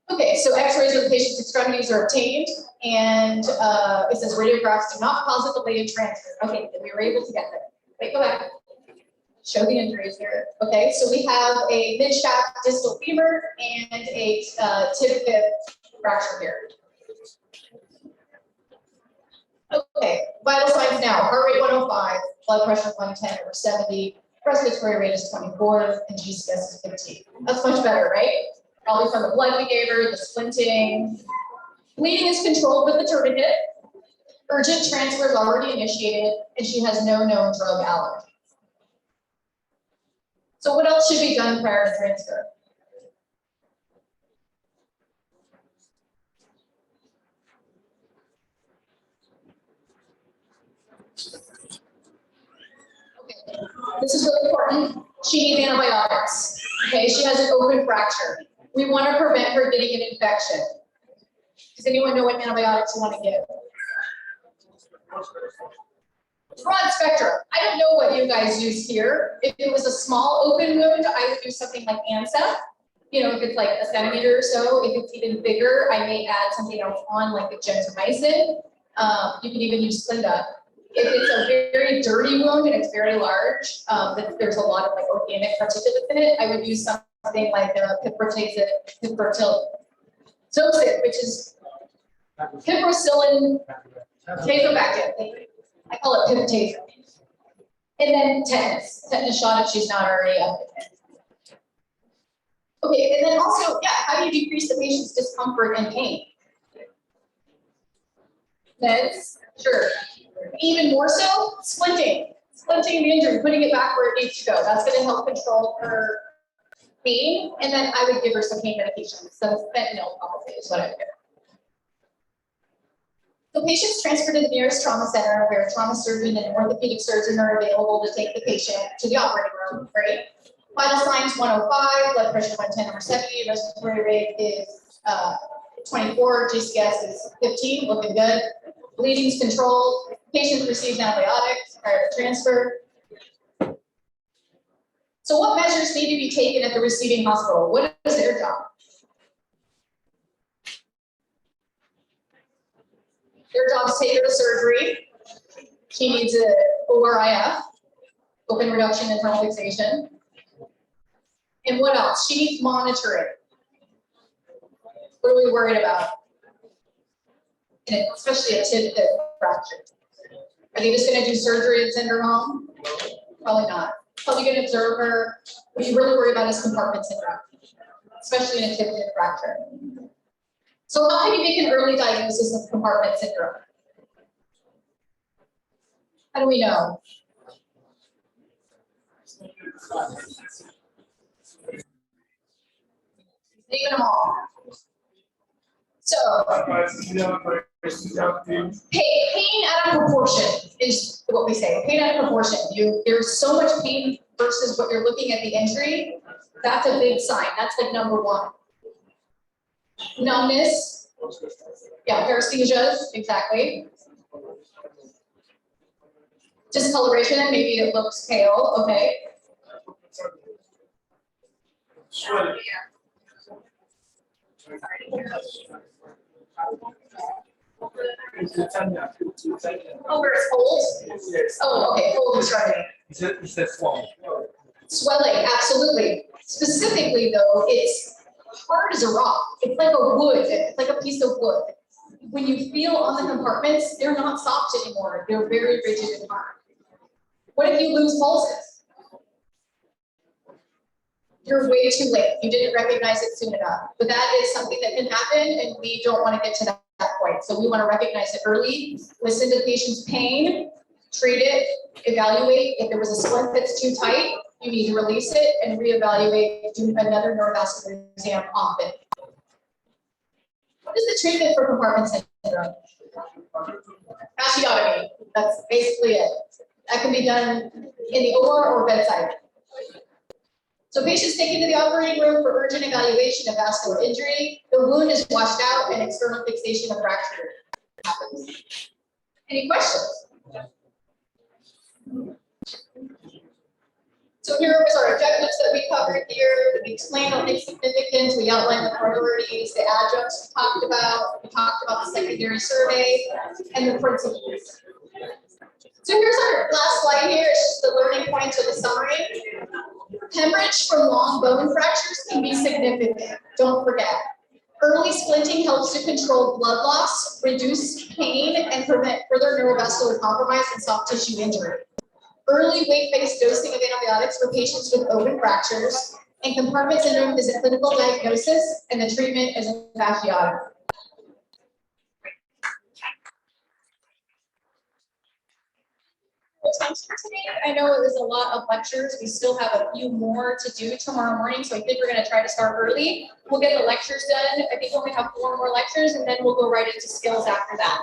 Okay, so x-rays of the patient's extremities are obtained, and it says radiographs do not cause a delay in transfer. Okay, then we were able to get there. Wait, go back. Show the injuries here. Okay, so we have a mid-shaft distal femur and a tib fib fracture here. Okay, vital signs now. Heart rate 105, blood pressure 110 over 70, respiratory rate is 24, and GCS is 15. That's much better, right? Probably from the blood we gave her, the splinting. Bleeding is controlled with the tourniquet. Urgent transfer is already initiated, and she has no known drug allergy. So what else should be done prior to transfer? Okay, this is really important. She needs antibiotics. Okay, she has an open fracture. We want to prevent her getting an infection. Does anyone know what antibiotics you want to give? Broad spectrum. I don't know what you guys use here. If it was a small open wound, I would do something like ANSA. You know, if it's like a centimeter or so. If it's even bigger, I may add something else on, like a gentamicin. You can even use Slinda. If it's a very dirty wound and it's very large, there's a lot of like organic particulates in it, I would use something like piperacillin, which is piperacillin tazobactam. I call it pip-tazer. And then tetanus shot if she's not already up with it. Okay, and then also, yeah, how do you decrease the patient's discomfort and pain? Meds, sure. Even more so, splinting the injury, putting it back where it needs to go. That's going to help control her pain. And then I would give her some pain medication. So fentanyl probably is what I would give her. So patients transferred to the nearest trauma center where a trauma surgeon and an orthopedic surgeon are available to take the patient to the operating room, right? Vital signs 105, blood pressure 110 over 70, respiratory rate is 24, GCS is 15, looking good. Bleeding's controlled, patient receives antibiotics prior to transfer. So what measures need to be taken at the receiving hospital? What is their job? Their job is to take her to surgery. She needs an ORIF, open reduction internal fixation. And what else? She needs monitoring. What are we worried about? And especially a tib fib fracture. Are they just going to do surgery and send her home? Probably not. Probably going to observe her. What you really worry about is compartment syndrome, especially in a tib fib fracture. So how can you make an early diagnosis of compartment syndrome? How do we know? Name them all. So, pain out of proportion is what we say. Pain out of proportion. There's so much pain versus what you're looking at the injury. That's a big sign. That's like number one. numbness, yeah, paresthesias, exactly. Discoloration, and maybe it looks pale, okay. Oh, where it's cold? Oh, okay, cold and starting. Swelling, absolutely. Specifically though, it's hard as a rock. It's like a wood, it's like a piece of wood. When you feel on the compartments, they're not soft anymore. They're very rigid and hard. What if you lose pulses? You're way too late. You didn't recognize it soon enough. But that is something that can happen, and we don't want to get to that point. So we want to recognize it early, listen to the patient's pain, treat it, evaluate. If there was a splint that's too tight, you need to release it and reevaluate, do another neurovascular exam off it. What is the treatment for compartment syndrome? Fasciotomy. That's basically it. That can be done in the OR or bedside. So patients taken to the operating room for urgent evaluation of vascular injury. The wound is washed out and external fixation of fracture happens. Any questions? So here was our objectives that we covered here. We explained on its significance. We outlined the priorities, the adjuncts we talked about. We talked about the secondary survey and the principles. So here's our last slide here. It's just the learning points of the summary. Hemorrhage from long bone fractures can be significant. Don't forget. Early splinting helps to control blood loss, reduce pain, and prevent further neurovascular compromise and soft tissue injury. Early weight-based dosing of antibiotics for patients with open fractures, and compartment syndrome is a clinical diagnosis, and the treatment is a fasciotomy. Thanks for today. I know it was a lot of lectures. We still have a few more to do tomorrow morning, so I think we're going to try to start early. We'll get the lectures done. I think we'll only have 4 more lectures, and then we'll go right into skills after that.